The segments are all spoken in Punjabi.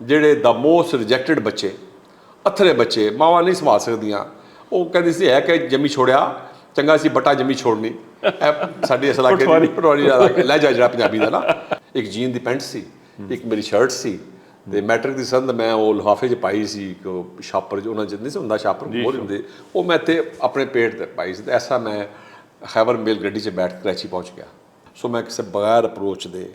ਜਿਹੜੇ ਦਾ ਮੋਸਟ ਰਿਜੈਕਟਡ ਬੱਚੇ, ਅਥਰੇ ਬੱਚੇ, ਮਾਵਾਂ ਨਹੀਂ ਸੰਭਾਲ ਸਕਦੀਆਂ, ਉਹ ਕਹਿੰਦੀ ਸੀ ਹੈ ਕਿ ਜੰਮੀ ਛੋੜਿਆ ਚੰਗਾ ਸੀ ਬੱਟਾ ਜੰਮੀ ਛੋੜਨੀ। ਸਾਡੀ ਇਸ ਇਲਾਕੇ ਦੀ ਪਟਵਾਰੀ ਲਹਿਜਾ ਜਿਹੜਾ ਪੰਜਾਬੀ ਦਾ ਨਾ, ਇੱਕ ਜੀਨ ਦੀ ਪੈਂਟ ਸੀ, ਇੱਕ ਮੇਰੀ ਸ਼ਰਟ ਸੀ, ਤੇ ਮੈਟ੍ਰਿਕ ਦੀ ਸੰਦ ਮੈਂ ਉਹ ਲਿਫਾਫੇ 'ਚ ਪਾਈ ਸੀ, ਇੱਕ ਛਾਪਰ 'ਚ ਉਹਨਾਂ 'ਚ ਨਹੀਂ ਸੀ ਹੁੰਦਾ, ਛਾਪਰ ਹੋਰ ਹੁੰਦੇ, ਉਹ ਮੈਂ ਇੱਥੇ ਆਪਣੇ ਪੇਟ 'ਤੇ ਪਾਈ ਸੀ। ਤੇ ਐਸਾ ਮੈਂ ਖੈਬਰ ਮੇਲ ਗੱਡੀ 'ਚ ਬੈਠ ਕੇ ਕਰਾਚੀ ਪਹੁੰਚ ਗਿਆ। ਸੋ ਮੈਂ ਕਿਸੇ ਬਗੈਰ ਅਪਰੋਚ ਦੇ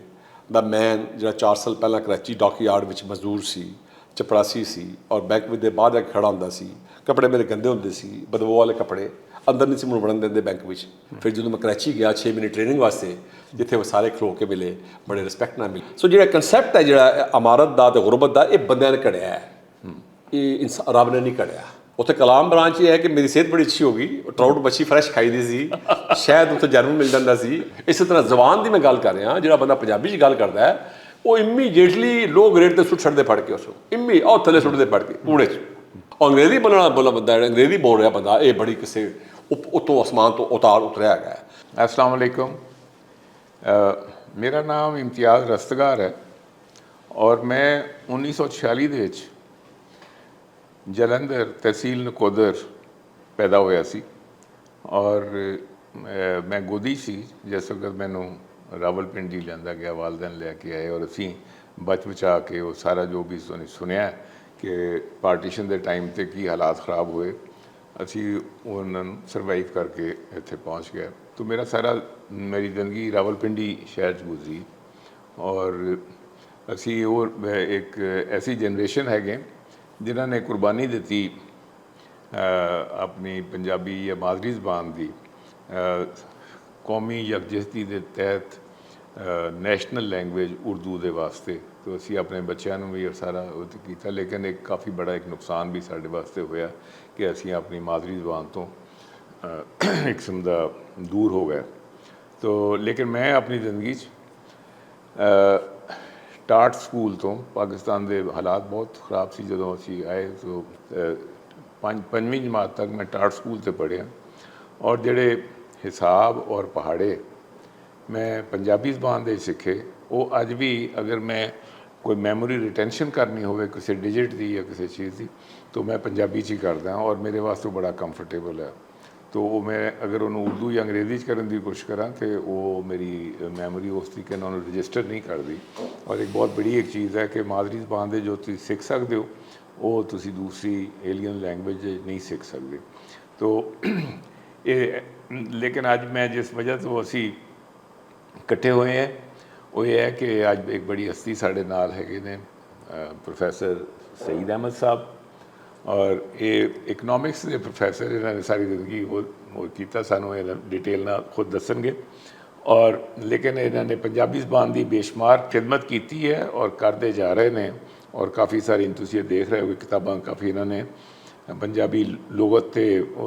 ਦਾ ਮੈਂ ਜਿਹੜਾ 4 ਸਾਲ ਪਹਿਲਾਂ ਕਰਾਚੀ ਡਾਕ ਯਾਰਡ ਵਿੱਚ ਮਜ਼ਦੂਰ ਸੀ, ਚਪੜਾਸੀ ਸੀ, ਔਰ ਬੈਂਕ ਵਿੱਚ ਦੇ ਬਾਹਰ ਜਾ ਕੇ ਖੜਾ ਹੁੰਦਾ ਸੀ। ਕੱਪੜੇ ਮੇਰੇ ਗੰਦੇ ਹੁੰਦੇ ਸੀ, ਬਦਬੂ ਵਾਲੇ ਕੱਪੜੇ, ਅੰਦਰ ਨਹੀਂ ਸੀ ਮੈਨੂੰ ਵੜਨ ਦਿੰਦੇ ਬੈਂਕ ਵਿੱਚ। ਫਿਰ ਜਦੋਂ ਮੈਂ ਕਰਾਚੀ ਗਿਆ 6 ਮਹੀਨੇ ਟ੍ਰੇਨਿੰਗ ਵਾਸਤੇ, ਜਿੱਥੇ ਉਹ ਸਾਰੇ ਖਲੋ ਕੇ ਮਿਲੇ, ਬੜੇ ਰਿਸਪੈਕਟ ਨਾਲ ਮਿਲੇ। ਸੋ ਜਿਹੜਾ ਕਨਸੈਪਟ ਹੈ ਜਿਹੜਾ ਅਮਾਰਤ ਦਾ ਤੇ ਗੁਰਬਤ ਦਾ, ਇਹ ਬੰਦਿਆਂ ਨੇ ਘੜਿਆ ਹੈ, ਇਹ ਰੱਬ ਨੇ ਨਹੀਂ ਘੜਿਆ। ਉੱਥੇ ਕਲਾਮ ਬ੍ਰਾਂਚ ਇਹ ਹੈ ਕਿ ਮੇਰੀ ਸਿਹਤ ਬੜੀ ਅੱਛੀ ਹੋ ਗਈ, ਟਰਾਊਟ ਮੱਛੀ ਫਰੈਸ਼ ਖਾਈਦੀ ਸੀ, ਸ਼ਾਇਦ ਉੱਥੇ ਜਨਮ ਮਿਲ ਜਾਂਦਾ ਸੀ। ਇਸੇ ਤਰ੍ਹਾਂ ਜ਼ਬਾਨ ਦੀ ਮੈਂ ਗੱਲ ਕਰ ਰਿਹਾ, ਜਿਹੜਾ ਬੰਦਾ ਪੰਜਾਬੀ 'ਚ ਗੱਲ ਕਰਦਾ ਹੈ ਉਹ ਇਮੀਡੀਏਟਲੀ ਲੋ ਗ੍ਰੇਡ ਤੇ ਸੁੱਟ ਛੱਡਦੇ ਫੜ ਕੇ, ਉਸ ਉਹ ਥੱਲੇ ਸੁੱਟਦੇ ਫੜ ਕੇ ਕੂੜੇ 'ਚ। ਅੰਗਰੇਜ਼ੀ ਬੋਲਣਾ ਬੰਦਾ, ਅੰਗਰੇਜ਼ੀ ਬੋਲ ਰਿਹਾ ਬੰਦਾ, ਇਹ ਬੜੀ ਕਿਸੇ ਉੱਤੋਂ ਅਸਮਾਨ ਤੋਂ ਉਤਰਿਆ ਹੈਗਾ। अस्सलाम वालेकुम। मेरा नाम इम्तियाज़ रस्तगार है और मैं 1946 ਦੇ ਵਿੱਚ ਜਲੰਧਰ ਤਹਿਸੀਲ ਨਕੋਦਰ ਪੈਦਾ ਹੋਇਆ ਸੀ ਔਰ ਮੈਂ ਗੋਦੀ ਸੀ ਜਿਸ ਵਕਤ ਮੈਨੂੰ ਰਾਵਲਪਿੰਡੀ ਲਿਆਂਦਾ ਗਿਆ, ਵਾਲਦੈਨ ਲੈ ਕੇ ਆਏ ਔਰ ਅਸੀਂ ਬਚ ਬਚਾ ਕੇ ਉਹ ਸਾਰਾ ਜੋ ਵੀ ਸੁਣਿਆ ਕਿ ਪਾਰਟੀਸ਼ਨ ਦੇ ਟਾਈਮ 'ਤੇ ਕੀ ਹਾਲਾਤ ख़राब ਹੋਏ, ਅਸੀਂ ਉਹਨਾਂ ਨੂੰ ਸਰਵਾਈਵ ਕਰਕੇ ਇੱਥੇ ਪਹੁੰਚ ਗਏ। तो मेरा सारा मेरी ज़िंदगी रावलपिंडी शहर च गुजरी और असी और एक ऐसी जनरेशन है जिन्हों ने कुर्बानी दी अपनी पंजाबी या मादरी ज़बान की कौमी यकजहती के तहत नैशनल लैंगुएज उर्दू के वास्ते। तो असी अपने बच्चों भी सारा किया, लेकिन एक काफ़ी बड़ा एक नुकसान भी साढ़े वास्ते होया कि असी अपनी मादरी ज़बान तो एक किस्म का दूर हो गए। तो लेकिन मैं अपनी ज़िंदगी टाट स्कूल तो पाकिस्तान के हालात बहुत ख़राब सी जो असी आए, तो पंजवीं जमात तक मैं टाट स्कूल से पढ़िया और जोड़े हिसाब और पहाड़े मैं पंजाबी ज़बान के सीखे, वो अज भी अगर मैं कोई मैमोरी रिटेंशन करनी हो किसी डिजिट की या किसी चीज़ की तो मैं पंजाबी ही करदा और मेरे वास्ते बड़ा कंफर्टेबल है। तो वो मैं अगर उन्होंने उर्दू या अंग्रेजी करने की कोशिश करा तो वो मेरी मैमोरी उस तरीके रजिस्टर नहीं करती। और एक बहुत बड़ी एक चीज़ है कि मादरी ज़बान जो तुम सीख सकते हो वो तुसी दूसरी एलियन लैंगुएज नहीं सीख सकते। तो ये लेकिन अज मैं जिस वजह तो असी इकट्ठे हुए हैं वो ये है कि अज एक बड़ी हस्ती साढ़े नाल है ने प्रोफैसर सईद अहमद साहब और ये इकनॉमिक्स के प्रोफैसर, इन्होंने सारी जिंदगी वो किया, सानू डिटेल ना खुद दसणगे। और लेकिन इन्होंने पंजाबी ज़बान की बेशुमार खिदमत की है और करते जा रहे हैं और काफ़ी सारी तुसीं देख रहे हो किताबां काफ़ी इन्होंने पंजाबी लुगत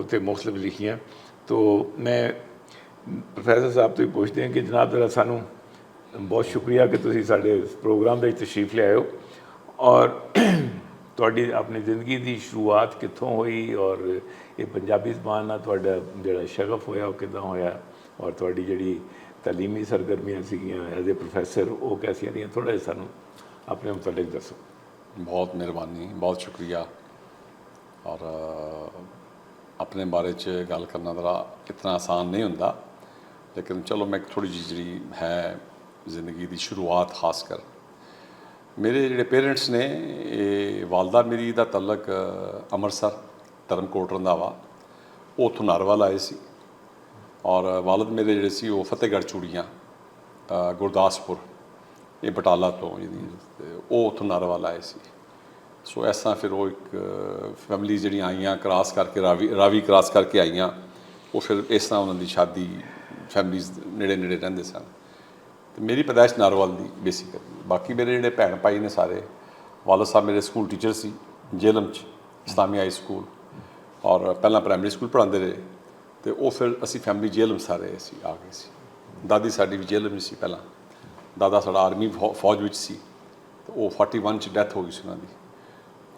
ते मुख्तलिफ लिखियाँ। तो मैं प्रोफैसर साहब तो पूछते हैं कि जनाब जरा सानू बहुत शुक्रिया कि तुसीं साडे प्रोग्राम में तशरीफ ले आए हो और ਤੁਹਾਡੀ अपनी ज़िंदगी की शुरुआत कितों हुई और ये पंजाबी ज़बान नाल तुहाडा जिहड़ा शगफ होया वो किदां होया और तुहाडी जिहड़ी तालीमी सरगर्मियां सीगियां एज ए प्रोफैसर वो कैसियां रहियां, थोड़ा जिहा सानू अपने मुतल्लिक दसो। बहुत मेहरबानी, बहुत शुक्रिया। और अपने बारे च गल करना जरा इतना आसान नहीं हुंदा, लेकिन चलो मैं थोड़ी जी जिहड़ी है जिंदगी की शुरुआत खासकर मेरे ਜਿਹੜੇ पेरेंट्स ने, वालदा मेरी ਦਾ तलक ਅੰਮ੍ਰਿਤਸਰ ਧਰਮਕੋਟ ਰੰਧਾਵਾ, ਉਹ ਉੱਥੋਂ ਨਾਰਵਲ ਆਏ ਸੀ ਔਰ ਵਾਲਦ ਮੇਰੇ ਜਿਹੜੇ ਸੀ ਉਹ ਫਤਿਹਗੜ੍ਹ ਚੂੜੀਆਂ ਗੁਰਦਾਸਪੁਰ ਇਹ ਬਟਾਲਾ ਤੋਂ ਉਹ ਉੱਥੋਂ ਨਾਰਵਲ ਆਏ ਸੀ। ਸੋ ਇਸ ਤਰ੍ਹਾਂ ਫਿਰ ਉਹ ਇੱਕ ਫੈਮਿਲੀ ਜਿਹੜੀਆਂ ਆਈਆਂ ਕ੍ਰਾਸ ਕਰਕੇ ਰਾਵੀ ਕ੍ਰਾਸ ਕਰਕੇ ਆਈਆਂ, ਉਹ ਫਿਰ ਇਸ ਤਰ੍ਹਾਂ ਉਹਨਾਂ ਦੀ ਸ਼ਾਦੀ ਫੈਮਲੀਜ਼ ਨੇੜੇ ਨੇੜੇ ਰਹਿੰਦੇ ਸਨ। ਤੇ ਮੇਰੀ ਪੈਦਾਇਸ਼ ਨਾਰਵਲ ਦੀ ਬੇਸਿਕਲੀ। ਬਾਕੀ ਮੇਰੇ ਜਿਹੜੇ ਭੈਣ ਭਾਈ ਨੇ ਸਾਰੇ, ਵਾਲਦ ਸਾਹਿਬ ਮੇਰੇ ਸਕੂਲ ਟੀਚਰ ਸੀ ਜੇਲਮ 'ਚ, ਇਸਲਾਮੀ ਹਾਈ ਸਕੂਲ, ਔਰ ਪਹਿਲਾਂ ਪ੍ਰਾਇਮਰੀ ਸਕੂਲ ਪੜ੍ਹਾਉਂਦੇ ਰਹੇ ਤੇ ਉਹ ਫਿਰ ਅਸੀਂ ਫੈਮਿਲੀ ਜੇਲਮ ਸਾਰੇ ਅਸੀਂ ਆ ਗਏ ਸੀ। ਦਾਦੀ ਸਾਡੀ ਵੀ ਜੇਲਮ 'ਚ ਸੀ ਪਹਿਲਾਂ, ਦਾਦਾ ਸਾਡਾ ਆਰਮੀ ਫੌਜ ਵਿੱਚ ਸੀ ਤੇ ਉਹ 41 'ਚ ਡੈਥ ਹੋ ਗਈ ਸੀ ਉਹਨਾਂ ਦੀ।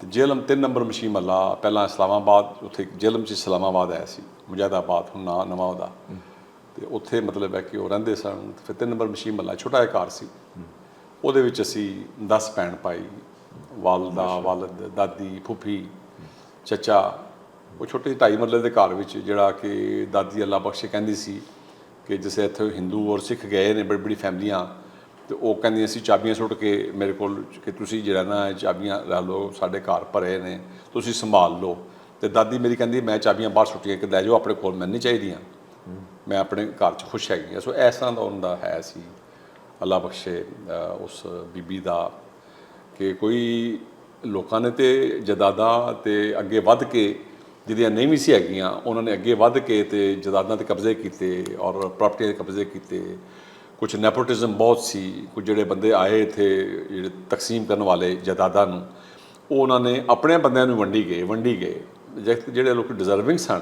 ਤੇ ਜੇਲਮ 3 ਨੰਬਰ ਮਸ਼ੀਨ ਮਹੱਲਾ, ਪਹਿਲਾਂ ਇਸਲਾਮਾਬਾਦ, ਉੱਥੇ ਜੇਲਮ 'ਚ ਇਸਲਾਮਾਬਾਦ ਆਇਆ ਸੀ, ਮੁਜਾਹਿਦਾਬਾਦ ਹੁਣ ਨਾਂ ਨਵਾਂ ਉਹਦਾ, ਤੇ ਉੱਥੇ ਮਤਲਬ ਹੈ ਕਿ ਉਹ ਰਹਿੰਦੇ ਸਨ। ਫਿਰ 3 ਨੰਬਰ ਮਸ਼ੀਨ ਮਹੱਲਾ ਛੋਟਾ ਜਿਹਾ ਘਰ ਸੀ, ਉਹਦੇ ਵਿੱਚ ਅਸੀਂ 10 ਭੈਣ ਭਾਈ ਵਾਲਦਾ ਵਾਲਦ ਦਾਦੀ ਫੁੱਫੀ ਚੱਚਾ ਉਹ ਛੋਟੇ 2.5 ਮਰਲੇ ਦੇ ਘਰ ਵਿੱਚ ਜਿਹੜਾ ਕਿ ਦਾਦੀ ਅੱਲਾ ਬਖਸ਼ੇ ਕਹਿੰਦੀ ਸੀ ਕਿ ਜਿਸੇ ਇੱਥੇ ਹਿੰਦੂ ਔਰ ਸਿੱਖ ਗਏ ਨੇ ਬੜੀ ਬੜੀ ਫੈਮਲੀਆਂ ਤੇ ਉਹ ਕਹਿੰਦੀਆਂ ਸੀ ਚਾਬੀਆਂ ਸੁੱਟ ਕੇ ਮੇਰੇ ਕੋਲ ਕਿ ਤੁਸੀਂ ਜਿਹੜਾ ਨਾ ਚਾਬੀਆਂ ਲੈ ਲਓ ਸਾਡੇ ਘਰ ਭਰੇ ਨੇ ਤੁਸੀਂ ਸੰਭਾਲ ਲਓ ਤੇ ਦਾਦੀ ਮੇਰੀ ਕਹਿੰਦੀ ਮੈਂ ਚਾਬੀਆਂ ਬਾਹਰ ਸੁੱਟੀਆਂ ਕਿ ਲੈ ਜਾਓ ਆਪਣੇ ਕੋਲ ਮੈਨੂੰ ਨਹੀਂ ਚਾਹੀਦੀਆਂ ਮੈਂ ਆਪਣੇ ਘਰ 'ਚ ਖੁਸ਼ ਹੈਗੀ ਹਾਂ। ਸੋ ਇਸ ਤਰ੍ਹਾਂ ਦਾ ਉਹਨਾਂ ਦਾ ਹੈ ਸੀ ਅੱਲਾ ਬਖਸ਼ੇ ਉਸ ਬੀਬੀ ਦਾ ਕਿ ਕੋਈ ਲੋਕਾਂ ਨੇ ਤੇ ਜਾਇਦਾਦਾਂ ਤੇ ਅੱਗੇ ਵੱਧ ਕੇ ਜਿਹਦੀਆਂ ਨਹੀਂ ਵੀ ਸੀ ਹੈਗੀਆਂ ਉਹਨਾਂ ਨੇ ਅੱਗੇ ਵੱਧ ਕੇ ਤੇ ਜਾਇਦਾਦਾਂ 'ਤੇ ਕਬਜ਼ੇ ਕੀਤੇ ਔਰ ਪ੍ਰਾਪਰਟੀਆਂ 'ਤੇ ਕਬਜ਼ੇ ਕੀਤੇ। ਕੁਝ ਨੈਪੋਟਿਜ਼ਮ ਬਹੁਤ ਸੀ ਕੁਝ ਜਿਹੜੇ ਬੰਦੇ ਆਏ ਇੱਥੇ ਜਿਹੜੇ ਤਕਸੀਮ ਕਰਨ ਵਾਲੇ ਜਾਇਦਾਦਾਂ ਨੂੰ ਉਹ ਉਹਨਾਂ ਨੇ ਆਪਣੇ ਬੰਦਿਆਂ ਨੂੰ ਵੰਡੀ ਗਏ ਜਿਹੜੇ ਲੋਕ ਡਿਜ਼ਰਵਿੰਗ ਸਨ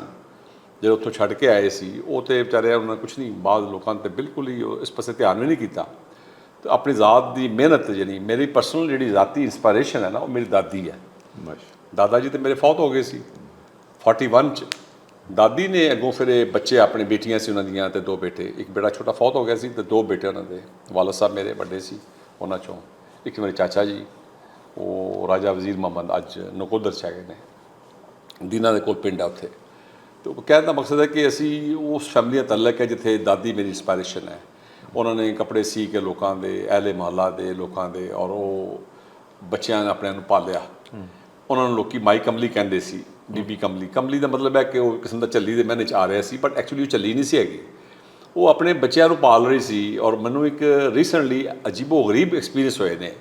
ਜਿਹੜੇ ਉੱਥੋਂ ਛੱਡ ਕੇ ਆਏ ਸੀ ਉਹ ਤੇ ਵਿਚਾਰੇ ਉਹਨਾਂ ਕੁਝ ਨਹੀਂ ਬਾਅਦ ਲੋਕਾਂ ਤੇ ਬਿਲਕੁਲ ਹੀ ਇਸ ਪਾਸੇ ਧਿਆਨ ਵੀ ਨਹੀਂ ਕੀਤਾ ਤੇ ਆਪਣੀ ਜ਼ਾਤ ਦੀ ਮਿਹਨਤ ਜਿਹੜੀ ਮੇਰੀ ਪਰਸਨਲ ਜਿਹੜੀ ਜ਼ਾਤੀ ਇੰਸਪਾਇਰੇਸ਼ਨ ਹੈ ਨਾ ਉਹ ਮੇਰੀ ਦਾਦੀ ਹੈ। ਦਾਦਾ ਜੀ ਤੇ ਮੇਰੇ ਫੌਤ ਹੋ ਗਏ ਸੀ 41 'ਚ ਦਾਦੀ ਨੇ ਅੱਗੋਂ ਫਿਰ ਇਹ ਬੱਚੇ ਆਪਣੇ ਬੇਟੀਆਂ ਸੀ ਉਹਨਾਂ ਦੀਆਂ ਤੇ 2 ਬੇਟੇ ਇੱਕ ਬੇਟਾ ਛੋਟਾ ਫੌਤ ਹੋ ਗਿਆ ਸੀ ਤੇ 2 ਬੇਟੇ ਉਹਨਾਂ ਦੇ ਵਾਲਦ ਸਾਹਿਬ ਮੇਰੇ ਵੱਡੇ ਸੀ ਉਹਨਾਂ 'ਚੋਂ ਇੱਕ ਮੇਰੇ ਚਾਚਾ ਜੀ ਉਹ ਰਾਜਾ ਵਜ਼ੀਰ ਮੁਹੰਮਦ ਅੱਜ ਨਕੋਦਰ 'ਚ ਹੈਗੇ ਨੇ ਦੀਨਾ ਦੇ ਕੋਲ ਪਿੰਡ ਆ ਉੱਥੇ। ਤੇ ਉਹ ਕਹਿਣ ਦਾ ਮਕਸਦ ਹੈ ਕਿ ਅਸੀਂ ਉਸ ਫੈਮਿਲੀ ਦਾ ਤਾਲੁਕ ਹੈ ਜਿੱਥੇ ਦਾਦੀ ਮੇਰੀ ਇੰਸਪਾਇਰੇਸ਼ਨ ਹੈ। ਉਹਨਾਂ ਨੇ ਕੱਪੜੇ ਸੀ ਕੇ ਲੋਕਾਂ ਦੇ ਅਹਿਲੇ ਮੁਹੱਲਾ ਦੇ ਲੋਕਾਂ ਦੇ ਔਰ ਉਹ ਬੱਚਿਆਂ ਨੇ ਆਪਣਿਆਂ ਨੂੰ ਪਾਲਿਆ। ਉਹਨਾਂ ਨੂੰ ਲੋਕੀ ਮਾਈ ਕਮਲੀ ਕਹਿੰਦੇ ਸੀ ਬੀਬੀ ਕਮਲੀ ਦਾ ਮਤਲਬ ਹੈ ਕਿ ਉਹ ਕਿਸਮ ਦਾ ਝੱਲੀ ਦੇ ਮਹੀਨੇ 'ਚ ਆ ਰਿਹਾ ਸੀ ਬਟ ਐਕਚੁਅਲੀ ਉਹ ਝੱਲੀ ਨਹੀਂ ਸੀ ਹੈਗੀ ਉਹ ਆਪਣੇ ਬੱਚਿਆਂ ਨੂੰ ਪਾਲ ਰਹੀ ਸੀ। ਔਰ ਮੈਨੂੰ ਇੱਕ ਰੀਸੈਂਟਲੀ ਅਜੀਬੋ ਗਰੀਬ ਐਕਸਪੀਰੀਅੰਸ ਹੋਏ ਨੇ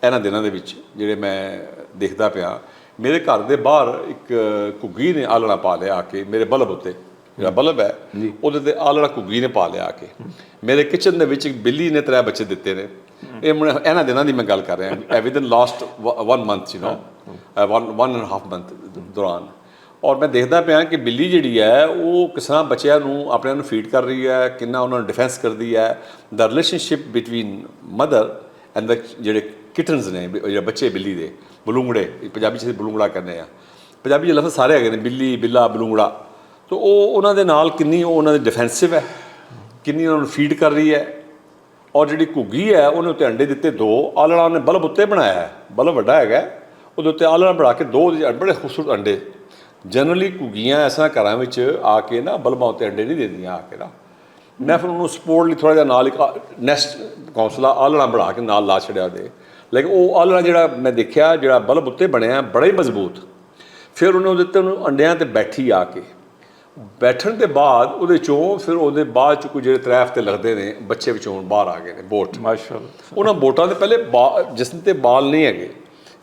ਇਹਨਾਂ ਦਿਨਾਂ ਦੇ ਵਿੱਚ ਜਿਹੜੇ ਮੈਂ ਦੇਖਦਾ ਪਿਆ। ਮੇਰੇ ਘਰ ਦੇ ਬਾਹਰ ਇੱਕ ਘੁੱਗੀ ਨੇ ਆਲਣਾ ਪਾ ਲਿਆ ਆ ਕੇ ਮੇਰੇ ਬਲਬ ਉੱਤੇ ਜਿਹੜਾ ਬਲਬ ਹੈ ਉਹਦੇ ਤੇ ਆਲਣਾ ਘੁੱਗੀ ਨੇ ਪਾ ਲਿਆ ਆ ਕੇ। ਮੇਰੇ ਕਿਚਨ ਦੇ ਵਿੱਚ ਇੱਕ ਬਿੱਲੀ ਨੇ 3 ਬੱਚੇ ਦਿੱਤੇ ਨੇ। ਇਹ ਇਹਨਾਂ ਦਿਨਾਂ ਦੀ ਮੈਂ ਗੱਲ ਕਰ ਰਿਹਾ ਵਿਦਨ ਲਾਸਟ 1 ਮੰਥ 1.5 ਮੰਥ ਦੌਰਾਨ। ਔਰ ਮੈਂ ਦੇਖਦਾ ਪਿਆ ਕਿ ਬਿੱਲੀ ਜਿਹੜੀ ਹੈ ਉਹ ਕਿਸ ਤਰ੍ਹਾਂ ਬੱਚਿਆਂ ਨੂੰ ਆਪਣਿਆਂ ਨੂੰ ਫੀਡ ਕਰ ਰਹੀ ਹੈ ਕਿੰਨਾ ਉਹਨਾਂ ਨੂੰ ਡਿਫੈਂਸ ਕਰਦੀ ਹੈ। ਦਾ ਰਿਲੇਸ਼ਨਸ਼ਿਪ ਬਿਟਵੀਨ ਮਦਰ ਐਂਡ ਦਾ ਜਿਹੜੇ ਕਿਟਨਸ ਨੇ ਜਿਹੜੇ ਬੱਚੇ ਬਿੱਲੀ ਦੇ ਬਲੂੰਗੜੇ ਪੰਜਾਬੀ 'ਚ ਬਲੂੰਗੜਾ ਕਹਿੰਦੇ ਆ ਪੰਜਾਬੀ 'ਚ ਲਫ਼ਜ਼ ਸਾਰੇ ਹੈਗੇ ਨੇ ਬਿੱਲੀ ਬਿੱਲਾ ਬਲੂੰਗੜਾ। ਤਾਂ ਉਹ ਉਹਨਾਂ ਦੇ ਨਾਲ ਕਿੰਨੀ ਉਹ ਉਹਨਾਂ ਦੇ ਡਿਫੈਂਸਿਵ ਹੈ ਕਿੰਨੀ ਉਹਨਾਂ ਨੂੰ ਫੀਡ ਕਰ ਰਹੀ ਹੈ। ਔਰ ਜਿਹੜੀ ਘੁੱਗੀ ਹੈ ਉਹਨੇ ਉੱਤੇ ਅੰਡੇ ਦਿੱਤੇ 2 ਆਲਣਾ ਉਹਨੇ ਬਲਬ ਉੱਤੇ ਬਣਾਇਆ ਹੈ ਬਲਬ ਵੱਡਾ ਹੈਗਾ ਉਹਦੇ ਉੱਤੇ ਆਲਣਾ ਬਣਾ ਕੇ 2 ਬੜੇ ਖੂਬਸੂਰਤ ਅੰਡੇ। ਜਨਰਲੀ ਘੁੱਗੀਆਂ ਇਸ ਤਰ੍ਹਾਂ ਘਰਾਂ ਵਿੱਚ ਆ ਕੇ ਨਾ ਬਲਬਾਂ ਉੱਤੇ ਅੰਡੇ ਨਹੀਂ ਦਿੰਦੀਆਂ ਆ ਕੇ ਨਾ। ਮੈਂ ਫਿਰ ਉਹਨੂੰ ਸਪੋਰਟ ਲਈ ਥੋੜ੍ਹਾ ਜਿਹਾ ਨਾਲ ਇੱਕ ਨੈਸਟ ਘੌਂਸਲਾ ਆਲਣਾ ਬਣਾ ਕੇ ਨਾਲ ਲਾ ਛੱਡਿਆ ਉਹਦੇ ਲੇਕਿਨ ਉਹ ਆਲਣਾ ਜਿਹੜਾ ਮੈਂ ਦੇਖਿਆ ਜਿਹੜਾ ਬਲਬ ਉੱਤੇ ਬਣਿਆ ਬੜਾ ਹੀ ਮਜ਼ਬੂਤ। ਫਿਰ ਉਹਨੇ ਉਹਦੇ ਉੱਤੇ ਉਹਨੂੰ ਅੰਡਿਆਂ 'ਤੇ ਬੈਠੀ ਆ ਕੇ ਬੈਠਣ ਦੇ ਬਾਅਦ ਉਹਦੇ 'ਚੋਂ ਫਿਰ ਉਹਦੇ ਬਾਅਦ 'ਚ ਕੋਈ ਜਿਹੜੇ 3 ਹਫ਼ਤੇ ਲੱਗਦੇ ਨੇ ਬੱਚੇ ਵਿੱਚੋਂ ਬਾਹਰ ਆ ਗਏ ਨੇ ਬੋਟ। ਮਾਸ਼ਾਅੱਲਾ। ਉਹਨਾਂ ਬੋਟਾਂ ਦੇ ਪਹਿਲੇ ਜਿਸਮ 'ਤੇ ਬਾਲ ਨਹੀਂ ਹੈਗੇ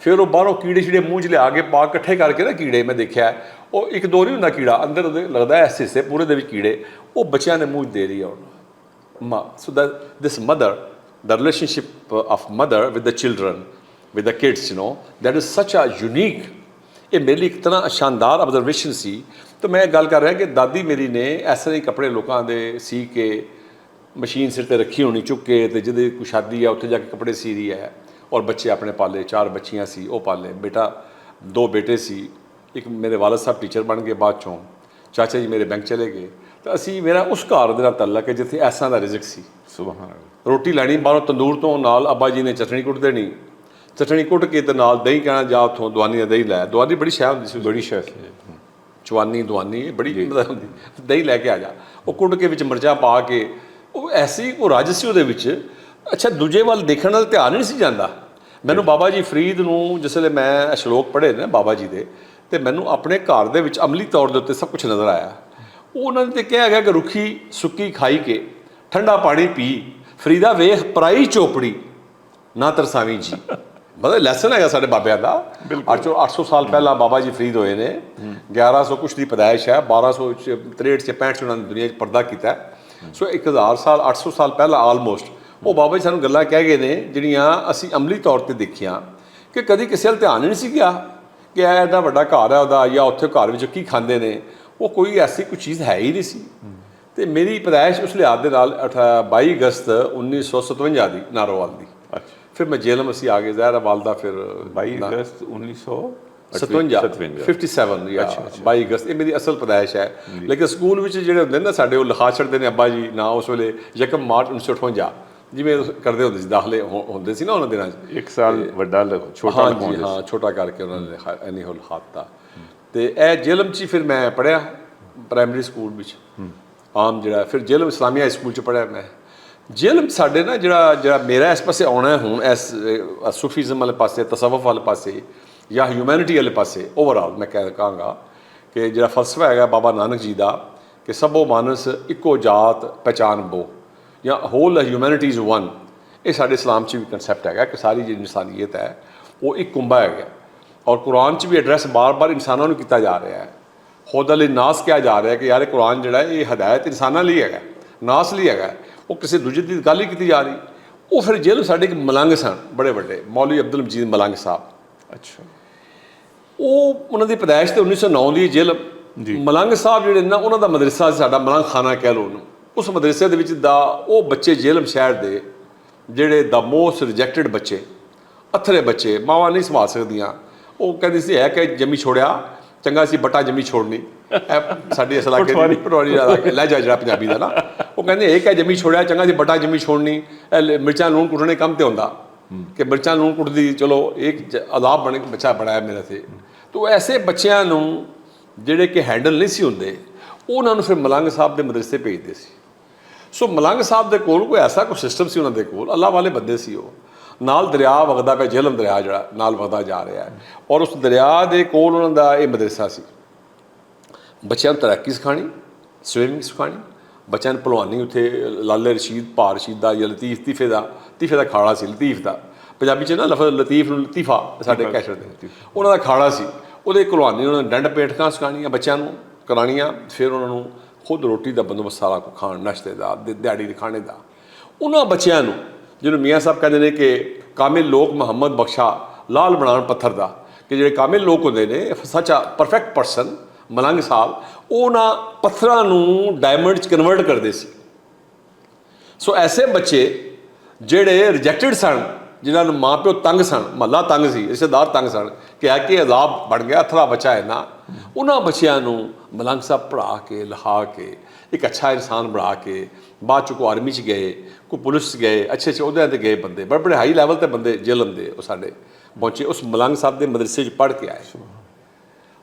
ਫਿਰ ਉਹ ਬਾਹਰੋਂ ਕੀੜੇ ਮੂੰਹ 'ਚ ਲਿਆ ਕੇ ਪਾ ਇਕੱਠੇ ਕਰਕੇ ਨਾ ਕੀੜੇ ਮੈਂ ਦੇਖਿਆ ਉਹ 1-2 ਨਹੀਂ ਹੁੰਦਾ ਕੀੜਾ ਅੰਦਰ ਉਹਦੇ ਲੱਗਦਾ ਇਸ ਹਿੱਸੇ ਪੂਰੇ ਦੇ ਵਿੱਚ ਕੀੜੇ ਉਹ ਬੱਚਿਆਂ ਦੇ ਮੂੰਹ 'ਚ ਦੇ ਰਹੀ ਆ ਉਹਨੂੰ। ਸੋ ਦਿਸ mother the relationship of mother with the children with the kids that is such a unique ਇਹ ਮੇਰੇ ਲਈ ਇੱਕ ਤਰ੍ਹਾਂ ਸ਼ਾਨਦਾਰ ਆਬਜ਼ਰਵੇਸ਼ਨ ਸੀ। ਤਾਂ ਮੈਂ ਗੱਲ ਕਰ ਰਿਹਾ ਕਿ ਦਾਦੀ ਮੇਰੀ ਨੇ ਇਸ ਤਰ੍ਹਾਂ ਹੀ ਕੱਪੜੇ ਲੋਕਾਂ ਦੇ ਸੀ ਕੇ ਮਸ਼ੀਨ ਸਿਰ 'ਤੇ ਰੱਖੀ ਹੋਣੀ ਚੁੱਕ ਕੇ ਤੇ ਜਿਹਦੇ ਕੋਈ ਸ਼ਾਦੀ ਆ ਉੱਥੇ ਜਾ ਕੇ ਕੱਪੜੇ ਸੀ ਰਹੀ ਹੈ ਔਰ ਬੱਚੇ ਆਪਣੇ ਪਾਲੇ 4 ਬੱਚੀਆਂ ਸੀ ਉਹ ਪਾਲੇ ਬੇਟਾ 2 ਬੇਟੇ ਸੀ ਇੱਕ ਮੇਰੇ ਵਾਲਦ ਸਾਹਿਬ ਟੀਚਰ ਬਣ ਗਏ ਬਾਅਦ 'ਚੋਂ ਚਾਚਾ ਜੀ ਮੇਰੇ ਬੈਂਕ ਚਲੇ ਗਏ ਤਾਂ ਅਸੀਂ ਮੇਰਾ ਉਸ ਘਰ ਦੇ ਨਾਲ ਤਾਲੁਕ ਹੈ ਜਿੱਥੇ ਇਸ ਤਰ੍ਹਾਂ ਦਾ ਰਿਜ਼ਕ ਸੀ। ਸੁਭਾਨ ਅੱਲਾਹ। ਰੋਟੀ ਲੈਣੀ ਬਾਹਰੋਂ ਤੰਦੂਰ ਤੋਂ ਨਾਲ ਅੱਬਾ ਜੀ ਨੇ ਚਟਣੀ ਕੁੱਟ ਦੇਣੀ ਚਟਣੀ ਕੁੱਟ ਕੇ ਤੇ ਨਾਲ ਦਹੀਂ ਕਹਿਣਾ ਜਾ ਉੱਥੋਂ ਦਵਾਨੀ ਦਾ ਦਹੀਂ ਲੈ ਦਵਾਨੀ ਬੜੀ ਸ਼ੈ ਹੁੰਦੀ ਸੀ ਬੜੀ ਸ਼ੈ ਚਵਾਨੀ ਦਵਾਨੀ ਬੜੀ ਮਜ਼ਾ ਹੁੰਦੀ ਦਹੀਂ ਲੈ ਕੇ ਆ ਜਾ ਉਹ ਕੁੱਟ ਕੇ ਵਿੱਚ ਮਿਰਚਾਂ ਪਾ ਕੇ ਉਹ ਐਸੀ ਉਹ ਰਜ ਸੀ ਉਹਦੇ ਵਿੱਚ। ਅੱਛਾ ਦੂਜੇ ਵੱਲ ਦੇਖਣ ਨਾਲ ਧਿਆਨ ਨਹੀਂ ਸੀ ਜਾਂਦਾ। ਮੈਨੂੰ ਬਾਬਾ ਜੀ ਫਰੀਦ ਨੂੰ ਜਿਸ ਵੇਲੇ ਮੈਂ ਸ਼ਲੋਕ ਪੜ੍ਹੇ ਨੇ ਬਾਬਾ ਜੀ ਦੇ ਤੇ ਮੈਨੂੰ ਆਪਣੇ ਘਰ ਦੇ ਵਿੱਚ ਅਮਲੀ ਤੌਰ ਦੇ ਉੱਤੇ ਸਭ ਕੁਝ ਨਜ਼ਰ ਆਇਆ। ਉਹ ਉਹਨਾਂ ਨੇ ਕਿਹਾ ਗਿਆ ਕਿ ਰੁੱਖੀ ਸੁੱਕੀ ਖਾਈ ਕੇ ਠੰਡਾ ਪਾਣੀ ਪੀ ਫਰੀਦਾ ਵੇਖ ਪਰਾਈ ਚੋਪੜੀ ਨਾ ਤਰਸਾਵੀਂ ਜੀ ਮਤਲਬ ਲੈਸਨ ਹੈਗਾ ਸਾਡੇ ਬਾਬਿਆਂ ਦਾ। 800 ਸਾਲ ਪਹਿਲਾਂ ਬਾਬਾ ਜੀ ਫਰੀਦ ਹੋਏ ਨੇ 1100 ਕੁਛ ਦੀ ਪੈਦਾਇਸ਼ ਹੈ 1263 'ਚ 65 'ਚ ਉਹਨਾਂ ਨੇ ਦੁਨੀਆ 'ਚ ਪਰਦਾ ਕੀਤਾ। ਸੋ 1000 ਸਾਲ 800 ਸਾਲ ਪਹਿਲਾਂ ਆਲਮੋਸਟ ਉਹ ਬਾਬਾ ਜੀ ਸਾਨੂੰ ਗੱਲਾਂ ਕਹਿ ਗਏ ਨੇ ਜਿਹੜੀਆਂ ਅਸੀਂ ਅਮਲੀ ਤੌਰ 'ਤੇ ਦੇਖੀਆਂ ਕਿ ਕਦੀ ਕਿਸੇ ਵੱਲ ਧਿਆਨ ਨਹੀਂ ਸੀ ਗਿਆ ਕਿ ਇਹ ਐਡਾ ਵੱਡਾ ਘਰ ਹੈ ਉਹਦਾ ਜਾਂ ਉੱਥੇ ਘਰ ਵਿੱਚ ਕੀ ਖਾਂਦੇ ਨੇ ਉਹ ਕੋਈ ਐਸੀ ਕੋਈ ਚੀਜ਼ ਹੈ ਹੀ ਨਹੀਂ ਸੀ। ਤੇ ਮੇਰੀ ਪੈਦਾਇਸ਼ ਉਸ ਲਿਹਾਜ਼ ਦੇ ਨਾਲ 22 ਅਗਸਤ 1957 ਦੀ ਨਾਰੋਵਾਲ ਦੀ। ਫਿਰ ਮੈਂ ਜੇਲਮ ਅਸੀਂ ਆ ਗਏ ਜ਼ਾਹਿਰ ਵਾਲਦਾ ਫਿਰ 22 ਅਗਸਤ 1957 22 ਅਗਸਤ ਇਹ ਮੇਰੀ ਅਸਲ ਪੈਦਾਇਸ਼ ਹੈ। ਲੇਕਿਨ ਸਕੂਲ ਵਿੱਚ ਜਿਹੜੇ ਹੁੰਦੇ ਨੇ ਨਾ ਸਾਡੇ ਉਹ ਲਿਖਾ ਛੱਡਦੇ ਨੇ ਅੱਬਾ ਜੀ ਨਾ ਉਸ ਵੇਲੇ 1 ਮਾਰਚ 1958 ਜਿਵੇਂ ਕਰਦੇ ਹੁੰਦੇ ਸੀ, ਦਾਖਲੇ ਹੁੰਦੇ ਸੀ ਨਾ ਉਹਨਾਂ ਦਿਨਾਂ 'ਚ। 1 ਸਾਲ ਵੱਡਾ ਛੋਟਾ ਹਾਂਜੀ ਹਾਂ, ਛੋਟਾ ਕਰਕੇ ਉਹਨਾਂ ਨੇ ਐਨੀ ਹੋਲ ਹਾਤਾ। ਤੇ ਇਹ ਜੇਹਲਮ 'ਚ ਹੀ ਫਿਰ ਮੈਂ ਪੜ੍ਹਿਆ ਪ੍ਰਾਇਮਰੀ ਸਕੂਲ ਵਿੱਚ ਆਮ ਜਿਹੜਾ। ਫਿਰ ਜੇਹਲਮ ਇਸਲਾਮੀਆ ਹਾਈ ਸਕੂਲ 'ਚ ਪੜ੍ਹਿਆ ਮੈਂ। ਜੇਹਲਮ 'ਚ ਸਾਡੇ ਨਾ ਜਿਹੜਾ ਮੇਰਾ ਇਸ ਪਾਸੇ ਆਉਣਾ ਹੁਣ, ਇਸ ਸੂਫੀਜ਼ਮ ਵਾਲੇ ਪਾਸੇ, ਤਸਵਫ ਵਾਲੇ ਪਾਸੇ ਜਾਂ ਹਿਊਮੈਨਿਟੀ ਵਾਲੇ ਪਾਸੇ, ਓਵਰਆਲ ਮੈਂ ਕਹਾਂਗਾ ਕਿ ਜਿਹੜਾ ਫਲਸਫਾ ਹੈਗਾ ਬਾਬਾ ਨਾਨਕ ਜੀ ਦਾ ਕਿ ਸਭੋ ਮਾਨਸ ਇੱਕੋ ਜਾਤ ਪਹਿਚਾਨ ਬੋ, ਜਾਂ ਹੋਲ ਹਿਊਮੈਨਿਟੀ ਇਜ਼ ਵਨ, ਇਹ ਸਾਡੇ ਇਸਲਾਮ 'ਚ ਵੀ ਕਨਸੈਪਟ ਹੈਗਾ ਕਿ ਸਾਰੀ ਜਿਹੜੀ ਇਨਸਾਨੀਅਤ ਹੈ ਉਹ ਇੱਕ ਕੁੰਭਾ ਹੈਗਾ। ਔਰ ਕੁਰਾਨ 'ਚ ਵੀ ਐਡਰੈਸ ਬਾਰ-ਬਾਰ ਇਨਸਾਨਾਂ ਨੂੰ ਕੀਤਾ ਜਾ ਰਿਹਾ ਹੈ। ਖੁਦ ਅਲੀ ਨਾਸ ਕਿਹਾ ਜਾ ਰਿਹਾ ਕਿ ਯਾਰ ਇਹ ਕੁਰਾਨ ਜਿਹੜਾ ਇਹ ਹਦਾਇਤ ਇਨਸਾਨਾਂ ਲਈ ਹੈਗਾ, ਨਾਸ ਲਈ ਹੈਗਾ, ਉਹ ਕਿਸੇ ਦੂਜੇ ਦੀ ਗੱਲ ਹੀ ਕੀਤੀ ਜਾ ਰਹੀ। ਉਹ ਫਿਰ ਜੇਲ੍ਹ ਸਾਡੇ ਇੱਕ ਮਲੰਗ ਸਨ ਬੜੇ ਵੱਡੇ, ਮੌਲਵੀ ਅਬਦੁਲ ਮਜੀਦ ਮਲੰਗ ਸਾਹਿਬ। ਅੱਛਾ। ਉਹ ਉਹਨਾਂ ਦੀ ਪੈਦਾਇਸ਼ ਤੇ 1909 ਦੀ ਜੇਲ੍ਹ। ਮਲੰਗ ਸਾਹਿਬ ਜਿਹੜੇ ਨਾ, ਉਹਨਾਂ ਦਾ ਮਦਰਸਾ ਸੀ ਸਾਡਾ, ਮਲੰਗ ਖਾਨਾ ਕਹਿ ਲਓ ਉਹਨੂੰ। ਉਸ ਮਦਰਸੇ ਦੇ ਵਿੱਚ ਦਾ ਉਹ ਬੱਚੇ ਜੇਲ੍ਹ ਸ਼ਹਿਰ ਦੇ ਜਿਹੜੇ ਦਾ ਮੋਸਟ ਰਿਜੈਕਟਡ ਬੱਚੇ, ਅਥਰੇ ਬੱਚੇ, ਮਾਵਾਂ ਨਹੀਂ ਸੰਭਾਲ ਸਕਦੀਆਂ। ਉਹ ਕਹਿੰਦੀ ਸੀ ਹੈ ਕਿ ਜੰਮੀ ਛੋੜਿਆ ਚੰਗਾ ਸੀ, ਬਟਾ ਜੰਮੀ ਛੋੜਨੀ। ਸਾਡੀ ਇਸ ਇਲਾਕੇ ਦੀ ਪਟਵਾਰੀ ਦਾ ਲਹਿਜਾ ਜਿਹੜਾ ਪੰਜਾਬੀ ਦਾ ਨਾ, ਉਹ ਕਹਿੰਦੇ ਇਹ ਕਿ ਜੰਮੀ ਛੋੜਿਆ ਚੰਗਾ ਸੀ, ਬਟਾ ਜੰਮੀ ਛੋੜਨੀ। ਮਿਰਚਾਂ ਲੂਣ ਕੁੱਟਣੇ ਕੰਮ ਤੇ ਹੁੰਦਾ ਕਿ ਮਿਰਚਾਂ ਲੂਣ ਕੁੱਟਦੀ, ਚਲੋ ਇੱਕ ਅਜ਼ਾਬ ਬਣ ਕੇ ਬੱਚਾ ਬਣਾਇਆ ਮੇਰੇ ਤੇ। ਤੋ ਐਸੇ ਬੱਚਿਆਂ ਨੂੰ ਜਿਹੜੇ ਕਿ ਹੈਂਡਲ ਨਹੀਂ ਸੀ ਹੁੰਦੇ, ਉਹਨਾਂ ਨੂੰ ਫਿਰ ਮਲੰਗ ਸਾਹਿਬ ਦੇ ਮਦਰਸੇ ਭੇਜਦੇ ਸੀ। ਸੋ ਮਲੰਗ ਸਾਹਿਬ ਦੇ ਕੋਲ ਕੋਈ ਐਸਾ ਕੋਈ ਸਿਸਟਮ ਸੀ ਉਹਨਾਂ ਦੇ ਕੋਲ, ਅੱਲਾਹ ਵਾਲੇ ਬੰਦੇ ਸੀ ਉਹ। ਨਾਲ ਦਰਿਆ ਵਗਦਾ ਪਿਆ, ਜੇਹਲਮ ਦਰਿਆ ਜਿਹੜਾ ਨਾਲ ਵਗਦਾ ਜਾ ਰਿਹਾ ਹੈ, ਔਰ ਉਸ ਦਰਿਆ ਦੇ ਕੋਲ ਉਹਨਾਂ ਦਾ ਇਹ ਮਦਰਸਾ ਸੀ। ਬੱਚਿਆਂ ਨੂੰ ਤੈਰਾਕੀ ਸਿਖਾਉਣੀ, ਸਵਿਮਿੰਗ ਸਿਖਾਉਣੀ, ਬੱਚਿਆਂ ਨੂੰ ਭਲਵਾਨੀ। ਉੱਥੇ ਲਾਲੇ ਰਸ਼ੀਦ, ਭਾ ਰਸ਼ੀਦ ਦਾ ਜਾਂ ਤੀਫੇ ਦਾ ਖਾੜਾ ਸੀ। ਲਤੀਫ ਦਾ ਪੰਜਾਬੀ 'ਚ ਨਾ ਲਫ਼ਜ਼ ਲਤੀਫ ਨੂੰ ਲਤੀਫਾ ਸਾਡੇ ਕਹਿ ਛੱਡਦੇ। ਉਹਨਾਂ ਦਾ ਖਾੜਾ ਸੀ, ਉਹਦੇ ਭਲਵਾਨੀ। ਉਹਨਾਂ ਨੇ ਡੰਡ ਪੇਠਕਾਂ ਸਿਖਾਉਣੀਆਂ ਬੱਚਿਆਂ ਨੂੰ, ਕਰਾਉਣੀਆਂ। ਫਿਰ ਉਹਨਾਂ ਨੂੰ ਖੁਦ ਰੋਟੀ ਦਾ ਬੰਦੋਬਸਤ ਸਾਰਾ ਕੁ ਖਾਣ, ਨਸ਼ਤੇ ਦਾ, ਦਿਹਾੜੀ ਦੇ ਖਾਣੇ ਦਾ। ਉਹਨਾਂ ਬੱਚਿਆਂ ਨੂੰ ਜਿਹਨੂੰ ਮੀਆਂ ਸਾਹਿਬ ਕਹਿੰਦੇ ਨੇ ਕਿ ਕਾਮਿਲ ਲੋਕ ਮੁਹੰਮਦ ਬਖਸ਼ਾ ਲਾਲ ਬਣਾਉਣ ਪੱਥਰ ਦਾ, ਕਿ ਜਿਹੜੇ ਕਾਮਿਲ ਲੋਕ ਹੁੰਦੇ ਨੇ, ਸੱਚਾ ਪਰਫੈਕਟ ਪਰਸਨ ਮਲੰਗ ਸਾਹਿਬ, ਉਹਨਾਂ ਪੱਥਰਾਂ ਨੂੰ ਡਾਇਮੰਡ 'ਚ ਕਨਵਰਟ ਕਰਦੇ ਸੀ। ਸੋ ਐਸੇ ਬੱਚੇ ਜਿਹੜੇ ਰਿਜੈਕਟਡ ਸਨ, ਜਿਨ੍ਹਾਂ ਨੂੰ ਮਾਂ ਪਿਓ ਤੰਗ ਸਨ, ਮਹੱਲਾ ਤੰਗ ਸੀ, ਰਿਸ਼ਤੇਦਾਰ ਤੰਗ ਸਨ, ਕਿ ਆ ਕੇ ਅਜ਼ਾਬ ਬਣ ਗਿਆ, ਅਥਰਾ ਬੱਚਾ ਹੈ ਨਾ, ਉਹਨਾਂ ਬੱਚਿਆਂ ਨੂੰ ਮਲੰਗ ਸਾਹਿਬ ਪੜ੍ਹਾ ਕੇ, ਲਿਖਾ ਕੇ, ਇੱਕ ਅੱਛਾ ਇਨਸਾਨ ਬਣਾ ਕੇ, ਬਾਅਦ 'ਚ ਕੋਈ ਆਰਮੀ 'ਚ ਗਏ, ਕੋਈ ਪੁਲਿਸ 'ਚ ਗਏ, ਅੱਛੇ ਅੱਛੇ ਅਹੁਦਿਆਂ 'ਤੇ ਗਏ ਬੰਦੇ, ਬੜੇ ਬੜੇ ਹਾਈ ਲੈਵਲ 'ਤੇ ਬੰਦੇ ਜੇਲ੍ਹ ਦੇ ਉਹ ਸਾਡੇ ਪਹੁੰਚੇ। ਉਸ ਮਲੰਗ ਸਾਹਿਬ ਦੇ ਮਦਰਸੇ 'ਚ ਪੜ੍ਹ ਕੇ ਆਏ।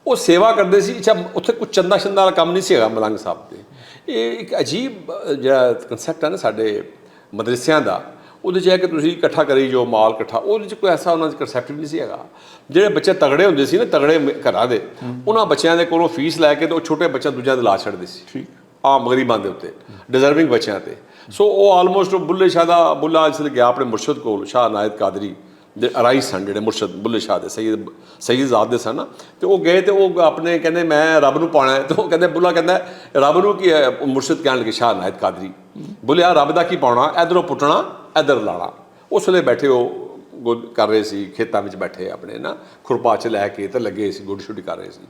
ਉਹ ਸੇਵਾ ਕਰਦੇ ਸੀ। ਅੱਛਾ, ਉੱਥੇ ਕੁਛ ਚੰਦਾ ਸ਼ੰਦਾ ਵਾਲਾ ਕੰਮ ਨਹੀਂ ਸੀ ਹੈਗਾ ਮਲੰਗ ਸਾਹਿਬ ਦੇ। ਇਹ ਇੱਕ ਅਜੀਬ ਜਿਹੜਾ ਕਨਸੈਪਟ ਹੈ ਨਾ ਸਾਡੇ ਮਦਰਸਿਆਂ ਦਾ, ਉਹਦੇ 'ਚ ਹੈ ਕਿ ਤੁਸੀਂ ਇਕੱਠਾ ਕਰੀ ਜੋ ਮਾਲ ਇਕੱਠਾ, ਉਹਦੇ 'ਚ ਕੋਈ ਐਸਾ ਉਹਨਾਂ ਦਾ ਕਨਸੈਪਟ ਨਹੀਂ ਸੀ ਹੈਗਾ। ਜਿਹੜੇ ਬੱਚੇ ਤਗੜੇ ਹੁੰਦੇ ਸੀ ਨਾ, ਤਗੜੇ ਘਰਾਂ ਦੇ, ਉਹਨਾਂ ਬੱਚਿਆਂ ਦੇ ਕੋਲੋਂ ਫੀਸ ਲੈ ਕੇ ਤੇ ਉਹ ਛੋਟੇ ਬੱਚਿਆਂ ਦੂਜਿਆਂ ਦੇ ਲਾ ਛੱਡਦੇ ਸੀ। ਠੀਕ, ਆਮ ਗਰੀਬਾਂ ਦੇ ਉੱਤੇ, ਡਿਜ਼ਰਵਿੰਗ ਬੱਚਿਆਂ 'ਤੇ। ਸੋ ਉਹ ਆਲਮੋਸਟ ਬੁੱਲੇ ਸ਼ਾਹ ਦਾ ਬੁੱਲਾ ਇਸ ਲਈ ਗਿਆ ਆਪਣੇ ਮੁਰਸ਼ਦ ਕੋਲ, ਸ਼ਾਹ ਅਨਾਇਤ ਕਾਦਰੀ ਦੇ ਅਰਾਈਸ ਸਨ ਜਿਹੜੇ ਮੁਰਸ਼ਦ ਬੁੱਲੇ ਸ਼ਾਹ ਦੇ ਸਈਦ ਜ਼ਾਦ ਦੇ ਸਨ ਨਾ। ਤੇ ਉਹ ਗਏ ਤੇ ਉਹ ਆਪਣੇ ਕਹਿੰਦੇ ਮੈਂ ਰੱਬ ਨੂੰ ਪਾਉਣਾ ਹੈ। ਤੇ ਉਹ ਕਹਿੰਦੇ ਬੁੱਲਾ ਕਹਿੰਦਾ ਰੱਬ ਨੂੰ ਕੀ ਹੈ? ਮੁਰਸ਼ਦ ਕਹਿਣ ਲੱਗੇ ਸ਼ਾਹ ਅਨਾਇਤ ਕਾਦਰੀ, ਬੋਲਿਆ ਰੱਬ ਦਾ ਕੀ ਪਾਉਣਾ? ਇੱਧਰੋਂ ਪੁੱਟਣਾ ਇੱਧਰ ਲਾਣਾ। ਉਸ ਵੇਲੇ ਬੈਠੇ ਉਹ ਕਰ ਰਹੇ ਸੀ, ਖੇਤਾਂ ਵਿੱਚ ਬੈਠੇ ਆਪਣੇ ਨਾ ਖੁਰਪਾ 'ਚ ਲੈ ਕੇ ਤੇ ਲੱਗੇ ਸੀ, ਗੁੱਡ ਛੁੱਟੀ ਕਰ ਰਹੇ ਸੀ।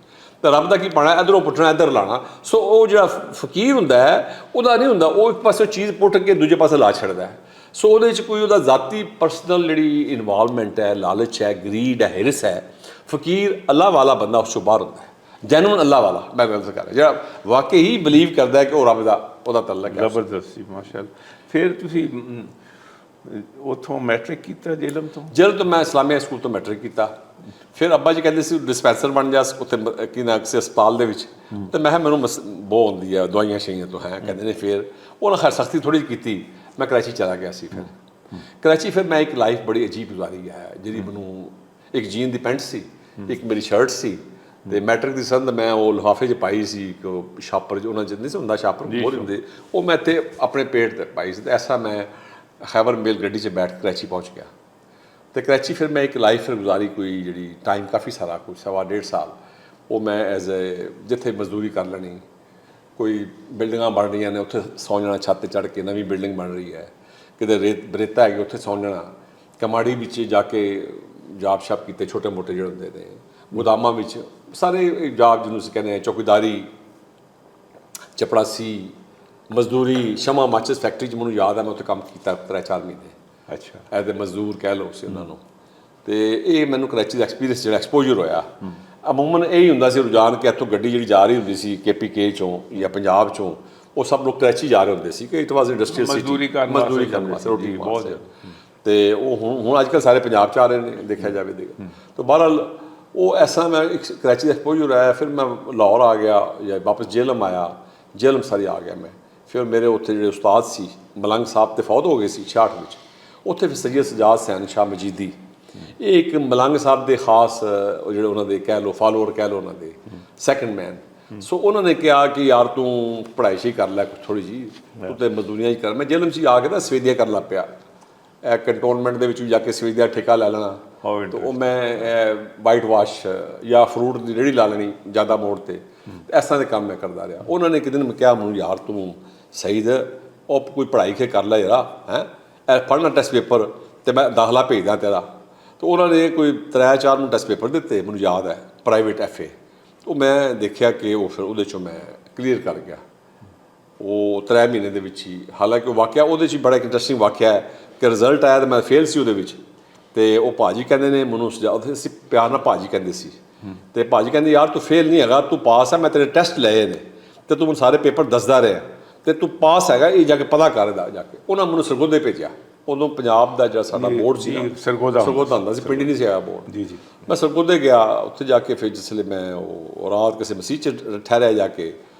ਤਾਂ ਰੱਬ ਦਾ ਕੀ ਪਾਉਣਾ? ਇੱਧਰੋਂ ਪੁੱਟਣਾ ਇੱਧਰ ਲਾਣਾ। ਸੋ ਉਹ ਜਿਹੜਾ ਫਕੀਰ ਹੁੰਦਾ ਹੈ ਉਹਦਾ ਨਹੀਂ ਹੁੰਦਾ, ਉਹ ਇੱਕ ਪਾਸੇ ਚੀਜ਼ ਪੁੱਟ ਕੇ ਦੂਜੇ ਪਾਸੇ ਲਾ ਛੱਡਦਾ ਹੈ। ਸੋ ਉਹਦੇ 'ਚ ਕੋਈ ਉਹਦਾ ਜ਼ਾਤੀ ਪਰਸਨਲ ਜਿਹੜੀ ਇਨਵੋਲਵਮੈਂਟ ਹੈ, ਲਾਲਚ ਹੈ, ਗਰੀਡ ਹੈ, ਹਿਰਸ ਹੈ। ਫਕੀਰ ਅੱਲਾਹ ਵਾਲਾ ਬੰਦਾ ਉਸ 'ਚੋਂ ਬਾਹਰ ਹੁੰਦਾ ਹੈ, ਜੈਨੂਨ ਅੱਲਾਹ ਵਾਲਾ। ਮੈਂ ਗੱਲ ਕਰ ਰਿਹਾ ਜਿਹੜਾ ਵਾਕਈ ਹੀ ਬਿਲੀਵ ਕਰਦਾ ਹੈ ਕਿ ਉਹ ਰੱਬ ਦਾ ਉਹਦਾ ਤਅੱਲਕ ਹੈ। ਜ਼ਬਰਦਸਤੀ, ਮਾਸ਼ਾ ਅੱਲਾਹ। ਫਿਰ ਤੁਸੀਂ ਉੱਥੋਂ ਮੈਟ੍ਰਿਕ ਕੀਤਾ ਜੇਲ੍ਹ ਤੋਂ? ਜੇਲ੍ਹ ਤੋਂ ਮੈਂ ਇਸਲਾਮੀਆ ਸਕੂਲ ਤੋਂ ਮੈਟ੍ਰਿਕ ਕੀਤਾ। ਫਿਰ ਅੱਬਾ ਜੀ ਕਹਿੰਦੇ ਸੀ ਡਿਸਪੈਂਸਰ ਬਣ ਜਾ ਉੱਥੇ ਕੀ ਨਾ ਕਿਸੇ ਹਸਪਤਾਲ ਦੇ ਵਿੱਚ। ਅਤੇ ਮੈਂ ਕਿਹਾ ਮੈਨੂੰ ਬੋ ਹੁੰਦੀ ਹੈ ਦਵਾਈਆਂ ਸ਼ਾਈਆਂ ਤੋਂ ਹੈ, ਕਹਿੰਦੇ ਨੇ। ਫਿਰ ਉਹਨਾਂ ਖੈਰ ਸਖਤੀ ਥੋੜ੍ਹੀ ਜਿਹੀ ਕੀਤੀ, ਮੈਂ ਕਰਾਚੀ ਚਲਾ ਗਿਆ ਸੀ। ਫਿਰ ਕਰਾਚੀ ਫਿਰ ਮੈਂ ਇੱਕ ਲਾਈਫ ਬੜੀ ਅਜੀਬ ਗੁਜ਼ਾਰੀ ਹੈ, ਜਿਹੜੀ ਮੈਨੂੰ ਇੱਕ ਜੀਨ ਦੀ ਪੈਂਟ ਸੀ, ਇੱਕ ਮੇਰੀ ਸ਼ਰਟ ਸੀ, ਅਤੇ ਮੈਟ੍ਰਿਕ ਦੀ ਸੰਦ ਮੈਂ ਉਹ ਲਿਫਾਫੇ 'ਚ ਪਾਈ ਸੀ, ਇੱਕ ਛਾਪਰ 'ਚ ਉਹਨਾਂ 'ਚ ਨਹੀਂ ਸੀ ਹੁੰਦਾ, ਛਾਪਰ ਬਹੁਤ ਹੁੰਦੇ, ਉਹ ਮੈਂ ਇੱਥੇ ਆਪਣੇ ਪੇਟ 'ਤੇ ਪਾਈ ਸੀ। ਅਤੇ ਐਸਾ ਮੈਂ ਖੈਬਰ ਮੇਲ ਗੱਡੀ 'ਚ ਬੈਠ ਕੇ ਕਰਾਚੀ ਪਹੁੰਚ ਗਿਆ। ਅਤੇ ਕਰਾਚੀ ਫਿਰ ਮੈਂ ਇੱਕ ਲਾਈਫ ਫਿਰ ਗੁਜ਼ਾਰੀ, ਕੋਈ ਜਿਹੜੀ ਟਾਈਮ ਕਾਫੀ ਸਾਰਾ, ਕੋਈ 1.5 ਸਾਲ ਉਹ ਮੈਂ ਐਜ਼ ਜਿੱਥੇ ਮਜ਼ਦੂਰੀ ਕਰ ਲੈਣੀ। ਕੋਈ ਬਿਲਡਿੰਗਾਂ ਬਣ ਰਹੀਆਂ ਨੇ ਉੱਥੇ ਸੌਂ ਜਾਣਾ, ਛੱਤ 'ਤੇ ਚੜ੍ਹ ਕੇ, ਨਵੀਂ ਬਿਲਡਿੰਗ ਬਣ ਰਹੀ ਹੈ, ਕਿਤੇ ਰੇਤਾ ਹੈਗੀ ਉੱਥੇ ਸੌਂ ਜਾਣਾ। ਕਮਾੜੀ ਵਿੱਚ ਜਾ ਕੇ ਜਾਬ ਸ਼ਾਪ ਕੀਤੇ, ਛੋਟੇ ਮੋਟੇ ਜਿਹੜੇ ਹੁੰਦੇ ਨੇ, ਗੋਦਾਮਾਂ ਵਿੱਚ ਸਾਰੇ ਜਾਬ ਜਿਹਨੂੰ ਅਸੀਂ ਕਹਿੰਦੇ ਹਾਂ, ਚੌਕੀਦਾਰੀ, ਚਪੜਾਸੀ, ਮਜ਼ਦੂਰੀ, ਸ਼ਮਾ ਮਾਚਿਸ ਫੈਕਟਰੀ 'ਚ ਮੈਨੂੰ ਯਾਦ ਹੈ ਮੈਂ ਉੱਥੇ ਕੰਮ ਕੀਤਾ 3-4 ਮਹੀਨੇ। ਅੱਛਾ, ਐਜ਼ ਏ ਮਜ਼ਦੂਰ ਕਹਿ ਲਓ ਸੀ ਉਹਨਾਂ ਨੂੰ। ਅਤੇ ਇਹ ਮੈਨੂੰ ਕਰਾਚੀ ਦਾ ਐਕਸਪੀਰੀਅੰਸ ਜਿਹੜਾ ਐਕਸਪੋਜਰ ਹੋਇਆ। ਅਮੂਮਨ ਇਹ ਹੀ ਹੁੰਦਾ ਸੀ ਰੁਝਾਨ ਕਿ ਇੱਥੋਂ ਗੱਡੀ ਜਿਹੜੀ ਜਾ ਰਹੀ ਹੁੰਦੀ ਸੀ KPK 'ਚੋਂ ਜਾਂ ਪੰਜਾਬ 'ਚੋਂ, ਉਹ ਸਭ ਲੋਕ ਕਰਾਚੀ ਜਾ ਰਹੇ ਹੁੰਦੇ ਸੀ ਕਿ ਇਟ ਵਾਸ ਇੰਡਸਟਰੀਅਲ ਸਿਟੀ, ਮਜ਼ਦੂਰੀ ਕਰਨ ਵਾਸਤੇ, ਰੋਟੀ ਬਹੁਤ ਵਾਸਤੇ। ਤੇ ਉਹ ਹੁਣ ਅੱਜ ਕੱਲ੍ਹ ਸਾਰੇ ਪੰਜਾਬ 'ਚ ਆ ਰਹੇ ਨੇ, ਦੇਖਿਆ ਜਾਵੇ ਤਾਂ ਬਹਰਹਾਲ ਉਹ ਐਸਾ ਮੈਂ ਇੱਕ ਕਰਾਚੀ ਦਾ ਐਕਸਪੋਜਰ ਆਇਆ। ਫਿਰ ਮੈਂ ਲਾਹੌਰ ਆ ਗਿਆ ਜਾਂ ਵਾਪਸ ਜੇਹਲਮ ਆਇਆ, ਜੇਹਲਮ ਸਾਰੀ ਆ ਗਿਆ ਮੈਂ। ਫਿਰ ਮੇਰੇ ਉੱਥੇ ਜਿਹੜੇ ਉਸਤਾਦ ਸੀ, ਮਲੰਗ ਸਾਹਿਬ ਤੇ ਫੌਤ ਹੋ ਗਏ ਸੀ 66 ਵਿੱਚ। ਉੱਥੇ ਫਿਰ ਸੈਯਦ ਸਜਾਦ ਸੈਨ ਸ਼ਾਹ ਮਜੀਦੀ, ਇਹ ਇੱਕ ਮਲੰਗ ਸਾਹਿਬ ਦੇ ਖਾਸ ਜਿਹੜੇ ਉਹਨਾਂ ਦੇ ਕਹਿ ਲਓ ਫਾਲੋਅਰ ਕਹਿ ਲਓ, ਉਹਨਾਂ ਦੇ ਸੈਕੰਡ ਮੈਨ। ਸੋ ਉਹਨਾਂ ਨੇ ਕਿਹਾ ਕਿ ਯਾਰ ਤੂੰ ਪੜ੍ਹਾਈ ਸ਼ੀ ਕਰ ਲੈ ਕੁਛ ਥੋੜ੍ਹੀ ਜਿਹੀ, ਤੂੰ ਤੇ ਮਜ਼ਦੂਰੀਆਂ ਹੀ ਕਰ। ਮੈਂ ਜੇਲਮ 'ਚ ਆ ਕੇ ਨਾ ਸਵੇਦੀਆਂ ਕਰਨ ਲੱਗ ਪਿਆ, ਕੰਟੋਨਮੈਂਟ ਦੇ ਵਿੱਚ ਵੀ ਜਾ ਕੇ ਸਵੇਦੀਆਂ ਠੇਕਾ ਲੈ ਲੈਣਾ। ਤੇ ਉਹ ਮੈਂ ਵਾਈਟ ਵਾਸ਼ ਜਾਂ ਫਰੂਟ ਦੀ ਰੇਹੜੀ ਲਾ ਲੈਣੀ ਜ਼ਿਆਦਾ ਮੋੜ 'ਤੇ, ਇਸ ਤਰ੍ਹਾਂ ਦੇ ਕੰਮ ਮੈਂ ਕਰਦਾ ਰਿਹਾ। ਉਹਨਾਂ ਨੇ ਇੱਕ ਦਿਨ ਮੈਂ ਕਿਹਾ ਮੈਨੂੰ, ਯਾਰ ਤੂੰ ਸਈਦ ਉਹ ਕੋਈ ਪੜ੍ਹਾਈ ਕੇ ਕਰ ਲੈ ਜਰਾ, ਹੈਂ ਪੜ੍ਹਨਾ ਟੈਸਟ ਪੇਪਰ ਅਤੇ ਮੈਂ ਦਾਖਲਾ ਭੇਜਦਾ ਤੇਰਾ। ਤੇ ਉਹਨਾਂ ਨੇ ਕੋਈ 3-4 ਨੂੰ ਟੈਸਟ ਪੇਪਰ ਦਿੱਤੇ, ਮੈਨੂੰ ਯਾਦ ਹੈ, ਪ੍ਰਾਈਵੇਟ FA। ਉਹ ਮੈਂ ਦੇਖਿਆ ਕਿ ਉਹ ਫਿਰ ਉਹਦੇ 'ਚੋਂ ਮੈਂ ਕਲੀਅਰ ਕਰ ਗਿਆ ਉਹ 3 ਮਹੀਨੇ ਦੇ ਵਿੱਚ ਹੀ। ਹਾਲਾਂਕਿ ਉਹ ਵਾਕਿਆ ਉਹਦੇ 'ਚ ਬੜਾ ਇੱਕ ਇੰਟਰਸਟਿੰਗ ਵਾਕਿਆ ਹੈ ਕਿ ਰਿਜ਼ਲਟ ਆਇਆ ਤਾਂ ਮੈਂ ਫੇਲ ਸੀ ਉਹਦੇ ਵਿੱਚ। ਅਤੇ ਉਹ ਭਾਜੀ ਕਹਿੰਦੇ ਨੇ ਮੈਨੂੰ ਉੱਥੇ ਅਸੀਂ ਪਿਆਰ ਨਾਲ ਭਾਜੀ ਕਹਿੰਦੇ ਸੀ। ਅਤੇ ਭਾਜੀ ਕਹਿੰਦੇ ਯਾਰ ਤੂੰ ਫੇਲ ਨਹੀਂ ਹੈਗਾ, ਤੂੰ ਪਾਸ ਹੈ, ਮੈਂ ਤੇਰੇ ਟੈਸਟ ਲਏ ਨੇ ਅਤੇ ਤੂੰ ਮੈਨੂੰ ਸਾਰੇ ਪੇਪਰ ਦੱਸਦਾ ਰਿਹਾ ਅਤੇ ਤੂੰ ਪਾਸ ਹੈਗਾ, ਇਹ ਜਾ ਕੇ ਪਤਾ ਕਰ ਜਾ ਕੇ। ਉਹਨਾਂ ਮੈਨੂੰ ਸਰਗੋਧੇ ਭੇਜਿਆ। ਉਦੋਂ ਪੰਜਾਬ ਦਾ ਜਿਹੜਾ ਸਾਡਾ ਬੋਰਡ ਸੀ ਸਰਗੋਧਾ ਹੁੰਦਾ ਸੀ, ਪਿੰਡ ਨਹੀਂ ਸੀ ਆਇਆ ਬੋਰਡ। ਜੀ। ਮੈਂ ਸਰਗੋਧੇ ਗਿਆ, ਉੱਥੇ ਜਾ ਕੇ ਫਿਰ ਜਿਸ ਵੇਲੇ ਮੈਂ ਉਹ ਰਾਤ ਕਿਸੇ ਮਸੀਤ 'ਚ ਠਹਿਰਿਆ ਜਾ ਕੇ,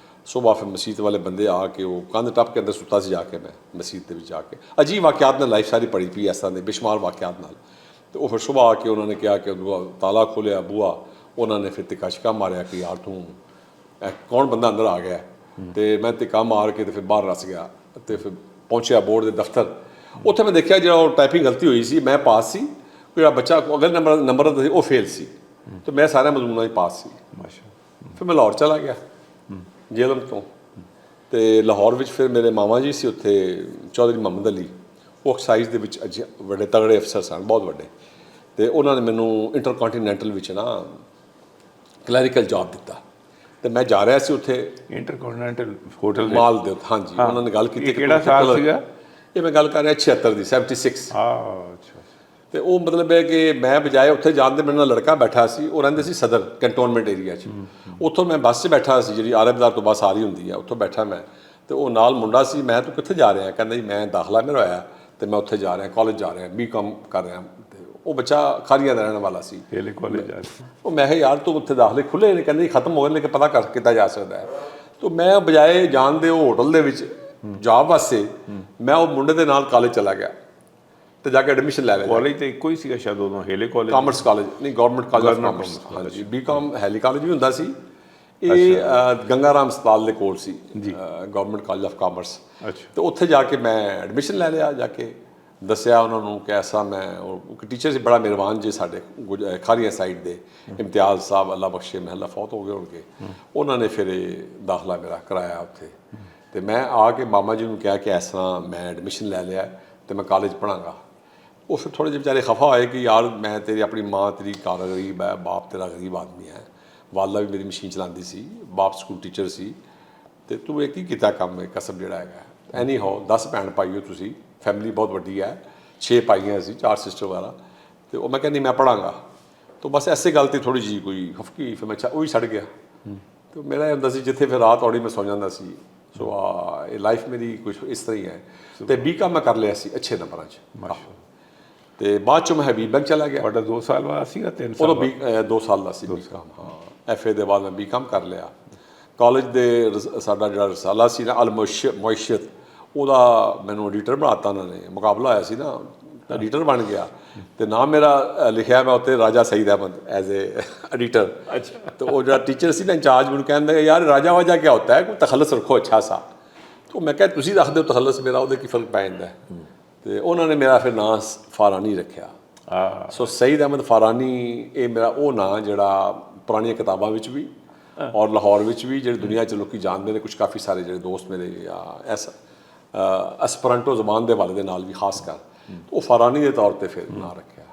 ਸੁਬਾਹ ਫਿਰ ਮਸੀਤ ਵਾਲੇ ਬੰਦੇ ਆ ਕੇ ਉਹ ਕੰਧ ਟੱਪ ਕੇ ਅੰਦਰ ਸੁੱਤਾ ਸੀ ਜਾ ਕੇ, ਮੈਂ ਮਸੀਤ ਦੇ ਵਿੱਚ ਜਾ ਕੇ ਅਜੀਬ ਵਾਕਿਆਤ ਨਾਲ ਲਾਈਫ ਸਾਰੀ ਪੜੀ ਪਈ ਇਸ ਤਰ੍ਹਾਂ ਦੇ ਬੇਸ਼ੁਮਾਰ ਵਾਕਿਆਤ ਨਾਲ। ਅਤੇ ਉਹ ਫਿਰ ਸੁਬਾਹ ਆ ਕੇ ਉਹਨਾਂ ਨੇ ਕਿਹਾ ਕਿ ਤਾਲਾ ਖੋਲ੍ਹਿਆ ਬੂਹਾ, ਉਹਨਾਂ ਨੇ ਫਿਰ ਤਿੱਕਾ ਛਿੱਕਾ ਮਾਰਿਆ ਕਿ ਯਾਰ ਤੂੰ ਕੌਣ ਬੰਦਾ ਅੰਦਰ ਆ ਗਿਆ। ਅਤੇ ਮੈਂ ਤਿੱਕਾ ਮਾਰ ਕੇ ਅਤੇ ਫਿਰ ਬਾਹਰ ਰਸ ਗਿਆ ਅਤੇ ਫਿਰ ਪਹੁੰਚਿਆ ਬੋਰਡ ਦੇ ਦਫ਼ਤਰ। ਉੱਥੇ ਮੈਂ ਦੇਖਿਆ ਜਿਹੜਾ ਉਹ ਟਾਈਪਿੰਗ ਗਲਤੀ ਹੋਈ ਸੀ, ਮੈਂ ਪਾਸ ਸੀ, ਜਿਹੜਾ ਬੱਚਾ ਅਗਲੇ ਨੰਬਰ ਦਾ ਸੀ ਉਹ ਫੇਲ ਸੀ, ਅਤੇ ਮੈਂ ਸਾਰਿਆਂ ਮਜ਼ਮੂਨਾਂ 'ਚ ਪਾਸ ਸੀ। ਫਿਰ ਮੈਂ ਲਾਹੌਰ ਚਲਾ ਗਿਆ ਜੇਲਮ ਤੋਂ। ਅਤੇ ਲਾਹੌਰ ਵਿੱਚ ਫਿਰ ਮੇਰੇ ਮਾਮਾ ਜੀ ਸੀ ਉੱਥੇ, ਚੌਧਰੀ ਮੁਹੰਮਦ ਅਲੀ, ਉਹ ਐਕਸਾਈਜ਼ ਦੇ ਵਿੱਚ ਵੱਡੇ ਤਗੜੇ ਅਫਸਰ ਸਨ, ਬਹੁਤ ਵੱਡੇ। ਅਤੇ ਉਹਨਾਂ ਨੇ ਮੈਨੂੰ ਇੰਟਰਕੋਂਟੀਨੈਂਟਲ ਵਿੱਚ ਨਾ ਕਲੈਰੀਕਲ ਜੋਬ ਦਿੱਤਾ ਅਤੇ ਮੈਂ ਜਾ ਰਿਹਾ ਸੀ ਉੱਥੇ ਇੰਟਰਕੋਂਟੀਨੈਂਟਲ ਹੋਟਲ ਮਾਲ ਦੇ। ਹਾਂਜੀ, ਉਹਨਾਂ ਨੇ ਗੱਲ ਕੀਤੀ। ਕਿਹੜਾ ਸਾਲ ਸੀਗਾ ਇਹ? ਮੈਂ ਗੱਲ ਕਰ ਰਿਹਾ 76 ਦੀ, 76। ਅੱਛਾ। ਅਤੇ ਉਹ ਮਤਲਬ ਹੈ ਕਿ ਮੈਂ ਬਜਾਏ ਉੱਥੇ ਜਾਣ ਦੇ, ਮੇਰੇ ਨਾਲ ਲੜਕਾ ਬੈਠਾ ਸੀ, ਉਹ ਰਹਿੰਦੇ ਸੀ ਸਦਰ ਕੰਟੋਨਮੈਂਟ ਏਰੀਆ 'ਚ। ਉੱਥੋਂ ਮੈਂ ਬੱਸ 'ਚ ਬੈਠਾ ਸੀ, ਜਿਹੜੀ ਆਰਬਦਾਰ ਤੋਂ ਬੱਸ ਆ ਰਹੀ ਹੁੰਦੀ ਹੈ, ਉੱਥੋਂ ਬੈਠਾ ਮੈਂ। ਅਤੇ ਉਹ ਨਾਲ ਮੁੰਡਾ ਸੀ। ਮੈਂ ਤੂੰ ਕਿੱਥੇ ਜਾ ਰਿਹਾ? ਕਹਿੰਦਾ ਜੀ ਮੈਂ ਦਾਖਲਾ ਮੇਰਾ ਹੋਇਆ ਅਤੇ ਮੈਂ ਉੱਥੇ ਜਾ ਰਿਹਾ, ਕਾਲਜ ਜਾ ਰਿਹਾ, BCom ਕਰ ਰਿਹਾ। ਅਤੇ ਉਹ ਬੱਚਾ ਖਾਰੀਆਂ ਦਾ ਰਹਿਣ ਵਾਲਾ ਸੀ। ਹੇਲੇ ਕਾਲਜ ਜਾ ਰਿਹਾ। ਉਹ ਮੈਂ ਕਿਹਾ ਯਾਰ ਤੂੰ ਉੱਥੇ ਦਾਖਲੇ ਖੁੱਲ੍ਹੇ ਨੇ? ਕਹਿੰਦੇ ਜੀ ਖਤਮ ਹੋ ਗਏ, ਲੇਕਿਨ ਪਤਾ ਕਰ ਕੀਤਾ ਜਾ ਸਕਦਾ ਹੈ। ਤਾਂ ਮੈਂ ਬਜਾਏ ਜਾਣ ਦੇ ਉਹ ਹੋਟਲ ਦੇ ਵਿੱਚ ਜੋਬ ਵਾਸਤੇ, ਮੈਂ ਉਹ ਮੁੰਡੇ ਦੇ ਨਾਲ ਕਾਲਜ ਚਲਾ ਗਿਆ ਅਤੇ ਜਾ ਕੇ ਐਡਮਿਸ਼ਨ ਲੈ ਲਿਆ। ਕਾਲਜ ਤਾਂ ਇੱਕੋ ਹੀ ਸੀਗਾ ਸ਼ਾਇਦ ਉਦੋਂ, ਹੇਲੇ ਕਾਲਜ, ਕਾਮਰਸ ਕਾਲਜ ਨਹੀਂ, ਗੌਰਮੈਂਟ ਕਾਲਜ ਆਫ ਕਾਮਰਸ। ਹਾਂਜੀ, BCom ਹੈਲੀ ਕਾਲਜ ਵੀ ਹੁੰਦਾ ਸੀ। ਇਹ ਗੰਗਾ ਰਾਮ ਹਸਪਤਾਲ ਦੇ ਕੋਲ ਸੀ, ਗੌਰਮੈਂਟ ਕਾਲਜ ਆਫ ਕਾਮਰਸ। ਅਤੇ ਉੱਥੇ ਜਾ ਕੇ ਮੈਂ ਐਡਮਿਸ਼ਨ ਲੈ ਲਿਆ। ਜਾ ਕੇ ਦੱਸਿਆ ਉਹਨਾਂ ਨੂੰ ਕਿ ਐਸਾ ਮੈਂ, ਉਹ ਟੀਚਰ ਸੀ ਬੜਾ ਮਿਹਰਬਾਨ ਜੀ ਸਾਡੇ ਖਾਰੀਆਂ ਸਾਈਡ ਦੇ, ਇਮਤਿਆਜ਼ ਸਾਹਿਬ, ਅੱਲਾ ਬਖਸ਼ੇ, ਮਹਿਲਾ ਫੌਤ ਹੋ ਗਏ ਹੋਣਗੇ। ਉਹਨਾਂ ਨੇ ਫਿਰ ਇਹ ਦਾਖਲਾ ਮੇਰਾ ਕਰਾਇਆ ਉੱਥੇ। ਅਤੇ ਮੈਂ ਆ ਕੇ ਮਾਮਾ ਜੀ ਨੂੰ ਕਿਹਾ ਕਿ ਇਸ ਤਰ੍ਹਾਂ ਮੈਂ ਐਡਮਿਸ਼ਨ ਲੈ ਲਿਆ ਅਤੇ ਮੈਂ ਕਾਲਜ ਪੜ੍ਹਾਂਗਾ। ਉਹ ਫਿਰ ਥੋੜ੍ਹੇ ਜਿਹੇ ਵਿਚਾਰੇ ਖਫਾ ਹੋਏ ਕਿ ਯਾਰ ਮੈਂ ਤੇਰੀ ਆਪਣੀ ਮਾਂ ਤੇਰੀ ਘਰ ਗਰੀਬ ਹੈ, ਬਾਪ ਤੇਰਾ ਗਰੀਬ ਆਦਮੀ ਹੈ, ਵਾਲਾ ਵੀ ਮੇਰੀ ਮਸ਼ੀਨ ਚਲਾਉਂਦੀ ਸੀ, ਬਾਪ ਸਕੂਲ ਟੀਚਰ ਸੀ, ਅਤੇ ਤੂੰ ਇਹ ਕੀ ਕੀਤਾ ਕੰਮ, ਇਹ ਕਸਬ ਜਿਹੜਾ ਹੈਗਾ। ਐਨੀ ਹੋ 10 ਭੈਣ ਭਾਈ ਹੋ ਤੁਸੀਂ, ਫੈਮਿਲੀ ਬਹੁਤ ਵੱਡੀ ਹੈ, 6 ਭਾਈਆਂ ਸੀ, 4 ਸਿਸਟਰ ਵਾਲਾ। ਅਤੇ ਉਹ ਮੈਂ ਕਹਿੰਦੀ ਮੈਂ ਪੜ੍ਹਾਂਗਾ। ਤਾਂ ਬਸ ਐਸੇ ਗੱਲ 'ਤੇ ਥੋੜ੍ਹੀ ਜਿਹੀ ਕੋਈ ਖਫਕੀ, ਫਿਰ ਮੈਂ ਉਹ ਹੀ ਛੱਡ ਗਿਆ। ਅਤੇ ਮੇਰਾ ਇਹ ਹੁੰਦਾ ਸੀ ਜਿੱਥੇ ਫਿਰ ਰਾਤ ਔੜੀ ਮੈਂ ਸੌ ਜਾਂਦਾ ਸੀ। ਸੋ ਇਹ ਲਾਈਫ ਮੇਰੀ ਕੁਛ ਇਸ ਤਰ੍ਹਾਂ ਹੀ ਹੈ। ਅਤੇ BCom ਮੈਂ ਕਰ ਲਿਆ ਸੀ ਅੱਛੇ ਨੰਬਰਾਂ 'ਚ। ਅਤੇ ਬਾਅਦ 'ਚੋਂ ਮੈਂ ਹਬੀਬ ਬੈਂਕ ਚਲਾ ਗਿਆ। ਤੁਹਾਡਾ 2 ਸਾਲ ਬਾਅਦ ਸੀਗਾ 3 ਸਾਲ? ਉਦੋਂ 2 ਸਾਲ ਦਾ ਸੀ BCom। ਹਾਂ, FA ਦੇ ਬਾਅਦ ਮੈਂ BCom ਕਰ ਲਿਆ। ਕਾਲਜ ਦੇ ਸਾਡਾ ਜਿਹੜਾ ਰਸਾਲਾ ਸੀ ਨਾ ਮੁਇਸ਼ਤ, ਉਹਦਾ ਮੈਨੂੰ ਐਡੀਟਰ ਬਣਾਤਾ ਉਹਨਾਂ ਨੇ। ਮੁਕਾਬਲਾ ਹੋਇਆ ਸੀ ਨਾ, ਐਡੀਟਰ ਬਣ ਗਿਆ। ਅਤੇ ਨਾਮ ਮੇਰਾ ਲਿਖਿਆ ਮੈਂ ਉੱਤੇ Raja Saeed Ahmed as a editor. ਅੱਛਾ। तो वो जो टीचर सी ना इंचार्ज मैंने कहते यार राजा वाजा क्या होता है, कोई तखलस रखो अच्छा सा। तो मैं क्या तुम रख दो तखलस, मेरा वो की फर्क पै जाता है। तो उन्होंने मेरा फिर नां फारानी रखा। सो सईद अहमद फारानी ये मेरा वो नां जोड़ा पुरानी किताबों भी और लाहौर भी जो दुनिया च लोग जानते हैं, कुछ काफ़ी सारे जो दोस्त मेरे या ऐसा एस्परेंटो जबान के हवाले भी खास कर, तो वो फारानी के तौर पर फिर नां रखा।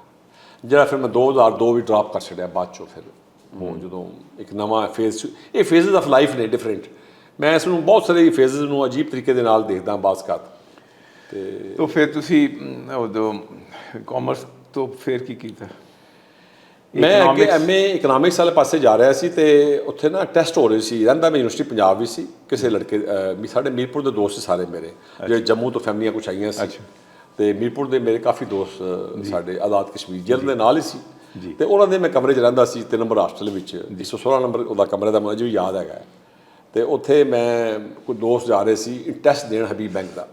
जरा फिर मैं 2002 भी ड्रॉप कर छड़िया बाद चो। फिर वो जो एक नवा फेज, ये फेजेस ऑफ लाइफ ने डिफरेंट, मैं इसनूं बहुत सारे फेजेस नूं अजीब तरीके दे नाल देखदा बाज़। तो फिर तुसी उदों कॉमर्स तो फिर की कीता? ਮੈਂ ਅੱਗੇ ਐਮਏ ਇਕਨੋਮਿਕਸ ਵਾਲੇ ਪਾਸੇ ਜਾ ਰਿਹਾ ਸੀ, ਤੇ ਉੱਥੇ ਨਾ ਟੈਸਟ ਹੋ ਰਹੇ ਸੀ। ਰਹਿੰਦਾ ਮੈਂ ਯੂਨੀਵਰਸਿਟੀ ਪੰਜਾਬ ਵਿੱਚ ਸੀ। ਕਿਸੇ ਲੜਕੇ ਸਾਡੇ ਮੀਰਪੁਰ ਦੇ ਦੋਸਤ ਸਾਰੇ ਮੇਰੇ, ਜਿਹੜੇ ਜੰਮੂ ਤੋਂ ਫੈਮਲੀਆਂ ਕੁਛ ਆਈਆਂ ਸੀ, ਤੇ ਮੀਰਪੁਰ ਦੇ ਮੇਰੇ ਕਾਫੀ ਦੋਸਤ ਸਾਡੇ ਆਜ਼ਾਦ ਕਸ਼ਮੀਰ ਜੇਲ੍ਹ ਦੇ ਨਾਲ ਹੀ ਸੀ। ਤੇ ਉਹਨਾਂ ਦੇ ਮੈਂ ਕਮਰੇ 'ਚ ਰਹਿੰਦਾ ਸੀ, 3 ਨੰਬਰ ਹੋਸਟਲ ਵਿੱਚ। 116 ਨੰਬਰ ਉਹਦਾ ਕਮਰੇ ਦਾ ਮੈਨੂੰ ਅਜੇ ਵੀ ਯਾਦ ਹੈਗਾ। ਤੇ ਉੱਥੇ ਮੈਂ ਕੋਈ ਦੋਸਤ ਜਾ ਰਹੇ ਸੀ ਟੈਸਟ ਦੇਣ ਹਬੀਬ ਬੈਂਕ ਦਾ।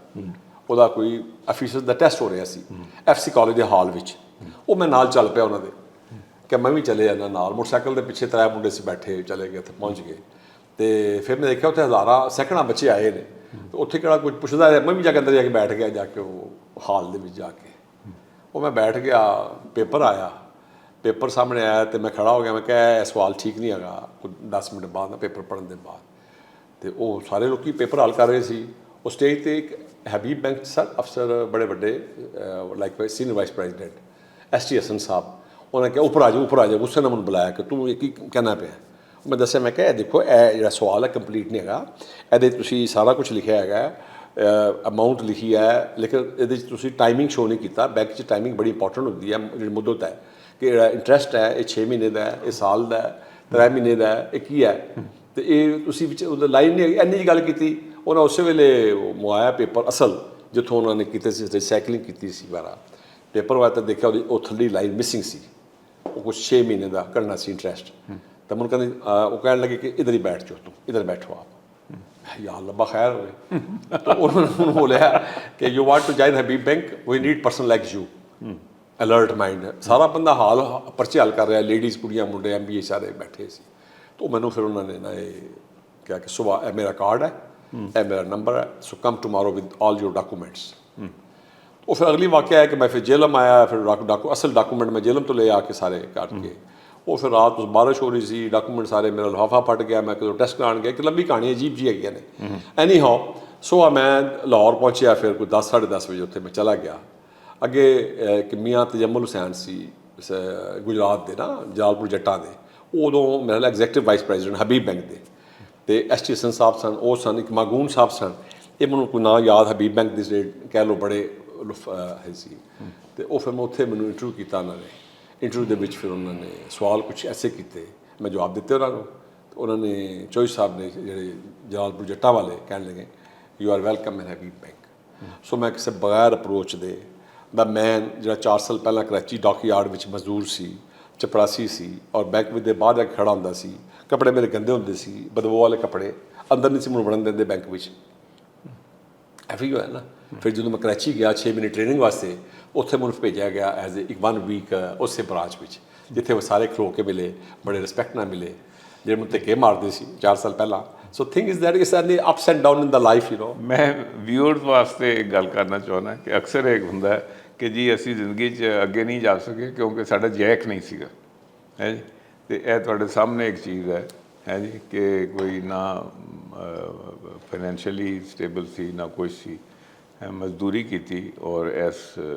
ਉਹਦਾ ਕੋਈ ਅਫੀਸਰ ਦਾ ਟੈਸਟ ਹੋ ਰਿਹਾ ਸੀ FC ਕਾਲਜ ਦੇ ਹਾਲ ਵਿੱਚ। ਉਹ ਮੈਂ ਨਾਲ ਚੱਲ ਪਿਆ ਉਹਨਾਂ ਦੇ, ਕਿ ਮੈਂ ਵੀ ਚਲੇ ਜਾਂਦਾ ਨਾਲ। ਮੋਟਰਸਾਈਕਲ ਦੇ ਪਿੱਛੇ 3 ਮੁੰਡੇ ਸੀ ਬੈਠੇ, ਚਲੇ ਗਏ, ਉੱਥੇ ਪਹੁੰਚ ਗਏ। ਤੇ ਫਿਰ ਮੈਂ ਦੇਖਿਆ ਉੱਥੇ ਹਜ਼ਾਰਾਂ ਸੈਂਕੜਾਂ ਬੱਚੇ ਆਏ ਨੇ। ਤੇ ਉੱਥੇ ਕਿਹੜਾ ਕੁਝ ਪੁੱਛਦਾ ਹੈ, ਮੈਂ ਵੀ ਜਾ ਕੇ ਅੰਦਰ ਜਾ ਕੇ ਬੈਠ ਗਿਆ, ਜਾ ਕੇ ਉਹ ਹਾਲ ਦੇ ਵਿੱਚ ਜਾ ਕੇ। ਉਹ ਮੈਂ ਬੈਠ ਗਿਆ, ਪੇਪਰ ਆਇਆ, ਪੇਪਰ ਸਾਹਮਣੇ ਆਇਆ, ਤੇ ਮੈਂ ਖੜਾ ਹੋ ਗਿਆ। ਮੈਂ ਕਿਹਾ ਇਹ ਸਵਾਲ ਠੀਕ ਨਹੀਂ ਹੈਗਾ। ਕੋਈ 10 ਮਿੰਟ ਬਾਅਦ ਨਾ ਪੇਪਰ ਪੜ੍ਹਨ ਦੇ ਬਾਅਦ, ਤੇ ਉਹ ਸਾਰੇ ਲੋਕੀ ਪੇਪਰ ਹੱਲ ਕਰ ਰਹੇ ਸੀ। ਉਹ ਸਟੇਜ ਤੇ ਇੱਕ ਹਬੀਬ ਬੈਂਕ ਸਰ ਅਫਸਰ ਬੜੇ ਵੱਡੇ, like senior vice president ST Hasan Sahib, ਉਹਨਾਂ ਨੇ ਕਿਹਾ ਉੱਪਰ ਆ ਜਾਓ। ਗੁੱਸੇ ਨਾਲ ਮੈਨੂੰ ਬੁਲਾਇਆ ਕਿ ਤੂੰ ਇਹ ਕੀ ਕਹਿਣਾ ਪਿਆ। ਮੈਂ ਦੱਸਿਆ, ਮੈਂ ਕਿਹਾ ਇਹ ਦੇਖੋ, ਇਹ ਜਿਹੜਾ ਸਵਾਲ ਹੈ ਕੰਪਲੀਟ ਨਹੀਂ ਹੈਗਾ। ਇਹਦੇ ਤੁਸੀਂ ਸਾਰਾ ਕੁਝ ਲਿਖਿਆ ਹੈਗਾ, ਅਮਾਊਂਟ ਲਿਖੀ ਹੈ, ਲੇਕਿਨ ਇਹਦੇ 'ਚ ਤੁਸੀਂ ਟਾਈਮਿੰਗ ਸ਼ੋ ਨਹੀਂ ਕੀਤਾ। ਬੈਂਕ 'ਚ ਟਾਈਮਿੰਗ ਬੜੀ ਇੰਪੋਰਟੈਂਟ ਹੁੰਦੀ ਹੈ, ਜਿਹੜੀ ਮੁੱਦਤ ਹੈ, ਕਿ ਜਿਹੜਾ ਇੰਟਰਸਟ ਹੈ ਇਹ 6 ਮਹੀਨੇ ਦਾ ਹੈ, ਇਹ ਸਾਲ ਦਾ ਹੈ, 3 ਮਹੀਨੇ ਦਾ ਹੈ, ਇਹ ਕੀ ਹੈ। ਤੇ ਇਹ ਤੁਸੀਂ ਵਿੱਚ ਉਹਦਾ ਲਾਈਨ ਨਹੀਂ ਹੈਗੀ, ਇੰਨੀ ਜਿਹੀ ਗੱਲ ਕੀਤੀ। ਉਹਨਾਂ ਉਸੇ ਵੇਲੇ ਮੰਗਵਾਇਆ ਪੇਪਰ ਅਸਲ, ਜਿੱਥੋਂ ਉਹਨਾਂ ਨੇ ਕੀਤੇ ਸੀ ਰੀਸਾਈਕਲਿੰਗ ਕੀਤੀ ਸੀ ਵਾਰਾ ਪੇਪਰ ਵਾਇਆ। ਤਾਂ ਦੇਖਿਆ ਉਹਦੀ ਉਹ ਥੱਲੀ ਲਾਈਨ ਮਿਸਿੰਗ ਸੀ। ਉਹ ਕੁਛ 6 ਮਹੀਨੇ ਦਾ ਕਰਨਾ ਸੀ ਇੰਟਰਸਟ। ਤਾਂ ਮੈਨੂੰ ਕਹਿੰਦੇ, ਉਹ ਕਹਿਣ ਲੱਗੇ ਕਿ ਇਧਰ ਹੀ ਬੈਠ ਜਾਓ, ਤੂੰ ਇਧਰ ਬੈਠੋ ਆਪ। ਯਾਰ ਲੱਭਾ ਖੈਰ ਹੋਵੇ। ਤਾਂ ਉਹਨਾਂ ਬੋਲਿਆ ਕਿ you want to join Habib bank, we need person like you, alert mind. ਸਾਰਾ ਬੰਦਾ ਹਾਲ ਪਰਚੇ ਹੱਲ ਕਰ ਰਿਹਾ, ਲੇਡੀਜ਼, ਕੁੜੀਆਂ, ਮੁੰਡੇ, MBA ਸਾਰੇ ਬੈਠੇ ਸੀ। ਤਾਂ ਮੈਨੂੰ ਫਿਰ ਉਹਨਾਂ ਨੇ ਨਾ ਇਹ ਕਿਹਾ ਕਿ ਸੁਬਾਹ ਇਹ ਮੇਰਾ ਕਾਰਡ ਹੈ, ਇਹ ਮੇਰਾ ਨੰਬਰ ਹੈ, ਸੋ ਕਮ ਟੂਮਾਰੋ ਵਿਦ ਆਲ ਯੂਰ ਡਾਕੂਮੈਂਟਸ। ਉਹ ਫਿਰ ਅਗਲੀ ਵਾਕਿਆ ਹੈ ਕਿ ਮੈਂ ਫਿਰ ਜੇਲਮ ਆਇਆ। ਫਿਰ ਅਸਲ ਡਾਕੂਮੈਂਟ ਮੈਂ ਜੇਲਮ ਤੋਂ ਲੈ ਆ ਕੇ ਸਾਰੇ ਕੱਢ ਕੇ। ਉਹ ਫਿਰ ਰਾਤ ਨੂੰ ਬਾਰਿਸ਼ ਹੋ ਰਹੀ ਸੀ, ਡਾਕੂਮੈਂਟ ਸਾਰੇ, ਮੇਰਾ ਲਿਫਾਫਾ ਫਟ ਗਿਆ। ਮੈਂ ਕਿਦੋਂ ਟੈਸਟ ਕਰਾਉਣ ਗਿਆ, ਇੱਕ ਲੰਬੀ ਕਹਾਣੀ ਅਜੀਬ ਜਿਹੀ ਹੈਗੀਆਂ ਨੇ। ਐਨੀ ਹਾਓ, ਸੋ ਮੈਂ ਲਾਹੌਰ ਪਹੁੰਚਿਆ। ਫਿਰ ਕੋਈ 10 ਸਾਢੇ 10 ਵਜੇ ਉੱਥੇ ਮੈਂ ਚਲਾ ਗਿਆ। ਅੱਗੇ ਇੱਕ ਮੀਆਂ ਤਜਮਲ ਹੁਸੈਨ ਸੀ ਗੁਜਰਾਤ ਦੇ ਨਾ, ਜਲਾਲਪੁਰ ਜੱਟਾਂ ਦੇ। ਉਦੋਂ ਮੇਰੇ ਨਾਲ executive vice president Habib bank ਦੇ, ਤੇ ST ਹਸਨ ਸਾਹਿਬ ਸਨ, ਉਹ ਸਨ। ਇੱਕ ਮਾਗੂਨ ਸਾਹਿਬ ਸਨ, ਇਹ ਮੈਨੂੰ ਕੋਈ ਨਾਂ ਯਾਦ, ਹਬੀਬ ਬੈਂਕ ਦੇ ਕਹਿ ਲਓ ਬੜੇ ਹੈ ਸੀ। ਤੇ ਉਹ ਫਿਰ ਮੈਂ ਉੱਥੇ ਮੈਨੂੰ ਇੰਟਰਵਿਊ ਕੀਤਾ ਉਹਨਾਂ ਨੇ। ਇੰਟਰਵਿਊ ਦੇ ਵਿੱਚ ਫਿਰ ਉਹਨਾਂ ਨੇ ਸਵਾਲ ਕੁਛ ਐਸੇ ਕੀਤੇ, ਮੈਂ ਜਵਾਬ ਦਿੱਤੇ ਉਹਨਾਂ ਨੂੰ। ਉਹਨਾਂ ਨੇ ਚੋਈ ਸਾਹਿਬ ਨੇ, ਜਿਹੜੇ ਜਲਾਲਪੁਰ ਜੱਟਾਂ ਵਾਲੇ, ਕਹਿਣ ਲੱਗੇ you are welcome in Habib Bank. So ਮੈਂ ਕਿਸੇ ਬਗੈਰ ਅਪਰੋਚ ਦੇ ਦਾ ਮੈਨ, ਜਿਹੜਾ 4 ਸਾਲ ਪਹਿਲਾਂ ਕਰਾਚੀ ਡਾਕਯਾਰਡ ਵਿੱਚ ਮਜ਼ਦੂਰ ਸੀ, ਚਪੜਾਸੀ ਸੀ, ਔਰ ਬੈਂਕ ਵਿੱਚ ਦੇ ਬਾਹਰ ਜਾ ਕੇ ਖੜਾ ਹੁੰਦਾ ਸੀ। ਕੱਪੜੇ ਮੇਰੇ ਗੰਦੇ ਹੁੰਦੇ ਸੀ, ਬਦਬੂ ਵਾਲੇ ਕੱਪੜੇ, ਅੰਦਰ ਨਹੀਂ ਸੀ ਮੈਨੂੰ ਵੜਨ ਦਿੰਦੇ ਬੈਂਕ ਵਿੱਚ। ਐਵੇਂ ਹੀ ਹੋਇਆ ਨਾ। ਫਿਰ ਜਦੋਂ ਮੈਂ ਕਰਾਚੀ ਗਿਆ 6 ਮਹੀਨੇ ਟ੍ਰੇਨਿੰਗ ਵਾਸਤੇ, ਉੱਥੇ ਮੈਨੂੰ ਭੇਜਿਆ ਗਿਆ ਐਜ਼ ਇੱਕ 1 ਵੀਕ ਉਸੇ ਬ੍ਰਾਂਚ ਵਿੱਚ, ਜਿੱਥੇ ਉਹ ਸਾਰੇ ਖਲੋ ਕੇ ਮਿਲੇ, ਬੜੇ ਰਿਸਪੈਕਟ ਨਾਲ ਮਿਲੇ, ਜਿਹੜੇ ਮੈਨੂੰ ਧੱਕੇ ਮਾਰਦੇ ਸੀ 4 ਸਾਲ ਪਹਿਲਾਂ। So thing is that it's any ups and down in the life, you know. ਮੈਂ ਵਿਊਅਰਸ ਵਾਸਤੇ ਇੱਕ ਗੱਲ ਕਰਨਾ ਚਾਹੁੰਦਾ ਕਿ ਅਕਸਰ ਇਹ ਹੁੰਦਾ ਹੈ ਕਿ ਜੀ ਅਸੀਂ ਜ਼ਿੰਦਗੀ 'ਚ ਅੱਗੇ ਨਹੀਂ ਜਾ ਸਕੇ ਕਿਉਂਕਿ ਸਾਡਾ ਜੈਕ ਨਹੀਂ ਸੀਗਾ, ਹੈ ਜੀ। ਅਤੇ ਇਹ ਤੁਹਾਡੇ ਸਾਹਮਣੇ ਇੱਕ ਚੀਜ਼ ਹੈ ਜੀ, ਕਿ ਕੋਈ ਨਾ ਫਾਈਨੈਂਸ਼ੀਅਲੀ ਸਟੇਬਲ ਸੀ, ਨਾ ਕੁਛ ਸੀ, ਮਜ਼ਦੂਰੀ ਕੀਤੀ ਔਰ ਇਸ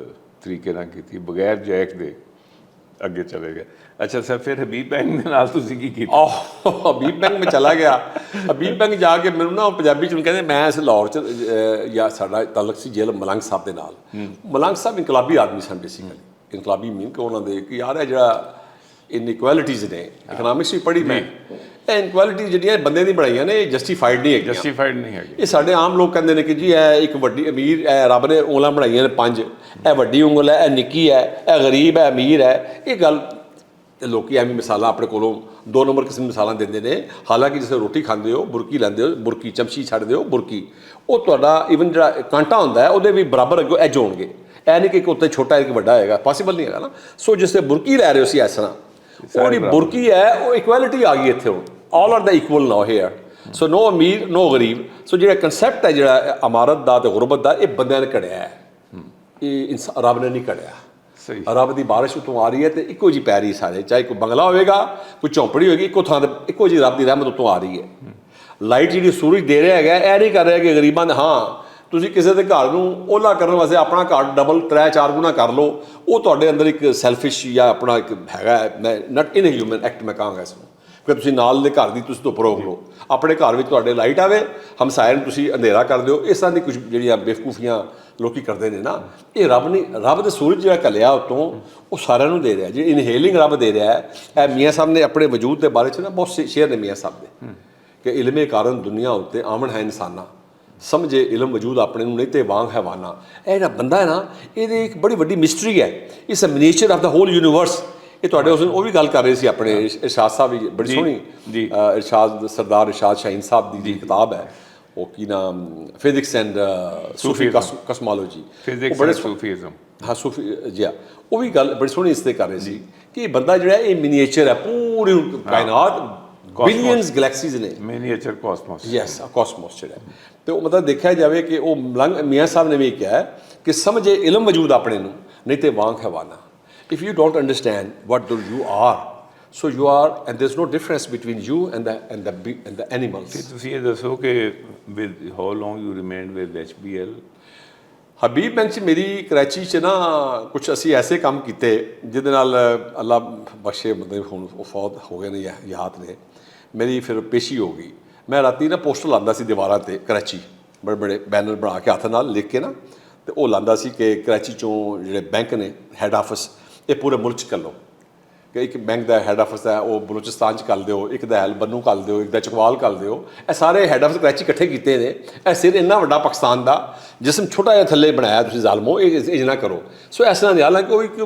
ਤਰੀਕੇ ਨਾਲ ਕੀਤੀ, ਬਗੈਰ ਜੈਕ ਦੇ ਅੱਗੇ ਚਲੇ ਗਏ। ਅੱਛਾ ਸਰ, ਫਿਰ ਹਬੀਬ ਬੈਂਕ ਦੇ ਨਾਲ ਤੁਸੀਂ ਕੀ ਕੀਤਾ? ਹਬੀਬ ਬੈਂਕ ਮੈਂ ਚਲਾ ਗਿਆ। ਹਬੀਬ ਬੈਂਕ ਜਾ ਕੇ ਮੈਨੂੰ ਨਾ ਪੰਜਾਬੀ 'ਚ ਕਹਿੰਦੇ, ਮੈਂ ਇਸ ਲਾਹੌਰ 'ਚ ਜਾਂ ਸਾਡਾ ਤਾਲੁਕ ਸੀ ਜੇਲ੍ਹ ਮਲੰਗ ਸਾਹਿਬ ਦੇ ਨਾਲ। ਮਲੰਗ ਸਾਹਿਬ ਇਨਕਲਾਬੀ ਆਦਮੀ ਸਨ ਬੇਸਿਕਲੀ। ਇਨਕਲਾਬੀ ਮੀਨ ਕਿ ਉਹਨਾਂ ਦੇ ਕਿ ਯਾਰ ਇਹ ਜਿਹੜਾ ਇਨਇਕੁਐਲਿਟੀਜ਼ ਨੇ, ਇਕਨੋਮਿਕਸ ਵੀ ਪੜ੍ਹੀ ਮੈਂ, ਇਹ ਇਨਇਕੁਐਲਿਟੀ ਜਿਹੜੀਆਂ ਬੰਦੇ ਦੀ ਬਣਾਈਆਂ ਨੇ, ਇਹ ਜਸਟੀਫਾਈਡ ਨਹੀਂ ਹੈਗੀਆਂ। ਜਸਟੀਫਾਈਡ ਨਹੀਂ ਹੈਗੀ। ਇਹ ਸਾਡੇ ਆਮ ਲੋਕ ਕਹਿੰਦੇ ਨੇ ਕਿ ਜੀ ਇਹ ਇੱਕ ਵੱਡੀ ਅਮੀਰ, ਇਹ ਰੱਬ ਨੇ ਉਂਗਲਾਂ ਬਣਾਈਆਂ ਨੇ 5, ਇਹ ਵੱਡੀ ਉਂਗਲ ਹੈ, ਇਹ ਨਿੱਕੀ ਹੈ, ਇਹ ਗਰੀਬ ਹੈ, ਅਮੀਰ ਹੈ। ਇਹ ਗੱਲ ਲੋਕੀ ਐਵੇਂ ਮਿਸਾਲਾਂ ਆਪਣੇ ਕੋਲੋਂ 2 ਨੰਬਰ ਕਿਸਮ ਮਿਸਾਲਾਂ ਦਿੰਦੇ ਨੇ। ਹਾਲਾਂਕਿ ਜਿਵੇਂ ਰੋਟੀ ਖਾਂਦੇ ਹੋ, ਬੁਰਕੀ ਲੈਂਦੇ ਹੋ, ਬੁਰਕੀ ਚਮਚੀ ਛੱਡਦੇ ਹੋ, ਬੁਰਕੀ, ਉਹ ਤੁਹਾਡਾ ਈਵਨ ਜਿਹੜਾ ਕਾਂਟਾ ਹੁੰਦਾ ਹੈ ਉਹਦੇ ਵੀ ਬਰਾਬਰ ਅੱਗੇ ਐਜ ਹੋਣਗੇ। ਇਹ ਨਹੀਂ ਕਿ ਇੱਕ ਉੱਤੇ ਛੋਟਾ ਇੱਕ ਵੱਡਾ ਹੋਏਗਾ, ਪੋਸੀਬਲ ਨਹੀਂ ਹੈਗਾ ਨਾ। ਸੋ ਜਿਸ ਤੇ ਬੁਰਕੀ ਲੈ ਰਹੇ ਹੋ ਸੀ ਇਸ ਤਰ੍ਹਾਂ, ਉਹ ਜਿਹੜੀ ਬੁਰਕੀ ਹੈ ਉਹ ਇਕੁਐਲਿਟੀ ਆ ਗਈ ਇੱਥੇ। ਹੁਣ all are the equal now here. So no ਅਮੀਰ, ਨੋ ਗਰੀਬ। ਸੋ ਜਿਹੜਾ ਕਨਸੈਪਟ ਹੈ ਜਿਹੜਾ ਅਮਾਰਤ ਦਾ ਅਤੇ ਗੁਰਬਤ ਦਾ, ਇਹ ਬੰਦਿਆਂ ਨੇ ਘੜਿਆ ਹੈ, ਇਹ ਰੱਬ ਨੇ ਨਹੀਂ ਘੜਿਆ। ਸਹੀ। ਰੱਬ ਦੀ ਬਾਰਿਸ਼ ਉਤੋਂ ਆ ਰਹੀ ਹੈ ਤੇ ਇੱਕੋ ਜਿਹੀ ਪੈ ਰਹੀ ਸਾਰੇ, ਚਾਹੇ ਕੋਈ ਬੰਗਲਾ ਹੋਵੇਗਾ, ਕੋਈ ਝੌਂਪੜੀ ਹੋਏਗੀ, ਇੱਕੋ ਥਾਂ 'ਤੇ ਇੱਕੋ ਜਿਹੀ ਰੱਬ ਦੀ ਰਹਿਮਤ ਉਤੋਂ ਆ ਰਹੀ ਹੈ। ਲਾਈਟ ਜਿਹੜੀ ਸੂਰਜ ਦੇ ਰਿਹਾ ਹੈਗਾ, ਇਹ ਨਹੀਂ ਕਰ ਰਿਹਾ ਕਿ ਗਰੀਬਾਂ ਦੇ, ਹਾਂ ਤੁਸੀਂ ਕਿਸੇ ਦੇ ਘਰ ਨੂੰ ਓਲਾ ਕਰਨ ਵਾਸਤੇ ਆਪਣਾ ਘਰ ਡਬਲ 3-4 ਗੁਣਾ ਕਰ ਲਓ, ਉਹ ਤੁਹਾਡੇ ਅੰਦਰ ਇੱਕ ਸੈਲਫਿਸ਼ ਜਾਂ ਆਪਣਾ ਇੱਕ ਹੈਗਾ, ਮੈਂ ਨਟ ਇਨ ਹਿਊਮਨ ਐਕਟ ਮੈਂ ਕਹਾਂਗਾ ਇਸ ਨੂੰ, ਫਿਰ ਤੁਸੀਂ ਨਾਲ ਦੇ ਘਰ ਦੀ ਤੁਸੀਂ ਧੁੱਪ ਰੋਕ ਲਓ, ਆਪਣੇ ਘਰ ਵਿੱਚ ਤੁਹਾਡੇ ਲਾਈਟ ਆਵੇ, ਹਮਸਾਇਆਂ ਨੂੰ ਤੁਸੀਂ ਅੰਧੇਰਾ ਕਰ ਦਿਓ। ਇਸ ਤਰ੍ਹਾਂ ਦੀ ਕੁਝ ਜਿਹੜੀਆਂ ਬੇਵਕੂਫੀਆਂ ਲੋਕੀ ਕਰਦੇ ਨੇ ਨਾ, ਇਹ ਰੱਬ ਦੇ ਸੂਰਜ ਜਿਹੜਾ ਘੱਲਿਆ ਉੱਤੋਂ ਉਹ ਸਾਰਿਆਂ ਨੂੰ ਦੇ ਰਿਹਾ। ਜਿਹੜੀ ਇਨਹੇਲਿੰਗ ਰੱਬ ਦੇ ਰਿਹਾ ਹੈ। ਇਹ ਮੀਆਂ ਸਾਹਿਬ ਨੇ ਆਪਣੇ ਵਜੂਦ ਦੇ ਬਾਰੇ 'ਚ ਨਾ ਬਹੁਤ ਸ਼ੇਅਰ ਨੇ ਮੀਆਂ ਸਾਹਿਬ ਦੇ ਕਿ ਇਲਮੇ ਕਾਰਨ ਦੁਨੀਆ ਉੱਤੇ ਆਮਣ ਹੈ ਇਨਸਾਨਾਂ, ਸਮਝੇ ਇਲਮ ਵਜੂਦ ਆਪਣੇ ਨੂੰ ਨਹੀਂ ਤੇ ਵਾਂਗ ਹੈਵਾਨਾ। ਇਹ ਜਿਹੜਾ ਬੰਦਾ ਹੈ ਨਾ, ਇਹਦੀ ਇੱਕ ਬੜੀ ਵੱਡੀ ਮਿਸਟਰੀ ਹੈ। It's a miniature of the whole universe. ਇਹ ਤੁਹਾਡੇ ਉਸ ਦਿਨ ਉਹ ਵੀ ਗੱਲ ਕਰ ਰਹੇ ਸੀ ਆਪਣੇ ਇਰਸ਼ਾਦ ਸਾਹਿਬ ਵੀ, ਬੜੀ ਸੋਹਣੀ ਇਰਸ਼ਾਦ ਸਰਦਾਰ ਇਰਸ਼ਾਦ ਸ਼ਾਹੀਨ ਸਾਹਿਬ ਦੀ ਕਿਤਾਬ ਹੈ, ਉਹ ਕੀ ਨਾਮ, ਫਿਜ਼ਿਕਸ ਐਂਡ ਸੂਫੀ ਕਸਮੋਲੋਜੀ, ਬੜੇ ਸੂਫੀਜ਼ਮ, ਹਾਂ ਸੂਫੀ ਜੀ, ਉਹ ਵੀ ਗੱਲ ਬੜੀ ਸੋਹਣੀ ਇਸ 'ਤੇ ਕਰ ਰਹੇ ਸੀ ਕਿ ਬੰਦਾ ਜਿਹੜਾ ਇਹ ਮਿਨੀਏਚਰ ਹੈ ਪੂਰੀ ਕਾਇਨਾਤ, ਬਿਲੀਅਨਸ ਗਲੈਕਸੀਜ਼ ਨੇ, ਮਿਨੀਏਚਰ ਕਾਸਮੋਸ। ਯੈਸ, ਕਾਸਮੋਸ ਜਿਹੜਾ। ਤੇ ਉਹ ਮਤਲਬ ਦੇਖਿਆ ਜਾਵੇ ਕਿ ਉਹ ਮੀਆਂ ਸਾਹਿਬ ਨੇ ਵੀ ਕਿਹਾ ਕਿ ਸਮਝੇ ਇਲਮ ਵਜੂਦ ਆਪਣੇ ਨੂੰ ਨਹੀਂ ਤੇ ਵਾਂਗ ਹੈਵਾਨਾ। If you don't understand what you are, so you are and there is no difference between you and the animals. ਤੁਸੀਂ ਇਹ ਦੱਸੋ ਕਿ with how long you remained with HBL? Habib Bank 'ਚ ਮੇਰੀ ਕਰਾਚੀ 'ਚ ਨਾ ਕੁਛ ਅਸੀਂ ਐਸੇ ਕੰਮ ਕੀਤੇ ਜਿਹਦੇ ਨਾਲ ਅੱਲਾ ਬਖਸ਼ੇ, ਮਤਲਬ ਹੁਣ ਉਹ ਫੌਤ ਹੋ ਗਏ ਨੇ, ਯਾਦ ਨੇ। ਮੇਰੀ ਫਿਰ ਪੇਸ਼ੀ ਹੋ ਗਈ। ਮੈਂ ਰਾਤੀ ਨਾ ਪੋਸਟਰ ਲਾਉਂਦਾ ਸੀ ਦੀਵਾਰਾਂ 'ਤੇ ਕਰਾਚੀ, ਬੜੇ ਬੜੇ ਬੈਨਰ ਬਣਾ ਕੇ ਹੱਥ ਨਾਲ ਲਿਖ ਕੇ ਨਾ, ਤੇ ਉਹ ਲਾਉਂਦਾ ਸੀ ਕਿ ਕਰਾਚੀ 'ਚੋਂ ਜਿਹੜੇ ਬੈਂਕ ਨੇ ਹੈੱਡ ਆਫਿਸ ਇਹ ਪੂਰੇ ਮੁਲਕ 'ਚ ਕਰ ਲਓ, ਕਿ ਇੱਕ ਬੈਂਕ ਦਾ ਹੈੱਡ ਆਫਿਸ ਹੈ ਉਹ ਬਲੋਚਿਸਤਾਨ 'ਚ ਕਰ ਦਿਓ, ਇੱਕ ਦਾ ਹੈਲਬਨੂ ਕਰ ਦਿਓ, ਇੱਕ ਦਾ ਚਕਵਾਲ ਕਰ ਦਿਓ। ਇਹ ਸਾਰੇ ਹੈੱਡ ਆਫਿਸ ਕਰਾਚੀ ਇਕੱਠੇ ਕੀਤੇ ਨੇ। ਇਹ ਸਿਰ ਇੰਨਾ ਵੱਡਾ ਪਾਕਿਸਤਾਨ ਦਾ ਜਿਸਮ ਛੋਟਾ ਜਿਹਾ ਥੱਲੇ ਬਣਾਇਆ ਤੁਸੀਂ ਜ਼ਾਲਮੋ, ਇਹ ਨਾ ਕਰੋ। ਸੋ ਇਸ ਤਰ੍ਹਾਂ ਦੀ, ਹਾਲਾਂਕਿ ਉਹ ਇੱਕ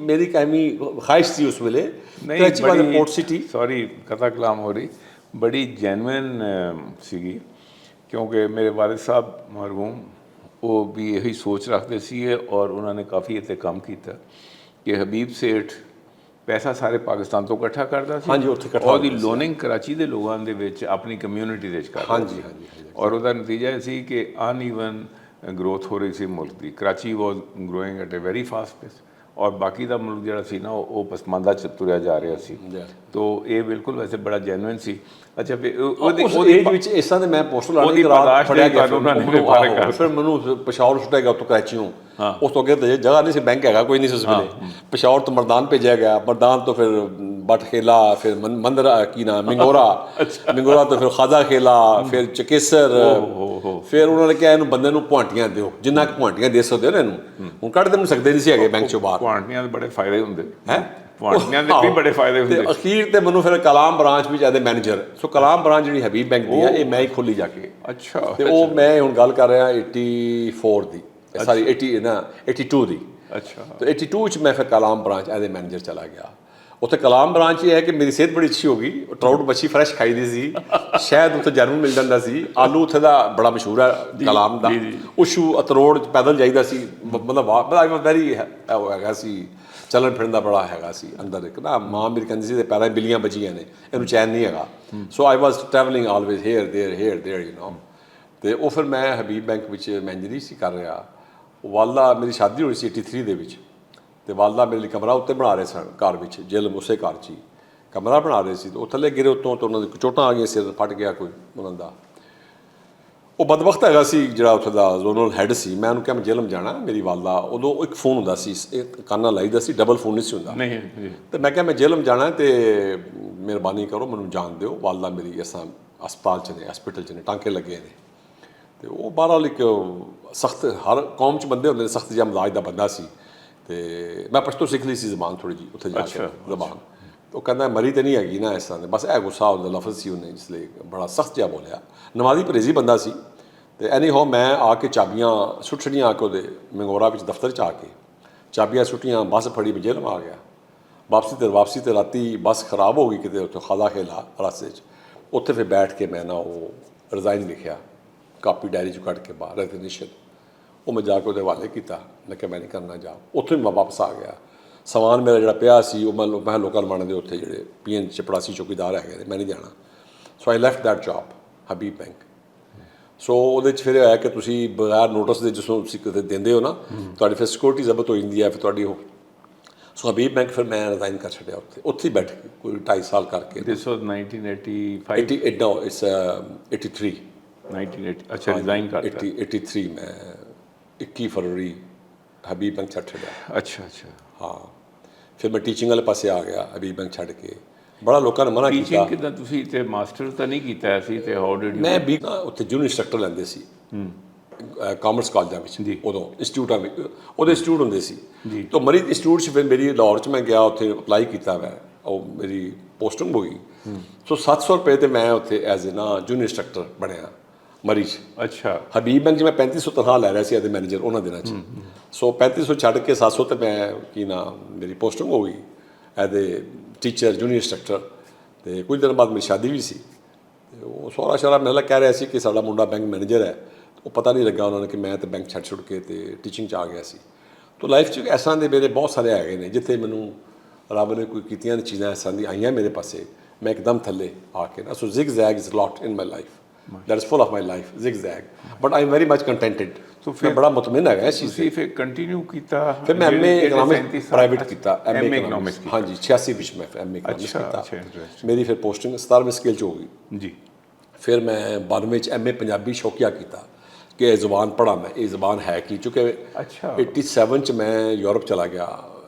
ਮੇਰੀ ਕਾਇਮੀ ਖਵਾਹਿਸ਼ ਸੀ ਉਸ ਵੇਲੇ। ਕਰਾਚੀ ਵਾਲੀ ਪੋਰਟ ਸਿਟੀ, ਸੌਰੀ ਕਥਾ ਕਲਾਮ ਹੋ ਰਹੀ, ਬੜੀ ਜੈਨੂਇਨ ਸੀਗੀ, ਕਿਉਂਕਿ ਮੇਰੇ ਵਾਲਿਦ ਸਾਹਿਬ ਮਰਹੂਮ ਉਹ ਵੀ ਇਹੀ ਸੋਚ ਰੱਖਦੇ ਸੀ ਔਰ ਉਹਨਾਂ ਨੇ ਕਾਫੀ ਇੱਥੇ ਕੰਮ ਕੀਤਾ ਕਿ ਹਬੀਬ ਸੇਠ ਪੈਸਾ ਸਾਰੇ ਪਾਕਿਸਤਾਨ ਤੋਂ ਇਕੱਠਾ ਕਰਦਾ ਸੀ। ਹਾਂਜੀ, ਉੱਥੇ ਇਕੱਠਾ, ਉਹਦੀ ਲੋਨਿੰਗ ਕਰਾਚੀ ਦੇ ਲੋਕਾਂ ਦੇ ਵਿੱਚ ਆਪਣੀ ਕਮਿਊਨਿਟੀ ਦੇ ਵਿੱਚ ਕਰਦਾ। ਹਾਂਜੀ। ਔਰ ਉਹਦਾ ਨਤੀਜਾ ਇਹ ਸੀ ਕਿ ਅਨਈਵਨ ਗਰੋਥ ਹੋ ਰਹੀ ਸੀ ਮੁਲਕ ਦੀ। Karachi was growing at a very fast pace ਔਰ ਬਾਕੀ ਦਾ ਮੁਲਕ ਜਿਹੜਾ ਸੀ ਨਾ ਉਹ ਪਸਮਾਨਦਾ 'ਚ ਤੁਰਿਆ ਜਾ ਰਿਹਾ ਸੀ। ਤੋ ਇਹ ਬਿਲਕੁਲ ਵੈਸੇ ਬੜਾ ਜੈਨੂਇਨ ਸੀ। ਅੱਛਾ, ਉਹਦੀ ਏਜ ਵਿੱਚ ਇਸ ਤਰ੍ਹਾਂ ਦੇ ਮੈਂ ਪੋਸਟਰ ਲਾਉਣ ਦੀ ਰਾਤ ਫੜਿਆ ਗਿਆ, ਫਿਰ ਮੈਨੂੰ ਪਸ਼ਾਵਰ ਸੁੱਟਿਆ ਉੱਥੋਂ ਕਰਾਚੀਓਂ। ਉਸ ਤੋਂ ਅੱਗੇ ਤਾਂ ਜਗ੍ਹਾ ਨਹੀਂ ਸੀ, ਬੈਂਕ ਹੈਗਾ ਕੋਈ ਨਹੀਂ ਸੀ ਉਸ ਵੇਲੇ। ਪਸ਼ਾਵਰ ਤੋਂ ਮਰਦਾਨ ਭੇਜਿਆ ਗਿਆ, ਮਰਦਾਨ ਤੋਂ ਫਿਰ ਬਟ ਖੇਲਾ, ਫਿਰ ਮੰਦਰਾ ਕੀ ਨਾਮ ਮਿੰਗੋਰਾ ਤੋਂ ਫਿਰ ਖਾਜ਼ਾ ਖੇਲਾ, ਫਿਰ ਚਕੇਸਰ, ਫਿਰ ਉਹਨਾਂ ਨੇ ਕਿਹਾ ਇਹਨੂੰ ਬੰਦੇ ਨੂੰ ਪੁਆਂਟੀਆਂ ਦਿਓ, ਜਿੰਨਾ ਕੁ ਪੁਆਂਟੀਆਂ ਦੇ ਸਕਦੇ ਹੋ ਨਾ ਇਹਨੂੰ। ਹੁਣ ਕੱਢ ਦੇ ਸਕਦੇ ਨਹੀਂ ਸੀ ਹੈਗੇ ਬੈਂਕ 'ਚੋਂ ਬਾਹਰ। ਪੁਆਂਟੀਆਂ ਦੇ ਬੜੇ ਫਾਇਦੇ ਹੁੰਦੇ ਹੈ, ਪੁਆਂਟੀਆਂ ਦੇ ਵੀ ਬੜੇ ਫਾਇਦੇ ਹੁੰਦੇ। ਅਖੀਰ ਤੇ ਮੈਨੂੰ ਫਿਰ ਕਲਾਮ ਬ੍ਰਾਂਚ ਵਿੱਚ ਐਜ਼ ਮੈਨੇਜਰ, ਸੋ ਕਲਾਮ ਬ੍ਰਾਂਚ ਜਿਹੜੀ ਹਬੀਬ ਬੈਂਕ ਦੀ ਆ, ਇਹ ਮੈਂ ਹੀ ਖੋਲੀ ਜਾ ਕੇ। ਅੱਛਾ। ਤੇ ਉਹ ਮੈਂ ਹੁਣ ਗੱਲ ਕਰ ਰਿਹਾ 84 ਦੀ, ਸਾਰੀ 82 ਦੀ। ਅੱਛਾ। ਤੇ 82 'ਚ ਮੈਂ ਫਿਰ ਕਲਾਮ ਬ੍ਰਾਂਚ ਐਜ਼ ਮੈਨੇਜਰ ਚਲਾ ਗਿਆ। ਉੱਥੇ ਕਲਾਮ ਬ੍ਰਾਂਚ ਇਹ ਹੈ ਕਿ ਮੇਰੀ ਸਿਹਤ ਬੜੀ ਅੱਛੀ ਹੋ ਗਈ। ਟਰਾਊਟ ਮੱਛੀ ਫਰੈਸ਼ ਖਾਈਦੀ ਸੀ, ਸ਼ਾਇਦ ਉੱਥੇ ਜਰਮਨ ਮਿਲ ਜਾਂਦਾ ਸੀ, ਆਲੂ ਉੱਥੇ ਦਾ ਬੜਾ ਮਸ਼ਹੂਰ ਹੈ ਕਲਾਮ ਦਾ, ਉਸ਼ੂ ਅਤਰੋੜ ਪੈਦਲ ਜਾਈਦਾ ਸੀ। ਮਤਲਬ ਵੈਰੀ ਹੈਗਾ ਸੀ, ਚੱਲਣ ਫਿਰਨ ਦਾ ਬੜਾ ਹੈਗਾ ਸੀ। ਅੰਦਰ ਇੱਕ ਨਾ ਮਾਂ ਮੇਰੀ ਕਹਿੰਦੀ ਸੀ ਤੇ ਪੈਰਾਂ ਬਿੱਲੀਆਂ ਬਚੀਆਂ ਨੇ, ਇਹਨੂੰ ਚੈਨ ਨਹੀਂ ਹੈਗਾ। So I was travelling always here there you know. ਤੇ ਉਹ ਫਿਰ ਮੈਂ ਹਬੀਬ ਬੈਂਕ ਵਿੱਚ ਮੈਨੇਜਰੀ ਸੀ ਕਰ ਰਿਹਾ। ਵਾਲਾ ਮੇਰੀ ਸ਼ਾਦੀ ਹੋਈ ਸੀ 83 ਦੇ ਵਿੱਚ, ਤੇ ਵਾਲਦਾ ਮੇਰੇ ਲਈ ਕਮਰਾ ਉੱਤੇ ਬਣਾ ਰਹੇ ਸਨ ਘਰ ਵਿੱਚ, ਜੇਲ੍ਹ ਉਸੇ ਘਰ 'ਚ ਹੀ ਕਮਰਾ ਬਣਾ ਰਹੇ ਸੀ। ਤੇ ਉਹ ਥੱਲੇ ਗਿਰੇ ਉੱਤੋਂ, ਤਾਂ ਉਹਨਾਂ ਦੀ ਚੋਟਾਂ ਆ ਗਈਆਂ, ਸਿਰ ਫਟ ਗਿਆ ਕੋਈ ਉਹਨਾਂ ਦਾ। ਉਹ ਬਦਬਖਤ ਹੈਗਾ ਸੀ ਜਿਹੜਾ ਉੱਥੇ ਦਾ ਜ਼ੋਨਲ ਹੈੱਡ ਸੀ। ਮੈਂ ਉਹਨੂੰ ਕਿਹਾ ਮੈਂ ਜੇਲ੍ਹ ਜਾਣਾ, ਮੇਰੀ ਵਾਲਦਾ, ਉਦੋਂ ਇੱਕ ਫੋਨ ਹੁੰਦਾ ਸੀ, ਇਹ ਕਾਨਾ ਲਾਈਦਾ ਸੀ, ਡਬਲ ਫੋਨ ਨਹੀਂ ਸੀ ਹੁੰਦਾ। ਤੇ ਮੈਂ ਕਿਹਾ ਮੈਂ ਜੇਲ੍ਹ ਜਾਣਾ ਤੇ ਮਿਹਰਬਾਨੀ ਕਰੋ ਮੈਨੂੰ ਜਾਣ ਦਿਓ, ਵਾਲਦਾ ਮੇਰੀ ਇਸ ਤਰ੍ਹਾਂ ਹਸਪਤਾਲ 'ਚ ਨੇ, ਹਸਪੀਟਲ 'ਚ ਨੇ, ਟਾਂਕੇ ਲੱਗੇ ਨੇ। ਤੇ ਉਹ ਬਹਰਹਾਲ ਇੱਕ ਸਖਤ, ਹਰ ਕੌਮ 'ਚ ਬੰਦੇ ਹੁੰਦੇ ਨੇ, ਸਖਤ ਜਿਹਾ ਮਜ਼ਾਜ ਦਾ ਬੰਦਾ ਸੀ। ਤੇ ਮੈਂ ਪਸ਼ਤੋ ਸਿੱਖ ਲਈ ਸੀ ਜ਼ਬਾਨ ਥੋੜ੍ਹੀ ਜਿਹੀ ਉੱਥੇ ਜਾ ਕੇ ਜ਼ਬਾਨ। ਉਹ ਕਹਿੰਦਾ ਮਰੀ ਤਾਂ ਨਹੀਂ ਹੈਗੀ ਨਾ ਇਸ ਤਰ੍ਹਾਂ ਦੇ, ਬਸ ਇਹ ਗੁੱਸਾ ਹੁੰਦਾ ਲਫ਼ਜ਼ ਸੀ ਉਹਨੇ, ਇਸ ਲਈ ਬੜਾ ਸਖਤ ਜਿਹਾ ਬੋਲਿਆ। ਨਮਾਜ਼ੀ ਪਰਹੇਜ਼ੀ ਬੰਦਾ ਸੀ। ਤੇ ਐਨੀ ਹੋ ਮੈਂ ਆ ਕੇ ਚਾਬੀਆਂ ਸੁੱਟ ਛੜੀਆਂ ਆ ਕੇ ਉਹਦੇ ਮੰਗੋਰਾ ਵਿੱਚ ਦਫ਼ਤਰ 'ਚ ਆ ਕੇ ਚਾਬੀਆਂ ਸੁੱਟੀਆਂ, ਬੱਸ ਫੜੀ, ਜੇਲ੍ਹ ਆ ਗਿਆ। ਵਾਪਸੀ ਤੇ ਰਾਤੀ ਬੱਸ ਖਰਾਬ ਹੋ ਗਈ ਕਿਤੇ ਉੱਥੇ ਖਾਜ਼ਾ ਖੇਲਾ ਰਸਤੇ 'ਚ। ਉੱਥੇ ਫਿਰ ਬੈਠ ਕੇ ਮੈਂ ਨਾ ਉਹ ਰਿਜ਼ਾਈਨ ਲਿਖਿਆ, ਕਾਪੀ ਡਾਇਰੀ 'ਚ ਕੱਢ ਕੇ ਬਾਹਰ ਰੈਜ਼ੀਗਨੇਸ਼ਨ। ਉਹ ਮੈਂ ਜਾ ਕੇ ਉਹਦੇ ਹਵਾਲੇ ਕੀਤਾ। ਮੈਂ ਕਿਹਾ ਮੈਂ ਨਹੀਂ ਕਰਨਾ ਜਾ। ਉੱਥੋਂ ਹੀ ਮੈਂ ਵਾਪਸ ਆ ਗਿਆ। ਸਮਾਨ ਮੇਰਾ ਜਿਹੜਾ ਪਿਆ ਸੀ ਉਹ ਮੈਂ ਲੋਕਾਂ ਨੂੰ ਦੇ ਉੱਥੇ ਜਿਹੜੇ PN ਚਪੜਾਸੀ ਚੌਕੀਦਾਰ ਹੈਗੇ ਨੇ, ਮੈਂ ਨਹੀਂ ਜਾਣਾ। So I left that job, Habib Bank. So ਉਹਦੇ 'ਚ ਫਿਰ ਇਹ ਹੋਇਆ ਕਿ ਤੁਸੀਂ ਬਗੈਰ ਨੋਟਿਸ ਦੇ ਜਿਸੋਂ ਤੁਸੀਂ ਕਿਤੇ ਦਿੰਦੇ ਹੋ ਨਾ, ਤੁਹਾਡੀ ਫਿਰ ਸਿਕਿਉਰਿਟੀ ਜ਼ਬਤ ਹੋ ਜਾਂਦੀ ਹੈ, ਫਿਰ ਤੁਹਾਡੀ ਉਹ। ਸੋ ਹਬੀਬ ਬੈਂਕ ਫਿਰ ਮੈਂ ਰਿਜ਼ਾਈਨ ਕਰ ਛੱਡਿਆ ਉੱਥੇ ਹੀ ਬੈਠ ਕੇ ਕੋਈ 2.5 ਸਾਲ ਕਰਕੇ। ਦਿਸ ਵਾਜ਼ 1985? 83। 1980। ਅੱਛਾ, ਰਿਜ਼ਾਈਨ ਕਰ 83 ਮੈਂ 21 ਫਰਵਰੀ ਹਬੀਬ ਬੈਂਕ ਛੱਡ ਛੱਡਿਆ। ਅੱਛਾ। ਹਾਂ, ਫਿਰ ਮੈਂ ਟੀਚਿੰਗ ਵਾਲੇ ਪਾਸੇ ਆ ਗਿਆ ਹਬੀਬ ਬੈਂਕ ਛੱਡ ਕੇ। ਬੜਾ ਲੋਕਾਂ ਨੇ ਮਨਾ ਕੀਤਾ। ਟੀਚਿੰਗ ਕਿੱਦਾਂ ਤੁਸੀਂ ਤੇ ਮਾਸਟਰ ਤਾਂ ਨਹੀਂ ਕੀਤਾ ਸੀ ਤੇ ਹਾਊ ਡਿਡ ਯੂ? ਮੈਂ ਵੀ ਉੱਥੇ ਜੂਨੀਅਰ ਇੰਸਟ੍ਰਕਟਰ ਲੈਂਦੇ ਸੀ ਕਾਮਰਸ ਕਾਲਜਾਂ ਵਿੱਚ, ਉਦੋਂ ਇੰਸਟੀਚਿਊਟਾਂ ਵਿੱਚ ਉਹਦੇ ਇੰਸਟੀਚਿਊਟ ਹੁੰਦੇ ਸੀ। ਤਾਂ ਮਰੀ ਇੰਸਟੀਚਿਊਟ 'ਚ ਫਿਰ ਮੇਰੀ ਲਾਹੌਰ 'ਚ ਮੈਂ ਗਿਆ, ਉੱਥੇ ਅਪਲਾਈ ਕੀਤਾ ਮੈਂ, ਉਹ ਮੇਰੀ ਪੋਸਟਿੰਗ ਹੋ ਗਈ। ਸੋ 700 ਰੁਪਏ ਤੇ ਮੈਂ ਉੱਥੇ ਐਜ਼ ਏ ਨਾ ਜੂਨੀਅਰ ਇੰਸਟ੍ਰਕਟਰ ਬਣਿਆ ਮਰੀ 'ਚ। ਅੱਛਾ। ਹਬੀਬ ਬੈਂਕ 'ਚ ਮੈਂ 3500 ਤਨਖਾਹ ਲੈ ਰਿਹਾ ਸੀ ਐਜ਼ ਏ ਮੈਨੇਜਰ ਉਹਨਾਂ ਦਿਨਾਂ 'ਚ। ਸੋ 3500 ਛੱਡ ਕੇ 700 ਤੇ ਮੈਂ ਕੀ ਨਾ ਮੇਰੀ ਪੋਸਟਿੰਗ ਹੋ ਗਈ as a teacher junior instructor. ਤੇ ਕੁਝ ਦਿਨ ਬਾਅਦ ਮੇਰੀ ਸ਼ਾਦੀ ਵੀ ਸੀ। ਤੇ ਉਹ ਸਾਰਾ ਸ਼ਾਰਾ ਮੈਨੂੰ ਕਹਿ ਰਿਹਾ ਸੀ ਕਿ ਸਾਡਾ ਮੁੰਡਾ ਬੈਂਕ ਮੈਨੇਜਰ ਹੈ। ਉਹ ਪਤਾ ਨਹੀਂ ਲੱਗਾ ਉਹਨਾਂ ਨੇ ਕਿ ਮੈਂ ਤਾਂ ਬੈਂਕ ਛੱਡ ਕੇ ਤੇ ਟੀਚਿੰਗ 'ਚ ਆ ਗਿਆ ਸੀ। ਤਾਂ ਲਾਈਫ 'ਚ ਇਸ ਤਰ੍ਹਾਂ ਦੇ ਮੇਰੇ ਬਹੁਤ ਸਾਰੇ ਹੈਗੇ ਨੇ ਜਿੱਥੇ ਮੈਨੂੰ ਰੱਬ ਨੇ ਕੋਈ ਕੀਤੀਆਂ ਨੇ ਚੀਜ਼ਾਂ ਇਸ ਤਰ੍ਹਾਂ ਦੀਆਂ ਆਈਆਂ ਮੇਰੇ ਪਾਸੇ, ਮੈਂ ਇੱਕਦਮ ਥੱਲੇ ਆ ਕੇ ਨਾ। So zigzag is lot in my life, that is full of my life zigzag, but I am very much contented. So ਫਿਰ ਬੜਾ ਮੁਤਮਿਨ ਹੈਗਾ ਇਸ ਚੀਜ਼ ਤੁਸੀਂ ਫਿਰ ਕੰਟੀਨਿਊ ਕੀਤਾ? ਫਿਰ ਮੈਂ ਐਮ ਏ ਇਕਨੋਮਿਕਸ ਪ੍ਰਾਈਵੇਟ ਕੀਤਾ, ਐਮ ਏ ਇਕਨੋਮਿਕਸ। ਹਾਂਜੀ 86 ਵਿੱਚ ਮੈਂ ਐਮ ਏ ਇਕਨੋਮਿਕਸ ਕੀਤਾ। ਮੇਰੀ ਫਿਰ ਪੋਸਟਿੰਗ 17ਵੀਂ ਸਕੇਲ 'ਚ ਹੋ ਗਈ ਜੀ। ਫਿਰ ਮੈਂ 92 'ਚ ਐਮ ਏ ਪੰਜਾਬੀ ਸ਼ੌਕੀਆ ਕੀਤਾ ਕਿ ਇਹ ਜ਼ੁਬਾਨ ਪੜ੍ਹਾਂ ਮੈਂ, ਇਹ ਜ਼ੁਬਾਨ ਹੈ ਕੀ। ਚੂँकि 87 'ਚ ਮੈਂ ਯੂਰਪ ਚਲਾ ਗਿਆ,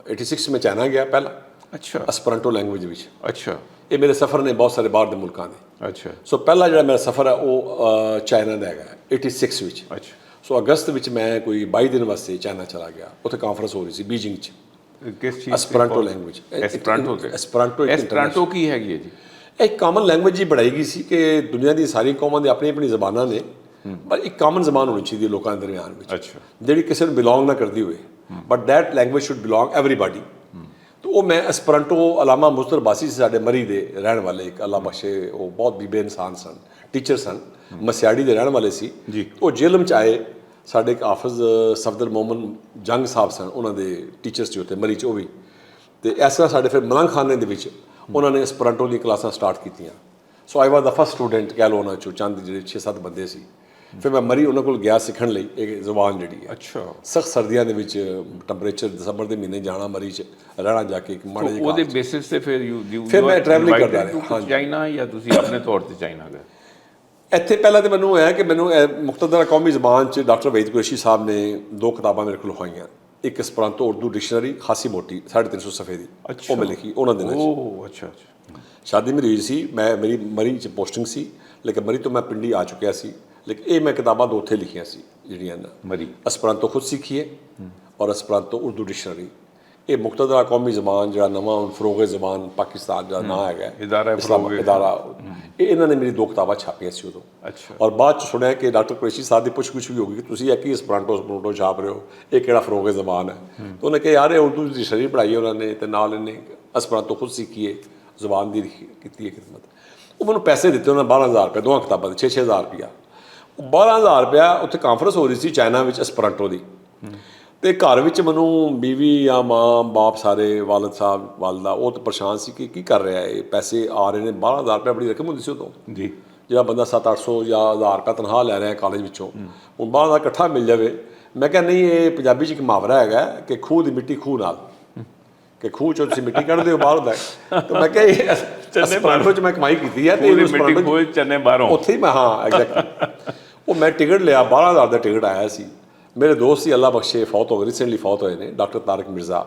86 'ਚ ਮੈਂ ਚਾਈਨਾ ਗਿਆ ਪਹਿਲਾਂ। ਅੱਛਾ। ਐਸਪਰੈਂਟੋ ਲੈਂਗੁਏਜ ਵਿੱਚ। ਅੱਛਾ। ਇਹ ਮੇਰੇ ਸਫ਼ਰ ਨੇ ਬਹੁਤ ਸਾਰੇ ਬਾਹਰ ਦੇ ਮੁਲਕਾਂ ਦੇ। ਅੱਛਾ। ਸੋ ਪਹਿਲਾ ਜਿਹੜਾ ਮੇਰਾ ਸਫ਼ਰ ਹੈ ਉਹ ਚਾਈਨਾ ਦਾ ਹੈਗਾ 86 ਵਿੱਚ। ਅੱਛਾ। ਸੋ ਅਗਸਤ ਵਿੱਚ ਮੈਂ ਕੋਈ 22 ਦਿਨ ਵਾਸਤੇ ਚਾਈਨਾ ਚਲਾ ਗਿਆ, ਉੱਥੇ ਕਾਨਫਰੰਸ ਹੋ ਰਹੀ ਸੀ ਬੀਜਿੰਗ 'ਚ। ਕਿਸ ਚੀਜ਼? ਐਸਪਰੈਂਟੋ ਲੈਂਗੁਏਜ। ਐਸਪਰੈਂਟੋ ਤੇ ਐਸਪਰੈਂਟੋ ਕੀ ਹੈਗੀ ਹੈ ਜੀ? ਇੱਕ ਕਾਮਨ ਲੈਂਗੁਏਜ ਹੀ ਬਣਾਈ ਗਈ ਸੀ ਕਿ ਦੁਨੀਆ ਦੀ ਸਾਰੀ ਕੌਮਾਂ ਦੀ ਆਪਣੀ ਆਪਣੀ ਜ਼ਬਾਨਾਂ ਨੇ, ਪਰ ਇੱਕ ਕਾਮਨ ਜ਼ਬਾਨ ਹੋਣੀ ਚਾਹੀਦੀ ਹੈ ਲੋਕਾਂ ਦੇ ਦਰਮਿਆਨ ਵਿੱਚ, ਜਿਹੜੀ ਕਿਸੇ ਨੂੰ ਬਿਲੋਂਗ ਨਾ ਕਰਦੀ ਹੋਵੇ, but that language should belong everybody. ਤਾਂ ਉਹ ਮੈਂ ਐਸਪਰੈਂਟੋ ਅਲਾਮਾ ਮੁਸਤਰ ਬਾਸੀ ਸੀ ਸਾਡੇ ਮਰੀ ਦੇ ਰਹਿਣ ਵਾਲੇ, ਇੱਕ ਅੱਲਾ ਬਖਸ਼ੇ, ਉਹ ਬਹੁਤ ਬੀਬੇ ਇਨਸਾਨ ਸਨ, ਟੀਚਰ ਸਨ, ਮਸਿਆੜੀ ਦੇ ਰਹਿਣ ਵਾਲੇ ਸੀ। ਉਹ ਜੇਲ੍ਹ 'ਚ ਆਏ, ਸਾਡੇ ਇੱਕ ਹਾਫਿਜ਼ ਸਫਦਰ ਮੋਮਨ ਜੰਗ ਸਾਹਿਬ ਸਨ, ਉਹਨਾਂ ਦੇ ਟੀਚਰਸ ਸੀ ਉੱਥੇ ਮਰੀ 'ਚ ਉਹ ਵੀ। ਅਤੇ ਇਸ ਤਰ੍ਹਾਂ ਸਾਡੇ ਫਿਰ ਮਲੰਗ ਖਾਨੇ ਦੇ ਵਿੱਚ ਉਹਨਾਂ ਨੇ ਐਸਪਰੈਂਟੋ ਦੀਆਂ ਕਲਾਸਾਂ ਸਟਾਰਟ ਕੀਤੀਆਂ। ਸੋ I was the first student ਕਹਿ ਲਓ ਉਹਨਾਂ 'ਚੋਂ, ਚੰਦ ਜਿਹੜੇ 6-7 ਬੰਦੇ ਸੀ। ਫਿਰ ਮੈਂ ਮਰੀ ਉਹਨਾਂ ਕੋਲ ਗਿਆ ਸਿੱਖਣ ਲਈ ਇਹ ਜ਼ੁਬਾਨ ਜਿਹੜੀ ਹੈ। ਅੱਛਾ। ਸਖਤ ਸਰਦੀਆਂ ਦੇ ਵਿੱਚ ਟੈਂਪਰੇਚਰ ਦਸੰਬਰ ਦੇ ਮਹੀਨੇ ਜਾਣਾ ਮਰੀ 'ਚ ਰਹਿਣਾ, ਜਾ ਕੇ ਇੱਕ ਮਾੜੇ ਜਿਹੇ ਉਹਦੇ ਬੇਸਿਸ ਤੇ ਫਿਰ ਮੈਂ ਟਰੈਵਲਿੰਗ ਕਰਦਾ ਰਿਹਾ ਚਾਈਨਾ, ਜਾਂ ਤੁਸੀਂ ਆਪਣੇ ਤੌਰ ਤੇ ਚਾਈਨਾ ਗਏ? ਇੱਥੇ ਪਹਿਲਾਂ ਤਾਂ ਮੈਨੂੰ ਹੋਇਆ ਕਿ ਮੈਨੂੰ ਮੁਖਤਦਰ ਕੌਮੀ ਜ਼ਬਾਨ 'ਚ ਡਾਕਟਰ ਵਹੀਦ ਕੁਰੈਸ਼ੀ ਸਾਹਿਬ ਨੇ 2 ਕਿਤਾਬਾਂ ਮੇਰੇ ਕੋਲ ਹੋਈਆਂ। ਇੱਕ ਐਸਪਰੈਂਟੋ ਉਰਦੂ ਡਿਕਸ਼ਨਰੀ ਖਾਸੀ ਮੋਟੀ 350 ਸਫ਼ੇ ਦੀ, ਉਹ ਮੈਂ ਲਿਖੀ ਉਹਨਾਂ ਦਿਨਾਂ 'ਚ। ਓਹ ਅੱਛਾ। ਅੱਛਾ। ਸ਼ਾਦੀ ਮੇਰੀ ਹੋਈ ਸੀ, ਮੇਰੀ ਮਰੀ 'ਚ ਪੋਸਟਿੰਗ ਸੀ, ਲੇਕਿਨ ਮਰੀ ਤੋਂ ਮੈਂ ਪਿੰਡੀ ਆ ਚੁੱਕਿਆ ਸੀ। ਲੇਕਿਨ ਇਹ ਮੈਂ ਕਿਤਾਬਾਂ 2 ਉੱਥੇ ਲਿਖੀਆਂ ਸੀ ਜਿਹੜੀਆਂ ਨਾ ਮਰੀ। ਐਸਪਰੈਂਟੋ ਖੁਦ ਸਿੱਖੀਏ ਔਰ ਐਸਪਰੈਂਟੋ ਉਰਦੂ ਡਿਕਸ਼ਨਰੀ। ਇਹ ਮੁਖਤਦਰਾ ਕੌਮੀ ਜ਼ਬਾਨ ਜਿਹੜਾ ਨਵਾਂ ਹੁਣ ਫਰੋਗ ਜ਼ਬਾਨ ਪਾਕਿਸਤਾਨ ਦਾ ਨਾਂ ਹੈਗਾ, ਇਦਾਰਾ, ਇਹ ਇਹਨਾਂ ਨੇ ਮੇਰੀ 2 ਕਿਤਾਬਾਂ ਛਾਪੀਆਂ ਸੀ ਉਦੋਂ। ਅੱਛਾ। ਔਰ ਬਾਅਦ 'ਚ ਸੁਣਿਆ ਕਿ ਡਾਕਟਰ ਕੁਰੈਸ਼ੀ ਸਾਹਿਬ ਦੀ ਪੁੱਛ-ਗੁੱਛ ਵੀ ਹੋ ਗਈ ਕਿ ਤੁਸੀਂ ਇਹ ਕੀ ਐਸਪਰੈਂਟੋ ਛਾਪ ਰਹੇ ਹੋ, ਇਹ ਕਿਹੜਾ ਫਰੋਗ ਜ਼ਬਾਨ ਹੈ। ਤਾਂ ਉਹਨੇ ਕਿਹਾ ਯਾਰ ਇਹ ਉਰਦੂ ਡਿਕਸ਼ਨਰੀ ਪੜ੍ਹਾਈ ਉਹਨਾਂ ਨੇ, ਅਤੇ ਨਾਲ ਇਹਨੇ ਐਸਪਰੈਂਟੋ ਖੁਦ ਸਿੱਖੀਏ, ਜ਼ਬਾਨ ਦੀ ਕੀਤੀ ਹੈ ਖਿਦਮਤ। ਉਹ ਮੈਨੂੰ ਪੈਸੇ ਦਿੱਤੇ ਉਹਨਾਂ 12,000 ਰੁਪਏ 2 ਕਿਤਾਬਾਂ ਦੇ, 6-6 ਹਜ਼ਾਰ ਰੁਪਇਆ। 12,000 ਰੁਪਇਆ ਉੱਥੇ ਕਾਨਫਰੰਸ ਹੋ ਰਹੀ ਸੀ ਚਾਈਨਾ ਵਿੱਚ ਐਸਪਰੈਂਟੋ ਦੀ। ਅਤੇ ਘਰ ਵਿੱਚ ਮੈਨੂੰ ਬੀਵੀ ਜਾਂ ਮਾਂ ਬਾਪ ਸਾਰੇ, ਵਾਲਦ ਸਾਹਿਬ ਵਾਲਦਾ, ਉਹ ਤਾਂ ਪਰੇਸ਼ਾਨ ਸੀ ਕਿ ਕੀ ਕਰ ਰਿਹਾ ਇਹ, ਪੈਸੇ ਆ ਰਹੇ ਨੇ 12,000 ਰੁਪਇਆ ਬੜੀ ਰਕਮ ਹੁੰਦੀ ਸੀ ਉਦੋਂ ਜੀ। ਜਿਹੜਾ ਬੰਦਾ 700-800 ਜਾਂ 1000 ਰੁਪਇਆ ਤਨਖਾਹ ਲੈ ਰਿਹਾ ਕਾਲਜ ਵਿੱਚੋਂ, ਹੁਣ 12,000 ਇਕੱਠਾ ਮਿਲ ਜਾਵੇ। ਮੈਂ ਕਿਹਾ ਨਹੀਂ, ਇਹ ਪੰਜਾਬੀ 'ਚ ਇੱਕ ਮੁਹਾਵਰਾ ਹੈਗਾ ਕਿ ਖੂਹ ਦੀ ਮਿੱਟੀ ਖੂਹ ਨਾਲ, ਕਿ ਖੂਹ 'ਚੋਂ ਤੁਸੀਂ ਮਿੱਟੀ ਕੱਢਦੇ ਹੋ ਬਾਹਰ ਦਾ। ਤਾਂ ਮੈਂ ਕਿਹਾ ਇਹ ਐਸਪਰੈਂਟੋ 'ਚ ਮੈਂ ਕਮਾਈ ਕੀਤੀ ਹੈ, ਅਤੇ ਉੱਥੇ ਹੀ ਮੈਂ, ਹਾਂ ਐਗਜ਼ੈਕਟਲੀ। ਉਹ ਮੈਂ ਟਿਕਟ ਲਿਆ, 12,000 ਦਾ ਟਿਕਟ ਆਇਆ ਸੀ। ਮੇਰੇ ਦੋਸਤ ਸੀ ਅੱਲਾ ਬਖਸ਼ੇ, ਫੌਤ ਹੋ ਗਏ, ਰੀਸੈਂਟਲੀ ਫੌਤ ਹੋਏ ਨੇ, ਡਾਕਟਰ ਤਾਰਿਕ ਮਿਰਜ਼ਾ,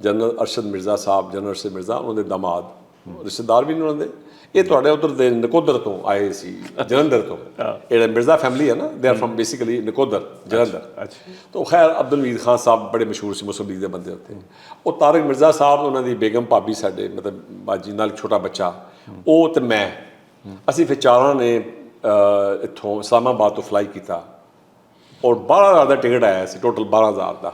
ਜਨਰਲ ਅਰਸ਼ਦ ਮਿਰਜ਼ਾ ਸਾਹਿਬ, ਜਨਰਲ ਅਰਸ਼ਦ ਮਿਰਜ਼ਾ ਉਹਨਾਂ ਦੇ ਦਾਮਾਦ, ਰਿਸ਼ਤੇਦਾਰ ਵੀ ਨੇ ਉਹਨਾਂ ਦੇ। ਇਹ ਤੁਹਾਡੇ ਉੱਧਰ ਦੇ ਨਕੋਦਰ ਤੋਂ ਆਏ ਸੀ, ਜਲੰਧਰ ਤੋਂ। ਜਿਹੜਾ ਮਿਰਜ਼ਾ ਫੈਮਿਲੀ ਹੈ ਨਾ, they are from basically Nakodar, Jalandhar. ਤਾਂ ਖੈਰ ਅਬਦੁਲ ਮਜੀਦ ਖਾਨ ਸਾਹਿਬ ਬੜੇ ਮਸ਼ਹੂਰ ਸੀ ਮੁਸਲਿਮ ਲੀਗ ਦੇ ਬੰਦੇ ਉੱਥੇ। ਉਹ ਤਾਰਿਕ ਮਿਰਜ਼ਾ ਸਾਹਿਬ, ਉਹਨਾਂ ਦੀ ਬੇਗਮ ਭਾਬੀ, ਸਾਡੇ ਮਤਲਬ ਬਾਜੀ ਨਾਲ ਛੋਟਾ ਬੱਚਾ, ਉਹ ਅਤੇ ਮੈਂ, ਅਸੀਂ ਫਿਰ ਚਾਰਾਂ ਨੇ ਇੱਥੋਂ ਇਸਲਾਮਾਬਾਦ ਤੋਂ ਫਲਾਈ ਕੀਤਾ, ਔਰ 12,000 ਦਾ ਟਿਕਟ ਆਇਆ ਸੀ, ਟੋਟਲ 12,000 ਦਾ।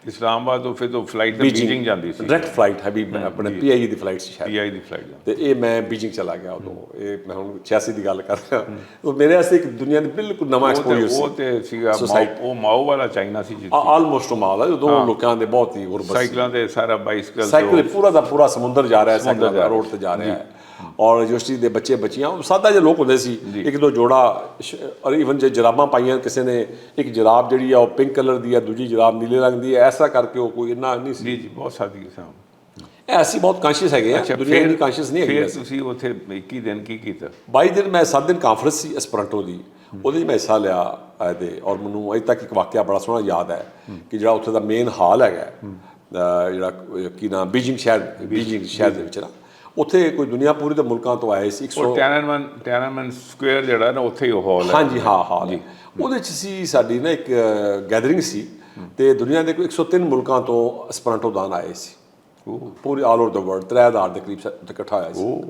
ਇਸਲਾਮਾਬਾਦ ਤੋਂ ਫਿਰ ਤੋਂ ਫਲਾਈਟ ਬੀਜਿੰਗ ਜਾਂਦੀ ਸੀ, ਡਾਇਰੈਕਟ ਫਲਾਈਟ ਹਬੀਬ ਆਪਣੇ PIE ਦੀ ਫਲਾਈਟ ਸੀ ਸ਼ਾਇਦ, PIE ਦੀ ਫਲਾਈਟ। ਅਤੇ ਇਹ ਮੈਂ ਬੀਜਿੰਗ ਚਲਾ ਗਿਆ ਉਦੋਂ। ਇਹ ਮੈਂ ਹੁਣ 86 ਦੀ ਗੱਲ ਕਰ ਰਿਹਾ। ਉਹ ਮੇਰੇ ਵਾਸਤੇ ਇੱਕ ਦੁਨੀਆ ਦੀ ਬਿਲਕੁਲ ਨਵਾਂ ਐਕਸਪੋਜ਼ਰ ਸੀ। ਉਹ ਤੇ ਸੀਗਾ ਉਹ ਮਾਓ ਵਾਲਾ ਚਾਈਨਾ ਸੀ ਜੀ, ਆਲਮੋਸਟ ਮਾਓ ਦਾ, ਉਦੋਂ ਲੋਕਾਂ ਦੇ ਬਹੁਤ ਹੀ ਗੁਰਬਤ, ਸਾਈਕਲਾਂ ਦੇ ਸਾਰਾ ਸਾਈਕਲ ਪੂਰਾ ਦਾ ਪੂਰਾ ਸਮੁੰਦਰ ਜਾ ਰਿਹਾ, ਸਾਈਕਲਾਂ ਦਾ ਰੋਡ 'ਤੇ ਜਾ ਰਿਹਾ ਹੈ। ਔਰ ਯੂਨੀਵਰਸਿਟੀ ਦੇ ਬੱਚੇ ਬੱਚੀਆਂ, ਸਾਦਾ ਜਿਹੇ ਲੋਕ ਹੁੰਦੇ ਸੀ, 1-2 ਜੋੜਾ, ਔਰ ਈਵਨ ਜੇ ਜਰਾਬਾਂ ਪਾਈਆਂ ਕਿਸੇ ਨੇ, ਇੱਕ ਜਰਾਬ ਜਿਹੜੀ ਆ ਉਹ ਪਿੰਕ ਕਲਰ ਦੀ ਹੈ, ਦੂਜੀ ਜਰਾਬ ਨੀਲੇ ਰੰਗ ਦੀ ਹੈ, ਐਸਾ ਕਰਕੇ ਉਹ ਕੋਈ ਇੰਨਾ ਨਹੀਂ ਸੀ ਜੀ, ਬਹੁਤ ਸਾਦੀ ਸੀ। ਅਸੀਂ ਬਹੁਤ ਕਾਂਸ਼ੀਅਸ ਹੈਗੇ ਆ, ਦੁਨੀਆ ਇੰਨੀ ਕਾਂਸ਼ੀਅਸ ਨਹੀਂ ਹੈਗੀ। ਫਿਰ ਤੁਸੀਂ ਉੱਥੇ 21 ਦਿਨ ਕੀ ਕੀਤਾ? 22 ਦਿਨ ਮੈਂ 7 ਦਿਨ ਕਾਨਫਰੰਸ ਸੀ ਐਸਪਰੈਂਟੋ ਦੀ, ਉਹਦੇ 'ਚ ਮੈਂ ਹਿੱਸਾ ਲਿਆ ਇਹਦੇ। ਔਰ ਮੈਨੂੰ ਅਜੇ ਤੱਕ ਇੱਕ ਵਾਕਿਆ ਬੜਾ ਸੋਹਣਾ ਯਾਦ ਹੈ ਕਿ ਜਿਹੜਾ ਉੱਥੇ ਦਾ ਮੇਨ ਹਾਲ ਹੈਗਾ, ਜਿਹੜਾ ਕੀ ਨਾਮ ਬੀਜਿੰਗ ਸ਼ਹਿਰ ਦੇ ਵਿੱਚ ਨਾ, ਉੱਥੇ ਕੋਈ ਦੁਨੀਆ ਪੂਰੀ ਦੇ ਮੁਲਕਾਂ ਤੋਂ ਆਏ ਸੀ 100 ਟਿਆਨਾਨਮਨ ਸਕੁਅਰ ਜਿਹੜਾ ਨਾ ਉੱਥੇ ਹੀ ਉਹ ਹਾਲ ਹੈ। ਹਾਂਜੀ ਹਾਂ ਹਾਲ ਹੈ। ਉਹਦੇ 'ਚ ਸੀ ਸਾਡੀ ਨਾ ਇੱਕ ਗੈਦਰਿੰਗ ਸੀ ਤੇ ਦੁਨੀਆ ਦੇ ਕੋਈ 103 ਮੁਲਕਾਂ ਤੋਂ ਐਸਪਰਾਂਟੋ ਦਾਨ ਆਏ ਸੀ ਪੂਰੀ ਆਲ ਓਵਰ ਦ ਵਰਲਡ 3000 ਦੇ ਕਰੀਬ ਇਕੱਠਾ ਹੋਇਆ ਸੀ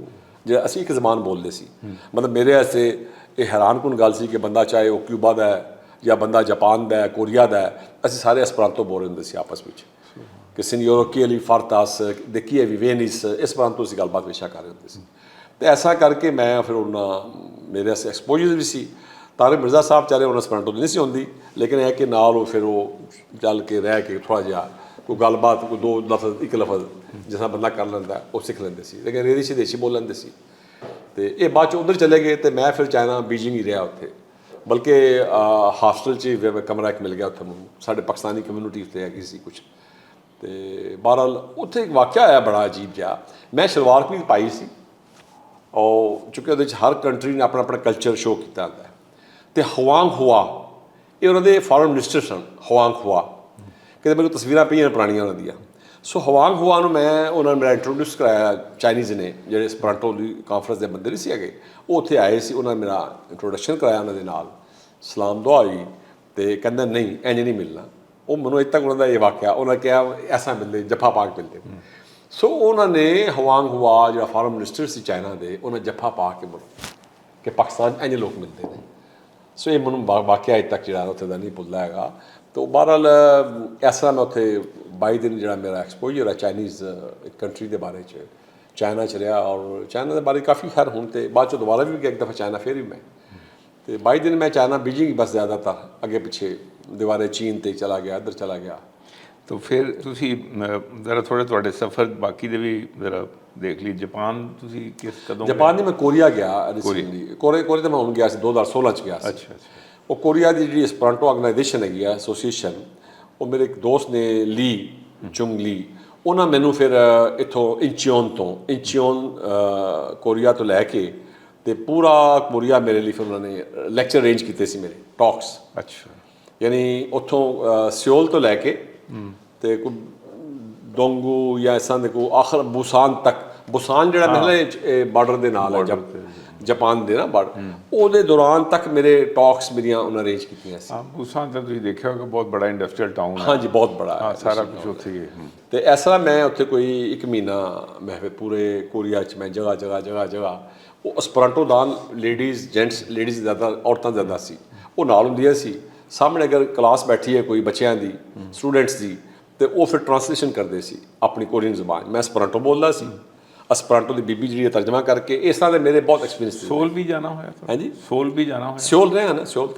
ਜੇ ਅਸੀਂ ਇੱਕ ਜ਼ਬਾਨ ਬੋਲਦੇ ਸੀ। ਮਤਲਬ ਮੇਰੇ ਵਾਸਤੇ ਇਹ ਹੈਰਾਨਕੁਨ ਗੱਲ ਸੀ ਕਿ ਬੰਦਾ ਚਾਹੇ ਉਹ ਕਿਊਬਾ ਦਾ ਹੈ ਜਾਂ ਬੰਦਾ ਜਾਪਾਨ ਦਾ ਹੈ, ਕੋਰੀਆ ਦਾ ਹੈ, ਅਸੀਂ ਸਾਰੇ ਐਸਪਰਾਂਤੋ ਬੋਲ ਰਹੇ ਹੁੰਦੇ ਸੀ ਆਪਸ ਵਿੱਚ ਕਿ ਸਿਨਿਓਰੋ ਕੀਲੀ ਫਾਰਤਾਸ ਦੇ ਕੀਏਵੀ ਵੇਨਿਸ ਐਸਪਰਾਂਤੋ ਅਸੀਂ ਗੱਲਬਾਤ ਵਿਸ਼ਾ ਕਰ ਰਹੇ ਹੁੰਦੇ ਸੀ। ਤੇ ਐਸਾ ਕਰਕੇ ਮੈਂ ਫਿਰ ਉਹਨਾਂ ਮੇਰੇ ਵਾਸਤੇ ਐਕਸਪੋਜ਼ਰ ਵੀ ਸੀ। ਤਾਰਿਕ ਮਿਰਜ਼ਾ ਸਾਹਿਬ ਚਾਰੇ ਉਹਨਾਂ ਐਸਪਰਾਂਤੋ ਨਹੀਂ ਸੀ ਹੁੰਦੀ ਲੇਕਿਨ ਇਹ ਕਿ ਨਾਲ ਉਹ ਫਿਰ ਉਹ ਚੱਲ ਕੇ ਰਹਿ ਕੇ ਥੋੜ੍ਹਾ ਜਿਹਾ ਕੋਈ ਗੱਲਬਾਤ ਕੋਈ 2 ਲਫ਼ਜ਼ 1 ਲਫ਼ਜ਼ ਜਿਸ ਤਰ੍ਹਾਂ ਬੰਦਾ ਕਰ ਲੈਂਦਾ ਉਹ ਸਿੱਖ ਲੈਂਦੇ ਸੀ ਲੇਕਿਨ ਅੰਗਰੇਜ਼ੀ ਸਿਦੇਸ਼ੀ ਬੋਲ ਲੈਂਦੇ ਸੀ। ਤੇ ਇਹ ਬਾਅਦ 'ਚ ਉੱਧਰ ਚਲੇ ਗਏ ਤੇ ਮੈਂ ਫਿਰ ਚਾਈਨਾ ਬੀਜਿੰਗ ਹੀ ਰਿਹਾ ਉੱਥੇ ਬਲਕਿ ਹਾਸਟਲ 'ਚ ਕਮਰਾ ਇੱਕ ਮਿਲ ਗਿਆ ਉੱਥੇ ਮੈਨੂੰ ਸਾਡੇ ਪਾਕਿਸਤਾਨੀ ਕਮਿਊਨਿਟੀ ਉੱਤੇ ਹੈਗੀ ਸੀ ਕੁਛ। ਤੇ ਬਹਰਹਾਲ ਉੱਥੇ ਇੱਕ ਵਾਕਿਆ ਆਇਆ ਬੜਾ ਅਜੀਬ ਜਿਹਾ। ਮੈਂ ਸ਼ਲਵਾਰ ਕਮੀਜ਼ ਪਾਈ ਸੀ ਔਰ ਚੂੰਕਿ ਉਹਦੇ 'ਚ ਹਰ ਕੰਟਰੀ ਨੇ ਆਪਣਾ ਆਪਣਾ ਕਲਚਰ ਸ਼ੋਅ ਕੀਤਾ ਹੁੰਦਾ ਤੇ ਹਵਾਂਗ ਹੁਆ ਇਹ ਉਹਨਾਂ ਦੇ ਫੋਰਨ ਮਿਨਿਸਟਰ ਸਨ। ਹਵਾਂਗ ਹੁਆ ਕਿਤੇ ਮੇਰੇ ਕੋਲ ਤਸਵੀਰਾਂ ਪਈਆਂ ਪੁਰਾਣੀਆਂ ਉਹਨਾਂ ਦੀਆਂ। ਸੋ ਹਵਾਂਗ ਹੁਆ ਨੂੰ ਮੈਂ ਉਹਨਾਂ ਨੇ ਮੇਰਾ ਇੰਟਰੋਡਿਊਸ ਕਰਾਇਆ ਚਾਈਨੀਜ਼ ਨੇ ਜਿਹੜੇ ਐਸਪਰਾਂਟੋ ਦੀ ਕਾਨਫਰੰਸ ਦੇ ਬੰਦੇ ਨਹੀਂ ਸੀ ਹੈਗੇ ਉਹ ਉੱਥੇ ਆਏ ਸੀ। ਉਹਨਾਂ ਨੇ ਮੇਰਾ ਇੰਟਰੋਡਕਸ਼ਨ ਕਰਾਇਆ ਉਹਨਾਂ ਦੇ ਨਾਲ ਸਲਾਮ ਦੁਆ ਹੋਈ ਤੇ ਕਹਿੰਦਾ ਨਹੀਂ ਇੰਝ ਨਹੀਂ ਮਿਲਣਾ। ਉਹ ਮੈਨੂੰ ਇੱਥੇ ਤੱਕ ਉਹਨਾਂ ਦਾ ਇਹ ਵਾਕਿਆ ਉਹਨਾਂ ਕਿਹਾ ਐਸਾ ਮਿਲਦੇ ਜੱਫਾ ਪਾ ਕੇ ਮਿਲਦੇ। ਸੋ ਉਹਨਾਂ ਨੇ ਹਵਾਂਗ ਹੁਆ ਜਿਹੜਾ ਫੋਰਨ ਮਿਨਿਸਟਰ ਸੀ ਚਾਈਨਾ ਦੇ ਉਹਨਾਂ ਜੱਫਾ ਪਾ ਕੇ ਬੋਲੋ ਕਿ ਪਾਕਿਸਤਾਨ ਇੰਝ ਲੋਕ ਮਿਲਦੇ ਨੇ। ਸੋ ਇਹ ਮੈਨੂੰ ਵਾਕਿਆ ਅੱਜ ਤੱਕ ਜਿਹੜਾ ਉੱਥੇ ਦਾ ਨਹੀਂ ਭੁੱਲਦਾ ਹੈਗਾ। ਤਾਂ ਬਹਰਹਾਲ ਇਸ ਤਰ੍ਹਾਂ ਮੈਂ ਉੱਥੇ 22 ਦਿਨ ਜਿਹੜਾ ਮੇਰਾ ਐਕਸਪੋਜਰ ਹੈ ਚਾਈਨੀਜ਼ ਇੱਕ ਕੰਟਰੀ ਦੇ ਬਾਰੇ 'ਚ ਚਾਈਨਾ 'ਚ ਰਿਹਾ ਔਰ ਚਾਈਨਾ ਦੇ ਬਾਰੇ ਕਾਫੀ ਖੈਰ ਹੁਣ ਤੇ ਬਾਅਦ 'ਚੋਂ ਦੁਬਾਰਾ ਵੀ ਗਿਆ ਇੱਕ ਦਫਾ ਚਾਈਨਾ ਫਿਰ ਵੀ ਮੈਂ ਤੇ 22 ਦਿਨ ਮੈਂ ਚਾਈਨਾ ਬੀਜਿੰਗ ਬਸ ਜ਼ਿਆਦਾਤਰ ਅੱਗੇ ਪਿੱਛੇ ਦੀਵਾਰੇ ਚੀਨ ਤੇ ਚਲਾ ਗਿਆ ਇੱਧਰ ਚਲਾ ਗਿਆ। ਤਾਂ ਫਿਰ ਤੁਸੀਂ ਜ਼ਰਾ ਥੋੜ੍ਹੇ ਤੁਹਾਡੇ ਸਫ਼ਰ ਬਾਕੀ ਦੇ ਵੀ ਜ਼ਰਾ ਦੇਖ ਲਈ। ਜਾਪਾਨ ਤੁਸੀਂ ਕਦੋਂ ਜਾਪਾਨ ਨਹੀਂ ਮੈਂ ਕੋਰੀਆ ਗਿਆ ਰਿਸੈਂਟਲੀ। ਕੋਰੀਆ ਤਾਂ ਮੈਂ ਹੁਣ ਗਿਆ ਸੀ 2016 'ਚ ਗਿਆ ਸੀ। ਅੱਛਾ। ਉਹ ਕੋਰੀਆ ਦੀ ਜਿਹੜੀ ਐਸਪਰਾਂਟੋ ਆਰਗੇਨਾਈਜੇਸ਼ਨ ਹੈਗੀ ਆ ਐਸੋਸੀਏਸ਼ਨ ਉਹ ਮੇਰੇ ਇੱਕ ਦੋਸਤ ਨੇ ਲੀ ਚੁੰਗ ਲੀ ਉਹਨਾਂ ਮੈਨੂੰ ਫਿਰ ਇੱਥੋਂ ਇੰਚੀਓਨ ਕੋਰੀਆ ਤੋਂ ਲੈ ਕੇ ਤੇ ਪੂਰਾ ਕੋਰੀਆ ਮੇਰੇ ਲਈ ਫਿਰ ਉਹਨਾਂ ਨੇ ਲੈਕਚਰ ਅਰੇਂਜ ਕੀਤੇ ਸੀ ਮੇਰੇ ਟਾਕਸ। ਅੱਛਾ। ਯਾਨੀ ਉੱਥੋਂ ਸਿਓਲ ਤੋਂ ਲੈ ਕੇ ਤੇ ਕੋਈ ਡੋਂਗੂ ਜਾਂ ਇਸ ਤਰ੍ਹਾਂ ਦੇ ਕੋਈ ਆਖਰ ਬੁਸਾਨ ਤੱਕ। ਬੁਸਾਨ ਜਿਹੜਾ ਮਹਿਲਾ ਬਾਰਡਰ ਦੇ ਨਾਲ ਹੈ ਜਾਪਾਨ ਦੇ ਨਾ ਬਾਰਡਰ ਉਹਦੇ ਦੌਰਾਨ ਤੱਕ ਮੇਰੇ ਟਾਕਸ ਮੇਰੀਆਂ ਉਹਨਾਂ ਅਰੇਂਜ ਕੀਤੀਆਂ ਸੀ। ਬੁਸਾਨ ਤਾਂ ਤੁਸੀਂ ਦੇਖਿਆ ਹੋਗਾ ਬਹੁਤ ਬੜਾ ਇੰਡਸਟਰੀਅਲ ਟਾਊਨ ਹੈ। ਹਾਂਜੀ ਬਹੁਤ ਬੜਾ ਹੈ ਸਾਰਾ ਕੁਝ ਉੱਥੇ ਹੀ ਹੈ। ਤੇ ਇਸ ਤਰ੍ਹਾਂ ਮੈਂ ਉੱਥੇ ਕੋਈ 1 ਮਹੀਨਾ ਮੈਂ ਫਿਰ ਪੂਰੇ ਕੋਰੀਆ 'ਚ ਮੈਂ ਜਗ੍ਹਾ ਉਹ ਐਸਪਰਾਂਟੋ ਦਾਨ ਲੇਡੀਜ਼ ਜੈਂਟਸ ਲੇਡੀਜ਼ ਜ਼ਿਆਦਾ ਔਰਤਾਂ ਜ਼ਿਆਦਾ ਸੀ ਉਹ ਨਾਲ ਹੁੰਦੀਆਂ ਸੀ। ਸਾਹਮਣੇ ਅਗਰ ਕਲਾਸ ਬੈਠੀ ਹੈ ਕੋਈ ਬੱਚਿਆਂ ਦੀ ਸਟੂਡੈਂਟਸ ਦੀ ਤੇ ਉਹ ਫਿਰ ਟਰਾਂਸਲੇਸ਼ਨ ਕਰਦੇ ਸੀ ਆਪਣੀ ਕੋਰੀਅਨ ਜ਼ਬਾਨ। ਮੈਂ ਐਸਪਰਾਂਟੋ ਬੋਲਦਾ ਸੀ ਐਸਪਰਾਂਟੋ ਦੀ ਬੀਬੀ ਜਿਹੜੀ ਤਰਜਮਾ ਕਰਕੇ ਇਸ ਤਰ੍ਹਾਂ ਦੇ ਮੇਰੇ ਬਹੁਤ ਐਕਸਪੀਰੀਅੰਸ ਸੀ। ਸੋਲ ਵੀ ਜਾਣਾ ਹੋਇਆ ਤਾਂ? ਹਾਂਜੀ ਸੋਲ ਵੀ ਜਾਣਾ ਹੋਇਆ? ਸਿਓਲ ਰਿਹਾ ਨਾ ਸਿਓਲ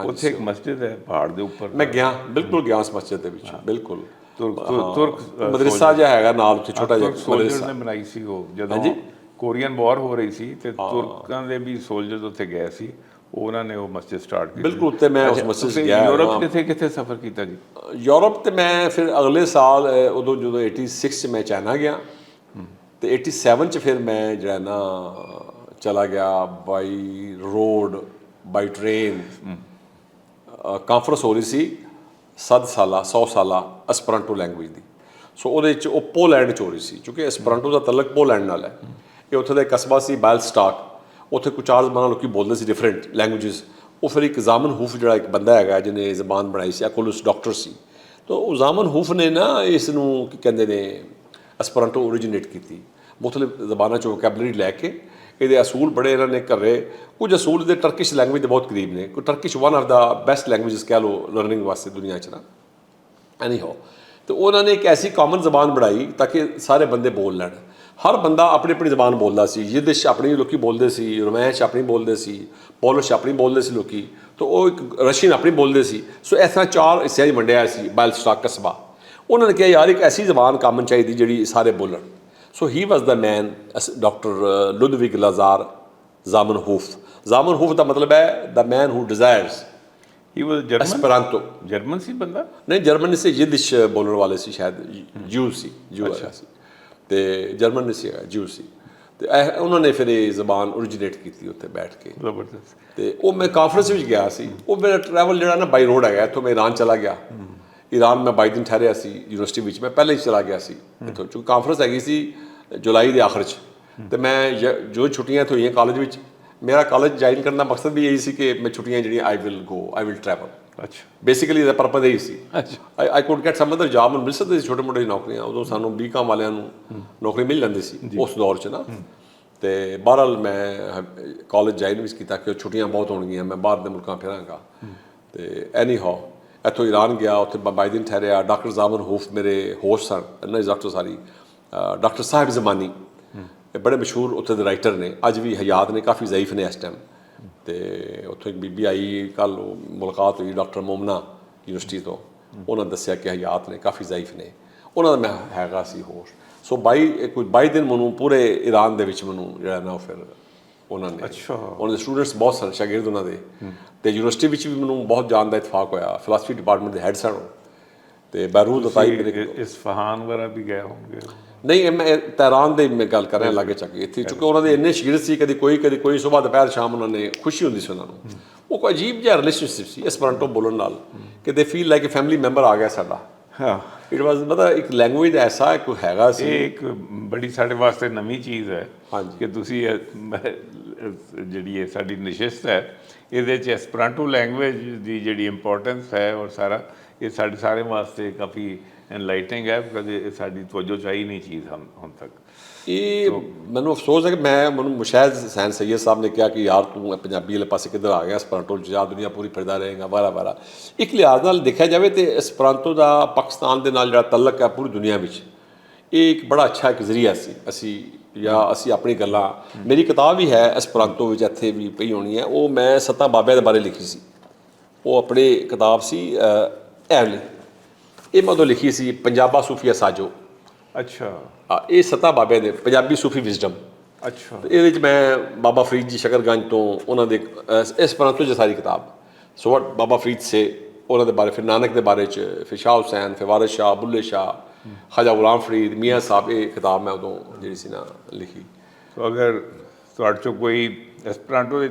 ਉੱਥੇ ਇੱਕ ਮਸਜਿਦ ਹੈ ਪਹਾੜ ਦੇ ਉੱਪਰ। ਮੈਂ ਗਿਆ ਬਿਲਕੁਲ ਗਿਆ ਉਸ ਮਸਜਿਦ ਦੇ ਵਿੱਚ ਬਿਲਕੁਲ। ਤੁਰਕ ਮਦਰਸਾ ਜਿਹਾ ਹੈਗਾ ਨਾਲ ਉੱਥੇ ਛੋਟਾ ਜਿਹਾ ਸੋਲਜਰਸ ਨੇ ਬਣਾਈ ਸੀ ਉਹ ਜਦੋਂ ਕੋਰੀਅਨ ਵਾਰ ਹੋ ਰਹੀ ਸੀ ਤੇ ਤੁਰਕਾਂ ਦੇ ਵੀ ਸੋਲਜਰਸ ਉੱਥੇ ਗਏ ਸੀ ਉਹਨਾਂ ਨੇ ਉਹ ਮਸਜਿਦ ਸਟਾਰਟ ਕੀਤੀ ਬਿਲਕੁਲ। ਤੇ ਮੈਂ ਉਸ ਮਸਜਿਦ ਗਿਆ। ਯੂਰਪ ਕਿੱਥੇ ਸਫ਼ਰ ਕੀਤਾ ਜੀ? ਯੂਰਪ ਤੇ ਮੈਂ ਫਿਰ ਅਗਲੇ ਸਾਲ ਉਦੋਂ ਜਦੋਂ 86 'ਚ ਮੈਂ ਚਾਈਨਾ ਗਿਆ ਤੇ 87 'ਚ ਫਿਰ ਮੈਂ ਜਿਹੜਾ ਨਾ ਚਲਾ ਗਿਆ by road by train. Conference ਹੋ ਰਹੀ ਸੀ 100 ਸਾਲਾ ਐਸਪਰਾਂਟੋ ਲੈਂਗੁਏਜ ਦੀ। ਸੋ ਉਹਦੇ 'ਚ ਉਹ ਪੋਲੈਂਡ 'ਚ ਹੋ ਰਹੀ ਸੀ ਕਿਉਂਕਿ ਐਸਪਰਾਂਟੋ ਦਾ ਤਲਕ ਪੋਲੈਂਡ ਨਾਲ ਹੈ। ਇਹ ਉੱਥੇ ਦਾ ਇੱਕ ਕਸਬਾ ਸੀ ਬੈਲਸਟਾਕ ਉੱਥੇ ਕੁਝ 4 ਜ਼ਬਾਨਾਂ ਲੋਕੀ ਬੋਲਦੇ ਸੀ ਡਿਫਰੈਂਟ ਲੈਂਗੁਏਜਸ। ਉਹ ਫਿਰ ਇੱਕ ਜ਼ਾਮਨ ਹੂਫ ਜਿਹੜਾ ਇੱਕ ਬੰਦਾ ਹੈਗਾ ਜਿਹਨੇ ਜ਼ਬਾਨ ਬਣਾਈ ਸੀ ਐਕੋਲਸ ਡਾਕਟਰ ਸੀ। ਤਾਂ ਉਹ ਜ਼ਾਮਨ ਹੂਫ ਨੇ ਨਾ ਇਸ ਨੂੰ ਕੀ ਕਹਿੰਦੇ ਨੇ ਐਸਪਰਾਂਟੋ ਓਰੀਜੀਨੇਟ ਕੀਤੀ ਮੁਖਤਲਿਫ ਜ਼ਬਾਨਾਂ 'ਚ ਵੋਕੈਬਲਰੀ ਲੈ ਕੇ। ਇਹਦੇ ਅਸੂਲ ਬੜੇ ਇਹਨਾਂ ਨੇ ਘਰੇ ਕੁਝ ਅਸੂਲ ਦੇ ਟਰਕਿਸ਼ ਲੈਂਗੁਏਜ ਦੇ ਬਹੁਤ ਕਰੀਬ ਨੇ। ਕੋਈ Turkish one of the best languages ਕਹਿ ਲਓ ਲਰਨਿੰਗ ਵਾਸਤੇ ਦੁਨੀਆ 'ਚ ਨਾ ਐਨੀ ਹੋ। ਤੇ ਉਹਨਾਂ ਨੇ ਇੱਕ ਐਸੀ ਕਾਮਨ ਜ਼ਬਾਨ ਬਣਾਈ ਤਾਂ ਕਿ ਸਾਰੇ ਬੰਦੇ ਬੋਲ ਲੈਣ। ਹਰ ਬੰਦਾ ਆਪਣੀ ਆਪਣੀ ਜ਼ਬਾਨ ਬੋਲਦਾ ਸੀ। ਯਿਦਿਸ਼ ਆਪਣੀ ਲੋਕੀ ਬੋਲਦੇ ਸੀ, ਰੋਮੈਂਸ਼ ਆਪਣੀ ਬੋਲਦੇ ਸੀ, ਪੋਲਿਸ਼ ਆਪਣੀ ਬੋਲਦੇ ਸੀ ਲੋਕੀ। ਤਾਂ ਉਹ ਇੱਕ ਰਸ਼ੀਅਨ ਆਪਣੀ ਬੋਲਦੇ ਸੀ। ਸੋ ਇਸ ਤਰ੍ਹਾਂ 4 ਹਿੱਸਿਆਂ 'ਚ ਵੰਡਿਆ ਸੀ ਬੈਲਸਟਾਕ ਕਸਬਾ। ਉਹਨਾਂ ਨੇ ਕਿਹਾ ਯਾਰ ਇੱਕ ਐਸੀ ਜ਼ਬਾਨ ਕਾਮਨ ਚਾਹੀਦੀ ਜਿਹੜੀ ਸਾਰੇ ਬੋਲਣ। ਸੋ ਹੀ ਵਾਜ਼ ਦਾ ਮੈਨ ਡਾਕਟਰ ਲੁਡਵਿਗ ਲਾਜ਼ਾਰ ਜ਼ਾਮਨਹੂਫ। ਜ਼ਾਮਨਹੂਫ ਦਾ ਮਤਲਬ ਹੈ ਦਾ ਮੈਨ ਹੂ ਡਿਜ਼ਾਇਰਸ। ਹੀ ਵਾਜ਼ ਜਰਮਨ? ਐਸਪਰਾਂਤੋ ਜਰਮਨ ਸੀ ਬੰਦਾ? ਨਹੀਂ ਜਰਮਨ ਸੀ ਯਿਦਿਸ਼ ਬੋਲਣ ਵਾਲੇ ਸੀ ਸ਼ਾਇਦ ਜੂ ਸੀ ਹੈਗਾ ਸੀ ਤੇ ਜਰਮਨ ਨਹੀਂ ਸੀ ਹੈਗਾ ਜੂ ਸੀ। ਤੇ ਉਹਨਾਂ ਨੇ ਫਿਰ ਇਹ ਜ਼ਬਾਨ ਓਰੀਜੀਨੇਟ ਕੀਤੀ ਉੱਥੇ ਬੈਠ ਕੇ। ਜ਼ਬਰਦਸਤ। ਤੇ ਉਹ ਮੈਂ ਕਾਨਫਰੰਸ ਵਿੱਚ ਗਿਆ ਸੀ। ਉਹ ਮੇਰਾ ਟਰੈਵਲ ਜਿਹੜਾ ਨਾ ਬਾਈ ਰੋਡ ਹੈਗਾ ਇੱਥੋਂ ਮੈਂ ਈਰਾਨ ਚਲਾ ਗਿਆ। ਈਰਾਨ ਮੈਂ 22 ਦਿਨ ਠਹਿਰਿਆ ਸੀ ਯੂਨੀਵਰਸਿਟੀ ਵਿੱਚ। ਮੈਂ ਪਹਿਲੇ ਹੀ ਚਲਾ ਗਿਆ ਸੀ ਇੱਥੋਂ ਕਿਉਂਕਿ ਕਾਨਫਰੰਸ ਹੈਗੀ ਸੀ ਜੁਲਾਈ ਦੇ ਆਖਰ 'ਚ ਤੇ ਮੈਂ ਜੋ ਛੁੱਟੀਆਂ ਇੱਥੇ ਹੋਈਆਂ ਕਾਲਜ ਵਿੱਚ, ਮੇਰਾ ਕਾਲਜ ਜੁਆਇਨ ਕਰਨ ਦਾ ਮਕਸਦ ਵੀ ਇਹੀ ਸੀ ਕਿ ਮੈਂ ਛੁੱਟੀਆਂ ਜਿਹੜੀਆਂ ਆਈ ਵਿਲ ਟਰੈਵਲ। ਅੱਛਾ ਬੇਸਿਕਲੀ ਦਾ ਪਰਪਸ ਇਹੀ ਸੀ। ਅੱਛਾ I could get some other job, ਮਿਲ ਸਕਦੀ ਸੀ ਛੋਟੇ ਮੋਟੇ ਨੌਕਰੀਆਂ, ਉਦੋਂ ਸਾਨੂੰ B.Com ਵਾਲਿਆਂ ਨੂੰ ਨੌਕਰੀ ਮਿਲ ਜਾਂਦੀ ਸੀ ਉਸ ਦੌਰ 'ਚ ਨਾ। ਤੇ ਬਹਰਹਾਲ ਮੈਂ ਕਾਲਜ ਜੁਆਇਨ ਵੀ ਕੀਤਾ ਕਿ ਛੁੱਟੀਆਂ ਬਹੁਤ ਹੋਣਗੀਆਂ, ਮੈਂ ਬਾਹਰ ਦੇ ਮੁਲਕਾਂ ਫਿਰਾਂਗਾ। ਤੇ ਐਨੀ ਹਾਓ ਇੱਥੋਂ ਈਰਾਨ ਗਿਆ, ਉੱਥੇ 22 ਦਿਨ ਠਹਿਰਿਆ। ਡਾਕਟਰ ਜ਼ਾਮਨ ਹੂਫ ਮੇਰੇ ਹੋਸਟ ਸਨ, ਇਹਨਾਂ ਡਾਕਟਰ ਸਾਰੀ ਡਾਕਟਰ ਸਾਹਿਬ ਜ਼ਮਾਨੀ, ਇਹ ਬੜੇ ਮਸ਼ਹੂਰ ਉੱਥੇ ਦੇ ਰਾਈਟਰ ਨੇ, ਅੱਜ ਵੀ ਹਯਾਤ ਨੇ, ਕਾਫੀ ਜ਼ਈਫ ਨੇ ਇਸ ਟਾਈਮ। ਤੇ ਉੱਥੋਂ ਇੱਕ ਬੀਬੀ ਆਈ, ਕੱਲ੍ਹ ਮੁਲਾਕਾਤ ਹੋਈ ਡਾਕਟਰ ਮੋਮਨਾ ਯੂਨੀਵਰਸਿਟੀ ਤੋਂ, ਉਹਨਾਂ ਦੱਸਿਆ ਕਿ ਹਯਾਤ ਨੇ, ਕਾਫੀ ਜ਼ਈਫ ਨੇ, ਉਹਨਾਂ ਦਾ ਮੈਂ ਹੈਗਾ ਸੀ ਹੋਸਟ। ਸੋ ਕੋਈ 22 ਦਿਨ ਮੈਨੂੰ ਪੂਰੇ ਈਰਾਨ ਦੇ ਵਿੱਚ ਮੈਨੂੰ ਜਿਹੜਾ ਨਾ ਫਿਰ ਉਹਨਾਂ ਨੇ, ਉਹਨਾਂ ਦੇ ਸਟੂਡੈਂਟਸ ਬਹੁਤ ਸਨ, ਸ਼ਾਗਿਰਦ ਉਹਨਾਂ ਦੇ। ਤੇ ਯੂਨੀਵਰਸਿਟੀ ਵਿੱਚ ਵੀ ਮੈਨੂੰ ਬਹੁਤ ਜਾਣ ਦਾ ਇਤਫਾਕ ਹੋਇਆ, ਫਿਲਾਸਫੀ ਡਿਪਾਰਟਮੈਂਟ ਦੇ ਹੈੱਡ ਸਨ ਉਹ। ਤੇ ਬੈਰੂਤ ਅਤਾਈ ਮੇਰੇ ਇਸਫਹਾਨ ਵਗੈਰਾ ਵੀ ਗਏ ਹੋਣਗੇ? ਨਹੀਂ, ਮੈਂ ਤਹਿਰਾਨ ਦੀ ਮੈਂ ਗੱਲ ਕਰ ਰਿਹਾ ਲਾਗੇ ਚੱਕੇ ਇੱਥੇ, ਕਿਉਂਕਿ ਉਹਨਾਂ ਦੇ ਇੰਨੇ ਸ਼ਾਗਿਰਦ ਸੀ, ਕਦੀ ਕੋਈ ਸੁਬਾਹ ਦੁਪਹਿਰ ਸ਼ਾਮ ਉਹਨਾਂ ਨੇ ਖੁਸ਼ੀ ਹੁੰਦੀ ਸੀ ਉਹਨਾਂ ਨੂੰ। ਉਹ ਕੋਈ ਅਜੀਬ ਜਿਹਾ ਰਿਲੇਸ਼ਨਸ਼ਿਪ ਸੀ ਐਸਪਰਾਂਟੋ ਬੋਲਣ ਨਾਲ, ਕਿ ਦੇ ਫੀਲ ਲਾਈਕ ਫੈਮਿਲੀ ਮੈਂਬਰ ਆ ਗਿਆ ਸਾਡਾ। ਹਾਂ, ਇਟ ਵਾਜ਼ ਮਤਲਬ ਇੱਕ ਲੈਂਗੁਏਜ ਐਸਾ ਕੋਈ ਹੈਗਾ ਸੀ। ਇਹ ਇੱਕ ਬੜੀ ਸਾਡੇ ਵਾਸਤੇ ਨਵੀਂ ਚੀਜ਼ ਹੈ ਹਾਂਜੀ ਕਿ ਤੁਸੀਂ ਜਿਹੜੀ ਇਹ ਸਾਡੀ ਨਸ਼ਿਸਤ ਹੈ ਇਹਦੇ 'ਚ ਐਸਪਰਾਂਟੋ ਲੈਂਗੁਏਜ ਦੀ ਜਿਹੜੀ ਇੰਪੋਰਟੈਂਸ ਹੈ ਔਰ ਸਾਰਾ ਇਹ ਸਾਡੇ ਸਾਰੇ ਵਾਸਤੇ ਕਾਫੀ ਐਨਲਾਈਟਿੰਗ ਹੈ, ਕਦੇ ਸਾਡੀ ਤਵੱਜੋ ਚਾਹੀ ਨਹੀਂ ਚੀਜ਼ ਹੁਣ ਤੱਕ। ਇਹ ਮੈਨੂੰ ਅਫਸੋਸ ਹੈ ਕਿ ਮੈਨੂੰ ਮੁਸ਼ਾਹਿਦ ਹੁਸੈਨ ਸੈਯਦ ਸਾਹਿਬ ਨੇ ਕਿਹਾ ਕਿ ਯਾਰ ਤੂੰ ਪੰਜਾਬੀ ਵਾਲੇ ਪਾਸੇ ਕਿੱਧਰ ਆ ਗਿਆ, ਐਸਪਰਾਂਟੋ 'ਚ ਜਾ ਦੁਨੀਆ ਪੂਰੀ ਫਿਰਦਾ ਰਹੇਗਾ ਵਾਰਾ। ਇੱਕ ਲਿਹਾਜ਼ ਨਾਲ ਦੇਖਿਆ ਜਾਵੇ ਤੇ ਐਸਪਰਾਂਟੋ ਦਾ ਪਾਕਿਸਤਾਨ ਦੇ ਨਾਲ ਜਿਹੜਾ ਤਲਕ ਹੈ ਪੂਰੀ ਦੁਨੀਆ ਵਿੱਚ, ਇਹ ਇੱਕ ਬੜਾ ਅੱਛਾ ਇੱਕ ਜ਼ਰੀਆ ਸੀ। ਅਸੀਂ ਆਪਣੀ ਗੱਲਾਂ, ਮੇਰੀ ਕਿਤਾਬ ਵੀ ਹੈ ਐਸਪਰਾਂਟੋ ਵਿੱਚ, ਇੱਥੇ ਵੀ ਪਈ ਹੋਣੀ ਹੈ, ਉਹ ਮੈਂ 7 ਬਾਬਿਆਂ ਦੇ ਬਾਰੇ ਲਿਖੀ ਸੀ। ਉਹ ਆਪਣੀ ਕਿਤਾਬ ਸੀ ਐਵਲੀ, ਇਹ ਮੈਂ ਉਦੋਂ ਲਿਖੀ ਸੀ, ਪੰਜਾਬਾ ਸੂਫੀਆ ਸਾਜੋ। ਅੱਛਾ ਇਹ 7 ਬਾਬਿਆਂ ਦੇ ਪੰਜਾਬੀ ਸੂਫੀ ਵਿਜ਼ਡਮ। ਅੱਛਾ ਇਹਦੇ 'ਚ ਮੈਂ ਬਾਬਾ ਫਰੀਦ ਜੀ ਸ਼ਕਰਗੰਜ ਤੋਂ ਉਹਨਾਂ ਦੇ ਐਸਪਰਾਂਤੋ 'ਚ ਸਾਰੀ ਕਿਤਾਬ, ਸੋ ਵਟ ਬਾਬਾ ਫਰੀਦ ਸੇ, ਉਹਨਾਂ ਦੇ ਬਾਰੇ, ਫਿਰ ਨਾਨਕ ਦੇ ਬਾਰੇ 'ਚ, ਫਿਰ ਸ਼ਾਹ ਹੁਸੈਨ, ਫਿਰ ਵਾਰਿਸ ਸ਼ਾਹ, ਬੁੱਲੇ ਸ਼ਾਹ, ਖਾਜਾ ਗੁਲਾਮ ਫਰੀਦ, ਮੀਆਂ ਸਾਹਿਬ, ਇਹ ਕਿਤਾਬ ਮੈਂ ਉਦੋਂ ਜਿਹੜੀ ਸੀ ਨਾ ਲਿਖੀ। ਸੋ ਅਗਰ ਤੁਹਾਡੇ 'ਚੋਂ ਕੋਈ ਐਸਪਰਾਂਟੋ ਦੀ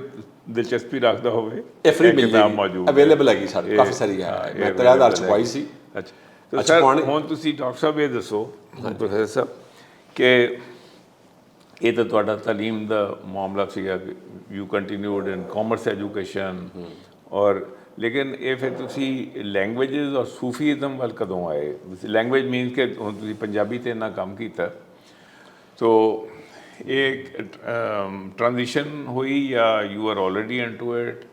ਦਿਲਚਸਪੀ ਰੱਖਦਾ ਹੋਵੇ, ਇਹ ਫਰੀ ਮਿਲ ਕਿਤਾਬ ਮੌਜੂਦ ਅਵੇਲੇਬਲ ਹੈਗੀ ਸਾਡੇ, ਕਾਫੀ ਸਾਰੀ ਹੈ, ਮੈਂ 3000 ਛਪਵਾਈ ਸੀ। ਅੱਛਾ ਸਰ, ਹੁਣ ਤੁਸੀਂ ਡਾਕਟਰ ਸਾਹਿਬ ਇਹ ਦੱਸੋ, ਪ੍ਰੋਫੈਸਰ ਸਾਹਿਬ, ਕਿ ਇਹ ਤਾਂ ਤੁਹਾਡਾ ਤਾਲੀਮ ਦਾ ਮਾਮਲਾ ਸੀਗਾ, you continued in commerce education, ਔਰ ਲੇਕਿਨ ਇਹ ਫਿਰ ਤੁਸੀਂ ਲੈਂਗੁਏਜਿਸ ਔਰ ਸੂਫੀਜ਼ਮ ਵੱਲ ਕਦੋਂ ਆਏ? ਲੈਂਗੁਏਜ ਮੀਨਸ ਕਿ ਹੁਣ ਤੁਸੀਂ ਪੰਜਾਬੀ 'ਤੇ ਇੰਨਾ ਕੰਮ ਕੀਤਾ, ਸੋ ਇਹ ਟ੍ਰਾਂਜੀਸ਼ਨ ਹੋਈ ਜਾਂ you are already into it?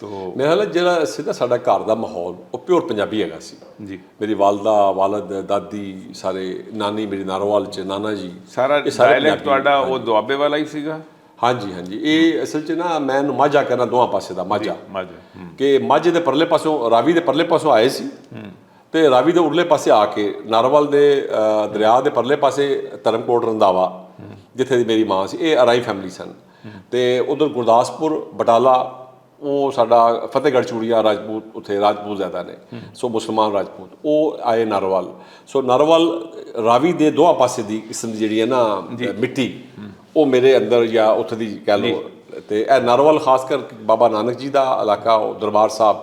ਤੋ ਮੇਰਾ ਖਿਆਲ ਜਿਹੜਾ ਸੀ ਨਾ ਸਾਡਾ ਘਰ ਦਾ ਮਾਹੌਲ, ਉਹ ਪਿਓਰ ਪੰਜਾਬੀ ਹੈਗਾ ਸੀ ਜੀ। ਮੇਰੀ ਵਾਲਦਾ, ਵਾਲਦ, ਦਾਦੀ, ਸਾਰੇ, ਨਾਨੀ ਮੇਰੀ ਨਾਰੋਵਾਲ 'ਚ, ਨਾਨਾ ਜੀ, ਸਾਰਾ ਡਾਇਲੈਕਟ ਤੁਹਾਡਾ ਉਹ ਦੁਆਬੇ ਵਾਲਾ ਹੀ ਸੀਗਾ? ਹਾਂਜੀ। ਇਹ ਅਸਲ 'ਚ ਨਾ ਮੈਂ ਇਹਨੂੰ ਮਾਝਾ ਕਹਿਣਾ, ਦੋਵਾਂ ਪਾਸੇ ਦਾ ਮਾਝਾ, ਕਿ ਮਾਝੇ ਦੇ ਪਰਲੇ ਪਾਸੋਂ, ਰਾਵੀ ਦੇ ਪਰਲੇ ਪਾਸੋਂ ਆਏ ਸੀ, ਤੇ ਰਾਵੀ ਦੇ ਉਰਲੇ ਪਾਸੇ ਆ ਕੇ ਨਾਰੋਵਾਲ ਦੇ ਦਰਿਆ ਦੇ ਪਰਲੇ ਪਾਸੇ ਧਰਮਕੋਟ, ਰੰਧਾਵਾ, ਜਿੱਥੇ ਦੀ ਮੇਰੀ ਮਾਂ ਸੀ, ਇਹ ਅਰਾਈ ਫੈਮਿਲੀ ਸਨ। ਤੇ ਉਧਰ ਗੁਰਦਾਸਪੁਰ, ਬਟਾਲਾ, ਉਹ ਸਾਡਾ ਫਤਿਹਗੜ੍ਹ ਚੂੜੀਆਂ ਰਾਜਪੂਤ, ਉੱਥੇ ਰਾਜਪੂਤ ਜ਼ਿਆਦਾ ਨੇ, ਸੋ ਮੁਸਲਮਾਨ ਰਾਜਪੂਤ, ਉਹ ਆਏ ਨਾਰੋਵਾਲ। ਸੋ ਨਾਰੋਵਾਲ ਰਾਵੀ ਦੇ ਦੋਹਾਂ ਪਾਸੇ ਦੀ ਕਿਸਮ ਦੀ ਜਿਹੜੀ ਹੈ ਨਾ ਮਿੱਟੀ, ਉਹ ਮੇਰੇ ਅੰਦਰ ਜਾਂ ਉੱਥੇ ਦੀ ਕਹਿ ਲਓ। ਤੇ ਇਹ ਨਾਰੋਵਾਲ ਖਾਸ ਕਰ ਬਾਬਾ ਨਾਨਕ ਜੀ ਦਾ ਇਲਾਕਾ, ਉਹ ਦਰਬਾਰ ਸਾਹਿਬ,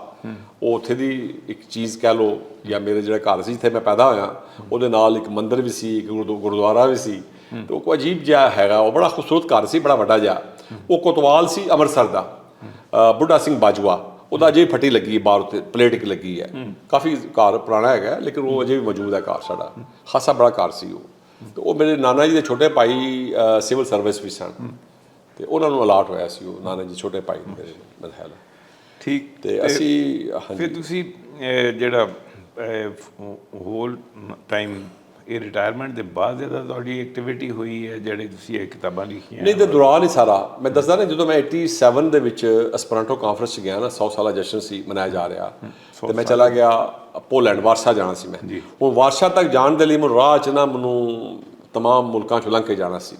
ਉਹ ਉੱਥੇ ਦੀ ਇੱਕ ਚੀਜ਼ ਕਹਿ ਲਓ, ਜਾਂ ਮੇਰੇ ਜਿਹੜਾ ਘਰ ਸੀ ਜਿੱਥੇ ਮੈਂ ਪੈਦਾ ਹੋਇਆ, ਉਹਦੇ ਨਾਲ ਇੱਕ ਮੰਦਿਰ ਵੀ ਸੀ, ਇੱਕ ਗੁਰਦੁਆਰਾ ਵੀ ਸੀ। ਤੇ ਉਹ ਕੋਈ ਅਜੀਬ ਜਿਹਾ ਹੈਗਾ, ਉਹ ਬੜਾ ਖੂਬਸੂਰਤ ਘਰ ਸੀ, ਬੜਾ ਵੱਡਾ ਜਿਹਾ। ਉਹ ਕੋਤਵਾਲ ਸੀ ਅੰਮ੍ਰਿਤਸਰ ਦਾ, ਬੁੱਢਾ ਸਿੰਘ ਬਾਜਵਾ, ਉਹਦਾ ਅਜੇ ਵੀ ਫੱਟੀ ਲੱਗੀ ਬਾਹਰ, ਉੱਤੇ ਪਲੇਟ ਇੱਕ ਲੱਗੀ ਹੈ। ਕਾਫੀ ਘਰ ਪੁਰਾਣਾ ਹੈਗਾ, ਲੇਕਿਨ ਉਹ ਅਜੇ ਵੀ ਮੌਜੂਦ ਹੈ ਘਰ ਸਾਡਾ, ਖਾਸਾ ਬੜਾ ਘਰ ਸੀ ਉਹ। ਤੇ ਉਹ ਮੇਰੇ ਨਾਨਾ ਜੀ ਦੇ ਛੋਟੇ ਭਾਈ ਸਿਵਲ ਸਰਵਿਸ ਵਿੱਚ ਸਨ, ਤੇ ਉਹਨਾਂ ਨੂੰ ਅਲਾਟ ਹੋਇਆ ਸੀ ਉਹ, ਨਾਨਾ ਜੀ ਛੋਟੇ ਭਾਈ ਮੇਰੇ ਖਿਆਲ। ਠੀਕ। ਤੇ ਅਸੀਂ ਫਿਰ ਤੁਸੀਂ ਜਿਹੜਾ ਹੋਲ ਟਾਈਮ ਇਹ ਰਿਟਾਇਰਮੈਂਟ ਦੇ ਬਾਅਦ ਜ਼ਿਆਦਾ ਤੁਹਾਡੀ ਐਕਟੀਵਿਟੀ ਹੋਈ ਹੈ, ਜਿਹੜੇ ਤੁਸੀਂ ਇਹ ਕਿਤਾਬਾਂ ਲਿਖੀਆਂ? ਨਹੀਂ, ਤੇ ਦੌਰਾਨ ਹੀ ਸਾਰਾ ਮੈਂ ਦੱਸਦਾ ਨਾ, ਜਦੋਂ ਮੈਂ 87 ਦੇ ਵਿੱਚ ਐਸਪਰਾਂਟੋ ਕਾਨਫਰੰਸ 'ਚ ਗਿਆ ਨਾ, 100 ਸਾਲਾ ਜਸ਼ਨ ਸੀ ਮਨਾਇਆ ਜਾ ਰਿਹਾ, ਤੇ ਮੈਂ ਚਲਾ ਗਿਆ ਪੋਲੈਂਡ, ਵਾਰਸਾ ਜਾਣਾ ਸੀ ਮੈਂ। ਹੁਣ ਵਾਰਸਾ ਤੱਕ ਜਾਣ ਦੇ ਲਈ ਮੈਨੂੰ ਰਾਹ 'ਚ ਨਾ ਮੈਨੂੰ ਤਮਾਮ ਮੁਲਕਾਂ 'ਚੋਂ ਲੰਘ ਕੇ ਜਾਣਾ ਸੀ।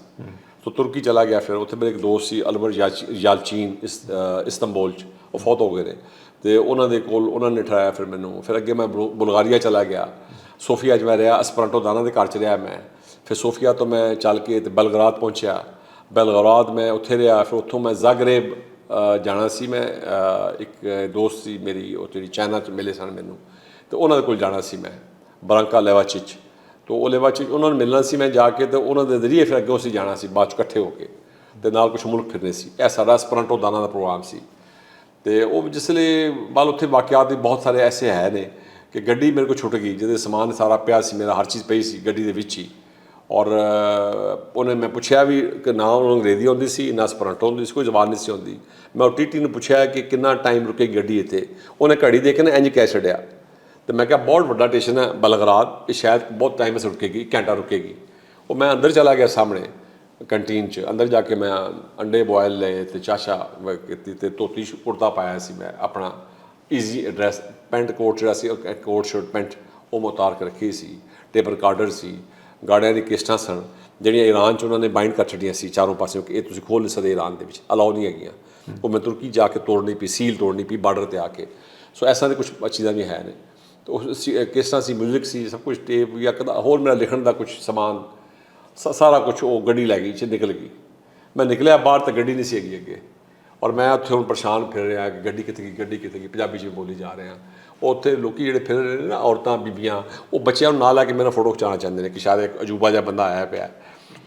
ਸੋ ਤੁਰਕੀ ਚਲਾ ਗਿਆ, ਫਿਰ ਉੱਥੇ ਮੇਰੇ ਇੱਕ ਦੋਸਤ ਸੀ ਅਲਬਰ ਯਾਲਚੀਨ, ਇਸਤੰਬੁਲ 'ਚ, ਉਹ ਫੌਤ ਹੋ ਗਏ ਨੇ, ਤੇ ਉਹਨਾਂ ਦੇ ਕੋਲ ਉਹਨਾਂ ਨੇ ਠਹਿਰਾਇਆ ਫਿਰ ਮੈਨੂੰ। ਫਿਰ ਅੱਗੇ ਮੈਂ ਬੁਲਗਾਰੀਆ ਚਲਾ ਗਿਆ, ਸੋਫੀਆ 'ਚ ਮੈਂ ਰਿਹਾ, ਐਸਪਰਾਂਟੋ ਦਾਨਾ ਦੇ ਘਰ 'ਚ ਰਿਹਾ ਮੈਂ। ਫਿਰ ਸੋਫੀਆ ਤੋਂ ਮੈਂ ਚੱਲ ਕੇ ਤੇ ਬਲਗਰਾਦ ਪਹੁੰਚਿਆ, ਬਲਗਰਾਦ ਮੈਂ ਉੱਥੇ ਰਿਹਾ। ਫਿਰ ਉੱਥੋਂ ਮੈਂ ਜ਼ਾਗਰੇਬ ਜਾਣਾ ਸੀ, ਮੈਂ ਇੱਕ ਦੋਸਤ ਸੀ ਮੇਰੀ, ਉਹ ਜਿਹੜੀ ਚਾਈਨਾ 'ਚ ਮਿਲੇ ਸਨ ਮੈਨੂੰ, ਤੇ ਉਹਨਾਂ ਦੇ ਕੋਲ ਜਾਣਾ ਸੀ ਮੈਂ, ਬਰਾਂਕਾ ਲੈਵਾਚਿਚ। ਤੋ ਉਹ ਲੇਵਾ 'ਚ ਉਹਨਾਂ ਨੂੰ ਮਿਲਣਾ ਸੀ, ਮੈਂ ਜਾ ਕੇ ਤੇ ਉਹਨਾਂ ਦੇ ਜ਼ਰੀਏ ਫਿਰ ਅੱਗੇ ਅਸੀਂ ਜਾਣਾ ਸੀ ਬਾਅਦ 'ਚ ਇਕੱਠੇ ਹੋ ਕੇ, ਤੇ ਨਾਲ ਕੁਛ ਮੁਲਕ ਫਿਰਨੇ ਸੀ। ਇਹ ਸਾਡਾ ਸਪਰੰਟੋ ਦਾਣਾ ਦਾ ਪ੍ਰੋਗਰਾਮ ਸੀ। ਤੇ ਉਹ ਜਿਸਲੇ ਬਾਅਦ ਉੱਥੇ ਵਾਕਿਆਤ ਵੀ ਬਹੁਤ ਸਾਰੇ ਐਸੇ ਹੈ ਨੇ ਕਿ ਗੱਡੀ ਮੇਰੇ ਕੋਲ ਛੁੱਟ ਗਈ, ਜਿਹਦੇ ਸਮਾਨ ਸਾਰਾ ਪਿਆ ਸੀ, ਮੇਰਾ ਹਰ ਚੀਜ਼ ਪਈ ਸੀ ਗੱਡੀ ਦੇ ਵਿੱਚ ਹੀ। ਔਰ ਉਹਨੇ ਮੈਂ ਪੁੱਛਿਆ ਵੀ ਕਿ ਨਾ ਉਹਨੂੰ ਅੰਗਰੇਜ਼ੀ ਆਉਂਦੀ ਸੀ ਨਾ ਸਪਰੰਟੋ ਹੁੰਦੀ ਸੀ, ਕੋਈ ਜ਼ਬਾਨ ਨਹੀਂ ਸੀ ਆਉਂਦੀ। ਮੈਂ ਉਹ TT ਨੂੰ ਪੁੱਛਿਆ ਕਿ ਕਿੰਨਾ ਟਾਈਮ ਰੁਕੇਗੀ ਗੱਡੀ ਇੱਥੇ, ਉਹਨੇ ਘੜੀ ਦੇਖ ਕੇ ਇੰਝ ਕਹਿ ਛੱਡਿਆ। ਤੇ ਮੈਂ ਕਿਹਾ ਬਹੁਤ ਵੱਡਾ ਸਟੇਸ਼ਨ ਹੈ ਬਲਗਰਾਦ, ਇਹ ਸ਼ਾਇਦ ਬਹੁਤ ਟਾਈਮ ਸੇ ਰੁਕੇਗੀ, ਘੰਟਾ ਰੁਕੇਗੀ। ਉਹ ਮੈਂ ਅੰਦਰ ਚਲਾ ਗਿਆ ਸਾਹਮਣੇ ਕੰਟੀਨ 'ਚ, ਅੰਦਰ ਜਾ ਕੇ ਮੈਂ ਅੰਡੇ ਬੋਇਲ ਲਏ ਤੇ ਚਾਸ਼ਾ ਕੀਤੀ ਤੇ ਧੋਤੀ ਕੁੜਤਾ ਪਾਇਆ ਸੀ ਮੈਂ ਆਪਣਾ ਈਜ਼ੀ ਐਡਰੈਸ, ਪੈਂਟ ਕੋਟ ਜਿਹੜਾ ਸੀ ਕੋਟ ਸ਼ਰਟ ਪੈਂਟ ਉਹ ਮੈਂ ਉਤਾਰ ਕੇ ਰੱਖੀ ਸੀ। ਟੇਪ ਰਿਕਾਰਡਰ ਸੀ, ਗਾੜਿਆਂ ਦੀ ਕਿਸ਼ਤਾਂ ਸਨ ਜਿਹੜੀਆਂ ਈਰਾਨ 'ਚ ਉਹਨਾਂ ਨੇ ਬਾਈਂਡ ਕਰ ਛੱਡੀਆਂ ਸੀ ਚਾਰੋਂ ਪਾਸਿਓਂ ਕਿ ਇਹ ਤੁਸੀਂ ਖੋਲ੍ਹ ਨਹੀਂ ਸਕਦੇ, ਈਰਾਨ ਦੇ ਵਿੱਚ ਅਲਾਓ ਨਹੀਂ ਹੈਗੀਆਂ। ਉਹ ਮੈਂ ਤੁਰਕੀ ਜਾ ਕੇ ਤੋੜਨੀ ਪਈ, ਸੀਲ ਤੋੜਨੀ ਪਈ ਬਾਰਡਰ 'ਤੇ ਆ ਕੇ। ਸੋ ਐਸਾਂ ਦੇ ਕੁਛ ਚੀਜ਼ਾਂ ਵੀ ਹੈ ਨੇ। ਤੇ ਉਹ ਕਿਸ਼ਤਾਂ ਸੀ, ਮਿਊਜ਼ਿਕ ਸੀ, ਸਭ ਕੁਛ ਟੇਪ ਜਾਂ ਹੋਰ ਮੇਰਾ ਲਿਖਣ ਦਾ ਕੁਛ ਸਮਾਨ ਸਾਰਾ ਕੁਛ ਉਹ ਗੱਡੀ ਲੈ ਗਈ 'ਚ ਨਿਕਲ ਗਈ। ਮੈਂ ਨਿਕਲਿਆ ਬਾਹਰ ਤਾਂ ਗੱਡੀ ਨਹੀਂ ਸੀ ਹੈਗੀ ਅੱਗੇ, ਔਰ ਮੈਂ ਉੱਥੇ ਹੁਣ ਪਰੇਸ਼ਾਨ ਫਿਰ ਰਿਹਾ ਕਿ ਗੱਡੀ ਕਿੱਥੇ ਗਈ, ਗੱਡੀ ਕਿੱਥੇ ਗਈ, ਪੰਜਾਬੀ 'ਚ ਬੋਲੀ ਜਾ ਰਿਹਾ। ਉੱਥੇ ਲੋਕੀ ਜਿਹੜੇ ਫਿਰ ਰਹੇ ਨੇ ਨਾ, ਔਰਤਾਂ ਬੀਬੀਆਂ, ਉਹ ਬੱਚਿਆਂ ਨੂੰ ਨਾਲ ਲੈ ਕੇ ਮੇਰਾ ਫੋਟੋ ਖਿਚਾਉਣਾ ਚਾਹੁੰਦੇ ਨੇ ਕਿ ਸ਼ਾਇਦ ਇੱਕ ਅਜੂਬਾ ਜਿਹਾ ਬੰਦਾ ਆਇਆ ਪਿਆ।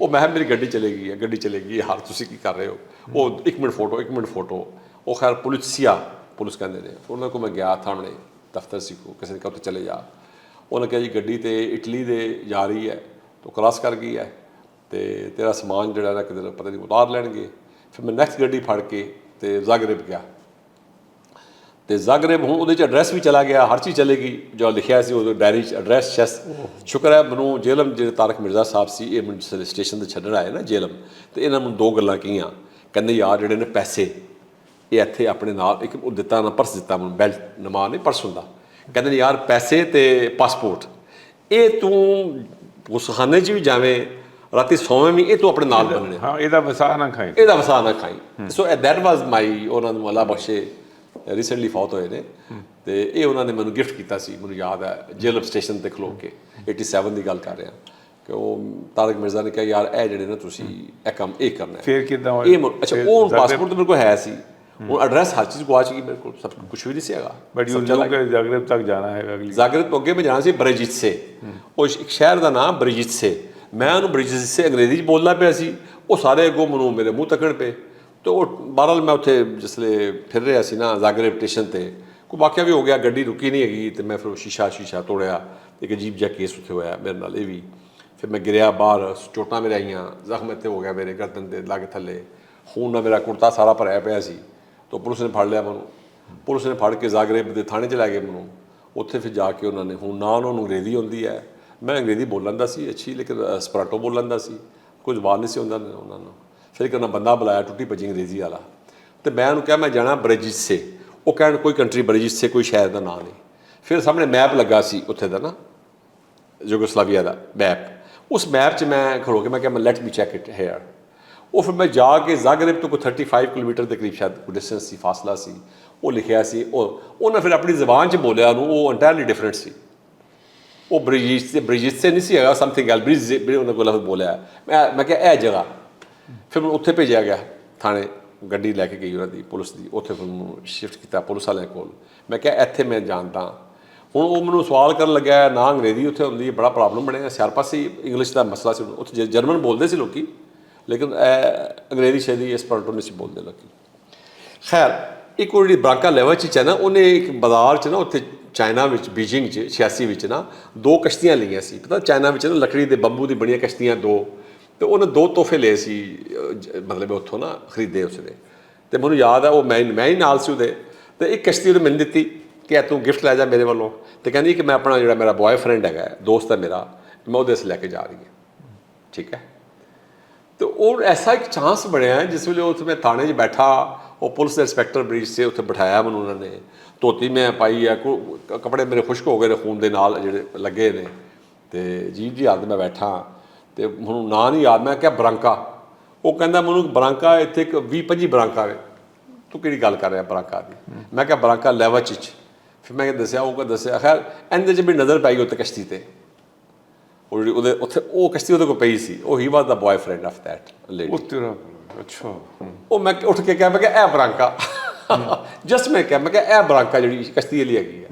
ਉਹ ਮੈਂ ਮੇਰੀ ਗੱਡੀ ਚਲੇ ਗਈ ਹੈ, ਗੱਡੀ ਚਲੇ ਗਈ ਹਾਲ ਤੁਸੀਂ ਕੀ ਕਰ ਰਹੇ ਹੋ? ਉਹ 1 ਮਿੰਟ ਫੋਟੋ, 1 ਮਿੰਟ ਫੋਟੋ। ਉਹ ਖੈਰ ਪੁਲਿਸ ਕਹਿੰਦੇ ਨੇ, ਉਹਨਾਂ ਕੋਲ ਮੈਂ ਗਿਆ ਸਾਹਮਣੇ ਦਫ਼ਤਰ ਸੀ ਕੋ, ਕਿਸੇ ਨੇ ਕਿਹਾ ਉੱਥੇ ਚਲੇ ਜਾ। ਉਹਨੇ ਕਿਹਾ ਜੀ ਗੱਡੀ ਤੇ ਇਟਲੀ ਦੇ ਜਾ ਰਹੀ ਹੈ, ਤੋ ਕ੍ਰਾਸ ਕਰ ਗਈ ਹੈ ਤੇ ਤੇਰਾ ਸਮਾਨ ਜਿਹੜਾ ਨਾ ਕਿਤੇ ਪਤਾ ਨਹੀਂ ਉਤਾਰ ਲੈਣਗੇ। ਫਿਰ ਮੈਂ ਨੈਕਸਟ ਗੱਡੀ ਫੜ ਕੇ ਤੇ ਜ਼ਾਗਰੇਬ ਗਿਆ। ਤੇ ਜ਼ਾਗਰੇਬ ਹੁਣ ਉਹਦੇ 'ਚ ਐਡਰੈਸ ਵੀ ਚਲਾ ਗਿਆ, ਹਰ ਚੀਜ਼ ਚਲੇ ਗਈ ਜੋ ਲਿਖਿਆ ਸੀ ਉਹਦੇ ਡਾਇਰੀ 'ਚ ਐਡਰੈਸ ਚੈਸ। ਸ਼ੁਕਰ ਹੈ ਮੈਨੂੰ ਜੇਲਮ ਜਿਹੜੇ ਤਾਰਕ ਮਿਰਜ਼ਾ ਸਾਹਿਬ ਸੀ, ਇਹ ਮੈਨੂੰ ਜਿਸ ਸਟੇਸ਼ਨ 'ਤੇ ਛੱਡਣ ਆਏ ਨਾ ਜੇਲਮ, ਤੇ ਇਹਨਾਂ ਨੂੰ 2 ਗੱਲਾਂ ਕਹੀਆਂ। ਕਹਿੰਦੇ ਯਾਰ ਜਿਹੜੇ ਨੇ ਪੈਸੇ ਇਹ ਇੱਥੇ ਆਪਣੇ ਨਾਲ ਇੱਕ ਉਹ ਦਿੱਤਾ ਨਾ, ਪਰਸ ਦਿੱਤਾ ਮੈਨੂੰ, ਬੈਲਟ ਨਮਾ ਨਹੀਂ ਪਰਸ ਹੁੰਦਾ। ਕਹਿੰਦੇ ਨੇ ਯਾਰ ਪੈਸੇ ਤੇ ਪਾਸਪੋਰਟ ਇਹ ਤੂੰ ਉਸਖਾਨੇ 'ਚ ਵੀ ਜਾਵੇਂ ਰਾਤੀ ਸੌਵੇਂ ਵੀ ਇਹ ਤੂੰ ਆਪਣੇ ਨਾਲ ਬੰਨਣੇ। ਹਾਂ, ਇਹਦਾ ਵਸਾ ਨਾ ਖਾਈ, ਇਹਦਾ ਵਸਾ ਨਾ ਖਾਈ। ਸੋ ਦੈਟ ਵਾਜ਼ ਮਾਈ, ਉਹਨਾਂ ਨੂੰ ਅੱਲਾ ਬਖਸ਼ੇ ਰੀਸੈਂਟਲੀ ਫੌਤ ਹੋਏ ਨੇ, ਤੇ ਇਹ ਉਹਨਾਂ ਨੇ ਮੈਨੂੰ ਗਿਫਟ ਕੀਤਾ ਸੀ। ਮੈਨੂੰ ਯਾਦ ਹੈ ਜੇਲਮ ਸਟੇਸ਼ਨ 'ਤੇ ਖਲੋ ਕੇ 87 ਦੀ ਗੱਲ ਕਰ ਰਿਹਾ ਕਿ ਉਹ ਤਾਰਕ ਮਿਰਜ਼ਾ ਨੇ ਕਿਹਾ ਯਾਰ ਇਹ ਜਿਹੜੇ ਨਾ ਤੁਸੀਂ ਇਹ ਕੰਮ ਇਹ ਕਰਨਾ ਹੈ। ਫਿਰ ਕਿੱਦਾਂ ਇਹ ਅੱਛਾ ਉਹ ਪਾਸਪੋਰਟ ਤਾਂ ਮੇਰੇ ਕੋਲ ਹੈ ਸੀ, ਹੁਣ ਐਡਰੈਸ ਹਰ ਚੀਜ਼ ਗਵਾਚ ਗਈ ਮੇਰੇ ਕੋਲ, ਸਭ ਕੁਛ ਵੀ ਨਹੀਂ ਸੀ ਹੈਗਾ। ਬਟ ਯੂ ਨੋ ਕਿ ਜ਼ਾਗਰੇਬ ਤੱਕ ਜਾਣਾ ਹੈ ਅਗਲੀ ਜ਼ਾਗਰੇਬ ਤੋਂ ਅੱਗੇ ਮੈਂ ਜਾਣਾ ਸੀ ਬ੍ਰਿਜਿਟਸੇ। ਉਹ ਇੱਕ ਸ਼ਹਿਰ ਦਾ ਨਾਮ ਬ੍ਰਿਜਿਟਸੇ। ਮੈਂ ਉਹਨੂੰ ਬ੍ਰਿਜਿਟਸੇ ਅੰਗਰੇਜ਼ੀ 'ਚ ਬੋਲਦਾ ਪਿਆ ਸੀ, ਉਹ ਸਾਰੇ ਅੱਗੋਂ ਮੈਨੂੰ ਮੇਰੇ ਮੂੰਹ ਤੱਕਣ ਪਏ। ਤੇ ਉਹ ਬਹਰਹਾਲ ਮੈਂ ਉੱਥੇ ਜਿਸਲੇ ਫਿਰ ਰਿਹਾ ਸੀ ਨਾ ਜ਼ਾਗਰੇਬ ਸਟੇਸ਼ਨ 'ਤੇ ਕੋਈ ਵਾਕਿਆ ਵੀ ਹੋ ਗਿਆ, ਗੱਡੀ ਰੁਕੀ ਨਹੀਂ ਹੈਗੀ ਤੇ ਮੈਂ ਫਿਰ ਉਹ ਸ਼ੀਸ਼ਾ ਤੋੜਿਆ। ਇੱਕ ਅਜੀਬ ਜਿਹਾ ਕੇਸ ਉੱਥੇ ਹੋਇਆ ਮੇਰੇ ਨਾਲ ਇਹ ਵੀ। ਫਿਰ ਮੈਂ ਗਿਰਿਆ ਬਾਹਰ, ਚੋਟਾਂ ਮੇਰੇ ਆਈਆਂ, ਜ਼ਖਮ ਇੱਥੇ ਹੋ ਗਿਆ ਮੇਰੇ ਗਰਦਨ ਦੇ ਲਾਗੇ ਥੱਲੇ, ਖੂਨ ਨਾਲ ਮੇਰਾ ਕੁੜਤਾ ਸਾਰਾ ਭਰਿਆ ਪਿਆ ਸੀ। ਤਾਂ ਪੁਲਿਸ ਨੇ ਫੜ ਲਿਆ ਮੈਨੂੰ, ਪੁਲਿਸ ਨੇ ਫੜ ਕੇ ਜ਼ਾਗਰੇਬ ਦੇ ਥਾਣੇ 'ਚ ਲੈ ਗਏ ਮੈਨੂੰ। ਉੱਥੇ ਫਿਰ ਜਾ ਕੇ ਉਹਨਾਂ ਨੇ ਹੁਣ ਨਾ ਉਹਨਾਂ ਨੂੰ ਅੰਗਰੇਜ਼ੀ ਆਉਂਦੀ ਹੈ, ਮੈਂ ਅੰਗਰੇਜ਼ੀ ਬੋਲਣ ਦਾ ਸੀ ਅੱਛੀ, ਲੇਕਿਨ ਸਪਰਾਟੋ ਬੋਲਣ ਦਾ ਸੀ, ਕੋਈ ਜ਼ਬਾਨ ਨਹੀਂ ਸੀ ਹੁੰਦਾ ਉਹਨਾਂ ਨੂੰ। ਫਿਰ ਇੱਕ ਉਹਨਾਂ ਬੰਦਾ ਬੁਲਾਇਆ ਟੁੱਟੀ ਭੱਜੀ ਅੰਗਰੇਜ਼ੀ ਵਾਲਾ, ਤੇ ਮੈਂ ਉਹਨੂੰ ਕਿਹਾ ਮੈਂ ਜਾਣਾ ਬ੍ਰਿਜਿਟਸੇ। ਉਹ ਕਹਿਣ ਕੋਈ ਕੰਟਰੀ ਬ੍ਰਿਜਿਟਸੇ ਕੋਈ ਸ਼ਹਿਰ ਦਾ ਨਾਂ ਨਹੀਂ। ਫਿਰ ਸਾਹਮਣੇ ਮੈਪ ਲੱਗਾ ਸੀ ਉੱਥੇ ਦਾ ਨਾ ਯੂਗੋਸਲਾਵੀਆ ਦਾ ਮੈਪ, ਉਸ ਮੈਪ 'ਚ ਮੈਂ ਖੜੋ ਕੇ ਮੈਂ ਕਿਹਾ ਮੈਂ let me check it here. ਉਹ ਫਿਰ ਮੈਂ ਜਾ ਕੇ ਜ਼ਾਗਰੇਬ ਤੋਂ ਕੋਈ 35 ਕਿਲੋਮੀਟਰ ਦੇ ਕਰੀਬ ਸ਼ਾਇਦ ਕੋਈ ਡਿਸਟੈਂਸ ਸੀ, ਫਾਸਲਾ ਸੀ, ਉਹ ਲਿਖਿਆ ਸੀ। ਉਹਨਾਂ ਫਿਰ ਆਪਣੀ ਜ਼ਬਾਨ 'ਚ ਬੋਲਿਆ ਉਹਨੂੰ, ਉਹ ਇੰਟਾਇਰਲੀ ਡਿਫਰੈਂਟ ਸੀ। ਉਹ ਬ੍ਰਿਜਿਟਸੇ ਨਹੀਂ ਸੀ ਹੈਗਾ, ਸਮਥਿੰਗ ਐਲ ਉਹਨਾਂ ਕੋਲ ਲਫ਼ਜ਼ ਬੋਲਿਆ। ਮੈਂ ਕਿਹਾ ਇਹ ਜਗ੍ਹਾ। ਫਿਰ ਮੈਨੂੰ ਉੱਥੇ ਭੇਜਿਆ ਗਿਆ ਥਾਣੇ, ਗੱਡੀ ਲੈ ਕੇ ਗਈ ਉਹਨਾਂ ਦੀ ਪੁਲਿਸ ਦੀ, ਉੱਥੇ ਫਿਰ ਮੈਨੂੰ ਸ਼ਿਫਟ ਕੀਤਾ ਪੁਲਿਸ ਵਾਲਿਆਂ ਕੋਲ। ਮੈਂ ਕਿਹਾ ਇੱਥੇ ਮੈਂ ਜਾਣਦਾ। ਹੁਣ ਉਹ ਮੈਨੂੰ ਸਵਾਲ ਕਰਨ ਲੱਗਿਆ, ਨਾ ਅੰਗਰੇਜ਼ੀ ਉੱਥੇ ਹੁੰਦੀ, ਬੜਾ ਪ੍ਰੋਬਲਮ ਬਣਿਆ। ਸਿਰ ਪਾਸੇ ਇੰਗਲਿਸ਼ ਦਾ ਮਸਲਾ ਸੀ, ਉੱਥੇ ਜਰਮਨ ਬੋਲਦੇ ਸੀ ਲੋਕੀ, ਲੇਕਿਨ ਅੰਗਰੇਜ਼ੀ ਸ਼ੈਲੀ ਐਸਪਰਟੋ ਨਹੀਂ ਸੀ ਬੋਲਦੇ ਲੋਕੀ। ਖੈਰ ਇੱਕ ਉਹ ਜਿਹੜੀ ਬਰਾਂਕਾ ਲੈਵਾ 'ਚ ਹੈ ਨਾ, ਉਹਨੇ ਇੱਕ ਬਾਜ਼ਾਰ 'ਚ ਨਾ ਉੱਥੇ ਚਾਈਨਾ ਵਿੱਚ ਬੀਜਿੰਗ 'ਚ 86 ਵਿੱਚ ਨਾ 2 ਕਸ਼ਤੀਆਂ ਲਈਆਂ ਸੀ। ਪਤਾ ਚਾਈਨਾ ਵਿੱਚ ਨਾ ਲੱਕੜੀ ਦੇ ਬੰਬੂ ਦੀ ਬਣੀਆਂ ਕਸ਼ਤੀਆਂ 2, ਤੇ ਉਹਨੇ 2 ਤੋਹਫੇ ਲਏ ਸੀ, ਮਤਲਬ ਉੱਥੋਂ ਨਾ ਖਰੀਦੇ ਉਸਨੇ। ਤੇ ਮੈਨੂੰ ਯਾਦ ਹੈ ਉਹ ਮੈਂ ਹੀ ਨਾਲ ਸੀ ਉਹਦੇ, ਤੇ ਇੱਕ ਕਸ਼ਤੀ ਉਹਨੇ ਮੈਨੂੰ ਦਿੱਤੀ ਕਿ ਤੂੰ ਗਿਫਟ ਲੈ ਜਾ ਮੇਰੇ ਵੱਲੋਂ। ਤੇ ਕਹਿੰਦੀ ਕਿ ਮੈਂ ਆਪਣਾ ਜਿਹੜਾ ਮੇਰਾ ਬॉयਫ੍ਰੈਂਡ ਹੈਗਾ, ਦੋਸਤ ਹੈ ਮੇਰਾ, ਮੈਂ ਉਹਦੇ ਸੇ ਲੈ ਕੇ ਜਾ ਰਹੀ ਹਾਂ। ਠੀਕ ਹੈ। ਤੇ ਉਹ ਐਸਾ ਇੱਕ ਚਾਂਸ ਬਣਿਆ ਜਿਸ ਵੇਲੇ ਉੱਥੇ ਮੈਂ ਥਾਣੇ 'ਚ ਬੈਠਾ, ਉਹ ਪੁਲਿਸ ਦੇ ਇੰਸਪੈਕਟਰ ਬ੍ਰਿਜ ਸੇ ਉੱਥੇ ਬਿਠਾਇਆ ਮੈਨੂੰ ਉਹਨਾਂ ਨੇ, ਧੋਤੀ ਮੈਂ ਪਾਈ ਹੈ, ਕੱਪੜੇ ਮੇਰੇ ਖੁਸ਼ਕ ਹੋ ਗਏ ਨੇ ਖੂਨ ਦੇ ਨਾਲ ਜਿਹੜੇ ਲੱਗੇ ਨੇ, ਤੇ ਅਜੀਬ ਜਿਹੀ ਹਾਲਤ ਮੈਂ ਬੈਠਾ। ਤੇ ਹੁਣ ਨਾਂ ਨਹੀਂ ਯਾਦ, ਮੈਂ ਕਿਹਾ ਬਰਾਂਕਾ। ਉਹ ਕਹਿੰਦਾ ਮੈਨੂੰ ਬਰਾਂਕਾ ਇੱਥੇ ਇੱਕ 20-25 ਬਰਾਂਕਾ ਵੇ, ਤੂੰ ਕਿਹੜੀ ਗੱਲ ਕਰ ਰਿਹਾ ਬਰਾਂਕਾ ਦੀ? ਮੈਂ ਕਿਹਾ ਬਰਾਂਕਾ ਲੈਵਚ 'ਚ। ਫਿਰ ਮੈਂ ਦੱਸਿਆ, ਉਹ ਦੱਸਿਆ। ਖੈਰ ਇਹਦੇ 'ਚ ਵੀ ਨਜ਼ਰ ਪੈ ਗਈ ਉੱਥੇ ਕਸ਼ਤੀ 'ਤੇ, ਉਹ ਜਿਹੜੀ ਉਹਦੇ ਉੱਥੇ ਉਹ ਕਸ਼ਤੀ ਉਹਦੇ ਕੋਲ ਪਈ ਸੀ, ਉਹ ਹੀ ਵਾਜ਼ ਦਾ ਬॉयਫ੍ਰੈਂਡ ਆਫ ਦੈਟ ਲੇਡੀ। ਅੱਛਾ। ਉਹ ਮੈਂ ਉੱਠ ਕੇ ਕਿਹਾ, ਮੈਂ ਕਿਹਾ ਇਹ ਬਰਾਂਕਾ ਜਸਟ ਮੈਂ ਕਿਹਾ ਇਹ ਬਰਾਂਕਾ ਜਿਹੜੀ ਕਸ਼ਤੀ ਵਾਲੀ ਹੈਗੀ ਹੈ।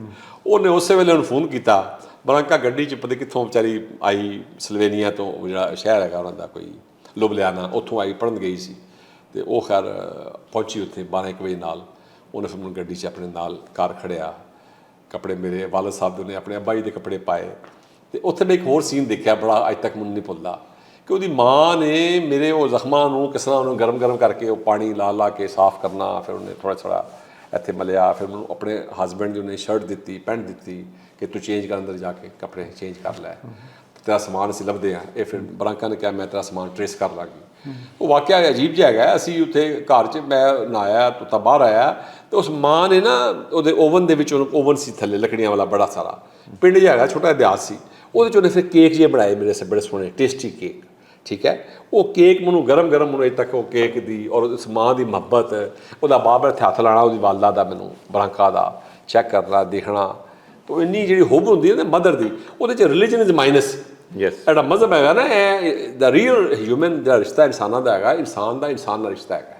ਉਹਨੇ ਉਸੇ ਵੇਲੇ ਉਹਨੂੰ ਫੋਨ ਕੀਤਾ, ਬਰਾਂਕਾ ਗੱਡੀ 'ਚ ਪਤਾ ਕਿੱਥੋਂ ਵਿਚਾਰੀ ਆਈ, ਸਲਵੇਨੀਆ ਤੋਂ, ਜਿਹੜਾ ਸ਼ਹਿਰ ਹੈਗਾ ਉਹਨਾਂ ਦਾ ਕੋਈ ਲੁਬਲਿਆਨਾ, ਉੱਥੋਂ ਆਈ, ਪੜ੍ਹਨ ਗਈ ਸੀ। ਤੇ ਉਹ ਖੈਰ ਪਹੁੰਚੀ ਉੱਥੇ 12 ਵਜੇ ਨਾਲ। ਉਹਨੇ ਫਿਰ ਮੈਨੂੰ ਗੱਡੀ 'ਚ ਆਪਣੇ ਨਾਲ ਕਾਰ ਖੜਿਆ, ਕੱਪੜੇ ਮੇਰੇ ਵਾਲਦ ਸਾਹਿਬ ਦੇ, ਉਹਨੇ ਆਪਣੇ ਅੱਬਾ ਜੀ ਦੇ ਕੱਪੜੇ ਪਾਏ। ਤੇ ਉੱਥੇ ਮੈਂ ਇੱਕ ਹੋਰ ਸੀਨ ਦੇਖਿਆ ਬੜਾ ਅੱਜ ਤੱਕ ਮੈਨੂੰ ਨਹੀਂ ਭੁੱਲਦਾ, ਕਿ ਉਹਦੀ ਮਾਂ ਨੇ ਮੇਰੇ ਉਹ ਜ਼ਖਮਾਂ ਨੂੰ ਕਿਸ ਤਰ੍ਹਾਂ ਉਹਨੂੰ ਗਰਮ ਕਰਕੇ ਉਹ ਪਾਣੀ ਲਾ ਕੇ ਸਾਫ਼ ਕਰਨਾ, ਫਿਰ ਉਹਨੇ ਥੋੜ੍ਹਾ ਇੱਥੇ ਮਲਿਆ, ਫਿਰ ਮੈਨੂੰ ਆਪਣੇ ਹਸਬੈਂਡ ਦੀ ਉਹਨੇ ਸ਼ਰਟ ਦਿੱਤੀ, ਪੈਂਟ ਦਿੱਤੀ ਕਿ ਤੂੰ ਚੇਂਜ ਕਰ, ਅੰਦਰ ਜਾ ਕੇ ਕੱਪੜੇ ਚੇਂਜ ਕਰ ਲੈ, ਤੇਰਾ ਸਮਾਨ ਅਸੀਂ ਲੱਭਦੇ ਹਾਂ। ਇਹ ਫਿਰ ਬਰਾਂਕਾ ਨੇ ਕਿਹਾ ਮੈਂ ਤੇਰਾ ਸਮਾਨ ਟਰੇਸ ਕਰ ਲਾਂਗੀ। ਉਹ ਵਾਕਿਆ ਅਜੀਬ ਜਿਹਾ ਹੈਗਾ। ਅਸੀਂ ਉੱਥੇ ਘਰ 'ਚ ਮੈਂ ਨਹਾਇਆ, ਤੋਤਾ ਬਾਹਰ ਆਇਆ, ਤੇ ਉਸ ਮਾਂ ਨੇ ਨਾ ਉਹਦੇ ਓਵਨ ਦੇ ਵਿੱਚ, ਉਹਨੂੰ ਓਵਨ ਸੀ ਥੱਲੇ ਲੱਕੜੀਆਂ ਵਾਲਾ ਬੜਾ ਸਾਰਾ, ਪਿੰਡ ਜਿਹਾ ਹੈਗਾ, ਛੋਟਾ ਇਤਿਹਾਸ ਸੀ, ਉਹਦੇ 'ਚ ਉਹਨੇ ਫਿਰ ਕੇਕ ਜਿਹੇ ਬਣਾਏ ਮੇਰੇ ਸੇ, ਬੜੇ ਸੋਹਣੇ ਟੇਸਟੀ ਕੇਕ, ਠੀਕ ਹੈ। ਉਹ ਕੇਕ ਮੈਨੂੰ ਗਰਮ ਮੈਨੂੰ ਅਜੇ ਤੱਕ ਉਹ ਕੇਕ ਦੀ ਔਰ ਉਸ ਮਾਂ ਦੀ ਮੁਹੱਬਤ, ਉਹਦਾ ਬਾਬਰ ਇੱਥੇ ਹੱਥ ਲਾਉਣਾ, ਉਹਦੀ ਵਾਲਦਾ ਦਾ, ਮੈਨੂੰ ਬਰਾਂਕਾ ਦਾ ਚੈੱਕ ਕਰਨਾ, ਦੇਖਣਾ, ਤਾਂ ਇੰਨੀ ਜਿਹੜੀ ਹੁਬ ਹੁੰਦੀ ਹੈ ਨਾ ਮਦਰ ਦੀ, ਉਹਦੇ 'ਚ ਰਿਲੀਜਨ ਇਜ਼ ਮਾਈਨਸ। ਜਿਹੜਾ ਮਜ਼ਹਬ ਹੈਗਾ ਨਾ, ਇਹ ਦਾ ਰੀਅਲ ਹਿਊਮਨ ਦਾ ਰਿਸ਼ਤਾ ਇਨਸਾਨਾਂ ਦਾ ਹੈਗਾ, ਇਨਸਾਨ ਦਾ ਇਨਸਾਨ ਨਾਲ ਰਿਸ਼ਤਾ ਹੈਗਾ।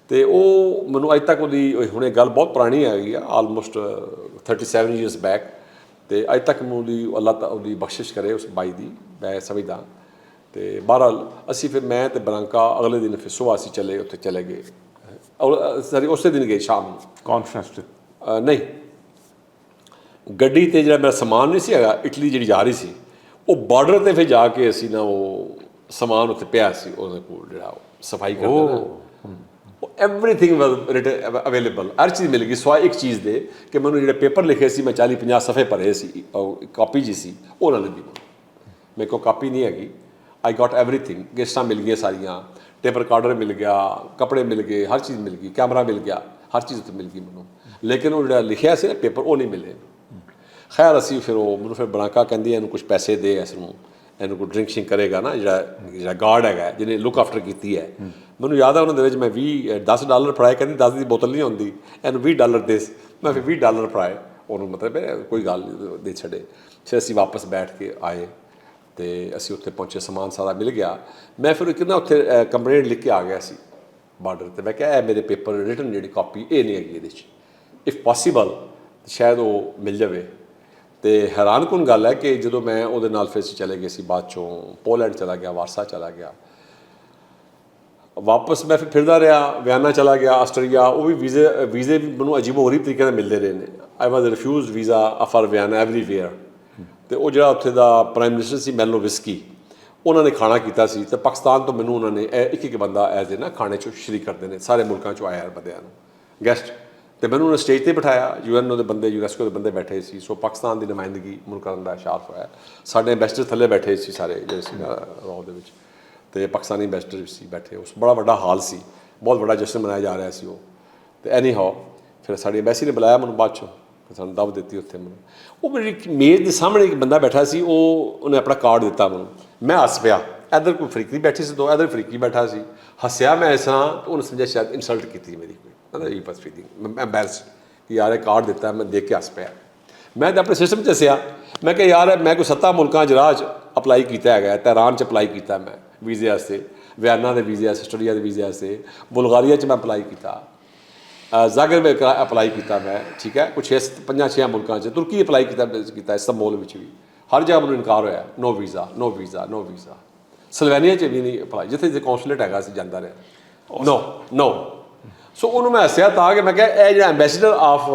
ਅਤੇ ਉਹ ਮੈਨੂੰ ਅੱਜ ਤੱਕ ਉਹਦੀ ਹੁਣ ਇਹ ਗੱਲ ਬਹੁਤ ਪੁਰਾਣੀ ਹੈਗੀ ਆ, ਆਲਮੋਸਟ 37 ਈਅਰਸ ਬੈਕ, ਅਤੇ ਅੱਜ ਤੱਕ ਮੈਨੂੰ ਉਹਦੀ ਬਖਸ਼ਿਸ਼ ਕਰੇ ਉਸ ਬਾਈ ਦੀ, ਮੈਂ ਸਮਝਦਾ। ਅਤੇ ਬਹਰਹਾਲ ਅਸੀਂ ਫਿਰ ਮੈਂ ਅਤੇ ਬਰਾਂਕਾ ਅਗਲੇ ਦਿਨ ਫਿਰ ਸੁਬਾਹ ਅਸੀਂ ਉੱਥੇ ਚਲੇ ਗਏ, ਸਾਰੀ ਉਸੇ ਦਿਨ ਗਏ ਸ਼ਾਮ ਨੂੰ। ਕਾਨਫਰੰਸ 'ਤੇ ਨਹੀਂ, ਗੱਡੀ 'ਤੇ ਜਿਹੜਾ ਮੇਰਾ ਸਮਾਨ ਨਹੀਂ ਸੀ ਹੈਗਾ, ਇਟਲੀ ਜਿਹੜੀ ਜਾ ਰਹੀ ਸੀ, ਉਹ ਬਾਰਡਰ 'ਤੇ ਫਿਰ ਜਾ ਕੇ ਅਸੀਂ ਨਾ ਉਹ ਸਮਾਨ ਉੱਥੇ ਪਿਆ ਸੀ ਉਹਦੇ ਕੋਲ, ਜਿਹੜਾ ਉਹ ਸਫਾਈ ਕਰਦੇ ਨਾ, ਉਹ ਐਵਰੀਥਿੰਗ ਵਾਜ਼ ਅਵੇਲੇਬਲ, ਹਰ ਚੀਜ਼ ਮਿਲ ਗਈ ਸਿਵਾਏ ਇੱਕ ਚੀਜ਼ ਦੇ, ਕਿ ਮੈਨੂੰ ਜਿਹੜੇ ਪੇਪਰ ਲਿਖੇ ਸੀ, ਮੈਂ 40-50 ਸਫੇ ਭਰੇ ਸੀ, ਉਹ ਕਾਪੀ ਜੀ ਸੀ, ਉਹ ਨਾ ਲੱਭੀ ਮੇਰੇ ਕੋਲ ਕਾਪੀ ਨਹੀਂ ਹੈਗੀ। ਆਈ ਗੋਟ ਐਵਰੀਥਿੰਗ, ਕਿਸ਼ਤਾਂ ਮਿਲ ਗਈਆਂ ਸਾਰੀਆਂ, ਟੇਪ ਰਿਕਾਰਡਰ ਮਿਲ ਗਿਆ, ਕੱਪੜੇ ਮਿਲ ਗਏ, ਹਰ ਚੀਜ਼ ਮਿਲ ਗਈ, ਕੈਮਰਾ ਮਿਲ ਗਿਆ, ਹਰ ਚੀਜ਼ ਉੱਥੇ ਮਿਲ ਗਈ ਮੈਨੂੰ, ਲੇਕਿਨ ਉਹ ਜਿਹੜਾ ਲਿਖਿਆ ਸੀ ਨਾ ਪੇਪਰ, ਉਹ ਨਹੀਂ ਮਿਲੇ। ਖੈਰ ਅਸੀਂ ਫਿਰ ਉਹ ਮੈਨੂੰ ਫਿਰ ਬਰਾਂਕਾ ਕਹਿੰਦੀ ਇਹਨੂੰ ਕੁਛ ਪੈਸੇ ਦੇ, ਇਸ ਨੂੰ ਇਹਨੂੰ ਕੋਈ ਡਰਿੰਕ ਸ਼ਿੰਕ ਕਰੇਗਾ ਨਾ, ਜਿਹੜਾ ਗਾਰਡ ਹੈਗਾ ਜਿਹਨੇ ਲੁੱਕ ਆਫਟਰ ਕੀਤੀ ਹੈ। ਮੈਨੂੰ ਯਾਦ ਹੈ ਉਹਨਾਂ ਦੇ ਵਿੱਚ ਮੈਂ $10 ਫੜਾਏ, ਕਹਿੰਦੀ 10 ਦੀ ਬੋਤਲ ਨਹੀਂ ਆਉਂਦੀ, ਇਹਨੂੰ $20 ਦੇ। ਮੈਂ ਫਿਰ $20 ਫੜਾਏ ਉਹਨੂੰ, ਮਤਲਬ ਕੋਈ ਗੱਲ ਨਹੀਂ, ਦੇ ਛੱਡੇ। ਫਿਰ ਅਸੀਂ ਵਾਪਸ ਬੈਠ ਕੇ ਆਏ ਅਤੇ ਅਸੀਂ ਉੱਥੇ ਪਹੁੰਚੇ, ਸਮਾਨ ਸਾਰਾ ਮਿਲ ਗਿਆ। ਮੈਂ ਫਿਰ ਇੱਕ ਨਾ ਉੱਥੇ ਕੰਪਲੇਂਟ ਲਿਖ ਕੇ ਆ ਗਿਆ ਸੀ ਬਾਰਡਰ 'ਤੇ, ਮੈਂ ਕਿਹਾ ਇਹ ਮੇਰੇ ਪੇਪਰ ਰਿਟਨ ਜਿਹੜੀ ਕਾਪੀ ਇਹ ਨਹੀਂ ਹੈਗੀ ਇਹਦੇ 'ਚ, ਇਫ ਪੋਸੀਬਲ ਸ਼ਾਇਦ ਉਹ ਮਿਲ ਜਾਵੇ। ਅਤੇ ਹੈਰਾਨਕੁਨ ਗੱਲ ਹੈ ਕਿ ਜਦੋਂ ਮੈਂ ਉਹਦੇ ਨਾਲ ਫਿਰ ਅਸੀਂ ਚਲੇ ਗਏ ਸੀ, ਬਾਅਦ 'ਚੋਂ ਪੋਲੈਂਡ ਚਲਾ ਗਿਆ, ਵਾਰਸਾ ਚਲਾ ਗਿਆ, ਵਾਪਸ ਮੈਂ ਫਿਰ ਫਿਰਦਾ ਰਿਹਾ, ਵਿਆਨਾ ਚਲਾ ਗਿਆ, ਆਸਟਰੀਆ, ਉਹ ਵੀ ਵੀਜ਼ੇ ਵੀ ਮੈਨੂੰ ਅਜੀਬੋ-ਗਰੀਬ ਤਰੀਕੇ ਨਾਲ ਮਿਲਦੇ ਰਹੇ ਨੇ। I was refused visa for Vienna everywhere. ਅਤੇ ਉਹ ਜਿਹੜਾ ਉੱਥੇ ਦਾ ਪ੍ਰਾਈਮ ਮਿਨਿਸਟਰ ਸੀ ਮੈਲੋਵਿਸਕੀ, ਉਹਨਾਂ ਨੇ ਖਾਣਾ ਕੀਤਾ ਸੀ, ਅਤੇ ਪਾਕਿਸਤਾਨ ਤੋਂ ਮੈਨੂੰ ਉਹਨਾਂ ਨੇ ਇੱਕ ਬੰਦਾ ਐਜ਼ ਏ ਨਾ ਖਾਣੇ 'ਚੋਂ ਸ਼ਰੀਕ ਕਰਦੇ ਨੇ, ਸਾਰੇ ਮੁਲਕਾਂ 'ਚੋਂ ਆਇਆ ਬੰਦਿਆਂ ਨੂੰ ਗੈਸਟ, ਅਤੇ ਮੈਨੂੰ ਉਹਨੇ ਸਟੇਜ 'ਤੇ ਬਿਠਾਇਆ, UN ਦੇ ਬੰਦੇ, UNESCO ਦੇ ਬੰਦੇ ਬੈਠੇ ਸੀ, ਸੋ ਪਾਕਿਸਤਾਨ ਦੀ ਨੁਮਾਇੰਦਗੀ ਮੈਨੂੰ ਕਰਨ ਦਾ ਸ਼ਾਰਫ ਹੋਇਆ। ਸਾਡੇ ਐਂਬੈਸਡਰ ਥੱਲੇ ਬੈਠੇ ਸੀ ਸਾਰੇ, ਜਿਹੜੇ ਸੀ ਰੌ ਦੇ ਵਿੱਚ, ਅਤੇ ਪਾਕਿਸਤਾਨੀ ਐਂਬੈਸਡਰ ਸੀ ਬੈਠੇ, ਉਸ ਬੜਾ ਵੱਡਾ ਹਾਲ ਸੀ, ਬਹੁਤ ਵੱਡਾ ਜਸ਼ਨ ਮਨਾਇਆ ਜਾ ਰਿਹਾ ਸੀ ਉਹ। ਅਤੇ ਐਨੀ ਹਾਓ ਫਿਰ ਸਾਡੀ ਐਂਬੈਸੀ ਨੇ ਬੁਲਾਇਆ ਮੈਨੂੰ ਬਾਅਦ 'ਚੋਂ, ਸਾਨੂੰ ਦਾਵਤ ਦਿੱਤੀ ਉੱਥੇ ਮੈਨੂੰ। ਉਹ ਮੇਰੀ ਮੇਜ਼ ਦੇ ਸਾਹਮਣੇ ਇੱਕ ਬੰਦਾ ਬੈਠਾ ਸੀ, ਉਹਨੇ ਆਪਣਾ ਕਾਰਡ ਦਿੱਤਾ ਮੈਨੂੰ, ਮੈਂ ਹੱਸ ਪਿਆ, ਇੱਧਰ ਕੋਈ ਫਰੀਕੀ ਬੈਠੀ ਸੀ, ਦੋ ਇੱਧਰ ਫਰੀਕੀ ਬੈਠਾ ਸੀ, ਹੱਸਿਆ ਮੈਂ ਇਸ ਤਰ੍ਹਾਂ, ਉਹਨੇ ਸਮਝਿਆ ਸ਼ਾਇਦ ਇਨਸਲਟ ਕੀਤੀ ਮੇਰੀ ਕੋਈ, ਕਹਿੰਦਾ ਇਹ ਬਸ ਫੀਲਿੰਗ, ਮੈਂ ਐਂਬੈਰਸ ਕਿ ਯਾਰ ਇਹ ਕਾਰਡ ਦਿੱਤਾ, ਮੈਂ ਦੇਖ ਕੇ ਹੱਸ ਪਿਆ। ਮੈਂ ਤਾਂ ਆਪਣੇ ਸਿਸਟਮ 'ਚ ਹੱਸਿਆ, ਮੈਂ ਕਿਹਾ ਯਾਰ ਮੈਂ ਕੋਈ 7 ਮੁਲਕਾਂ 'ਚ ਰਾਹ 'ਚ ਅਪਲਾਈ ਕੀਤਾ ਹੈਗਾ, ਤਹਿਰਾਨ 'ਚ ਅਪਲਾਈ ਕੀਤਾ ਮੈਂ ਵੀਜ਼ੇ ਵਾਸਤੇ, ਵਿਆਨਾ ਦੇ ਵੀਜ਼ੇ ਵਾਸਤੇ, ਆਸਟਰੀਆ ਦੇ ਵੀਜ਼ੇ ਵਾਸਤੇ, ਬੁਲਗਾਰੀਆ 'ਚ ਮੈਂ ਅਪਲਾਈ ਕੀਤਾ, ਜ਼ਾਗਰ ਵਿੱਚ ਅਪਲਾਈ ਕੀਤਾ ਮੈਂ, ਠੀਕ ਹੈ, ਕੁਛ 5-6 ਮੁਲਕਾਂ 'ਚ, ਤੁਰਕੀ ਅਪਲਾਈ ਕੀਤਾ ਇਸਤਾਂਬੁਲ ਵਿੱਚ ਵੀ, ਹਰ ਜਗ੍ਹਾ ਮੈਨੂੰ ਇਨਕਾਰ ਹੋਇਆ, ਨੋ ਵੀਜ਼ਾ, ਨੋ ਵੀਜ਼ਾ, ਨੋ ਵੀਜ਼ਾ। ਸਲਵੇਨੀਆ 'ਚ ਵੀ ਨਹੀਂ ਅਪਲਾਈ, ਜਿੱਥੇ ਕੌਂਸੂਲੇਟ ਹੈਗਾ ਸੀ ਜਾਂਦਾ ਰਿਹਾ, ਨੋ। ਸੋ ਉਹਨੂੰ ਮੈਂ ਹੱਸਿਆ ਤਾਂ ਕਿ ਮੈਂ ਕਿਹਾ ਇਹ ਜਿਹੜਾ ਐਂਬੈਸਡਰ ਆਫ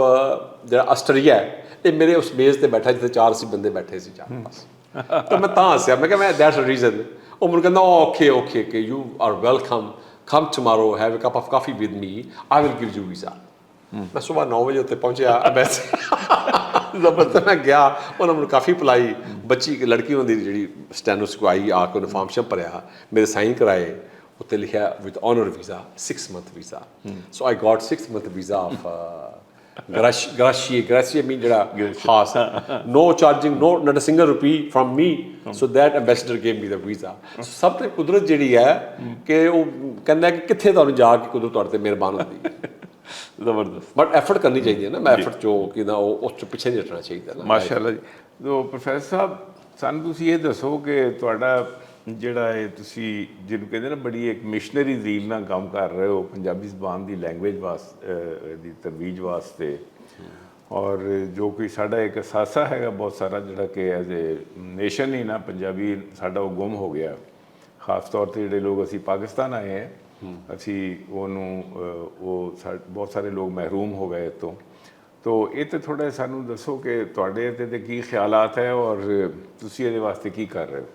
ਜਿਹੜਾ ਆਸਟਰੀਆ ਹੈ, ਇਹ ਮੇਰੇ ਉਸ ਮੇਜ਼ 'ਤੇ ਬੈਠਾ ਜਿੱਥੇ 4 ਸੀ ਬੰਦੇ ਬੈਠੇ ਸੀ, 4 ਬਸ। ਤਾਂ ਮੈਂ ਤਾਂ ਹੱਸਿਆ, ਮੈਂ ਕਿਹਾ ਮੈਂ ਦੈਟਸ ਅ ਰੀਜ਼ਨ। ਉਹ ਮੈਨੂੰ ਕਹਿੰਦਾ okay you are welcome, come tomorrow, have a cup of coffee with me, I will give you visa। ਮੈਂ ਸੁਬਾਹ 9 ਵਜੇ ਉੱਤੇ ਪਹੁੰਚਿਆ, ਐਂਬੈਸੀ ਜ਼ਬਰਦਸਤ ਮੈਂ ਗਿਆ, ਉਹਨਾਂ ਮੈਨੂੰ ਕਾਫੀ ਪਿਲਾਈ, ਬੱਚੀ ਇੱਕ ਲੜਕੀ ਉਹਨਾਂ ਦੀ ਜਿਹੜੀ ਸਟੈਨੋਸ ਕੋ ਆਈ, ਆ ਕੇ ਉਹਨੇ ਫਾਰਮ ਸ਼ਮ ਭਰਿਆ, ਮੇਰੇ ਸਾਈਨ ਕਰਾਏ, ਉੱਤੇ ਲਿਖਿਆ with honour visa, 6 month visa. So I got 6 month visa of ਗ੍ਰਾਸ਼ੀਆ ਮੀਨ ਜਿਹੜਾ ਖਾਸ, no charging, not a single rupee from me, so that ambassador gave me the visa। ਸਭ ਤੋਂ ਕੁਦਰਤ ਜਿਹੜੀ ਹੈ ਕਿ ਉਹ ਕਹਿੰਦਾ ਕਿ ਕਿੱਥੇ ਤੁਹਾਨੂੰ ਜਾ ਕੇ ਕੁਦਰਤ ਤੁਹਾਡੇ 'ਤੇ ਮਿਹਰਬਾਨ ਹੁੰਦੀ ਹੈ। ਜ਼ਬਰਦਸਤ। ਬਟ ਐਫਰਟ ਕਰਨੀ ਚਾਹੀਦੀ ਹੈ ਨਾ, ਮੈਂ ਐਫਰਟ ਜੋ ਕਿ ਨਾ ਉਹ ਉਸ 'ਚ ਪਿੱਛੇ ਨਹੀਂ ਹਟਣਾ ਚਾਹੀਦਾ ਨਾ। ਮਾਸ਼ਾਅੱਲਾ ਜੀ। ਤੋ ਪ੍ਰੋਫੈਸਰ ਸਾਹਿਬ, ਸਾਨੂੰ ਤੁਸੀਂ ਇਹ ਦੱਸੋ ਕਿ ਤੁਹਾਡਾ ਜਿਹੜਾ ਇਹ ਤੁਸੀਂ ਜਿਹਨੂੰ ਕਹਿੰਦੇ ਨਾ ਬੜੀ ਇੱਕ ਮਿਸ਼ਨਰੀ ਜ਼ੀਲ ਨਾਲ ਕੰਮ ਕਰ ਰਹੇ ਹੋ ਪੰਜਾਬੀ ਜ਼ਬਾਨ ਦੀ ਲੈਂਗੁਏਜ ਦੀ ਤਰਵੀਜ ਵਾਸਤੇ, ਔਰ ਜੋ ਕੋਈ ਸਾਡਾ ਇੱਕ ਅਸਾਸਾ ਹੈਗਾ ਬਹੁਤ ਸਾਰਾ ਜਿਹੜਾ ਕਿ ਐਜ਼ ਏ ਨੇਸ਼ਨ ਹੀ ਨਾ ਪੰਜਾਬੀ ਸਾਡਾ ਉਹ ਗੁੰਮ ਹੋ ਗਿਆ। ਖਾਸ ਤੌਰ ਤੇ ਜਿਹੜੇ ਲੋਕ ਅਸੀਂ ਪਾਕਿਸਤਾਨ ਆਏ ਹੈ ਅਸੀਂ ਉਹਨੂੰ ਬਹੁਤ ਸਾਰੇ ਲੋਕ ਮਹਿਰੂਮ ਹੋ ਗਏ ਤੋਂ। ਤੋ ਇਹ ਤੇ ਥੋੜ੍ਹਾ ਸਾਨੂੰ ਦੱਸੋ ਕਿ ਤੁਹਾਡੇ ਤੇ ਕੀ ਖਿਆਲਾਤ ਹੈ ਔਰ ਤੁਸੀਂ ਇਹਦੇ ਵਾਸਤੇ ਕੀ ਕਰ ਰਹੇ ਹੋ?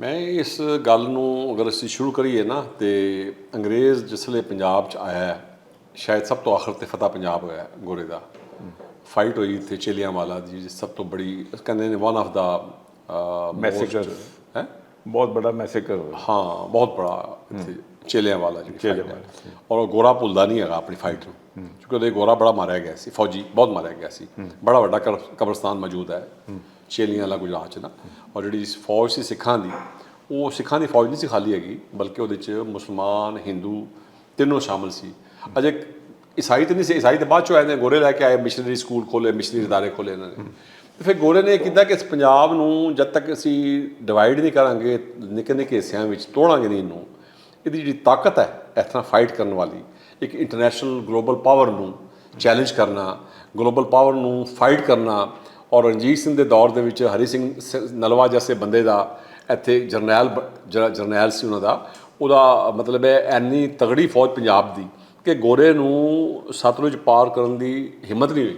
ਮੈਂ ਇਸ ਗੱਲ ਨੂੰ ਅਗਰ ਅਸੀਂ ਸ਼ੁਰੂ ਕਰੀਏ ਨਾ ਤੇ ਅੰਗਰੇਜ਼ ਜਿਸਲੇ ਪੰਜਾਬ 'ਚ ਆਇਆ, ਸ਼ਾਇਦ ਸਭ ਤੋਂ ਆਖਰ ਤੇ ਫਤਿਹ ਪੰਜਾਬ ਹੋਇਆ ਗੋਰੇ ਦਾ। ਫਾਈਟ ਹੋਈ ਇੱਥੇ ਚੇਲਿਆਂਵਾਲਾ ਦੀ, ਸਭ ਤੋਂ ਬੜੀ ਕਹਿੰਦੇ ਨੇ ਵਨ ਆਫ ਦਾ ਮੈਸੇਕਰ ਹੈ, ਬਹੁਤ ਬੜਾ ਮੈਸੇਕਰ ਹੋਇਆ। ਹਾਂ ਬਹੁਤ ਬੜਾ ਇੱਥੇ ਚੇਲਿਆਂਵਾਲਾ ਜੀ। ਔਰ ਉਹ ਗੋਰਾ ਭੁੱਲਦਾ ਨਹੀਂ ਹੈਗਾ ਆਪਣੀ ਫਾਈਟ ਨੂੰ, ਕਿਉਂਕਿ ਉਹਦੇ ਗੋਰਾ ਬੜਾ ਮਾਰਿਆ ਗਿਆ ਸੀ, ਫੌਜੀ ਬਹੁਤ ਮਾਰਿਆ ਗਿਆ ਸੀ। ਬੜਾ ਵੱਡਾ ਕਬਰਸਤਾਨ ਮੌਜੂਦ ਹੈ ਚੇਲੀਆਂ ਵਾਲਾ ਗੁਜਰਾਤ 'ਚ ਨਾ। ਔਰ ਜਿਹੜੀ ਫੌਜ ਸੀ ਸਿੱਖਾਂ ਦੀ, ਉਹ ਸਿੱਖਾਂ ਦੀ ਫੌਜ ਨਹੀਂ ਸੀ ਖਾਲੀ ਹੈਗੀ, ਬਲਕਿ ਉਹਦੇ 'ਚ ਮੁਸਲਮਾਨ ਹਿੰਦੂ ਤਿੰਨੋਂ ਸ਼ਾਮਲ ਸੀ। ਅਜੇ ਈਸਾਈ ਤਾਂ ਨਹੀਂ ਸੀ, ਈਸਾਈ ਤਾਂ ਬਾਅਦ 'ਚੋਂ ਆਏ ਨੇ, ਗੋਰੇ ਲੈ ਕੇ ਆਏ, ਮਿਸ਼ਨਰੀ ਸਕੂਲ ਖੋਲ੍ਹੇ, ਮਿਸ਼ਨਰੀ ਅਦਾਰੇ ਖੋਲ੍ਹੇ ਇਹਨਾਂ ਨੇ। ਤੇ ਫਿਰ ਗੋਰੇ ਨੇ ਕੀਤਾ ਕਿ ਇਸ ਪੰਜਾਬ ਨੂੰ ਜਦ ਤੱਕ ਅਸੀਂ ਡਿਵਾਈਡ ਨਹੀਂ ਕਰਾਂਗੇ, ਨਿੱਕੇ ਨਿੱਕੇ ਹਿੱਸਿਆਂ ਵਿੱਚ ਤੋੜਾਂਗੇ ਨਹੀਂ ਇਹਨੂੰ, ਇਹਦੀ ਜਿਹੜੀ ਤਾਕਤ ਹੈ ਇਸ ਤਰ੍ਹਾਂ ਫਾਈਟ ਕਰਨ ਵਾਲੀ, ਇੱਕ ਇੰਟਰਨੈਸ਼ਨਲ ਗਲੋਬਲ ਪਾਵਰ ਨੂੰ ਚੈਲੰਜ ਕਰਨਾ, ਗਲੋਬਲ ਪਾਵਰ ਨੂੰ ਫਾਈਟ ਕਰਨਾ। ਔਰ ਰਣਜੀਤ ਸਿੰਘ ਦੇ ਦੌਰ ਦੇ ਵਿੱਚ ਹਰੀ ਸਿੰਘ ਨਲਵਾ ਜੈਸੇ ਬੰਦੇ ਦਾ ਇੱਥੇ ਜਰਨੈਲ ਸੀ ਉਹਨਾਂ ਦਾ, ਉਹਦਾ ਮਤਲਬ ਹੈ ਇੰਨੀ ਤਗੜੀ ਫੌਜ ਪੰਜਾਬ ਦੀ ਕਿ ਗੋਰੇ ਨੂੰ ਸਤਲੁਜ ਪਾਰ ਕਰਨ ਦੀ ਹਿੰਮਤ ਨਹੀਂ ਹੋਈ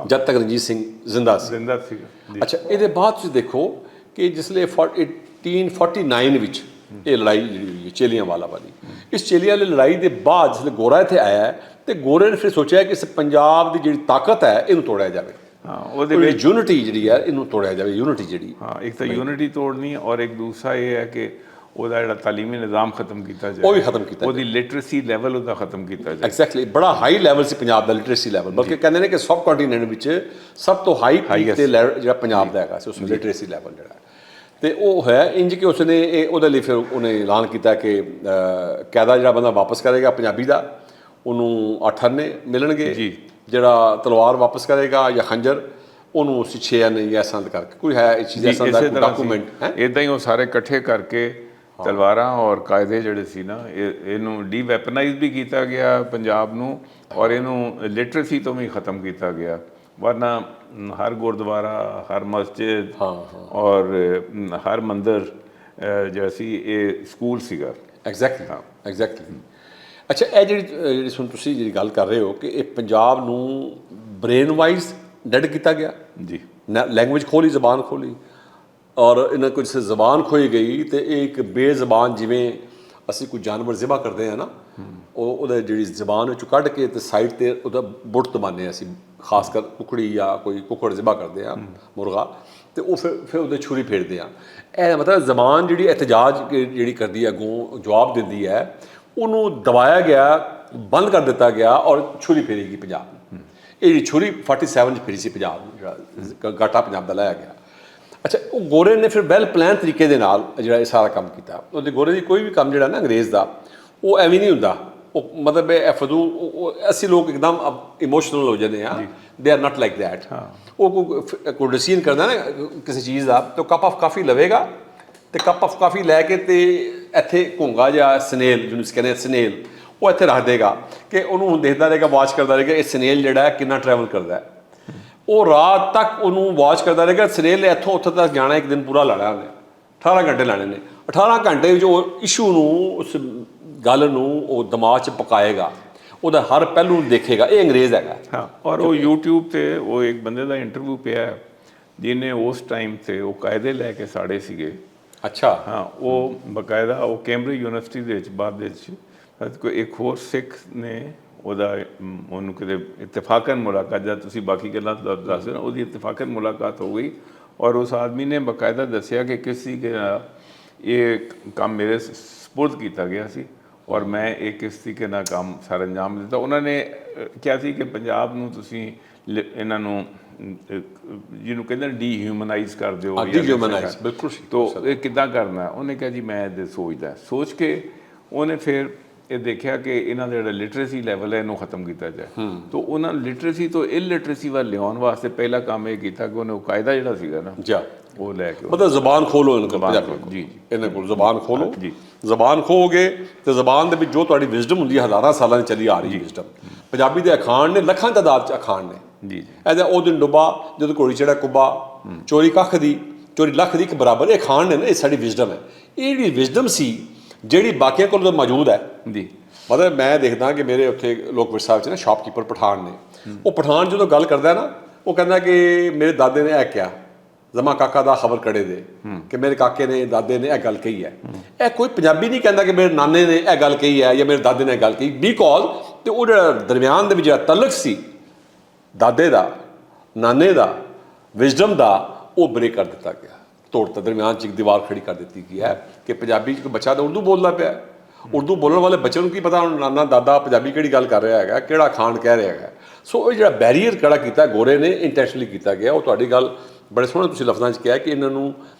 ਜਦ ਤੱਕ ਰਣਜੀਤ ਸਿੰਘ ਜ਼ਿੰਦਾ ਸੀ। ਅੱਛਾ, ਇਹਦੇ ਬਾਅਦ ਤੁਸੀਂ ਦੇਖੋ ਕਿ ਜਿਸਲੇ 1849 ਵਿੱਚ ਇਹ ਲੜਾਈ ਜਿਹੜੀ ਹੋਈ ਹੈ ਚੇਲੀਆਂਵਾਲਾ ਵਾਲੀ, ਇਸ ਚੇਲੀਆਂ ਵਾਲੀ ਲੜਾਈ ਦੇ ਬਾਅਦ ਜਿਸਲੇ ਗੋਰਾ ਇੱਥੇ ਆਇਆ ਤੇ ਗੋਰੇ ਨੇ ਫਿਰ ਸੋਚਿਆ ਕਿ ਇਸ ਪੰਜਾਬ ਦੀ ਜਿਹੜੀ ਤਾਕਤ ਹੈ ਇਹਨੂੰ ਤੋੜਿਆ ਜਾਵੇ। ਉਹਦੇ ਵਿੱਚ ਯੂਨਿਟੀ ਜਿਹੜੀ ਹੈ ਇਹਨੂੰ ਤੋੜਿਆ ਜਾਵੇ। ਯੂਨਿਟੀ ਜਿਹੜੀ ਇੱਕ ਤਾਂ ਯੂਨਿਟੀ ਤੋੜਨੀ, ਔਰ ਇੱਕ ਦੂਸਰਾ ਇਹ ਹੈ ਕਿ ਉਹਦਾ ਜਿਹੜਾ ਤਾਲੀਮੀ ਨਿਜ਼ਾਮ ਖਤਮ ਕੀਤਾ ਜਾਏ, ਉਹ ਵੀ ਖਤਮ ਕੀਤਾ, ਉਹਦੀ ਲਿਟਰੇਸੀ ਲੈਵਲ ਉਹਦਾ ਖਤਮ ਕੀਤਾ ਜਾਏ। ਐਗਜ਼ੈਕਟਲੀ, ਬੜਾ ਹਾਈ ਲੈਵਲ ਸੀ ਪੰਜਾਬ ਦਾ ਲਿਟਰੇਸੀ ਲੈਵਲ, ਬਲਕਿ ਕਹਿੰਦੇ ਨੇ ਕਿ ਸਬ ਕੰਟੀਨੈਂਟ ਵਿੱਚ ਸਭ ਤੋਂ ਹਾਈ ਤੇ ਜਿਹੜਾ ਪੰਜਾਬ ਦਾ ਹੈਗਾ ਸੀ ਉਸ ਲਿਟਰੇਸੀ ਲੈਵਲ ਜਿਹੜਾ। ਤੇ ਉਹ ਹੈ ਇੰਜ ਕਿ ਉਸਨੇ ਉਹਦੇ ਲਈ ਫਿਰ ਉਹਨੇ ਐਲਾਨ ਕੀਤਾ ਕਿ ਕਾਇਦਾ ਜਿਹੜਾ ਬੰਦਾ ਵਾਪਸ ਕਰੇਗਾ ਪੰਜਾਬੀ ਦਾ, ਉਹਨੂੰ 8 ਆਨੇ ਮਿਲਣਗੇ ਜੀ, ਜਿਹੜਾ ਤਲਵਾਰ ਵਾਪਸ ਕਰੇਗਾ ਜਾਂ ਖੰਜਰ, ਉਹਨੂੰ ਅਸੀਂ 6 ਆਨੇ ਜਾਂ ਸੰਦ ਕਰਕੇ ਕੋਈ ਹੈ ਇਹ ਚੀਜ਼ ਐਸਾ ਦਾ ਡਾਕੂਮੈਂਟ ਹੈ। ਇੱਦਾਂ ਹੀ ਉਹ ਸਾਰੇ ਇਕੱਠੇ ਕਰਕੇ ਤਲਵਾਰਾਂ ਔਰ ਕਾਇਦੇ ਜਿਹੜੇ ਸੀ ਨਾ, ਇਹਨੂੰ ਡੀਵੈਪਨਾਈਜ਼ ਵੀ ਕੀਤਾ ਗਿਆ ਪੰਜਾਬ ਨੂੰ, ਔਰ ਇਹਨੂੰ ਲਿਟਰੇਸੀ ਤੋਂ ਵੀ ਖਤਮ ਕੀਤਾ ਗਿਆ। ਵਰਨਾ ਹਰ ਗੁਰਦੁਆਰਾ, ਹਰ ਮਸਜਿਦ ਔਰ ਹਰ ਮੰਦਰ ਜਿਹੜਾ ਸੀ ਇਹ ਸਕੂਲ ਸੀਗਾ। ਐਗਜ਼ੈਕਟਲੀ। ਅੱਛਾ, ਇਹ ਜਿਹੜੀ ਤੁਸੀਂ ਜਿਹੜੀ ਗੱਲ ਕਰ ਰਹੇ ਹੋ ਕਿ ਇਹ ਪੰਜਾਬ ਨੂੰ ਬ੍ਰੇਨ ਵਾਈਜ਼ ਡੈਡ ਕੀਤਾ ਗਿਆ ਜੀ, ਲੈਂਗੁਏਜ ਖੋਲੀ, ਜ਼ਬਾਨ ਖੋਲੀ, ਔਰ ਇਹਨਾਂ ਕੁਝ ਜ਼ਬਾਨ ਖੋਈ ਗਈ ਤੇ ਇਹ ਇੱਕ ਬੇਜ਼ਬਾਨ, ਜਿਵੇਂ ਅਸੀਂ ਕੋਈ ਜਾਨਵਰ ਜ਼ਿਬਾ ਕਰਦੇ ਹਾਂ ਨਾ, ਉਹਦਾ ਜਿਹੜੀ ਜ਼ਬਾਨ ਵਿੱਚੋਂ ਕੱਢ ਕੇ ਤੇ ਸਾਈਡ ਤੇ ਉਹਦਾ ਬੁੱਟ ਦਬਾਉਂਦੇ ਹਾਂ ਅਸੀਂ, ਖਾਸ ਕਰ ਕੁਕੜੀ ਜਾਂ ਕੋਈ ਕੁੱਕੜ ਜ਼ਿਬਾ ਕਰਦੇ ਹਾਂ ਮੁਰਗਾ, ਤੇ ਉਹ ਫਿਰ ਉਹਦੇ ਛੁਰੀ ਫੇਰਦੇ ਹਾਂ। ਇਹ ਮਤਲਬ ਜ਼ਬਾਨ ਜਿਹੜੀ ਇhtਜਾਜ ਜਿਹੜੀ ਕਰਦੀ ਹੈ, ਅੱਗੋਂ ਜਵਾਬ ਦਿੰਦੀ ਹੈ, ਉਹਨੂੰ ਦਬਾਇਆ ਗਿਆ, ਬੰਦ ਕਰ ਦਿੱਤਾ ਗਿਆ ਔਰ ਛੁਰੀ ਫੇਰੇਗੀ ਪੰਜਾਬ ਨੂੰ। ਇਹ ਜਿਹੜੀ ਛੁਰੀ 47 'ਚ ਫੇਰੀ ਸੀ ਪੰਜਾਬ ਨੂੰ, ਜਿਹੜਾ ਗਾਟਾ ਪੰਜਾਬ ਦਾ ਲਾਇਆ ਗਿਆ। ਅੱਛਾ, ਉਹ ਗੋਰੇ ਨੇ ਫਿਰ ਵੈਲ ਪਲਾਨ ਤਰੀਕੇ ਦੇ ਨਾਲ ਜਿਹੜਾ ਇਹ ਸਾਰਾ ਕੰਮ ਕੀਤਾ। ਉਹਦੇ ਗੋਰੇ ਦੀ ਕੋਈ ਵੀ ਕੰਮ ਜਿਹੜਾ ਨਾ ਅੰਗਰੇਜ਼ ਦਾ, ਉਹ ਐਵੇਂ ਨਹੀਂ ਹੁੰਦਾ। ਉਹ ਮਤਲਬ ਇਹ ਫਜ਼ੂਲ, ਅਸੀਂ ਲੋਕ ਇੱਕਦਮ ਇਮੋਸ਼ਨਲ ਹੋ ਜਾਂਦੇ ਹਾਂ, they are not like that. ਉਹ ਕੋਈ ਡਿਸੀਜਨ ਕਰਦਾ ਨਾ ਕਿਸੇ ਚੀਜ਼ ਦਾ, ਤਾਂ ਕੱਪ ਆਫ ਕਾਫੀ ਲਵੇਗਾ ਤੇ ਕੱਪ ਆਫ ਕਾਫੀ ਲੈ ਕੇ ਤੇ ਇੱਥੇ ਘੋਂਗਾ ਜਾਂ ਸਨੇਲ, ਜਿਹਨੂੰ ਅਸੀਂ ਕਹਿੰਦੇ ਸਨੇਲ, ਉਹ ਇੱਥੇ ਰੱਖ ਦੇਗਾ ਕਿ ਉਹਨੂੰ ਹੁਣ ਦੇਖਦਾ ਰਹੇਗਾ, ਵਾਚ ਕਰਦਾ ਰਹੇਗਾ ਇਹ ਸਨੇਲ ਜਿਹੜਾ ਹੈ ਕਿੰਨਾ ਟਰੈਵਲ ਕਰਦਾ ਹੈ। ਉਹ ਰਾਤ ਤੱਕ ਉਹਨੂੰ ਵਾਚ ਕਰਦਾ ਰਹੇਗਾ। ਸਨੇਲ ਨੇ ਇੱਥੋਂ ਉੱਥੇ ਤੱਕ ਜਾਣਾ, ਇੱਕ ਦਿਨ ਪੂਰਾ ਲਾਣਾ ਉਹਨੇ, 18 ਘੰਟੇ ਲਾਣੇ ਨੇ। 18 ਘੰਟੇ ਵਿੱਚ ਉਹ ਇਸ਼ੂ ਨੂੰ, ਉਸ ਗੱਲ ਨੂੰ ਉਹ ਦਿਮਾਗ 'ਚ ਪਕਾਏਗਾ, ਉਹਦਾ ਹਰ ਪਹਿਲੂ ਨੂੰ ਦੇਖੇਗਾ। ਇਹ ਅੰਗਰੇਜ਼ ਹੈਗਾ। ਹਾਂ, ਔਰ ਉਹ YouTube ਤੇ ਉਹ ਇੱਕ ਬੰਦੇ ਦਾ ਇੰਟਰਵਿਊ ਪਿਆ ਜਿਹਨੇ ਉਸ ਟਾਈਮ 'ਤੇ ਉਹ ਕਾਇਦੇ ਲੈ ਕੇ ਸਾੜੇ ਸੀਗੇ। ਅੱਛਾ। ਹਾਂ, ਉਹ ਬਕਾਇਦਾ ਉਹ ਕੈਂਬਰਿਜ ਯੂਨੀਵਰਸਿਟੀ ਦੇ ਵਿੱਚ ਬਾਅਦ ਦੇ ਵਿੱਚ ਕੋਈ ਇੱਕ ਹੋਰ ਸਿੱਖ ਨੇ ਉਹਨੂੰ ਕਿਤੇ ਇਤਫਾਕਨ ਮੁਲਾਕਾਤ, ਜਦ ਤੁਸੀਂ ਬਾਕੀ ਗੱਲਾਂ ਦੱਸ ਰਹੇ ਹੋ, ਉਹਦੀ ਇਤਫਾਕਨ ਮੁਲਾਕਾਤ ਹੋ ਗਈ ਔਰ ਉਸ ਆਦਮੀ ਨੇ ਬਕਾਇਦਾ ਦੱਸਿਆ ਕਿ ਕਿਸੇ ਇਹ ਕੰਮ ਮੇਰੇ ਸਪੁਰਦ ਕੀਤਾ ਗਿਆ ਸੀ ਔਰ ਮੈਂ ਇਹ ਕਿਸ ਤਰੀਕੇ ਨਾਲ ਕੰਮ ਸਰ ਅੰਜਾਮ ਦਿੱਤਾ। ਉਹਨਾਂ ਨੇ ਕਿਹਾ ਸੀ ਕਿ ਪੰਜਾਬ ਨੂੰ ਤੁਸੀਂ ਇਹਨਾਂ ਨੂੰ ਜਿਹਨੂੰ ਕਹਿੰਦੇ ਨੇ ਡੀਹਿਊਮਨਾਈਜ਼ ਕਰ ਦਿਓ, ਡੀਹਿਊਮਨਾਈਜ਼, ਬਿਲਕੁਲ। ਤੋ ਇਹ ਕਿੱਦਾਂ ਕਰਨਾ? ਉਹਨੇ ਕਿਹਾ ਜੀ ਮੈਂ ਇਹ ਸੋਚ ਕੇ ਉਹਨੇ ਫਿਰ ਇਹ ਦੇਖਿਆ ਕਿ ਇਹਨਾਂ ਦਾ ਜਿਹੜਾ ਲਿਟਰੇਸੀ ਲੈਵਲ ਹੈ ਇਹਨੂੰ ਖਤਮ ਕੀਤਾ ਜਾਏ। ਤਾਂ ਉਹਨਾਂ ਲਿਟਰੇਸੀ ਤੋਂ ਇਲਿਟਰੇਸੀ ਵੱਲ ਲਿਆਉਣ ਵਾਸਤੇ ਪਹਿਲਾ ਕੰਮ ਇਹ ਕੀਤਾ ਕਿ ਉਹਨੇ ਉਹ ਕਾਇਦਾ ਜਿਹੜਾ ਸੀਗਾ ਨਾ, ਉਹ ਲੈ ਕੇ ਮਤਲਬ ਜ਼ਬਾਨ ਖੋਲੋ ਇਹਨਾਂ ਕੋਲ ਜ਼ੁਬਾਨ ਪੰਜਾਬੀ ਖੋਲੋ, ਕੋਲ। ਜੀ, ਜੀ। ਇਹਨਾਂ ਕੋਲ ਜ਼ਬਾਨ ਖੋਲੋ ਜੀ। ਜ਼ਬਾਨ ਖੋਗੇ ਤੇ ਜ਼ਬਾਨ ਦੇ ਵਿੱਚ ਜੋ ਤੁਹਾਡੀ ਵਿਜ਼ਡਮ ਹੁੰਦੀ ਹੈ ਹਜ਼ਾਰਾਂ ਸਾਲਾਂ ਦੀ ਚੱਲੀ ਆ ਰਹੀ ਵਿਜ਼ਡਮ। ਪੰਜਾਬੀ ਦੇ ਅਖਾਣ ਨੇ, ਲੱਖਾਂ ਤਾਦਾਦ 'ਚ ਅਖਾਣ ਨੇ। ਜੀ। ਇਹਦਾ ਉਹ ਦਿਨ ਡੁੱਬਾ ਜਦੋਂ ਘੋੜੀ ਚੜਾ ਕੁੱਬਾ, ਚੋਰੀ ਕੱਖ ਦੀ ਚੋਰੀ ਲੱਖ ਦੀ ਇੱਕ ਬਰਾਬਰ। ਇਹ ਅਖਾਣ ਨੇ ਨਾ, ਇਹ ਸਾਡੀ ਵਿਜ਼ਡਮ ਹੈ। ਇਹ ਜਿਹੜੀ ਵਿਜ਼ਡਮ ਸੀ ਜਿਹੜੀ ਬਾਕੀਆਂ ਕੋਲ ਤਾਂ ਮੌਜੂਦ ਹੈ। ਜੀ। ਮਤਲਬ ਮੈਂ ਦੇਖਦਾ ਕਿ ਮੇਰੇ ਉੱਥੇ ਲੋਕ ਵਿਰਸਾ ਵਿੱਚ ਨਾ ਸ਼ਾਪਕੀਪਰ ਪਠਾਨ ਨੇ, ਉਹ ਪਠਾਨ ਜਦੋਂ ਗੱਲ ਕਰਦਾ ਨਾ, ਉਹ ਕਹਿੰਦਾ ਕਿ ਮੇਰੇ ਦਾਦੇ ਨੇ ਇਹ ਕਿਹਾ, ਜ਼ਮਾ ਕਾਕਾ ਦਾ ਖਬਰ ਕੜੇ ਦੇ, ਕਿ ਮੇਰੇ ਕਾਕੇ ਨੇ ਦਾਦੇ ਨੇ ਇਹ ਗੱਲ ਕਹੀ ਹੈ। ਇਹ ਕੋਈ ਪੰਜਾਬੀ ਨਹੀਂ ਕਹਿੰਦਾ ਕਿ ਮੇਰੇ ਨਾਨੇ ਨੇ ਇਹ ਗੱਲ ਕਹੀ ਹੈ ਜਾਂ ਮੇਰੇ ਦਾਦੇ ਨੇ ਇਹ ਗੱਲ ਕਹੀ, ਬਿਕੋਜ਼ ਤੇ ਉਹ ਜਿਹੜਾ ਦਰਮਿਆਨ ਦੇ ਵਿੱਚ ਜਿਹੜਾ ਤਲਕ ਸੀ ਦਾਦੇ ਦਾ, ਨਾਨੇ ਦਾ, ਵਿਜ਼ਡਮ ਦਾ, ਉਹ ਬ੍ਰੇਕ ਕਰ ਦਿੱਤਾ ਗਿਆ, ਤੋੜਤਾ। ਦਰਮਿਆਨ 'ਚ ਇੱਕ ਦੀਵਾਰ ਖੜੀ ਕਰ ਦਿੱਤੀ ਗਈ ਹੈ ਕਿ ਪੰਜਾਬੀ 'ਚ ਕੋਈ ਬੱਚਾ ਤਾਂ ਉਰਦੂ ਬੋਲਦਾ ਪਿਆ, ਉਰਦੂ ਬੋਲਣ ਵਾਲੇ ਬੱਚੇ ਨੂੰ ਕੀ ਪਤਾ ਹੁਣ ਨਾਨਾ ਦਾਦਾ ਪੰਜਾਬੀ ਕਿਹੜੀ ਗੱਲ ਕਰ ਰਿਹਾ ਹੈਗਾ, ਕਿਹੜਾ ਖਾਣ ਕਹਿ ਰਿਹਾ ਹੈਗਾ। ਸੋ ਇਹ ਜਿਹੜਾ ਬੈਰੀਅਰ ਖੜਾ ਕੀਤਾ ਗੋਰੇ ਨੇ, ਇੰਟੈਂਸ਼ਨਲੀ ਕੀਤਾ ਗਿਆ। ਉਹ ਤੁਹਾਡੀ ਗੱਲ ਬੜੇ ਸੋਹਣੇ ਤੁਸੀਂ ਲਫ਼ਜ਼ਾਂ 'ਚ ਕਿਹਾ ਕਿ ਇਹਨਾਂ ਨੂੰ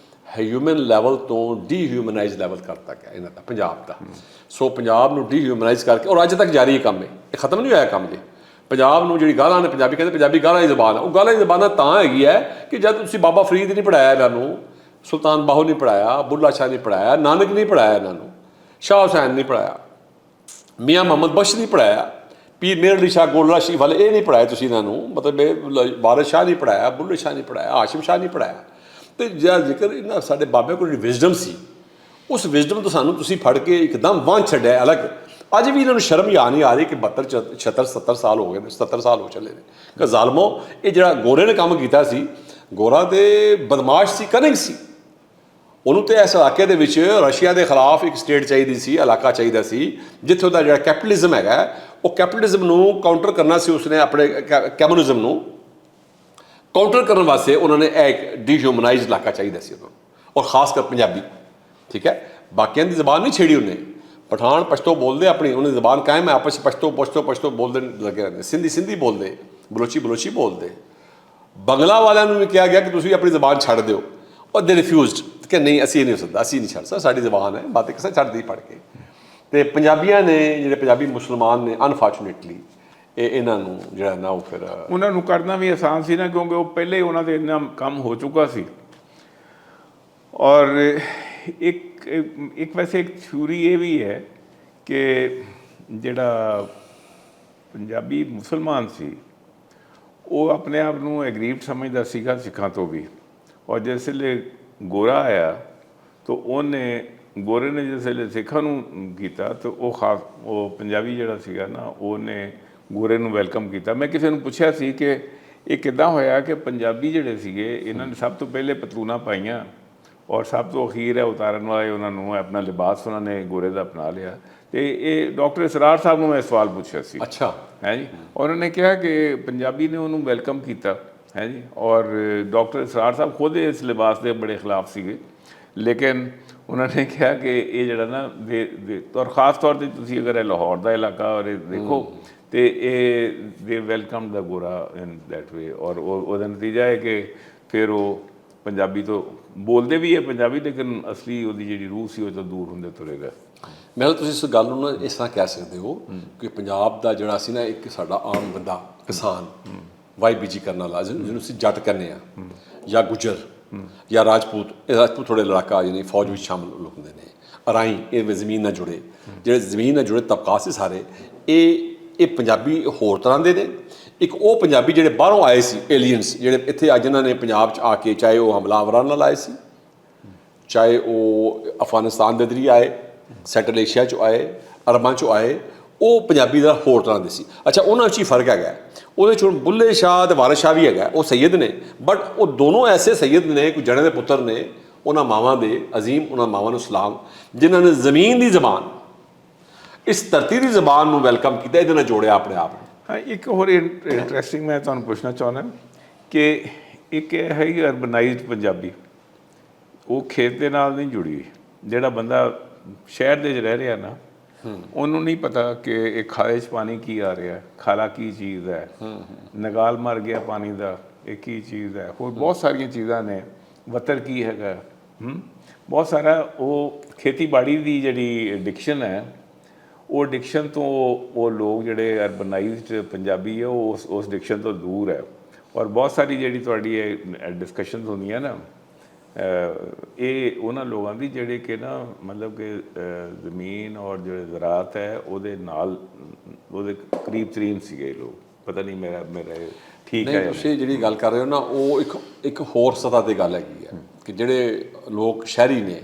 ਹਿਊਮਨ ਲੈਵਲ ਤੋਂ ਡੀਹਿਊਮਨਾਈਜ਼ ਲੈਵਲ ਕਰਤਾ ਗਿਆ ਇਹਨਾਂ ਦਾ, ਪੰਜਾਬ ਦਾ। ਸੋ ਪੰਜਾਬ ਨੂੰ ਡੀਹਿਊਮਨਾਈਜ਼ ਕਰਕੇ, ਔਰ ਅੱਜ ਤੱਕ ਜਾਰੀ ਇਹ ਕੰਮ ਹੈ, ਇਹ ਖਤਮ ਨਹੀਂ ਹੋਇਆ ਕੰਮ ਜੀ। ਪੰਜਾਬ ਨੂੰ ਜਿਹੜੀ ਗਾਲਾਂ ਨੇ, ਪੰਜਾਬੀ ਕਹਿੰਦੇ ਪੰਜਾਬੀ ਗਾਲਾਂ ਦੀ ਜ਼ਬਾਨ ਹੈ। ਉਹ ਗਾਲਾਂ ਦੀ ਜ਼ਬਾਨ ਤਾਂ ਹੈਗੀ ਹੈ ਕਿ ਜਦ ਤੁਸੀਂ ਬਾਬਾ ਫਰੀਦ ਨਹੀਂ ਪੜ੍ਹਾਇਆ ਇਹਨਾਂ ਨੂੰ, ਸੁਲਤਾਨ ਬਾਹੂ ਨਹੀਂ ਪੜ੍ਹਾਇਆ, ਬੁੱਲਾ ਸ਼ਾਹ ਨਹੀਂ ਪੜ੍ਹਾਇਆ, ਨਾਨਕ ਨਹੀਂ ਪੜ੍ਹਾਇਆ ਇਹਨਾਂ ਨੂੰ, ਸ਼ਾਹ ਹੁਸੈਨ ਨਹੀਂ ਪੜ੍ਹਾਇਆ, ਮੀਆਂ ਮੁਹੰਮਦ ਬਖਸ਼ ਨਹੀਂ ਪੜ੍ਹਾਇਆ, ਪੀਰ ਮੇਹਰ ਅਲੀ ਸ਼ਾਹ ਗੋਲੜਾ ਸ਼ੀਫ ਵਾਲੇ ਇਹ ਨਹੀਂ ਪੜ੍ਹਾਇਆ ਤੁਸੀਂ ਇਹਨਾਂ ਨੂੰ, ਮਤਲਬ ਇਹ ਵਾਰਿਸ ਸ਼ਾਹ ਨਹੀਂ ਪੜ੍ਹਾਇਆ, ਬੁੱਲੇ ਸ਼ਾਹ ਨਹੀਂ ਪੜ੍ਹਾਇਆ, ਹਾਸ਼ਮ ਸ਼ਾਹ ਨਹੀਂ ਪੜ੍ਹਾਇਆ। ਤੇ ਜਿਹੜਾ ਜ਼ਿਕਰ ਇਹਨਾਂ ਸਾਡੇ ਬਾਬੇ ਕੋਲ ਜਿਹੜੀ ਵਿਜ਼ਡਮ ਸੀ, ਉਸ ਵਿਜ਼ਡਮ ਤੋਂ ਸਾਨੂੰ ਤੁਸੀਂ ਫੜ ਕੇ ਇੱਕਦਮ ਵਾਂਝ ਛੱਡਿਆ ਅਲੱਗ। ਅੱਜ ਵੀ ਇਹਨਾਂ ਨੂੰ ਸ਼ਰਮ ਹੀ ਆ ਨਹੀਂ ਆ ਰਹੀ ਕਿ 72 76 70 ਸਾਲ ਹੋ ਗਏ ਨੇ, 70 ਸਾਲ ਹੋ ਚੱਲੇ ਨੇ ਕਿ ਜ਼ਾਲਮੋ, ਇਹ ਜਿਹੜਾ ਗੋਰੇ ਨੇ ਕੰਮ ਕੀਤਾ ਸੀ, ਗੋਰਾ ਤੇ ਬਦਮਾਸ਼ ਸੀ, ਕਨਿੰਗ ਸੀ। ਉਹਨੂੰ ਤੇ ਇਸ ਇਲਾਕੇ ਦੇ ਵਿੱਚ ਰਸ਼ੀਆ ਦੇ ਖਿਲਾਫ ਇੱਕ ਸਟੇਟ ਚਾਹੀਦੀ ਸੀ, ਇਲਾਕਾ ਚਾਹੀਦਾ ਸੀ ਜਿੱਥੇ ਉਹਦਾ ਜਿਹੜਾ ਕੈਪੀਟਲਿਜ਼ਮ ਹੈਗਾ, ਉਹ ਕੈਪੀਟਲਿਜ਼ਮ ਨੂੰ ਕਾਊਂਟਰ ਕਰਨਾ ਸੀ। ਉਸਨੇ ਆਪਣੇ ਕਮਿਊਨਿਜ਼ਮ ਨੂੰ ਕਾਊਂਟਰ ਕਰਨ ਵਾਸਤੇ ਉਹਨਾਂ ਨੇ ਇੱਕ ਡੀਹਿਊਮਨਾਈਜ਼ਡ ਇਲਾਕਾ ਚਾਹੀਦਾ ਸੀ ਉਹਨਾਂ ਨੂੰ, ਔਰ ਖਾਸ ਕਰ ਪੰਜਾਬੀ। ਠੀਕ ਹੈ, ਬਾਕੀਆਂ ਦੀ ਜ਼ਬਾਨ ਨਹੀਂ ਛੇੜੀ ਉਹਨੇ। ਪਠਾਨ ਪਸ਼ਤੋ ਬੋਲਦੇ ਆਪਣੀ, ਉਹਨਾਂ ਦੀ ਜ਼ਬਾਨ ਕਾਇਮ ਹੈ, ਆਪਸ ਪਸ਼ਤੋ ਬੋਲਦੇ ਲੱਗੇ ਰਹਿੰਦੇ, ਸਿੰਧੀ ਬੋਲਦੇ, ਬਲੋਚੀ ਬੋਲਦੇ। ਬੰਗਲਾ ਵਾਲਿਆਂ ਨੂੰ ਵੀ ਕਿਹਾ ਗਿਆ ਕਿ ਤੁਸੀਂ ਆਪਣੀ ਜ਼ਬਾਨ ਛੱਡ ਦਿਓ, ਔਰ ਦੇ ਰਿਫਿਊਜ਼ਡ ਕਿ ਨਹੀਂ, ਅਸੀਂ ਨਹੀਂ ਹੋ ਸਕਦਾ, ਅਸੀਂ ਨਹੀਂ ਛੱਡ ਸਕਦੇ, ਸਾਡੀ ਜ਼ਬਾਨ ਹੈ, ਬਾਤ ਕਿਸੇ ਛੱਡਦੀ ਪੜ ਕੇ। ਤੇ ਪੰਜਾਬੀਆਂ ਨੇ, ਜਿਹੜੇ ਪੰਜਾਬੀ ਮੁਸਲਮਾਨ ਨੇ, ਅਨਫੋਰਚੂਨੇਟਲੀ ਇਹਨਾਂ ਨੂੰ ਜਿਹੜਾ ਨਾ, ਉਹ ਫਿਰ ਉਹਨਾਂ ਨੂੰ ਕਰਨਾ ਵੀ ਆਸਾਨ ਸੀ ਨਾ, ਕਿਉਂਕਿ ਉਹ ਪਹਿਲੇ ਹੀ ਉਹਨਾਂ ਦੇ ਇੰਨਾ ਕੰਮ ਹੋ ਚੁੱਕਾ ਸੀ। ਔਰ ਇੱਕ ਵੈਸੇ ਇੱਕ ਥਿਊਰੀ ਇਹ ਵੀ ਹੈ ਕਿ ਜਿਹੜਾ ਪੰਜਾਬੀ ਮੁਸਲਮਾਨ ਸੀ, ਉਹ ਆਪਣੇ ਆਪ ਨੂੰ ਐਗਰੀਵਡ ਸਮਝਦਾ ਸੀਗਾ ਸਿੱਖਾਂ ਤੋਂ ਵੀ। ਔਰ ਜਿਸ ਵੇਲੇ ਗੋਰਾ ਆਇਆ ਤਾਂ ਗੋਰੇ ਨੇ ਜਿਸ ਵੇਲੇ ਸਿੱਖਾਂ ਨੂੰ ਕੀਤਾ, ਤਾਂ ਉਹ ਪੰਜਾਬੀ ਜਿਹੜਾ ਸੀਗਾ ਨਾ, ਉਹਨੇ ਗੋਰੇ ਨੂੰ ਵੈਲਕਮ ਕੀਤਾ। ਮੈਂ ਕਿਸੇ ਨੂੰ ਪੁੱਛਿਆ ਸੀ ਕਿ ਇਹ ਕਿੱਦਾਂ ਹੋਇਆ ਕਿ ਪੰਜਾਬੀ ਜਿਹੜੇ ਸੀਗੇ, ਇਹਨਾਂ ਨੇ ਸਭ ਤੋਂ ਪਹਿਲੇ ਪਤਲੂਨਾਂ ਪਾਈਆਂ ਔਰ ਸਭ ਤੋਂ ਅਖੀਰ ਹੈ ਉਤਾਰਨ ਵਾਲੇ ਉਹਨਾਂ ਨੂੰ ਆਪਣਾ ਲਿਬਾਸ ਉਹਨਾਂ ਨੇ ਗੋਰੇ ਦਾ ਅਪਣਾ ਲਿਆ। ਤੇ ਇਹ ਡਾਕਟਰ ਇਸਰਾਰ ਸਾਹਿਬ ਨੂੰ ਮੈਂ ਸਵਾਲ ਪੁੱਛਿਆ ਸੀ। ਅੱਛਾ, ਹੈ ਜੀ। ਉਹਨਾਂ ਨੇ ਕਿਹਾ ਕਿ ਪੰਜਾਬੀ ਨੇ ਉਹਨੂੰ ਵੈਲਕਮ ਕੀਤਾ, ਹੈ ਜੀ। ਔਰ ਡਾਕਟਰ ਇਸਰਾਰ ਸਾਹਿਬ ਖੁਦ ਇਸ ਲਿਬਾਸ ਦੇ ਬੜੇ ਖਿਲਾਫ ਸੀਗੇ, ਲੇਕਿਨ ਉਹਨਾਂ ਨੇ ਕਿਹਾ ਕਿ ਇਹ ਜਿਹੜਾ ਨਾ ਔਰ ਖ਼ਾਸ ਤੌਰ 'ਤੇ ਤੁਸੀਂ ਅਗਰ ਇਹ ਲਾਹੌਰ ਦਾ ਇਲਾਕਾ ਔਰ ਇਹ ਦੇਖੋ, ਤੇ ਇਹ ਦੇ ਵੈਲਕਮ ਦਾ ਗੋਰਾ ਇਨ ਦੈਟ ਵੇ। ਔਰ ਉਹਦਾ ਨਤੀਜਾ ਹੈ ਕਿ ਫਿਰ ਉਹ ਪੰਜਾਬੀ ਤੋਂ ਬੋਲਦੇ ਵੀ ਹੈ ਪੰਜਾਬੀ, ਲੇਕਿਨ ਅਸਲੀ ਉਹਦੀ ਜਿਹੜੀ ਰੂਹ ਸੀ ਉਹ ਤੋਂ ਦੂਰ ਹੁੰਦੇ ਤੁਰੇ ਗਏ। ਮੈਂ ਤੁਸੀਂ ਇਸ ਗੱਲ ਨੂੰ ਨਾ ਇਸ ਤਰ੍ਹਾਂ ਕਹਿ ਸਕਦੇ ਹੋ ਕਿ ਪੰਜਾਬ ਦਾ ਜਿਹੜਾ ਸੀ ਨਾ, ਇੱਕ ਸਾਡਾ ਆਮ ਬੰਦਾ ਕਿਸਾਨ ਵਾਈਬੀਜੀ ਕਰਨ ਵਾਲਾ, ਜਿਹਨੂੰ ਅਸੀਂ ਜੱਟ ਕਹਿੰਦੇ ਹਾਂ, ਜਾਂ ਗੁੱਜਰ ਜਾਂ ਰਾਜਪੂਤ, ਇਹ ਰਾਜਪੂਤ ਥੋੜ੍ਹੇ ਲੜਾਕਾ ਯਾਨੀ ਫੌਜ ਵਿੱਚ ਸ਼ਾਮਲ ਲੋਕ ਹੁੰਦੇ ਨੇ, ਅਰਾਈ, ਇਹ ਜ਼ਮੀਨ ਨਾਲ ਜੁੜੇ, ਜਿਹੜੇ ਜ਼ਮੀਨ ਨਾਲ ਜੁੜੇ ਤਬਕਾਤ ਸੀ ਸਾਰੇ, ਇਹ ਪੰਜਾਬੀ ਹੋਰ ਤਰ੍ਹਾਂ ਦੇ ਨੇ। ਇੱਕ ਉਹ ਪੰਜਾਬੀ ਜਿਹੜੇ ਬਾਹਰੋਂ ਆਏ ਸੀ, ਏਲੀਅਨਸ, ਜਿਹੜੇ ਇੱਥੇ ਅੱਜ ਇਹਨਾਂ ਨੇ ਪੰਜਾਬ 'ਚ ਆ ਕੇ, ਚਾਹੇ ਉਹ ਹਮਲਾਵਰਾਂ ਨਾਲ ਆਏ ਸੀ, ਚਾਹੇ ਉਹ ਅਫਗਾਨਿਸਤਾਨ ਦੇ ਜ਼ਰੀਏ ਆਏ, ਸੈਂਟਰਲ ਏਸ਼ੀਆ 'ਚੋਂ ਆਏ, ਅਰਬਾਂ 'ਚੋਂ ਆਏ, ਉਹ ਪੰਜਾਬੀ ਦਾ ਹੋਰ ਤਰ੍ਹਾਂ ਦੇ ਸੀ। ਅੱਛਾ, ਉਹਨਾਂ 'ਚ ਹੀ ਫਰਕ ਹੈਗਾ। ਉਹਦੇ 'ਚ ਹੁਣ ਬੁੱਲੇ ਸ਼ਾਹ ਅਤੇ ਵਾਰਿਸ ਸ਼ਾਹ ਵੀ ਹੈਗਾ, ਉਹ ਸੈਯਦ ਨੇ, ਬਟ ਉਹ ਦੋਨੋਂ ਐਸੇ ਸੈਯਦ ਨੇ, ਕੋਈ ਜਣੇ ਦੇ ਪੁੱਤਰ ਨੇ, ਉਹਨਾਂ ਮਾਵਾਂ ਦੇ ਅਜ਼ੀਮ, ਉਹਨਾਂ ਮਾਵਾਂ ਨੂੰ ਸਲਾਮ, ਜਿਨ੍ਹਾਂ ਨੇ ਜ਼ਮੀਨ ਦੀ ਜ਼ਬਾਨ, ਇਸ ਧਰਤੀ ਦੀ ਜ਼ਬਾਨ ਨੂੰ ਵੈਲਕਮ ਕੀਤਾ, ਇਹਦੇ ਨਾਲ ਜੋੜਿਆ ਆਪਣੇ ਆਪ ਨੂੰ। ਹਾਂ, ਇੱਕ ਹੋਰ ਇੰਟਰਸਟਿੰਗ ਮੈਂ ਤੁਹਾਨੂੰ ਪੁੱਛਣਾ ਚਾਹੁੰਦਾ ਕਿ ਇੱਕ ਇਹ ਹੈਗੀ ਅਰਬਨਾਈਜ਼ਡ ਪੰਜਾਬੀ, ਉਹ ਖੇਤ ਦੇ ਨਾਲ ਨਹੀਂ ਜੁੜੀ ਹੋਈ। ਜਿਹੜਾ ਬੰਦਾ ਸ਼ਹਿਰ ਦੇ 'ਚ ਰਹਿ ਰਿਹਾ ਨਾ, ਉਹਨੂੰ ਨਹੀਂ ਪਤਾ ਕਿ ਇਹ ਖਾਲੇ 'ਚ ਪਾਣੀ ਕੀ ਆ ਰਿਹਾ, ਖਾਲਾ ਕੀ ਚੀਜ਼ ਹੈ, ਨਗਾਲ ਮਰ ਗਿਆ ਪਾਣੀ ਦਾ, ਇਹ ਕੀ ਚੀਜ਼ ਹੈ, ਹੋਰ ਬਹੁਤ ਸਾਰੀਆਂ ਚੀਜ਼ਾਂ ਨੇ, ਵਤਰ ਕੀ ਹੈਗਾ, ਬਹੁਤ ਸਾਰਾ। ਉਹ ਖੇਤੀਬਾੜੀ ਦੀ ਜਿਹੜੀ ਡਿਕਸ਼ਨ ਹੈ, ਉਹ ਡਿਕਸ਼ਨ ਤੋਂ ਉਹ ਲੋਕ ਜਿਹੜੇ ਅਰਬਨਾਈਜ਼ਡ ਪੰਜਾਬੀ ਹੈ, ਉਹ ਉਸ ਡਿਕਸ਼ਨ ਤੋਂ ਦੂਰ ਹੈ। ਔਰ ਬਹੁਤ ਸਾਰੀ ਜਿਹੜੀ ਤੁਹਾਡੀ ਇਹ ਡਿਸਕਸ਼ਨਸ ਹੁੰਦੀਆਂ ਨਾ, ਇਹ ਉਹਨਾਂ ਲੋਕਾਂ ਦੀ ਜਿਹੜੇ ਕਿ ਨਾ ਮਤਲਬ ਕਿ ਜ਼ਮੀਨ ਔਰ ਜਿਹੜੇ ਜ਼ਰਾਤ ਹੈ ਉਹਦੇ ਨਾਲ ਉਹਦੇ ਕਰੀਬ ਤਰੀਨ ਸੀਗੇ ਲੋਕ। ਪਤਾ ਨਹੀਂ ਮੇਰਾ ਠੀਕ ਹੈ। ਤੁਸੀਂ ਜਿਹੜੀ ਗੱਲ ਕਰ ਰਹੇ ਹੋ ਨਾ, ਉਹ ਇੱਕ ਹੋਰ ਸਤ੍ਹਾ ਤੇ ਗੱਲ ਹੈਗੀ ਹੈ ਕਿ ਜਿਹੜੇ ਲੋਕ ਸ਼ਹਿਰੀ ਨੇ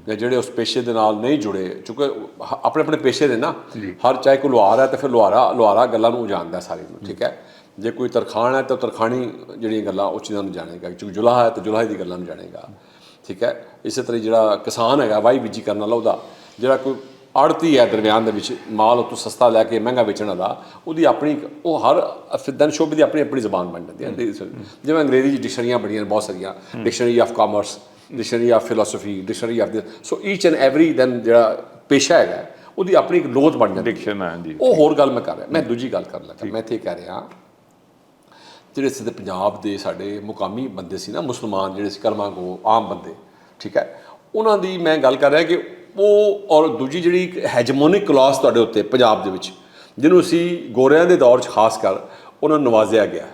ਜਾਂ ਜਿਹੜੇ ਉਸ ਪੇਸ਼ੇ ਦੇ ਨਾਲ ਨਹੀਂ ਜੁੜੇ, ਚੂੰਕਿ ਆਪਣੇ ਆਪਣੇ ਪੇਸ਼ੇ ਦੇ ਨਾ, ਹਰ ਚਾਹੇ ਕੋਈ ਲੁਹਾਰ ਹੈ ਤਾਂ ਫਿਰ ਲੁਹਾਰਾ ਗੱਲਾਂ ਨੂੰ ਜਾਣਦਾ ਸਾਰੀ ਨੂੰ, ਠੀਕ ਹੈ। ਜੇ ਕੋਈ ਤਰਖਾਣ ਹੈ ਤਾਂ ਤਰਖਾਣੀ ਜਿਹੜੀਆਂ ਗੱਲਾਂ ਉਹ ਚੀਜ਼ਾਂ ਨੂੰ ਜਾਣੇਗਾ, ਕਿਉਂਕਿ ਜੁਲਾਹਾ ਹੈ ਤਾਂ ਜੁਲਾਹੇ ਦੀ ਗੱਲਾਂ ਨੂੰ ਜਾਣੇਗਾ, ਠੀਕ ਹੈ। ਇਸੇ ਤਰ੍ਹਾਂ ਜਿਹੜਾ ਕਿਸਾਨ ਹੈਗਾ ਵਾਹੀ ਬੀਜੀ ਕਰਨ ਵਾਲਾ, ਉਹਦਾ ਜਿਹੜਾ ਕੋਈ ਆੜਤੀ ਹੈ ਦਰਮਿਆਨ ਦੇ ਵਿੱਚ ਮਾਲ ਉੱਥੋਂ ਸਸਤਾ ਲੈ ਕੇ ਮਹਿੰਗਾ ਵੇਚਣ ਵਾਲਾ, ਉਹਦੀ ਆਪਣੀ ਉਹ ਹਰ ਫਿਦਨ ਸ਼ੋਬੇ ਦੀ ਆਪਣੀ ਜ਼ਬਾਨ ਬਣ ਜਾਂਦੀ ਹੈ। ਜਿਵੇਂ ਅੰਗਰੇਜ਼ੀ ਡਿਕਸ਼ਨਰੀਆਂ ਬੜੀਆਂ ਬਹੁਤ ਸਾਰੀਆਂ, dictionary of commerce, dictionary of philosophy, dictionary of so each and every then ਜਿਹੜਾ ਪੇਸ਼ਾ ਹੈਗਾ ਉਹਦੀ ਆਪਣੀ ਇੱਕ ਲੋਧ ਬਣ ਜਾਂਦੀ ਡਿਕਸ਼ਨ ਹੈ ਜੀ। ਉਹ ਹੋਰ ਗੱਲ ਮੈਂ ਕਰ ਰਿਹਾ। ਮੈਂ ਦੂਜੀ ਗੱਲ ਕਰਨ ਲੱਗਾ, ਮੈਂ ਇੱਥੇ ਕਹਿ ਰਿਹਾ ਜਿਹੜੇ ਸਿੱਧੇ ਪੰਜਾਬ ਦੇ ਸਾਡੇ ਮੁਕਾਮੀ ਬੰਦੇ ਸੀ ਨਾ, ਮੁਸਲਮਾਨ ਜਿਹੜੇ ਸੀ ਕਲਮਾਗੋ ਆਮ ਬੰਦੇ, ਠੀਕ ਹੈ, ਉਹਨਾਂ ਦੀ ਮੈਂ ਗੱਲ ਕਰ ਰਿਹਾ ਕਿ ਉਹ ਔਰ ਦੂਜੀ ਜਿਹੜੀ ਇੱਕ ਹੈਜਮੋਨਿਕ ਕਲਾਸ ਤੁਹਾਡੇ ਉੱਤੇ ਪੰਜਾਬ ਦੇ ਵਿੱਚ, ਜਿਹਨੂੰ ਅਸੀਂ ਗੋਰਿਆਂ ਦੇ ਦੌਰ 'ਚ ਖਾਸ ਕਰ ਉਹਨਾਂ ਨੂੰ ਨਵਾਜ਼ਿਆ ਗਿਆ,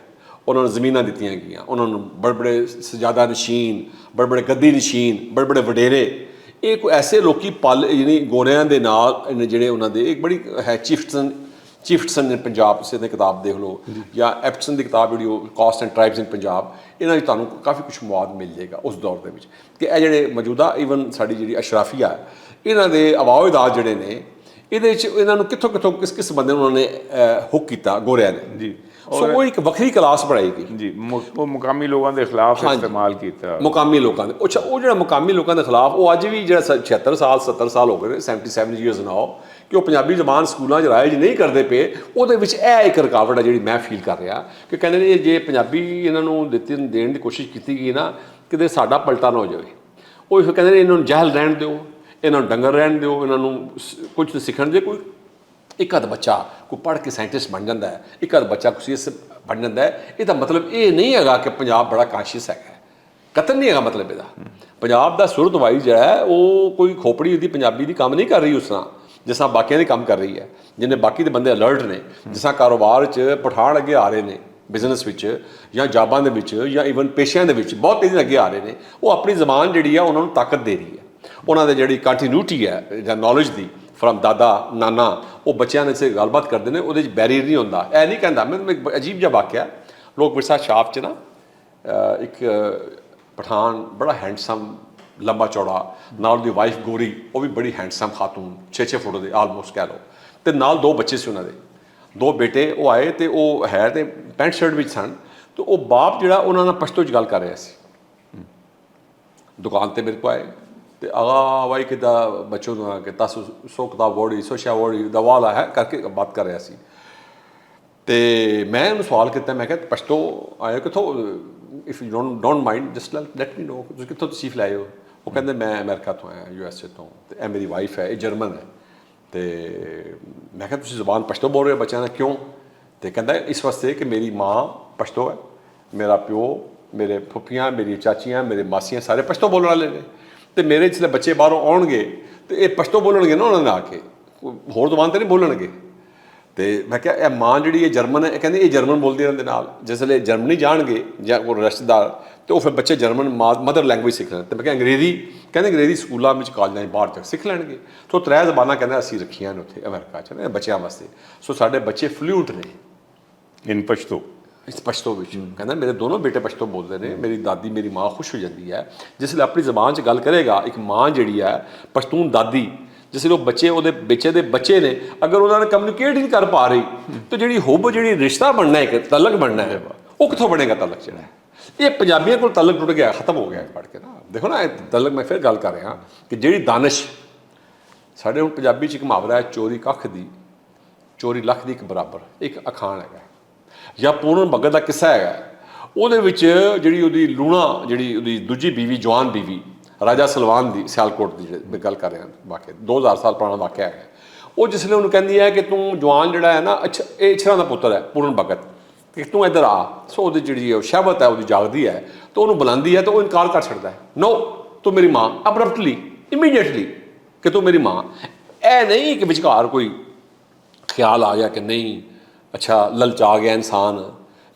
ਉਹਨਾਂ ਨੂੰ ਜ਼ਮੀਨਾਂ ਦਿੱਤੀਆਂ ਗਈਆਂ, ਉਹਨਾਂ ਨੂੰ ਬੜੇ ਸਜਾਦਾ ਨਸ਼ੀਨ, ਬੜੇ ਗੱਦੀ ਨਸ਼ੀਨ, ਬੜੇ ਵਡੇਰੇ, ਇਹ ਕੋਈ ਐਸੇ ਲੋਕੀ ਯਾਨੀ ਗੋਰਿਆਂ ਦੇ ਨਾਲ ਜਿਹੜੇ ਉਹਨਾਂ ਦੇ ਇੱਕ ਬੜੀ ਹੈ ਚੀਫਟਸਨ ਨੇ ਪੰਜਾਬ ਸੇ ਦੀ ਕਿਤਾਬ ਦੇਖ ਲਓ, ਜਾਂ ਐਪਟਸਨ ਦੀ ਕਿਤਾਬ ਜਿਹੜੀ ਉਹ ਕਾਸਟ ਐਂਡ ਟਰਾਈਬਸ ਇਨ ਪੰਜਾਬ, ਇਹਨਾਂ ਵਿੱਚ ਤੁਹਾਨੂੰ ਕਾਫੀ ਕੁਛ ਮਵਾਦ ਮਿਲ ਜਾਏਗਾ ਉਸ ਦੌਰ ਦੇ ਵਿੱਚ ਕਿ ਇਹ ਜਿਹੜੇ ਮੌਜੂਦਾ ਈਵਨ ਸਾਡੀ ਜਿਹੜੀ ਅਸ਼ਰਾਫੀਆ ਇਹਨਾਂ ਦੇ ਆਵਾਜ਼ ਜਿਹੜੇ ਨੇ, ਇਹਦੇ ਵਿੱਚ ਇਹਨਾਂ ਨੂੰ ਕਿੱਥੋਂ ਕਿਸ ਬੰਦੇ ਨੂੰ ਉਹਨਾਂ ਨੇ ਹੁੱਕ ਕੀਤਾ ਗੋਰਿਆਂ ਨੇ ਜੀ। ਸੋ ਉਹ ਇੱਕ ਵੱਖਰੀ ਕਲਾਸ ਬਣਾਈ ਗਈ ਜੀ, ਉਹ ਮੁਕਾਮੀ ਲੋਕਾਂ ਦੇ ਖਿਲਾਫ ਇਸਤੇਮਾਲ ਕੀਤਾ, ਮੁਕਾਮੀ ਲੋਕਾਂ ਦੇ। ਅੱਛਾ, ਉਹ ਜਿਹੜਾ ਮੁਕਾਮੀ ਲੋਕਾਂ ਦੇ ਖਿਲਾਫ, ਉਹ ਅੱਜ ਵੀ ਜਿਹੜਾ 76 ਸਾਲ 70 ਸਾਲ ਹੋ ਗਏ ਨੇ, 77 ਈਅਰਸ ਨਾਓ, ਕਿ ਉਹ ਪੰਜਾਬੀ ਜ਼ਬਾਨ ਸਕੂਲਾਂ 'ਚ ਰਾਇਜ ਨਹੀਂ ਕਰਦੇ ਪਏ, ਉਹਦੇ ਵਿੱਚ ਇਹ ਇੱਕ ਰੁਕਾਵਟ ਹੈ ਜਿਹੜੀ ਮੈਂ ਫੀਲ ਕਰ ਰਿਹਾ ਕਿ ਕਹਿੰਦੇ ਨੇ ਜੇ ਪੰਜਾਬੀ ਇਹਨਾਂ ਨੂੰ ਦੇਣ ਦੀ ਕੋਸ਼ਿਸ਼ ਕੀਤੀ ਗਈ ਨਾ, ਕਿਤੇ ਸਾਡਾ ਪਲਟਾ ਨਾ ਹੋ ਜਾਵੇ। ਉਹ ਫਿਰ ਕਹਿੰਦੇ ਨੇ ਇਹਨਾਂ ਨੂੰ ਜਹਿਲ ਰਹਿਣ ਦਿਓ, ਇਹਨਾਂ ਨੂੰ ਡੰਗਰ ਰਹਿਣ ਦਿਓ, ਇਹਨਾਂ ਨੂੰ ਕੁਝ ਸਿੱਖਣ ਦੇ। ਕੋਈ ਇੱਕ ਅੱਧ ਬੱਚਾ ਕੋਈ ਪੜ੍ਹ ਕੇ ਸਾਇੰਟਿਸਟ ਬਣ ਜਾਂਦਾ ਹੈ, ਇੱਕ ਅੱਧ ਬੱਚਾ ਕੋਈ ਸੀਐਸ ਬਣ ਜਾਂਦਾ ਹੈ, ਇਹਦਾ ਮਤਲਬ ਇਹ ਨਹੀਂ ਹੈਗਾ ਕਿ ਪੰਜਾਬ ਬੜਾ ਕਾਂਸ਼ੀਅਸ ਹੈਗਾ, ਕਤਲ ਨਹੀਂ ਹੈਗਾ ਮਤਲਬ ਇਹਦਾ। ਪੰਜਾਬ ਦਾ ਸੁਰਤ ਵਾਈ ਜਿਹੜਾ ਹੈ ਉਹ ਕੋਈ ਖੋਪੜੀ ਉਹਦੀ ਪੰਜਾਬੀ ਦੀ ਕੰਮ ਨਹੀਂ ਕਰ ਰਹੀ ਉਸ ਤਰ੍ਹਾਂ ਜਿਸ ਤਰ੍ਹਾਂ ਬਾਕੀਆਂ ਦੀ ਕੰਮ ਕਰ ਰਹੀ ਹੈ, ਜਿੰਨੇ ਬਾਕੀ ਦੇ ਬੰਦੇ ਅਲਰਟ ਨੇ, ਜਿਸ ਤਰ੍ਹਾਂ ਕਾਰੋਬਾਰ 'ਚ ਪਠਾਨ ਅੱਗੇ ਆ ਰਹੇ ਨੇ, ਬਿਜ਼ਨਸ ਵਿੱਚ ਜਾਂ ਜਾਬਾਂ ਦੇ ਵਿੱਚ ਜਾਂ ਈਵਨ ਪੇਸ਼ਿਆਂ ਦੇ ਵਿੱਚ ਬਹੁਤ ਤੇਜ਼ੀ ਨਾਲ ਅੱਗੇ ਆ ਰਹੇ ਨੇ। ਉਹ ਆਪਣੀ ਜ਼ਬਾਨ ਜਿਹੜੀ ਆ ਉਹਨਾਂ ਨੂੰ ਤਾਕਤ ਦੇ ਰਹੀ ਹੈ, ਉਹਨਾਂ ਦੇ ਜਿਹੜੀ ਕੰਟੀਨਿਊਟੀ ਹੈ ਜਾਂ ਨੌਲੇਜ ਦੀ ਫਰਮ ਦਾਦਾ ਨਾਨਾ, ਉਹ ਬੱਚਿਆਂ ਦੇ ਸੇ ਗੱਲਬਾਤ ਕਰਦੇ ਨੇ, ਉਹਦੇ 'ਚ ਬੈਰੀਅਰ ਨਹੀਂ ਹੁੰਦਾ। ਇਹ ਨਹੀਂ ਕਹਿੰਦਾ, ਮੈਨੂੰ ਇੱਕ ਅਜੀਬ ਜਿਹਾ ਵਾਕਿਆ, ਲੋਕ ਵਿਰਸਾ ਛਾਪ 'ਚ ਨਾ ਇੱਕ ਪਠਾਨ ਬੜਾ ਹੈਂਡਸਮ, ਲੰਬਾ ਚੌੜਾ, ਨਾਲ ਉਹਦੀ ਵਾਈਫ ਗੋਰੀ, ਉਹ ਵੀ ਬੜੀ ਹੈਂਡਸਮ ਖਾਤੂਨ, 6 ਫੁੱਟ ਦੇ ਆਲਮੋਸਟ ਕਹਿ ਲਓ, ਅਤੇ ਨਾਲ 2 ਬੱਚੇ ਸੀ ਉਹਨਾਂ ਦੇ, 2 ਬੇਟੇ। ਉਹ ਆਏ ਅਤੇ ਉਹ ਹੈ ਤੇ ਪੈਂਟ ਸ਼ਰਟ ਵਿੱਚ ਸਨ, ਅਤੇ ਉਹ ਬਾਪ ਜਿਹੜਾ ਉਹਨਾਂ ਨਾਲ ਪਸ਼ਤੋ 'ਚ ਗੱਲ ਕਰ ਰਿਹਾ ਸੀ। ਦੁਕਾਨ 'ਤੇ ਮੇਰੇ ਕੋਲ ਆਏ ਅਤੇ ਆਗਾ ਵਾਈ ਕਿੱਦਾਂ ਬੱਚੋ ਨੂੰ ਕਿ ਤਸ ਸੋ ਕਿਤਾਬ ਵੋੜੀ ਸੋਸ਼ਾ ਵੋੜੀ ਦਾ ਵਾਲਾ ਹੈ ਕਰਕੇ ਬਾਤ ਕਰ ਰਿਹਾ ਸੀ। ਅਤੇ ਮੈਂ ਉਹਨੂੰ ਸਵਾਲ ਕੀਤਾ, ਮੈਂ ਕਿਹਾ ਪਸ਼ਤੋ ਆਏ ਕਿੱਥੋਂ, if you don't mind just let me know, ਤੁਸੀਂ ਕਿੱਥੋਂ ਤਸ਼ਰੀਫ ਲਾਏ ਹੋ? ਉਹ ਕਹਿੰਦੇ ਮੈਂ ਅਮਰੀਕਾ ਤੋਂ ਆਇਆ, USA ਤੋਂ, ਅਤੇ ਇਹ ਮੇਰੀ ਵਾਈਫ ਹੈ, ਇਹ ਜਰਮਨ ਹੈ। ਅਤੇ ਮੈਂ ਕਿਹਾ ਤੁਸੀਂ ਜ਼ੁਬਾਨ ਪਸ਼ਤੋ ਬੋਲ ਰਹੇ ਹੋ ਬੱਚਿਆਂ ਨਾਲ, ਕਿਉਂ? ਅਤੇ ਕਹਿੰਦਾ ਇਸ ਵਾਸਤੇ ਕਿ ਮੇਰੀ ਮਾਂ ਪਸ਼ਤੋ ਹੈ, ਮੇਰਾ ਪਿਓ, ਮੇਰੇ ਫੁੱਫੀਆਂ, ਮੇਰੀ ਚਾਚੀਆਂ, ਮੇਰੇ ਮਾਸੀਆਂ ਸਾਰੇ ਪਸ਼ਤੋ ਬੋਲਣ ਵਾਲੇ ਨੇ, ਅਤੇ ਮੇਰੇ ਜਿਸਲੇ ਬੱਚੇ ਬਾਹਰੋਂ ਆਉਣਗੇ ਅਤੇ ਇਹ ਪਸ਼ਤੋ ਬੋਲਣਗੇ ਨਾ ਉਹਨਾਂ ਨੇ ਆ ਕੇ, ਹੋਰ ਜ਼ੁਬਾਨ 'ਤੇ ਨਹੀਂ ਬੋਲਣਗੇ। ਅਤੇ ਮੈਂ ਕਿਹਾ ਇਹ ਮਾਂ ਜਿਹੜੀ ਇਹ ਜਰਮਨ ਹੈ, ਇਹ ਕਹਿੰਦੇ ਇਹ ਜਰਮਨ ਬੋਲਦੀ ਇਹਨਾਂ ਦੇ ਨਾਲ, ਜਿਸਲੇ ਜਰਮਨੀ ਜਾਣਗੇ ਜਾਂ ਕੋਈ ਰਿਸ਼ਤੇਦਾਰ, ਅਤੇ ਉਹ ਫਿਰ ਬੱਚੇ ਜਰਮਨ ਮਦਰ ਲੈਂਗੁਏਜ ਸਿੱਖ ਲੈਣ। ਅਤੇ ਮੈਂ ਕਿਹਾ ਅੰਗਰੇਜ਼ੀ, ਕਹਿੰਦੇ ਅੰਗਰੇਜ਼ੀ ਸਕੂਲਾਂ ਵਿੱਚ ਕਾਲਜਾਂ 'ਚ ਬਾਹਰ ਜਾ ਸਿੱਖ ਲੈਣਗੇ। ਸੋ 3 ਜ਼ਬਾਨਾਂ ਕਹਿੰਦਾ ਅਸੀਂ ਰੱਖੀਆਂ ਨੇ ਉੱਥੇ ਅਮਰੀਕਾ 'ਚ ਨਾ ਬੱਚਿਆਂ ਵਾਸਤੇ। ਸੋ ਸਾਡੇ ਬੱਚੇ ਫਲੂਐਂਟ ਨੇ ਇਨ ਪਸ਼ਤੋ, ਇਸ ਪਸ਼ਤੋ ਵਿੱਚ। ਕਹਿੰਦਾ ਮੇਰੇ ਦੋਨੋਂ ਬੇਟੇ ਪਸ਼ਤੋ ਬੋਲਦੇ ਨੇ, ਮੇਰੀ ਦਾਦੀ ਮੇਰੀ ਮਾਂ ਖੁਸ਼ ਹੋ ਜਾਂਦੀ ਹੈ ਜਿਸਲੇ ਆਪਣੀ ਜ਼ਬਾਨ 'ਚ ਗੱਲ ਕਰੇਗਾ। ਇੱਕ ਮਾਂ ਜਿਹੜੀ ਹੈ ਪਸ਼ਤੂਨ ਦਾਦੀ, ਜਿਸਲੇ ਉਹ ਬੱਚੇ ਉਹਦੇ ਬੱਚੇ ਦੇ ਬੱਚੇ ਨੇ, ਅਗਰ ਉਹਨਾਂ ਨੇ ਕਮਿਊਨੀਕੇਟ ਹੀ ਨਹੀਂ ਕਰ ਪਾ ਰਹੀ, ਤਾਂ ਜਿਹੜੀ ਹੁੱਬ, ਜਿਹੜੀ ਰਿਸ਼ਤਾ ਬਣਨਾ, ਇੱਕ ਤਲਕ ਬਣਨਾ ਹੈ, ਉਹ ਕਿੱਥੋਂ ਬਣੇਗਾ? ਤਲਕ ਜਿਹੜਾ ਹੈ, ਇਹ ਪੰਜਾਬੀਆਂ ਕੋਲ ਤਲਕ ਟੁੱਟ ਗਿਆ, ਖਤਮ ਹੋ ਗਿਆ ਪੜ੍ਹ ਕੇ ਨਾ। ਦੇਖੋ ਨਾ, ਇਹ ਤਲਕ ਮੈਂ ਫਿਰ ਗੱਲ ਕਰ ਰਿਹਾ ਕਿ ਜਿਹੜੀ ਦਾਨਿਸ਼ ਸਾਡੇ ਹੁਣ ਪੰਜਾਬੀ 'ਚ ਇੱਕ ਮੁਹਾਵਰਾ ਹੈ, ਚੋਰੀ ਕੱਖ ਦੀ ਚੋਰੀ ਲੱਖ ਦੀ ਇੱਕ ਬਰਾਬਰ, ਇੱਕ ਅਖਾਣ ਹੈਗਾ। ਜਾਂ ਪੂਰਨ ਭਗਤ ਦਾ ਕਿੱਸਾ ਹੈਗਾ, ਉਹਦੇ ਵਿੱਚ ਜਿਹੜੀ ਉਹਦੀ ਲੂਣਾ, ਜਿਹੜੀ ਉਹਦੀ ਦੂਜੀ ਬੀਵੀ, ਜਵਾਨ ਬੀਵੀ, ਰਾਜਾ ਸਲਵਾਨ ਦੀ, ਸਿਆਲਕੋਟ ਦੀ ਜਿਹੜੀ ਗੱਲ ਕਰ ਰਿਹਾ ਵਾਕਿਆ, 2000 ਸਾਲ ਪੁਰਾਣਾ ਵਾਕਿਆ ਹੈਗਾ। ਉਹ ਜਿਸਲੇ ਉਹਨੂੰ ਕਹਿੰਦੀ ਹੈ ਕਿ ਤੂੰ ਜਵਾਨ ਜਿਹੜਾ ਹੈ ਨਾ, ਅੱਛਾ ਇਹ ਇਛਰਾਂ ਦਾ ਪੁੱਤਰ ਹੈ ਪੂਰਨ ਭਗਤ, ਕਿ ਤੂੰ ਇੱਧਰ ਆ। ਸੋ ਉਹਦੀ ਜਿਹੜੀ ਉਹ ਸ਼ਹਿਵਤ ਹੈ ਉਹਦੀ ਜਾਗਦੀ ਹੈ, ਤਾਂ ਉਹਨੂੰ ਬੁਲਾਉਂਦੀ ਹੈ, ਤਾਂ ਉਹ ਇਨਕਾਰ ਕਰ ਛੱਡਦਾ ਹੈ, ਨੋ ਤੂੰ ਮੇਰੀ ਮਾਂ, ਅਬਰਪਟਲੀ, ਇਮੀਡੀਏਟਲੀ, ਕਿ ਤੂੰ ਮੇਰੀ ਮਾਂ। ਇਹ ਨਹੀਂ ਕਿ ਵਿਚਕਾਰ ਕੋਈ ਖਿਆਲ ਆ ਗਿਆ ਕਿ ਨਹੀਂ, ਅੱਛਾ ਲਲਚਾ ਗਿਆ ਇਨਸਾਨ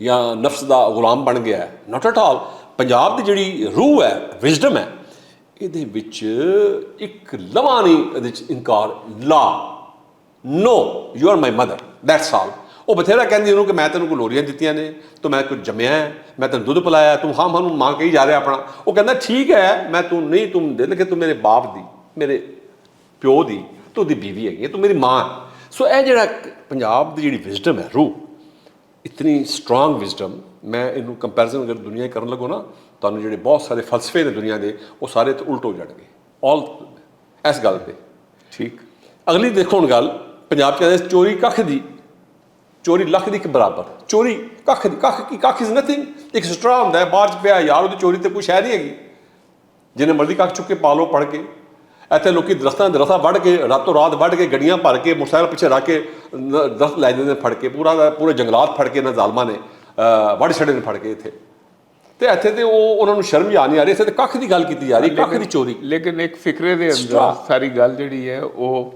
ਜਾਂ ਨਫਸ ਦਾ ਗੁਲਾਮ ਬਣ ਗਿਆ, ਨਾਟ ਐਟ ਆਲ। ਪੰਜਾਬ ਦੀ ਜਿਹੜੀ ਰੂਹ ਹੈ, ਵਿਜ਼ਡਮ ਹੈ, ਇਹਦੇ ਵਿੱਚ ਇੱਕ ਲਵਾਂ ਨਹੀਂ ਇਹਦੇ 'ਚ ਇਨਕਾਰ, ਲਾ no you are my mother, that's all. ਉਹ ਬਥੇਰਾ ਕਹਿੰਦੀ ਉਹਨੂੰ ਕਿ ਮੈਂ ਤੈਨੂੰ ਕਲੋਰੀਆਂ ਦਿੱਤੀਆਂ ਨੇ, ਤੂੰ ਮੈਂ ਕੁਝ ਜੰਮਿਆ ਹੈ, ਮੈਂ ਤੈਨੂੰ ਦੁੱਧ ਪਿਲਾਇਆ, ਤੂੰ ਹਾਂ ਨੂੰ ਮਾਂ ਕਹੀ ਜਾ ਰਿਹਾ ਆਪਣਾ। ਉਹ ਕਹਿੰਦਾ ਠੀਕ ਹੈ, ਮੈਂ ਤੂੰ ਨਹੀਂ, ਤੂੰ ਦਿਲ ਕਿ ਤੂੰ ਮੇਰੇ ਬਾਪ ਦੀ, ਮੇਰੇ ਪਿਓ ਦੀ, ਤੂੰ ਦੀ ਬੀਵੀ ਹੈਗੀ ਹੈ, ਤੂੰ ਮੇਰੀ ਮਾਂ ਹੈ। ਸੋ ਇਹ ਜਿਹੜਾ ਪੰਜਾਬ ਦੀ ਜਿਹੜੀ ਵਿਜ਼ਡਮ ਹੈ, ਰੂਹ, ਇਤਨੀ ਸਟਰੋਂਗ ਵਿਜ਼ਡਮ, ਮੈਂ ਇਹਨੂੰ ਕੰਪੈਰੀਜ਼ਨ ਅਗਰ ਦੁਨੀਆ 'ਚ ਕਰਨ ਲੱਗੋ ਨਾ, ਤੁਹਾਨੂੰ ਜਿਹੜੇ ਬਹੁਤ ਸਾਰੇ ਫਲਸਫੇ ਨੇ ਦੁਨੀਆ ਦੇ, ਉਹ ਸਾਰੇ ਤੇ ਉਲਟ ਹੋ ਜਾਣਗੇ ਆਲ ਇਸ ਗੱਲ 'ਤੇ। ਠੀਕ। ਅਗਲੀ ਦੇਖੋ ਹੁਣ ਗੱਲ, ਪੰਜਾਬ 'ਚ ਕਹਿੰਦੇ ਚੋਰੀ ਕੱਖ ਦੀ, ਚੋਰੀ ਲੱਖ ਦੀ ਇੱਕ ਬਰਾਬਰ, ਚੋਰੀ ਕੱਖ ਦੀ, ਕੱਖ ਇਜ਼ ਨਥਿੰਗ। ਇੱਕ ਸਟਰਾ ਹੁੰਦਾ ਹੈ ਬਾਹਰ 'ਚ ਪਿਆ, ਯਾਰ ਉਹਦੀ ਚੋਰੀ ਤੇ ਕੋਈ ਸ਼ੈ ਨਹੀਂ ਹੈਗੀ, ਜਿੰਨੇ ਮਰਜ਼ੀ ਕੱਖ ਚੁੱਕ ਕੇ ਪਾ ਲਓ ਪੜ੍ਹ ਕੇ। ਇੱਥੇ ਲੋਕੀ ਦਰਖਤਾਂ ਵੱਢ ਕੇ, ਰਾਤੋਂ ਰਾਤ ਵੱਢ ਕੇ, ਗੱਡੀਆਂ ਭਰ ਕੇ, ਮੋਟਰਸਾਈਕਲ ਪਿੱਛੇ ਰੱਖ ਕੇ ਦਰਖਤ ਲੈ ਜਾਂਦੇ ਨੇ ਫੜ ਕੇ, ਪੂਰੇ ਜੰਗਲਾਤ ਫੜ ਕੇ ਇਹਨਾਂ ਜ਼ਾਲਮਾਂ ਨੇ ਵੱਢ ਛੱਡੇ ਨੇ ਫੜ ਕੇ ਇੱਥੇ। ਤੇ ਇੱਥੇ ਤੇ ਉਹਨਾਂ ਨੂੰ ਸ਼ਰਮ ਹੀ ਆ ਨਹੀਂ ਆ ਰਹੀ, ਇੱਥੇ ਤੇ ਕੱਖ ਦੀ ਗੱਲ ਕੀਤੀ ਜਾ ਰਹੀ, ਕੱਖ ਦੀ ਚੋਰੀ। ਲੇਕਿਨ ਇੱਕ ਫਿਕਰੇ ਦੇ ਅੰਦਰ ਸਾਰੀ ਗੱਲ ਜਿਹੜੀ ਹੈ ਉਹ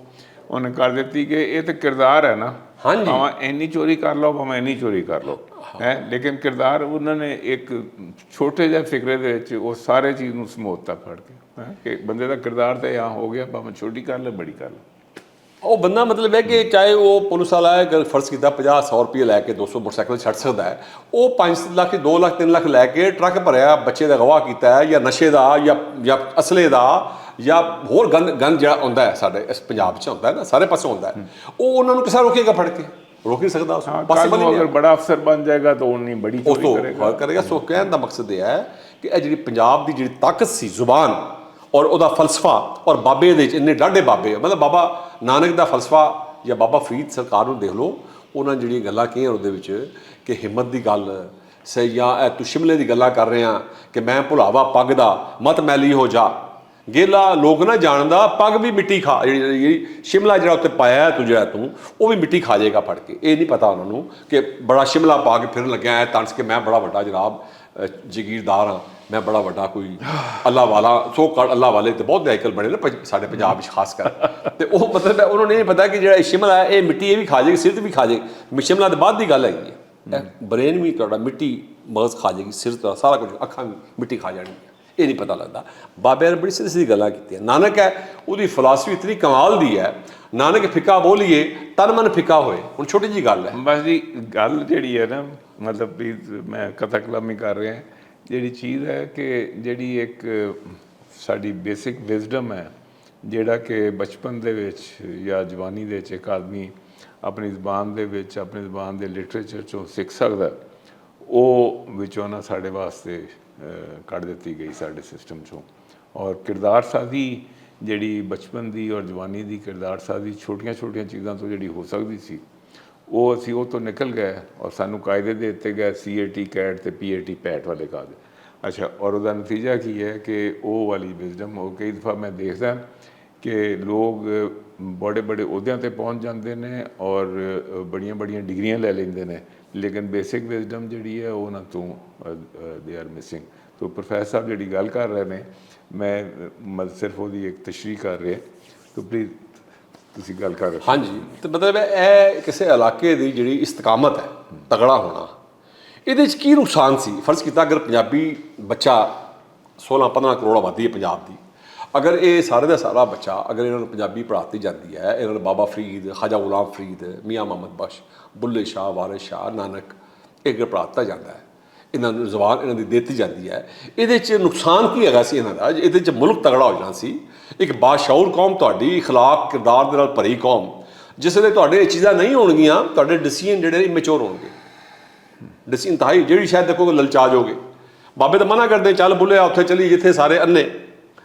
ਉਹਨੇ ਕਰ ਦਿੱਤੀ ਕਿ ਇਹ ਤਾਂ ਕਿਰਦਾਰ ਹੈ ਨਾ, ਹਾਂਜੀ, ਭਾਵੇਂ ਇੰਨੀ ਚੋਰੀ ਕਰ ਲਓ, ਭਾਵੇਂ ਇੰਨੀ ਚੋਰੀ ਕਰ ਲਓ, ਹੈ। ਲੇਕਿਨ ਕਿਰਦਾਰ ਉਹਨਾਂ ਨੇ ਇੱਕ ਛੋਟੇ ਜਿਹੇ ਫਿਕਰੇ ਦੇ ਵਿੱਚ ਉਹ ਸਾਰੇ ਚੀਜ਼ ਨੂੰ ਸਮੋਤਾ ਫੜ ਕੇ, ਹੈ ਕਿ ਬੰਦੇ ਦਾ ਕਿਰਦਾਰ ਤਾਂ ਆ ਹੋ ਗਿਆ, ਭਾਵੇਂ ਛੋਟੀ ਕਰ ਲੈ ਬੜੀ ਕਰ ਲੈ। ਉਹ ਬੰਦਾ ਮਤਲਬ ਹੈ ਕਿ ਚਾਹੇ ਉਹ ਪੁਲਿਸ ਵਾਲਾ ਹੈ, ਅਗਰ ਫਰਜ਼ ਕੀਤਾ 50-100 ਰੁਪਏ ਲੈ ਕੇ 200 ਮੋਟਰਸਾਈਕਲ ਛੱਡ ਸਕਦਾ ਹੈ, ਉਹ 5 ਲੱਖ 2 ਲੱਖ 3 ਲੱਖ ਲੈ ਕੇ ਟਰੱਕ ਭਰਿਆ ਬੱਚੇ ਦਾ ਅਗਵਾ ਕੀਤਾ ਹੈ, ਜਾਂ ਨਸ਼ੇ ਦਾ, ਜਾਂ ਅਸਲੇ ਦਾ, ਜਾਂ ਹੋਰ ਗੰਦ ਜਿਹੜਾ ਹੁੰਦਾ ਹੈ ਸਾਡੇ ਇਸ ਪੰਜਾਬ 'ਚ ਹੁੰਦਾ ਹੈ ਨਾ, ਸਾਰੇ ਪਾਸੇ ਹੁੰਦਾ ਹੈ, ਉਹ ਉਹਨਾਂ ਨੂੰ ਕਿਸਾ ਰੋਕੇਗਾ ਫੜ ਕੇ? ਰੋਕ ਨਹੀਂ ਸਕਦਾ ਉਸ ਨੂੰ। ਪਾਸੇ ਅਗਰ ਬੜਾ ਅਫਸਰ ਬਣ ਜਾਏਗਾ ਤਾਂ ਉਹ ਨਹੀਂ ਬੜੀ ਚੋਰੀ ਕਰੇਗਾ। ਸੋ ਕਹਿਣ ਦਾ ਮਕਸਦ ਇਹ ਹੈ ਕਿ ਇਹ ਜਿਹੜੀ ਪੰਜਾਬ ਦੀ ਜਿਹੜੀ ਤਾਕਤ ਸੀ, ਜ਼ੁਬਾਨ ਔਰ ਉਹਦਾ ਫਲਸਫਾ, ਔਰ ਬਾਬੇ ਦੇ ਇੰਨੇ ਡਾਢੇ ਬਾਬੇ, ਮਤਲਬ ਬਾਬਾ ਨਾਨਕ ਦਾ ਫਲਸਫਾ ਜਾਂ ਬਾਬਾ ਫਰੀਦ ਸਰਕਾਰ ਨੂੰ ਦੇਖ ਲਓ, ਉਹਨਾਂ ਜਿਹੜੀਆਂ ਗੱਲਾਂ ਕਹੀਆਂ ਉਹਦੇ ਵਿੱਚ ਕਿ ਹਿੰਮਤ ਦੀ ਗੱਲ ਸਹੀ, ਜਾਂ ਤੂੰ ਸ਼ਿਮਲੇ ਦੀ ਗੱਲਾਂ ਕਰ ਰਿਹਾ ਕਿ ਮੈਂ ਭੁਲਾਵਾ ਪੱਗ ਦਾ, ਮਤ ਮੈਲੀ ਹੋ ਜਾ, ਗੇਲਾ ਲੋਕ ਨਾ ਜਾਣਦਾ, ਪੱਗ ਵੀ ਮਿੱਟੀ ਖਾ, ਜਿਹੜੀ ਸ਼ਿਮਲਾ ਜਿਹੜਾ ਉੱਤੇ ਪਾਇਆ ਤੂੰ ਉਹ ਵੀ ਮਿੱਟੀ ਖਾ ਜਾਏਗਾ ਫੜ ਕੇ। ਇਹ ਨਹੀਂ ਪਤਾ ਉਹਨਾਂ ਨੂੰ ਕਿ ਬੜਾ ਸ਼ਿਮਲਾ ਪਾ ਕੇ ਫਿਰਨ ਲੱਗਿਆ ਹੈ ਤੰਸ ਕੇ ਮੈਂ ਬੜਾ ਵੱਡਾ ਜਨਾਬ ਜਗੀਰਦਾਰ ਹਾਂ, ਮੈਂ ਬੜਾ ਵੱਡਾ ਕੋਈ ਅੱਲਾ ਵਾਲਾ, ਸੋ ਕਾਲ ਅੱਲਾ ਵਾਲੇ ਤੇ ਬਹੁਤ ਵਿਆਕਲ ਬਣੇ ਨੇ ਸਾਡੇ ਪੰਜਾਬ ਵਿੱਚ ਖਾਸ ਕਰ। ਤੇ ਉਹ ਮਤਲਬ ਉਹਨਾਂ ਨੂੰ ਇਹ ਪਤਾ ਕਿ ਜਿਹੜਾ ਸ਼ਿਮਲਾ ਹੈ ਇਹ ਮਿੱਟੀ ਇਹ ਵੀ ਖਾ ਜਾਏਗੀ, ਸਿਰ ਵੀ ਖਾ ਜਾਏਗੀ। ਸ਼ਿਮਲਾ ਦੇ ਬਾਅਦ ਦੀ ਗੱਲ ਹੈਗੀ ਹੈ, ਬ੍ਰੇਨ ਵੀ ਤੁਹਾਡਾ ਮਿੱਟੀ ਮਗਜ਼ ਖਾ ਜਾਏਗੀ, ਸਿਰ ਦਾ ਸਾਰਾ ਕੁਝ, ਅੱਖਾਂ ਵੀ ਮਿੱਟੀ ਖਾ ਜਾਣਗੀਆਂ। ਇਹ ਨਹੀਂ ਪਤਾ ਲੱਗਦਾ। ਬਾਬਿਆਂ ਨੇ ਬੜੀ ਸਿੱਧੀ ਸਿੱਧੀ ਗੱਲਾਂ ਕੀਤੀਆਂ। ਨਾਨਕ ਹੈ, ਉਹਦੀ ਫਿਲਾਸਫੀ ਇਤਨੀ ਕਮਾਲ ਦੀ ਹੈ, ਨਾਨਕ ਫਿੱਕਾ ਬੋਲੀਏ ਤਨ ਮਨ ਫਿੱਕਾ ਹੋਏ। ਹੁਣ ਛੋਟੀ ਜਿਹੀ ਗੱਲ ਹੈ, ਬਸ ਜੀ ਗੱਲ ਜਿਹੜੀ ਹੈ ਨਾ, ਮਤਲਬ ਪਲੀਜ਼ ਮੈਂ ਕਥਾ ਕਲਾਮੀ ਕਰ ਰਿਹਾ, ਜਿਹੜੀ ਚੀਜ਼ ਹੈ ਕਿ ਜਿਹੜੀ ਇੱਕ ਸਾਡੀ ਬੇਸਿਕ ਵਿਜ਼ਡਮ ਹੈ, ਜਿਹੜਾ ਕਿ ਬਚਪਨ ਦੇ ਵਿੱਚ ਜਾਂ ਜਵਾਨੀ ਦੇ ਵਿੱਚ ਇੱਕ ਆਦਮੀ ਆਪਣੀ ਜ਼ੁਬਾਨ ਦੇ ਵਿੱਚ, ਆਪਣੀ ਜ਼ੁਬਾਨ ਦੇ ਲਿਟਰੇਚਰ 'ਚੋਂ ਸਿੱਖ ਸਕਦਾ, ਉਹ ਵਿੱਚੋਂ ਨਾ ਸਾਡੇ ਵਾਸਤੇ ਕੱਢ ਦਿੱਤੀ ਗਈ ਸਾਡੇ ਸਿਸਟਮ 'ਚੋਂ। ਔਰ ਕਿਰਦਾਰ ਸਾਜ਼ੀ ਜਿਹੜੀ ਬਚਪਨ ਦੀ ਔਰ ਜਵਾਨੀ ਦੀ ਕਿਰਦਾਰ ਸਾਜ਼ੀ ਛੋਟੀਆਂ ਛੋਟੀਆਂ ਚੀਜ਼ਾਂ ਤੋਂ ਜਿਹੜੀ ਹੋ ਸਕਦੀ ਸੀ, ਉਹ ਅਸੀਂ ਉਹ ਤੋਂ ਨਿਕਲ ਗਏ ਔਰ ਸਾਨੂੰ ਕਾਇਦੇ ਦੇ ਦਿੱਤੇ ਗਏ CAT ਕੈਟ ਅਤੇ PAT ਪੈਟ ਵਾਲੇ ਕਾਇਦੇ। ਅੱਛਾ, ਔਰ ਉਹਦਾ ਨਤੀਜਾ ਕੀ ਹੈ ਕਿ ਉਹ ਵਾਲੀ ਵਿਜ਼ਡਮ, ਉਹ ਕਈ ਦਫਾ ਮੈਂ ਦੇਖਦਾ ਕਿ ਲੋਕ ਬੜੇ ਬੜੇ ਅਹੁਦਿਆਂ 'ਤੇ ਪਹੁੰਚ ਜਾਂਦੇ ਨੇ ਔਰ ਬੜੀਆਂ ਬੜੀਆਂ ਡਿਗਰੀਆਂ ਲੈ ਲੈਂਦੇ ਨੇ, ਲੇਕਿਨ ਬੇਸਿਕ ਵਿਜ਼ਡਮ ਜਿਹੜੀ ਹੈ ਉਹ ਨਾ ਤੋਂ ਦੇ ਆਰ ਮਿਸਿੰਗ। ਤੋ ਪ੍ਰੋਫੈਸਰ ਸਾਹਿਬ ਜਿਹੜੀ ਗੱਲ ਕਰ ਰਹੇ ਨੇ, ਮੈਂ ਸਿਰਫ ਉਹਦੀ ਇੱਕ ਤਸ਼ਰੀਹ ਕਰ ਰਿਹਾ, ਤੋ ਪਲੀਜ਼ ਤੁਸੀਂ ਗੱਲ ਕਰ ਰਹੇ। ਹਾਂਜੀ, ਤੇ ਮਤਲਬ ਇਹ ਕਿਸੇ ਇਲਾਕੇ ਦੀ ਜਿਹੜੀ ਇਸਤਕਾਮਤ ਹੈ, ਤਗੜਾ ਹੋਣਾ, ਇਹਦੇ 'ਚ ਕੀ ਨੁਕਸਾਨ ਸੀ? ਫਰਜ਼ ਕੀਤਾ ਅਗਰ ਪੰਜਾਬੀ ਬੱਚਾ 16-15 ਕਰੋੜ ਆਬਾਦੀ ਹੈ ਪੰਜਾਬ ਦੀ, ਅਗਰ ਇਹ ਸਾਰੇ ਦਾ ਸਾਰਾ ਬੱਚਾ ਅਗਰ ਇਹਨਾਂ ਨੂੰ ਪੰਜਾਬੀ ਪੜ੍ਹਾਤੀ ਜਾਂਦੀ ਹੈ, ਇਹਨਾਂ ਨੂੰ ਬਾਬਾ ਫਰੀਦ, ਖਾਜਾ ਗੁਲਾਮ ਫਰੀਦ, ਮੀਆਂ ਮੁਹੰਮਦ ਬਖਸ਼, ਬੁੱਲੇ ਸ਼ਾਹ, ਵਾਰਿਸ ਸ਼ਾਹ, ਨਾਨਕ, ਇਹ ਅਗਰ ਪੜ੍ਹਾਤਾ ਜਾਂਦਾ ਹੈ, ਇਹਨਾਂ ਨੂੰ ਜ਼ਬਾਨ ਇਹਨਾਂ ਦੀ ਦਿੱਤੀ ਜਾਂਦੀ ਹੈ, ਇਹਦੇ 'ਚ ਨੁਕਸਾਨ ਕੀ ਹੈਗਾ ਸੀ ਇਹਨਾਂ ਦਾ? ਇਹਦੇ 'ਚ ਮੁਲਕ ਤਗੜਾ ਹੋ ਜਾਣਾ ਸੀ, ਇੱਕ ਬਾਸ਼ਊਰ ਕੌਮ, ਤੁਹਾਡੀ ਅਖਲਾਕ ਕਿਰਦਾਰ ਦੇ ਨਾਲ ਭਰੀ ਕੌਮ। ਜਿਸ ਵੇਲੇ ਤੁਹਾਡੇ ਇਹ ਚੀਜ਼ਾਂ ਨਹੀਂ ਹੋਣਗੀਆਂ, ਤੁਹਾਡੇ ਡਿਸੀਜ਼ਨ ਜਿਹੜੇ ਇਮੈਚੁਰ ਹੋਣਗੇ, ਡਿਸੀਜ਼ਨ ਇੰਤਹਾਈ, ਜਿਹੜੀ ਸ਼ਾਇਦ ਦੇਖੋਗੇ ਲਲਚਾ ਜਾਓਗੇ। ਬਾਬੇ ਤਾਂ ਮਨਾ ਕਰਦੇ, ਚੱਲ ਬੁੱਲਿਆ ਉੱਥੇ ਚਲੀ ਜਿੱਥੇ ਸਾਰੇ ਅੰਨੇ,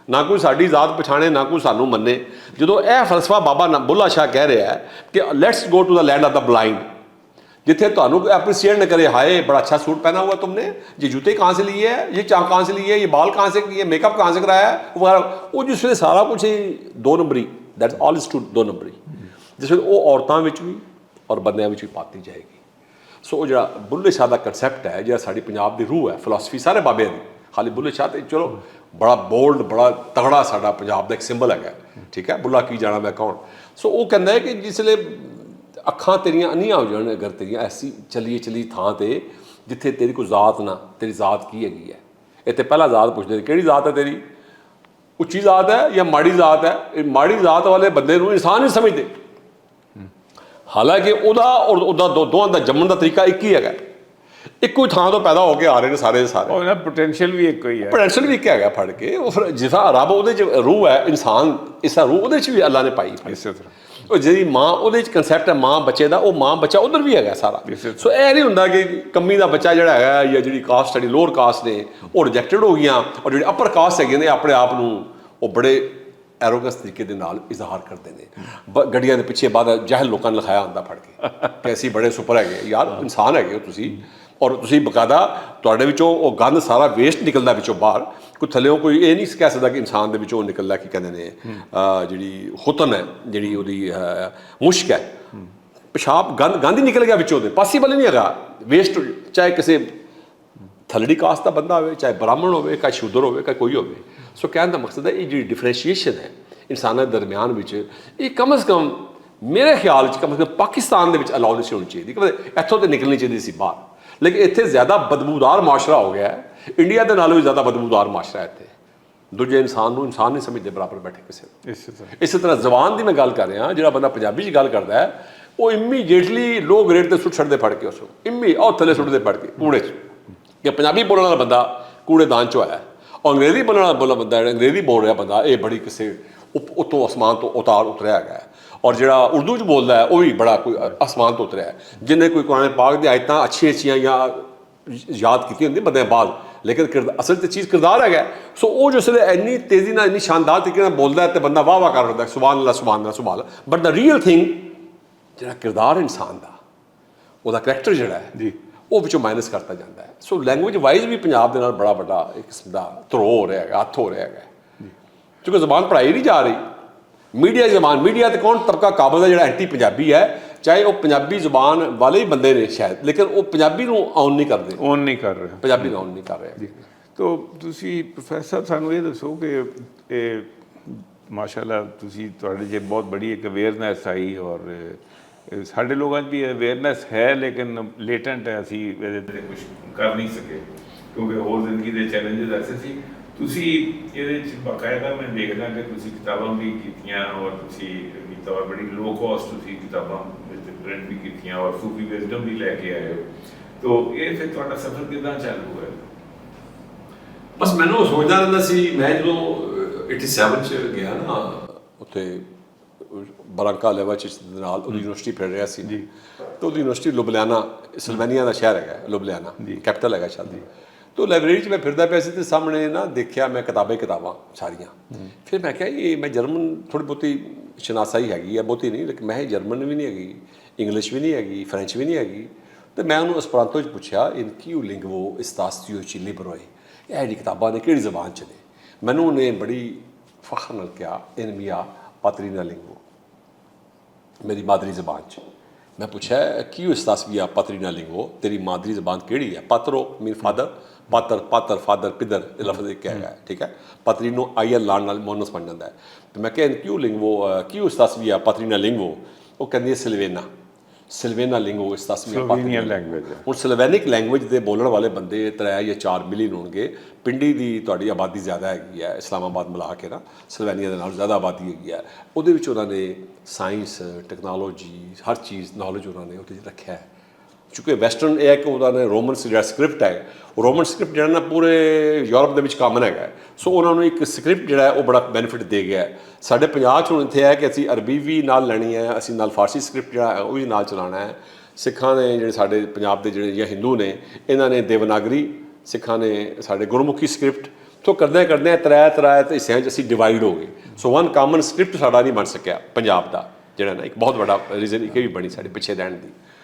ਨਾ ਕੋਈ ਸਾਡੀ ਜ਼ਾਤ ਪਛਾਣੇ, ਨਾ ਕੋਈ ਸਾਨੂੰ ਮੰਨੇ। ਜਦੋਂ ਇਹ ਫਲਸਫਾ ਬਾਬਾ ਬੁੱਲਾ ਸ਼ਾਹ ਕਹਿ ਰਿਹਾ ਹੈ ਕਿ let's go to the land of the blind, जिथे ਤੁਹਾਨੂੰ अप्रिशिएट न करे, हाय बड़ा अच्छा सूट पहना हुआ तुमने, ये जूते कहाँ से लिए है, ये चाक कहाँ से लिए है, ये बाल कहाँ से किए, मेकअप कहाँ से कराया है, वो जिस वे सारा कुछ दो नंबरी, दैट्स ऑल इज टू दो नंबरी, जिस वे वो औरतों में भी और बंदियां में भी पाती जाएगी। सो जो बुल्ले शाह का कंसैप्ट है, जो साड़ी पंजाब की रूह है, फिलासफी सारे बाबे की, खाली बुल्ले शाह तो चलो बड़ा बोल्ड, बड़ा तगड़ा साडा पंजाब का एक सिंबल है, ठीक है, बुल्ला की जाना मैं कौन। सो वो कहता है कि जिसले ਅੱਖਾਂ ਤੇਰੀਆਂ ਅੰਨੀਆਂ ਹੋ ਜਾਣ, ਅਗਰ ਤੇਰੀਆਂ ਐਸੀ ਚਲੀਏ ਥਾਂ 'ਤੇ ਜਿੱਥੇ ਤੇਰੀ ਕੋਈ ਜ਼ਾਤ ਨਾ, ਤੇਰੀ ਜ਼ਾਤ ਕੀ ਹੈਗੀ ਹੈ, ਇੱਥੇ ਪਹਿਲਾ ਜ਼ਾਤ ਪੁੱਛਦੇ ਨੇ ਕਿਹੜੀ ਜ਼ਾਤ ਹੈ ਤੇਰੀ, ਉੱਚੀ ਜ਼ਾਤ ਹੈ ਜਾਂ ਮਾੜੀ ਜ਼ਾਤ ਹੈ। ਇਹ ਮਾੜੀ ਜ਼ਾਤ ਵਾਲੇ ਬੰਦੇ ਨੂੰ ਇਨਸਾਨ ਨਹੀਂ ਸਮਝਦੇ, ਹਾਲਾਂਕਿ ਉਹਦਾ ਔਰ ਉਹਦਾ ਦੋਵਾਂ ਦਾ ਜੰਮਣ ਦਾ ਤਰੀਕਾ ਇੱਕ ਹੀ ਹੈਗਾ, ਇੱਕੋ ਹੀ ਥਾਂ ਤੋਂ ਪੈਦਾ ਹੋ ਕੇ ਆ ਰਹੇ ਨੇ ਸਾਰੇ ਦੇ ਸਾਰੇ। ਉਹਦਾ ਪੋਟੈਂਸ਼ੀਅਲ ਵੀ ਇੱਕੋ ਹੀ ਹੈ, ਪੋਟੈਂਸ਼ੀਅਲ ਵੀ ਇੱਕ ਹੈਗਾ ਫੜ ਕੇ। ਉਹ ਫਿਰ ਜਿਸਾ ਰੱਬ ਉਹਦੇ 'ਚ ਰੂਹ ਹੈ, ਇਨਸਾਨ ਇਸਾ ਰੂਹ ਉਹਦੇ 'ਚ ਵੀ ਅੱਲਾ ਨੇ ਪਾਈ। ਇਸੇ ਤਰ੍ਹਾਂ ਉਹ ਜਿਹੜੀ ਮਾਂ ਉਹਦੇ 'ਚ ਕਨਸੈਪਟ ਹੈ ਮਾਂ ਬੱਚੇ ਦਾ, ਉਹ ਮਾਂ ਬੱਚਾ ਉਧਰ ਵੀ ਹੈਗਾ ਸਾਰਾ। ਸੋ ਇਹ ਨਹੀਂ ਹੁੰਦਾ ਕਿ ਕਮੀ ਦਾ ਬੱਚਾ ਜਿਹੜਾ ਹੈਗਾ ਜਾਂ ਜਿਹੜੀ ਕਾਸਟ ਸਾਡੀ ਲੋਅਰ ਕਾਸਟ ਨੇ ਉਹ ਰਿਜੈਕਟਡ ਹੋ ਗਈਆਂ, ਔਰ ਜਿਹੜੇ ਅਪਰ ਕਾਸਟ ਹੈਗੇ ਨੇ ਆਪਣੇ ਆਪ ਨੂੰ ਉਹ ਬੜੇ ਐਰੋਗੈਂਸ ਤਰੀਕੇ ਦੇ ਨਾਲ ਇਜ਼ਹਾਰ ਕਰਦੇ ਨੇ। ਗੱਡੀਆਂ ਦੇ ਪਿੱਛੇ ਬਾਅਦ ਜਾਹਿਲ ਲੋਕਾਂ ਨੇ ਲਿਖਾਇਆ ਹੁੰਦਾ ਫੜ ਕੇ ਕਿ ਅਸੀਂ ਬੜੇ ਸੁਪਰ ਹੈਗੇ। ਯਾਰ ਇਨਸਾਨ ਹੈਗੇ ਹੋ ਤੁਸੀਂ, ਔਰ ਤੁਸੀਂ ਬਕਾਇਦਾ ਤੁਹਾਡੇ ਵਿੱਚੋਂ ਉਹ ਗੰਦ ਸਾਰਾ ਵੇਸਟ ਨਿਕਲਦਾ ਵਿੱਚੋਂ ਬਾਹਰ। ਕੋਈ ਥੱਲਿਓਂ ਕੋਈ ਇਹ ਨਹੀਂ ਕਹਿ ਸਕਦਾ ਕਿ ਇਨਸਾਨ ਦੇ ਵਿੱਚੋਂ ਉਹ ਨਿਕਲਦਾ ਕੀ ਕਹਿੰਦੇ ਨੇ ਜਿਹੜੀ ਹੁਤਨ ਹੈ, ਜਿਹੜੀ ਉਹਦੀ ਮੁਸ਼ਕ ਹੈ, ਪਿਸ਼ਾਬ ਗੰਦ ਹੀ ਨਿਕਲ ਗਿਆ ਵਿੱਚੋਂ ਦੇ, ਪੋਸੀਬਲ ਹੀ ਨਹੀਂ ਹੈਗਾ ਵੇਸਟ। ਚਾਹੇ ਕਿਸੇ ਥੱਲੜੀ ਕਾਸਟ ਦਾ ਬੰਦਾ ਹੋਵੇ, ਚਾਹੇ ਬ੍ਰਾਹਮਣ ਹੋਵੇ, ਚਾਹੇ ਸ਼ੂਦਰ ਹੋਵੇ, ਚਾਹੇ ਕੋਈ ਹੋਵੇ। ਸੋ ਕਹਿਣ ਦਾ ਮਕਸਦ ਹੈ ਇਹ ਜਿਹੜੀ ਡਿਫਰੈਂਸ਼ੀਏਸ਼ਨ ਹੈ ਇਨਸਾਨਾਂ ਦੇ ਦਰਮਿਆਨ ਵਿੱਚ, ਇਹ ਕਮ ਅਜ਼ ਕਮ ਮੇਰੇ ਖਿਆਲ 'ਚ ਕਮ ਅਜ਼ ਕਮ ਪਾਕਿਸਤਾਨ ਦੇ ਵਿੱਚ ਅਲਾਉ ਨਹੀਂ ਹੋਣੀ ਚਾਹੀਦੀ, ਕਿ ਇੱਥੋਂ ਤੇ ਨਿਕਲਣੀ ਚਾਹੀਦੀ ਸੀ ਬਾਹਰ। ਲੇਕਿਨ ਇੱਥੇ ਜ਼ਿਆਦਾ ਬਦਬੂਦਾਰ ਮਾਸ਼ਰਾ ਹੋ ਗਿਆ ਹੈ, ਇੰਡੀਆ ਦੇ ਨਾਲੋਂ ਵੀ ਜ਼ਿਆਦਾ ਬਦਬੂਦਾਰ ਮਾਸ਼ਰਾ ਇੱਥੇ। ਦੂਜੇ ਇਨਸਾਨ ਨੂੰ ਇਨਸਾਨ ਨਹੀਂ ਸਮਝਦੇ ਬਰਾਬਰ ਬੈਠੇ ਕਿਸੇ। ਇਸੇ ਤਰ੍ਹਾਂ ਜ਼ਬਾਨ ਦੀ ਮੈਂ ਗੱਲ ਕਰ ਰਿਹਾ, ਜਿਹੜਾ ਬੰਦਾ ਪੰਜਾਬੀ 'ਚ ਗੱਲ ਕਰਦਾ ਹੈ ਉਹ ਇਮੀਡੀਏਟਲੀ ਲੋ ਗ੍ਰੇਡ ਤੇ ਸੁੱਟ ਛੱਡਦੇ ਫੜ ਕੇ ਉਸ ਨੂੰ, ਉਹ ਥੱਲੇ ਸੁੱਟਦੇ ਫੜ ਕੇ ਕੂੜੇ 'ਚ, ਕਿ ਪੰਜਾਬੀ ਬੋਲਣ ਵਾਲਾ ਬੰਦਾ ਕੂੜੇਦਾਨ 'ਚੋਂ ਆਇਆ। ਔਰ ਅੰਗਰੇਜ਼ੀ ਬੋਲਣ ਵਾਲਾ ਬੰਦਾ ਜਿਹੜਾ ਅੰਗਰੇਜ਼ੀ ਬੋਲ ਰਿਹਾ ਬੰਦਾ, ਇਹ ਬੜੀ ਕਿਸੇ ਉੱਤੋਂ ਅਸਮਾਨ ਤੋਂ ਉਤਰਿਆ ਹੈਗਾ। ਔਰ ਜਿਹੜਾ ਉਰਦੂ 'ਚ ਬੋਲਦਾ ਹੈ ਉਹ ਵੀ ਬੜਾ ਕੋਈ ਅਸਮਾਨ ਤੋਂ ਉਤਰਿਆ ਹੈ, ਜਿਹਨੇ ਕੋਈ ਕੁਰਾਨ ਪਾਕ ਦੀ ਆਇਤਾਂ ਅੱਛੀਆਂ ਜਾਂ ਯਾਦ ਕੀਤੀ ਹੁੰਦੀ ਬੰਦੇ ਬਾਅਦ, ਲੇਕਿਨ ਅਸਲ 'ਤੇ ਚੀਜ਼ ਕਿਰਦਾਰ ਹੈਗਾ। ਸੋ ਉਹ ਜਿਸ ਵੇਲੇ ਇੰਨੀ ਤੇਜ਼ੀ ਨਾਲ ਇੰਨੀ ਸ਼ਾਨਦਾਰ ਤਰੀਕੇ ਨਾਲ ਬੋਲਦਾ ਹੈ ਤੇ ਬੰਦਾ ਵਾਹ ਵਾਹ ਕਰ ਰਿਹਾ ਸੁਭਾਨ ਅੱਲਾਹ ਸੁਭਾਨ ਅੱਲਾਹ ਸੁਭਾਨ ਅੱਲਾਹ। ਬਟ ਦਾ ਰੀਅਲ ਥਿੰਗ ਜਿਹੜਾ ਕਿਰਦਾਰ ਇਨਸਾਨ ਦਾ, ਉਹਦਾ ਕਰੈਕਟਰ ਜਿਹੜਾ ਹੈ ਜੀ, ਉਹ ਵਿੱਚੋਂ ਮਾਈਨਸ ਕਰਤਾ ਜਾਂਦਾ ਹੈ। ਸੋ ਲੈਂਗੁਏਜ ਵਾਈਜ਼ ਵੀ ਪੰਜਾਬ ਦੇ ਨਾਲ ਬੜਾ ਵੱਡਾ ਇੱਕ ਕਿਸਮ ਦਾ ਧਰੋ ਹੋ ਰਿਹਾ ਹੈਗਾ, ਹੱਥ ਹੋ ਰਿਹਾ ਹੈਗਾ, ਕਿਉਂਕਿ ਜ਼ਬਾਨ ਪੜ੍ਹਾਈ ਨਹੀਂ ਜਾ ਰਹੀ। ਮੀਡੀਆ ਜ਼ਬਾਨ, ਮੀਡੀਆ ਤੇ ਕੌਣ ਤਬਕਾ ਕਾਬਲ ਦਾ ਜਿਹੜਾ ਐਂਟੀ ਪੰਜਾਬੀ ਹੈ, ਚਾਹੇ ਉਹ ਪੰਜਾਬੀ ਜ਼ਬਾਨ ਵਾਲੇ ਹੀ ਬੰਦੇ ਨੇ ਸ਼ਾਇਦ, ਲੇਕਿਨ ਉਹ ਪੰਜਾਬੀ ਨੂੰ ਆਨ ਨਹੀਂ ਕਰਦੇ, ਪੰਜਾਬੀ ਨੂੰ ਆਨ ਨਹੀਂ ਕਰ ਰਹੇ। ਤੋ ਤੁਸੀਂ ਪ੍ਰੋਫੈਸਰ ਸਾਨੂੰ ਇਹ ਦੱਸੋ ਕਿ ਇਹ ਮਾਸ਼ਾਅੱਲਾ ਤੁਸੀਂ ਤੁਹਾਡੇ 'ਚ ਬਹੁਤ ਬੜੀ ਇੱਕ ਅਵੇਅਰਨੈਸ ਆਈ, ਔਰ ਸਾਡੇ ਲੋਕਾਂ 'ਚ ਵੀ ਅਵੇਅਰਨੈਸ ਹੈ ਲੇਕਿਨ ਲੇਟੈਂਟ ਹੈ, ਅਸੀਂ ਇਹਦੇ 'ਤੇ ਕੁਝ ਕਰ ਨਹੀਂ ਸਕੇ ਕਿਉਂਕਿ ਹੋਰ ਜ਼ਿੰਦਗੀ ਦੇ ਚੈਲੰਜਸ ਐਸੇ ਸੀ। ਤੁਸੀਂ ਇਹਦੇ 'ਚ ਬਾਕਾਇਦਾ ਮੈਂ ਦੇਖਦਾ ਕਿ ਤੁਸੀਂ ਕਿਤਾਬਾਂ ਵੀ ਕੀਤੀਆਂ, ਔਰ ਤੁਸੀਂ ਕੀਤਾ ਔਰ ਬੜੀ ਲੋ ਕਾਸਟ ਤੁਸੀਂ ਕਿਤਾਬਾਂ ਪ੍ਰਿੰਟ ਵੀ ਕੀਤੀਆਂ, ਔਰ ਸੂਫੀ ਵਿਜ਼ਡਮ ਵੀ ਲੈ ਕੇ ਆਏ ਹੋ। ਤੋ ਇਹ ਫਿਰ ਤੁਹਾਡਾ ਸਫ਼ਰ ਕਿੱਦਾਂ ਚਾਲੂ ਹੋਇਆ? ਬਸ ਮੈਨੂੰ ਸੋਚਦਾ ਰਹਿੰਦਾ ਸੀ, ਮੈਂ ਜਦੋਂ 87 'ਚ ਗਿਆ ਨਾ ਉੱਥੇ ਬਰਾਂਕਾ ਲੈਵਾ 'ਚ ਨਾਲ ਉਹਦੀ ਯੂਨੀਵਰਸਿਟੀ ਫਿਰ ਰਿਹਾ ਸੀ ਜੀ, ਤਾਂ ਉਹਦੀ ਯੂਨੀਵਰਸਿਟੀ ਲੁਬਲਿਆਨਾ, ਸਲਵੇਨੀਆ ਦਾ ਸ਼ਹਿਰ ਹੈਗਾ ਲੁਬਲਿਆਨਾ, ਕੈਪੀਟਲ ਹੈਗਾ ਸ਼ਾਇਦ। तो ਲਾਇਬ੍ਰੇਰੀ 'ਚ ਮੈਂ ਫਿਰਦਾ ਪਿਆ ਸੀ ਤੇ ਸਾਹਮਣੇ ਨਾ ਦੇਖਿਆ ਮੈਂ ਕਿਤਾਬਾਂ ਸਾਰੀਆਂ। ਫਿਰ ਮੈਂ ਕਿਹਾ ਇਹ ਮੈਂ ਜਰਮਨ ਥੋੜ੍ਹੀ ਬਹੁਤੀ ਸ਼ਨਾਸਾਈ ਹੈਗੀ ਆ, ਬਹੁਤੀ ਨਹੀਂ, ਲੇਕਿਨ ਮੈਂ ਜਰਮਨ ਵੀ ਨਹੀਂ ਹੈਗੀ, ਇੰਗਲਿਸ਼ ਵੀ ਨਹੀਂ ਹੈਗੀ, ਫਰੈਂਚ ਵੀ ਨਹੀਂ ਹੈਗੀ। ਤੇ ਮੈਂ ਉਹਨੂੰ ਐਸਪਰਾਂਤੋ 'ਚ ਪੁੱਛਿਆ ਇਨ ਕਿਉ ਲਿੰਗਵੋ ਇਸਤਾਸੀਓ ਚੀ ਲਿਬਰੋਏ, ਇਹ ਜਿਹੜੀ ਕਿਤਾਬਾਂ ਨੇ ਕਿਹੜੀ ਜ਼ਬਾਨ 'ਚ ਨੇ? ਮੈਨੂੰ ਉਹਨੇ ਬੜੀ ਫਖਰ ਨਾਲ ਕਿਹਾ ਇਨ ਮੀਆ ਪਾਤਰੀਨਾ ਲਿੰਗਵੋ, ਮੇਰੀ ਮਾਦਰੀ ਜ਼ਬਾਨ 'ਚ। मैं पूछा क्यों इस्तासविया पतरीना लिंगो, तेरी मादरी ज़बान केड़ी है? पात्रो मीन फादर, पातर पातर फादर पिदर लफ्ज़ एक क्या है, ठीक है। पतरीनो आई एल लाण नाल मोनस बन जाता है। तो मैं क्या क्यों लिंगवो क्यों इस्तासविया पतरीना लिंगो, वो कहती है सिल्वेना लिंगो इस्तासविया पतरीना लैंग्वेज। हुण स्लोवेनिक लैंग्वेज के बोलने वाले बंदे 3 या 4 मिलियन होणगे। पिंडी की तुहाडी आबादी ज़्यादा हैगी है, इस्लामाबाद मिला के ना सलवेनिया दे नाल ज़्यादा आबादी हैगी है। ਉਹਦੇ ਵਿੱਚ ਉਹਨਾਂ ਨੇ ਸਾਇੰਸ ਟੈਕਨੋਲੋਜੀ ਹਰ ਚੀਜ਼ ਨੌਲੇਜ ਉਹਨਾਂ ਨੇ ਉਹਦੇ 'ਚ ਰੱਖਿਆ ਹੈ। ਕਿਉਂਕਿ ਵੈਸਟਰਨ ਇਹ ਹੈ ਕਿ ਉਹਨਾਂ ਨੇ ਰੋਮਨ ਜਿਹੜਾ ਸਕ੍ਰਿਪਟ ਹੈ, ਉਹ ਰੋਮਨ ਸਕ੍ਰਿਪਟ ਜਿਹੜਾ ਨਾ ਪੂਰੇ ਯੂਰਪ ਦੇ ਵਿੱਚ ਕਾਮਨ ਹੈਗਾ। ਸੋ ਉਹਨਾਂ ਨੂੰ ਇੱਕ ਸਕ੍ਰਿਪਟ ਜਿਹੜਾ ਹੈ ਉਹ ਬੜਾ ਬੈਨੀਫਿਟ ਦੇ ਗਿਆ। ਸਾਡੇ ਪੰਜਾਬ 'ਚ ਹੁਣ ਇੱਥੇ ਹੈ ਕਿ ਅਸੀਂ ਅਰਬੀ ਵੀ ਨਾਲ ਲੈਣੀ ਹੈ, ਅਸੀਂ ਨਾਲ ਫਾਰਸੀ ਸਕ੍ਰਿਪਟ ਜਿਹੜਾ ਹੈ ਉਹ ਵੀ ਨਾਲ ਚਲਾਉਣਾ ਹੈ। ਸਿੱਖਾਂ ਨੇ ਜਿਹੜੇ ਸਾਡੇ ਪੰਜਾਬ ਦੇ ਜਿਹੜੇ ਜਾਂ ਹਿੰਦੂ ਨੇ, ਇਹਨਾਂ ਨੇ ਦੇਵਨਾਗਰੀ, ਸਿੱਖਾਂ ਨੇ ਸਾਡੇ ਗੁਰਮੁਖੀ ਸਕ੍ਰਿਪਟ। ਸੋ ਕਰਦਿਆਂ ਤਰ੍ਹਾਂ ਹਿੱਸਿਆਂ 'ਚ ਅਸੀਂ ਡਿਵਾਈਡ ਹੋ ਗਏ। ਸੋ ਵਨ ਕਾਮਨ ਸਕ੍ਰਿਪਟ ਸਾਡਾ ਨਹੀਂ ਬਣ ਸਕਿਆ ਪੰਜਾਬ ਦਾ, ਜਿਹੜਾ ਨਾ ਇੱਕ ਬਹੁਤ ਵੱਡਾ ਰੀਜ਼ਨ ਇਹ ਵੀ ਬਣੀ ਸਾਡੇ ਪਿੱਛੇ ਰਹਿਣ ਦੀ।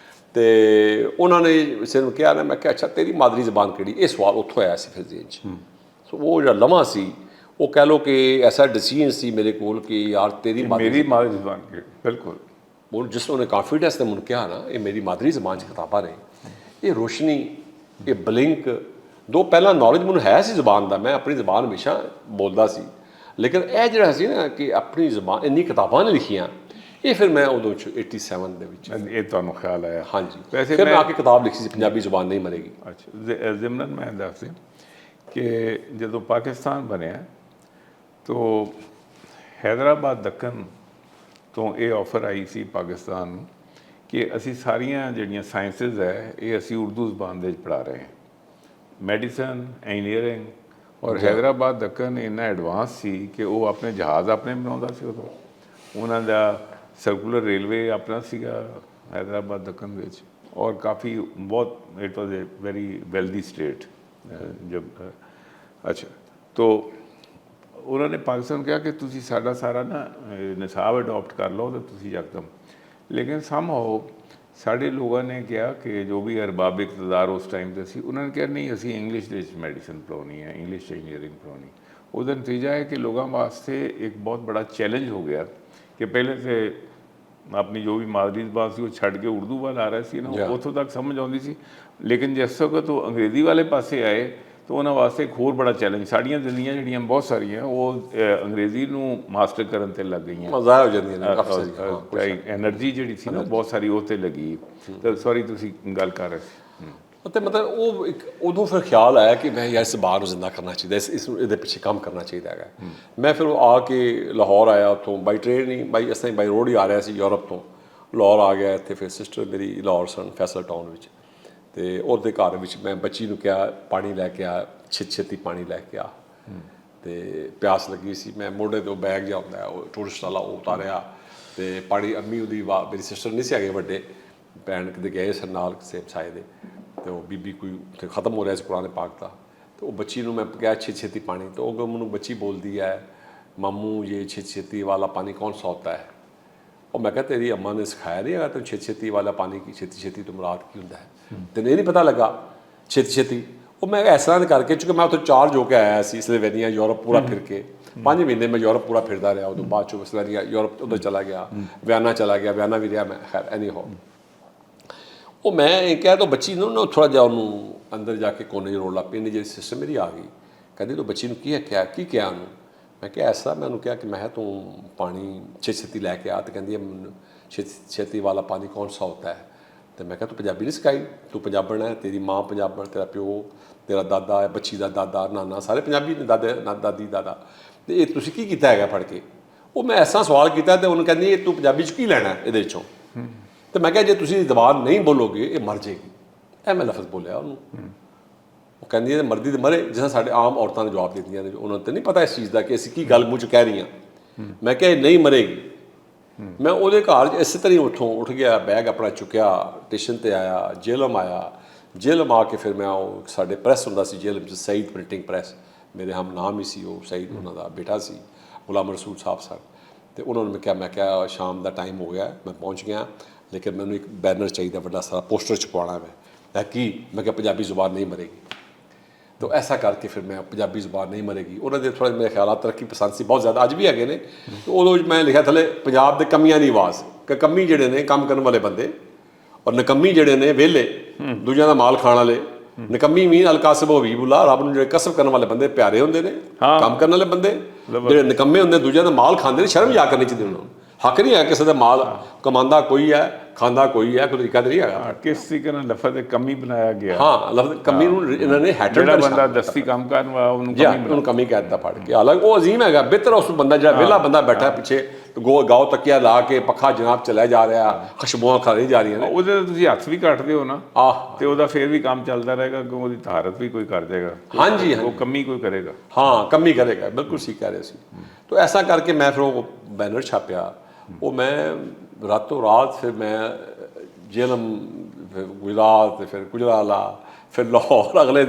ਅਤੇ ਉਹਨਾਂ ਨੇ ਕਿਸੇ ਨੂੰ ਕਿਹਾ ਨਾ, ਮੈਂ ਕਿਹਾ ਅੱਛਾ ਤੇਰੀ ਮਾਦਰੀ ਜ਼ਬਾਨ ਕਿਹੜੀ? ਇਹ ਸਵਾਲ ਉੱਥੋਂ ਆਇਆ ਸੀ ਫਿਰ ਜ਼ੇਨ 'ਚ। ਸੋ ਉਹ ਜਿਹੜਾ ਲਮ੍ਹਾ ਸੀ, ਉਹ ਕਹਿ ਲਓ ਕਿ ਐਸਾ ਡਿਸੀਜਨ ਸੀ ਮੇਰੇ ਕੋਲ ਕਿ ਯਾਰ ਤੇਰੀ ਮਾਦਰੀ ਜ਼ਬਾਨ ਕਿਹੜੀ? ਬਿਲਕੁਲ ਉਹ ਜਿਸ ਉਹਨੇ ਕਾਨਫੀਡੈਂਸ ਨੇ ਮੈਨੂੰ ਕਿਹਾ ਨਾ ਇਹ ਮੇਰੀ ਮਾਦਰੀ ਜ਼ਬਾਨ 'ਚ ਕਿਤਾਬਾਂ ਨੇ, ਇਹ ਰੋਸ਼ਨੀ, ਇਹ ਬਲਿੰਕ, ਦੋ ਪਹਿਲਾਂ ਨੌਲੇਜ ਮੈਨੂੰ ਹੈ ਸੀ ਜ਼ਬਾਨ ਦਾ, ਮੈਂ ਆਪਣੀ ਜ਼ਬਾਨ ਹਮੇਸ਼ਾ ਬੋਲਦਾ ਸੀ, ਲੇਕਿਨ ਇਹ ਜਿਹੜਾ ਸੀ ਨਾ ਕਿ ਆਪਣੀ ਜ਼ਬਾਨ ਇੰਨੀ ਕਿਤਾਬਾਂ ਨੇ ਲਿਖੀਆਂ, ਇਹ ਫਿਰ ਮੈਂ ਉਦੋਂ 'ਚ 87 ਦੇ ਵਿੱਚ ਇਹ ਤੁਹਾਨੂੰ ਖਿਆਲ ਆਇਆ? ਹਾਂਜੀ। ਵੈਸੇ ਫਿਰ ਮੈਂ ਆ ਕੇ ਕਿਤਾਬ ਲਿਖੀ ਸੀ ਪੰਜਾਬੀ ਜ਼ੁਬਾਨ ਨਹੀਂ ਮਰੇਗੀ। ਅੱਛਾ ਜ਼ਿਮਨਨ ਮੈਂ ਦੱਸ ਦਿਆਂ ਕਿ ਜਦੋਂ ਪਾਕਿਸਤਾਨ ਬਣਿਆ ਤਾਂ ਹੈਦਰਾਬਾਦ ਦੱਖਣ ਤੋਂ ਇਹ ਆਫਰ ਆਈ ਸੀ ਪਾਕਿਸਤਾਨ ਨੂੰ ਕਿ ਅਸੀਂ ਸਾਰੀਆਂ ਜਿਹੜੀਆਂ ਸਾਇੰਸਿਸ ਹੈ ਇਹ ਅਸੀਂ ਉਰਦੂ ਜ਼ਬਾਨ ਦੇ ਵਿੱਚ ਪੜ੍ਹਾ ਰਹੇ ਹਾਂ। ਮੈਡੀਸਨ, ਇੰਜੀਨੀਅਰਿੰਗ, ਔਰ ਹੈਦਰਾਬਾਦ ਦੱਖਣ ਇੰਨਾ ਐਡਵਾਂਸ ਸੀ ਕਿ ਉਹ ਆਪਣੇ ਜਹਾਜ਼ ਆਪਣੇ ਬਣਾਉਂਦਾ ਸੀ ਉਦੋਂ। ਉਹਨਾਂ ਦਾ ਸਰਕੂਲਰ ਰੇਲਵੇ ਆਪਣਾ ਸੀਗਾ ਹੈਦਰਾਬਾਦ ਦੱਖਣ ਦੇ ਵਿੱਚ, ਔਰ ਕਾਫੀ ਬਹੁਤ it was A very wealthy state ਜਬ ਅੱਛਾ। ਤੋ ਉਹਨਾਂ ਨੇ ਪਾਕਿਸਤਾਨ ਨੂੰ ਕਿਹਾ ਕਿ ਤੁਸੀਂ ਸਾਡਾ ਸਾਰਾ ਨਾ ਨਿਸਾਬ ਅਡੋਪਟ ਕਰ ਲਓ ਤਾਂ ਤੁਸੀਂ ਯਕਦਮ, ਲੇਕਿਨ ਸਮਹਾਓ ਸਾਡੇ ਲੋਕਾਂ ਨੇ ਕਿਹਾ ਕਿ ਜੋ ਵੀ ਅਰਬਾਬ ਇਕਤਦਾਰ ਉਸ ਟਾਈਮ 'ਤੇ ਸੀ, ਉਹਨਾਂ ਨੇ ਕਿਹਾ ਨਹੀਂ ਅਸੀਂ ਇੰਗਲਿਸ਼ ਦੇ ਵਿੱਚ ਮੈਡੀਸਨ ਪੜ੍ਹਾਉਣੀ ਹੈ, ਇੰਗਲਿਸ਼ 'ਚ ਇੰਜੀਨੀਅਰਿੰਗ ਪੜ੍ਹਾਉਣੀ। ਉਹਦਾ ਨਤੀਜਾ ਹੈ ਕਿ ਲੋਕਾਂ ਵਾਸਤੇ ਇੱਕ ਬਹੁਤ ਬੜਾ ਚੈਲੰਜ ਹੋ ਗਿਆ ਕਿ ਪਹਿਲੇ ਤਾਂ ਆਪਣੀ ਜੋ ਵੀ ਮਾਦਰੀ ਜ਼ਬਾਨ ਸੀ ਉਹ ਛੱਡ ਕੇ ਉਰਦੂ ਵੱਲ ਆ ਰਹੇ ਸੀ ਨਾ, ਉੱਥੋਂ ਤੱਕ ਸਮਝ ਆਉਂਦੀ ਸੀ, ਲੇਕਿਨ ਜਿਸ ਵਕਤ ਉਹ ਅੰਗਰੇਜ਼ੀ ਵਾਲੇ ਪਾਸੇ ਆਏ ਤਾਂ ਉਹਨਾਂ ਵਾਸਤੇ ਇੱਕ ਹੋਰ ਬੜਾ ਚੈਲੰਜ। ਸਾਡੀਆਂ ਜ਼ਿੰਦਗੀਆਂ ਜਿਹੜੀਆਂ ਬਹੁਤ ਸਾਰੀਆਂ ਉਹ ਅੰਗਰੇਜ਼ੀ ਨੂੰ ਮਾਸਟਰ ਕਰਨ 'ਤੇ ਲੱਗ ਗਈਆਂ, ਮਜ਼ਾ ਹੋ ਜਾਂਦੀਆਂ ਨੇ ਕਾਫੀ ਸਾਰੀ। ਐਨਰਜੀ ਜਿਹੜੀ ਸੀ ਨਾ ਬਹੁਤ ਸਾਰੀ ਉਹ 'ਤੇ ਲੱਗੀ। ਤਾਂ ਸੌਰੀ ਤੁਸੀਂ ਗੱਲ ਕਰ ਰਹੇ ਸੀ। ਅਤੇ ਮਤਲਬ ਉਹ ਇੱਕ ਉਦੋਂ ਫਿਰ ਖਿਆਲ ਆਇਆ ਕਿ ਮੈਂ ਯਾਰ ਇਸ ਬਾਰ ਨੂੰ ਜ਼ਿੰਦਾ ਕਰਨਾ ਚਾਹੀਦਾ, ਇਹਦੇ ਪਿੱਛੇ ਕੰਮ ਕਰਨਾ ਚਾਹੀਦਾ ਹੈਗਾ। ਮੈਂ ਫਿਰ ਉਹ ਆ ਕੇ ਲਾਹੌਰ ਆਇਆ, ਉੱਥੋਂ ਬਾਈ ਟ੍ਰੇਨ ਨਹੀਂ, ਬਾਈ ਇਸ ਤਰ੍ਹਾਂ ਬਾਈ ਰੋਡ ਹੀ ਆ ਰਿਹਾ ਸੀ ਯੂਰਪ ਤੋਂ। ਲਾਹੌਰ ਆ ਗਿਆ ਇੱਥੇ, ਫਿਰ ਸਿਸਟਰ ਮੇਰੀ ਲਾਹੌਰ ਸਨ ਫੈਸਲ ਟਾਊਨ ਵਿੱਚ, ਅਤੇ ਉਹਦੇ ਘਰ ਵਿੱਚ ਮੈਂ ਬੱਚੀ ਨੂੰ ਕਿਹਾ ਪਾਣੀ ਲੈ ਕੇ ਆ, ਛੇਤੀ ਪਾਣੀ ਲੈ ਕੇ ਆ। ਅਤੇ ਪਿਆਸ ਲੱਗੀ ਸੀ, ਮੈਂ ਮੋਢੇ ਤੋਂ ਬੈਗ ਜਿਹਾ ਹੁੰਦਾ ਉਹ ਟੂਰਿਸਟ ਵਾਲਾ ਉਹ ਉਤਾਰਿਆ ਅਤੇ ਪਾਣੀ ਅੰਮੀ ਉਹਦੀ ਮੇਰੀ ਸਿਸਟਰ ਨਹੀਂ ਸੀ ਹੈਗੇ, ਵੱਡੇ ਭੈਣ ਕਿਤੇ ਗਏ ਸਨ ਨਾਲ ਕਿਸੇ ਸਾਏ ਦੇ, ਅਤੇ ਉਹ ਬੀਬੀ ਕੋਈ ਉੱਥੇ ਖਤਮ ਹੋ ਰਿਹਾ ਸੀ ਕੁਰਾਨ ਪਾਕ ਦਾ, ਅਤੇ ਉਹ ਬੱਚੀ ਨੂੰ ਮੈਂ ਕਿਹਾ ਛੇਤੀ ਪਾਣੀ, ਤਾਂ ਉਹ ਮੈਨੂੰ ਬੱਚੀ ਬੋਲਦੀ ਹੈ ਮਾਮੂ ਇਹ ਛੇਤੀ ਵਾਲਾ ਪਾਣੀ ਕੌਣ ਸਾ ਹੋਤਾ ਹੈ। ਉਹ ਮੈਂ ਕਿਹਾ ਤੇਰੀ ਅੰਮਾ ਨੇ ਸਿਖਾਇਆ ਨਹੀਂ ਹੈਗਾ ਤੈਨੂੰ ਛੇਤੀ ਵਾਲਾ ਪਾਣੀ ਕੀ ਛੇਤੀ ਤੋਂ ਮੁਰਾਦ ਕੀ ਹੁੰਦਾ ਹੈ, ਤੈਨੂੰ ਇਹ ਨਹੀਂ ਪਤਾ ਲੱਗਾ ਛੇਤੀ। ਉਹ ਮੈਂ ਇਸ ਤਰ੍ਹਾਂ ਕਰਕੇ, ਚੂੰਕਿ ਮੈਂ ਉੱਥੇ ਚਾਰਜ ਹੋ ਕੇ ਆਇਆ ਸੀ ਸਲੋਵੇਨੀਆ ਯੂਰਪ ਪੂਰਾ ਫਿਰ ਕੇ 5 ਮਹੀਨੇ ਮੈਂ ਯੂਰਪ ਪੂਰਾ ਫਿਰਦਾ ਰਿਹਾ। ਉਦੋਂ ਬਾਅਦ ਚੋਂ ਸਲੋਵੇਨੀਆ ਯੂਰਪ ਉੱਧਰ ਚਲਾ ਗਿਆ, ਵਿਆਨਾ ਚਲਾ ਗਿਆ, ਵਿਆਨਾ ਵੀ ਰਿਹਾ ਮੈਂ, ਖੈਰ ਐਨੀ ਹੋ। ਉਹ ਮੈਂ ਇਹ ਕਹਿ ਤਾਂ ਬੱਚੀ ਨੂੰ ਨਾ ਥੋੜ੍ਹਾ ਜਿਹਾ ਉਹਨੂੰ ਅੰਦਰ ਜਾ ਕੇ ਕੋਨੇ 'ਚ ਰੋਣ ਲੱਗ ਪਈ। ਜਿਹੜੀ ਸਿਸਟਰ ਮੇਰੀ ਆ ਗਈ, ਕਹਿੰਦੀ ਤੂੰ ਬੱਚੀ ਨੂੰ ਕੀ ਕਿਹਾ ਉਹਨੂੰ। ਮੈਂ ਕਿਹਾ ਐਸਾ, ਮੈਂ ਉਹਨੂੰ ਕਿਹਾ ਕਿ ਮੈਂ ਤੂੰ ਪਾਣੀ ਛੇਤੀ ਲੈ ਕੇ ਆ, ਅਤੇ ਕਹਿੰਦੀ ਮੈਨੂੰ ਛੇਤੀ ਵਾਲਾ ਪਾਣੀ ਕੌਣ ਸਾ ਹੋਤਾ ਹੈ। ਅਤੇ ਮੈਂ ਕਿਹਾ ਤੂੰ ਪੰਜਾਬੀ ਨਹੀਂ ਸਿਖਾਈ, ਤੂੰ ਪੰਜਾਬਣ ਹੈ, ਤੇਰੀ ਮਾਂ ਪੰਜਾਬਣ, ਤੇਰਾ ਪਿਓ, ਤੇਰਾ ਦਾਦਾ, ਬੱਚੀ ਦਾ ਦਾਦਾ, ਨਾਨਾ ਸਾਰੇ ਪੰਜਾਬੀ ਨੇ, ਦਾਦੀ ਦਾਦਾ, ਅਤੇ ਇਹ ਤੁਸੀਂ ਕੀ ਕੀਤਾ ਹੈਗਾ ਫੜ ਕੇ। ਉਹ ਮੈਂ ਐਸਾ ਸਵਾਲ ਕੀਤਾ ਅਤੇ ਉਹਨੂੰ ਕਹਿੰਦੀ ਇਹ ਤੂੰ ਪੰਜਾਬੀ 'ਚ ਕੀ ਲੈਣਾ ਇਹਦੇ ਵਿੱਚੋਂ। ਅਤੇ ਮੈਂ ਕਿਹਾ ਜੇ ਤੁਸੀਂ ਜ਼ਬਾਨ ਨਹੀਂ ਬੋਲੋਗੇ ਇਹ ਮਰ ਜਾਏਗੀ, ਇਹ ਮੈਂ ਲਫ਼ਜ਼ ਬੋਲਿਆ ਉਹਨੂੰ। ਉਹ ਕਹਿੰਦੀ ਹੈ ਮਰਦੀ ਤਾਂ ਮਰੇ, ਜਿਸ ਤਰ੍ਹਾਂ ਸਾਡੇ ਆਮ ਔਰਤਾਂ ਨੇ ਜਵਾਬ ਦਿੰਦੀਆਂ ਨੇ, ਉਹਨਾਂ ਨੂੰ ਤਾਂ ਨਹੀਂ ਪਤਾ ਇਸ ਚੀਜ਼ ਦਾ ਕਿ ਅਸੀਂ ਕੀ ਗੱਲ ਮੂੰਹ 'ਚ ਕਹਿ ਰਹੀਆਂ। ਮੈਂ ਕਿਹਾ ਇਹ ਨਹੀਂ ਮਰੇਗੀ। ਮੈਂ ਉਹਦੇ ਘਰ ਇਸੇ ਤਰ੍ਹਾਂ ਉੱਥੋਂ ਉੱਠ ਗਿਆ, ਬੈਗ ਆਪਣਾ ਚੁੱਕਿਆ, ਸਟੇਸ਼ਨ 'ਤੇ ਆਇਆ, ਜੇਲਮ ਆਇਆ। ਜੇਲਮ ਆ ਕੇ ਫਿਰ ਮੈਂ ਉਹ ਸਾਡੇ ਪ੍ਰੈਸ ਹੁੰਦਾ ਸੀ ਜੇਲਮ 'ਚ, ਸਈਦ ਪ੍ਰਿੰਟਿੰਗ ਪ੍ਰੈਸ, ਮੇਰੇ ਹਮ ਨਾਮ ਹੀ ਸੀ ਉਹ, ਸਈਦ ਉਹਨਾਂ ਦਾ ਬੇਟਾ ਸੀ, ਗੁਲਾਮ ਰਸੂਲ ਸਾਹਿਬ ਸਰ। ਅਤੇ ਉਹਨਾਂ ਨੂੰ ਮੈਂ ਕਿਹਾ ਸ਼ਾਮ ਦਾ ਟਾਈਮ ਹੋ ਗਿਆ, ਮੈਂ ਪਹੁੰਚ ਗਿਆ, ਲੇਕਿਨ ਮੈਨੂੰ ਇੱਕ ਬੈਨਰ ਚਾਹੀਦਾ ਵੱਡਾ ਸਾਰਾ, ਪੋਸਟਰ ਛਪਵਾਉਣਾ ਮੈਂ ਕੀ। ਮੈਂ ਕਿਹਾ ਪੰਜਾਬੀ ਜ਼ੁਬਾਨ ਨਹੀਂ ਮਰੇਗੀ। ਤਾਂ ਐਸਾ ਕਰਕੇ ਫਿਰ ਮੈਂ ਪੰਜਾਬੀ ਜ਼ੁਬਾਨ ਨਹੀਂ ਮਰੇਗੀ। ਉਹਨਾਂ ਦੇ ਥੋੜ੍ਹੇ ਮੇਰੇ ਖਿਆਲ ਤਰੱਕੀ ਪਸੰਦ ਸੀ, ਬਹੁਤ ਜ਼ਿਆਦਾ, ਅੱਜ ਵੀ ਹੈਗੇ ਨੇ। ਅਤੇ ਉਦੋਂ ਮੈਂ ਲਿਖਿਆ ਥੱਲੇ ਪੰਜਾਬ ਦੇ ਕਮੀਆਂ ਦੀ ਆਵਾਜ਼, ਕਿ ਕਮੀ ਜਿਹੜੇ ਨੇ ਕੰਮ ਕਰਨ ਵਾਲੇ ਬੰਦੇ, ਔਰ ਨਕੰਮੀ ਜਿਹੜੇ ਨੇ ਵਿਹਲੇ ਦੂਜਿਆਂ ਦਾ ਮਾਲ ਖਾਣ ਵਾਲੇ। ਨਕੰਮੀ ਮੀਨ ਅਲਕਾਸਬ ਉਹ ਵੀਬੁੱਲਾ, ਰੱਬ ਨੂੰ ਜਿਹੜੇ ਕਸਬ ਕਰਨ ਵਾਲੇ ਬੰਦੇ ਪਿਆਰੇ ਹੁੰਦੇ ਨੇ, ਕੰਮ ਕਰਨ ਵਾਲੇ ਬੰਦੇ। ਜਿਹੜੇ ਨਿਕੰਮੇ ਹੁੰਦੇ ਦੂਜਿਆਂ ਦਾ ਮਾਲ ਖਾਂਦੇ ਨੇ, ਸ਼ਰਮ ਜਾ ਕਰਨੀ ਚਾਹੀਦੀ ਉਹਨਾਂ ਨੂੰ। ਹੱਕ ਨਹੀਂ ਹੈ ਕਿਸੇ ਦਾ ਮਾਲ ਕਮਾਉਂਦਾ ਕੋਈ ਹੈ, ਖਾਂਦਾ ਕੋਈ ਹੈ, ਕੋਈ ਤਰੀਕਾ ਤਾਂ ਨਹੀਂ ਹੈਗਾ। ਕਿਸ ਤਰੀਕੇ ਨਾਲ ਲਫ਼ਜ਼ ਦੇ ਕਮੀ ਬਣਾਇਆ ਗਿਆ। ਹਾਂ, ਲਫ਼ਜ਼ ਕਮੀ ਨੂੰ ਇਹਨਾਂ ਨੇ ਹੈਟਰ ਜਿਹੜਾ ਬੰਦਾ ਦਸਤੀ ਕੰਮ ਕਰਨ ਵਾਲਾ ਉਹਨੂੰ ਕਮੀ ਕਹਿ ਦਿੱਤਾ ਫੜ ਕੇ। ਹਾਲਾਂਕਿ ਉਹ ਅਜ਼ੀਮ ਹੈਗਾ, ਬਿਹਤਰ ਉਸ ਬੰਦਾ ਜਿਹੜਾ ਵਿਹਲਾ ਬੰਦਾ ਬੈਠਾ ਪਿੱਛੇ ਗਾਓ ਤੱਕਿਆ ਲਾ ਕੇ ਪੱਖਾ ਜਨਾਬ ਚਲਿਆ ਜਾ ਰਿਹਾ, ਖੁਸ਼ਬੂਆਂ ਖਾ ਰਹੀ ਜਾ ਰਹੀਆਂ ਨੇ, ਉਹਦੇ ਤੁਸੀਂ ਹੱਥ ਵੀ ਕੱਟਦੇ ਹੋ ਨਾ, ਤੇ ਉਹਦਾ ਫਿਰ ਵੀ ਕੰਮ ਚੱਲਦਾ ਰਹੇਗਾ, ਕਿਉਂਕਿ ਉਹਦੀ ਤਾਰਤ ਵੀ ਕੋਈ ਕਰ ਜਾਏਗਾ। ਹਾਂਜੀ, ਉਹ ਕਮੀ ਕੋਈ ਕਰੇਗਾ। ਹਾਂ, ਕਮੀ ਕਰੇਗਾ, ਬਿਲਕੁਲ ਠੀਕ ਕਹਿ ਰਹੇ ਸੀ। ਤਾਂ ਐਸਾ ਕਰਕੇ ਮੈਂ ਫਿਰ ਉਹ ਬੈਨਰ ਛਾਪਿਆ। ਉਹ ਮੈਂ ਰਾਤੋਂ ਰਾਤ ਫਿਰ ਮੈਂ ਜੇਲਮ, ਫਿਰ ਗੁਜਰਾਤ, ਫਿਰ ਗੁਜਰਾਲਾ, ਫਿਰ ਲਾਹੌਰ। ਅਗਲੇ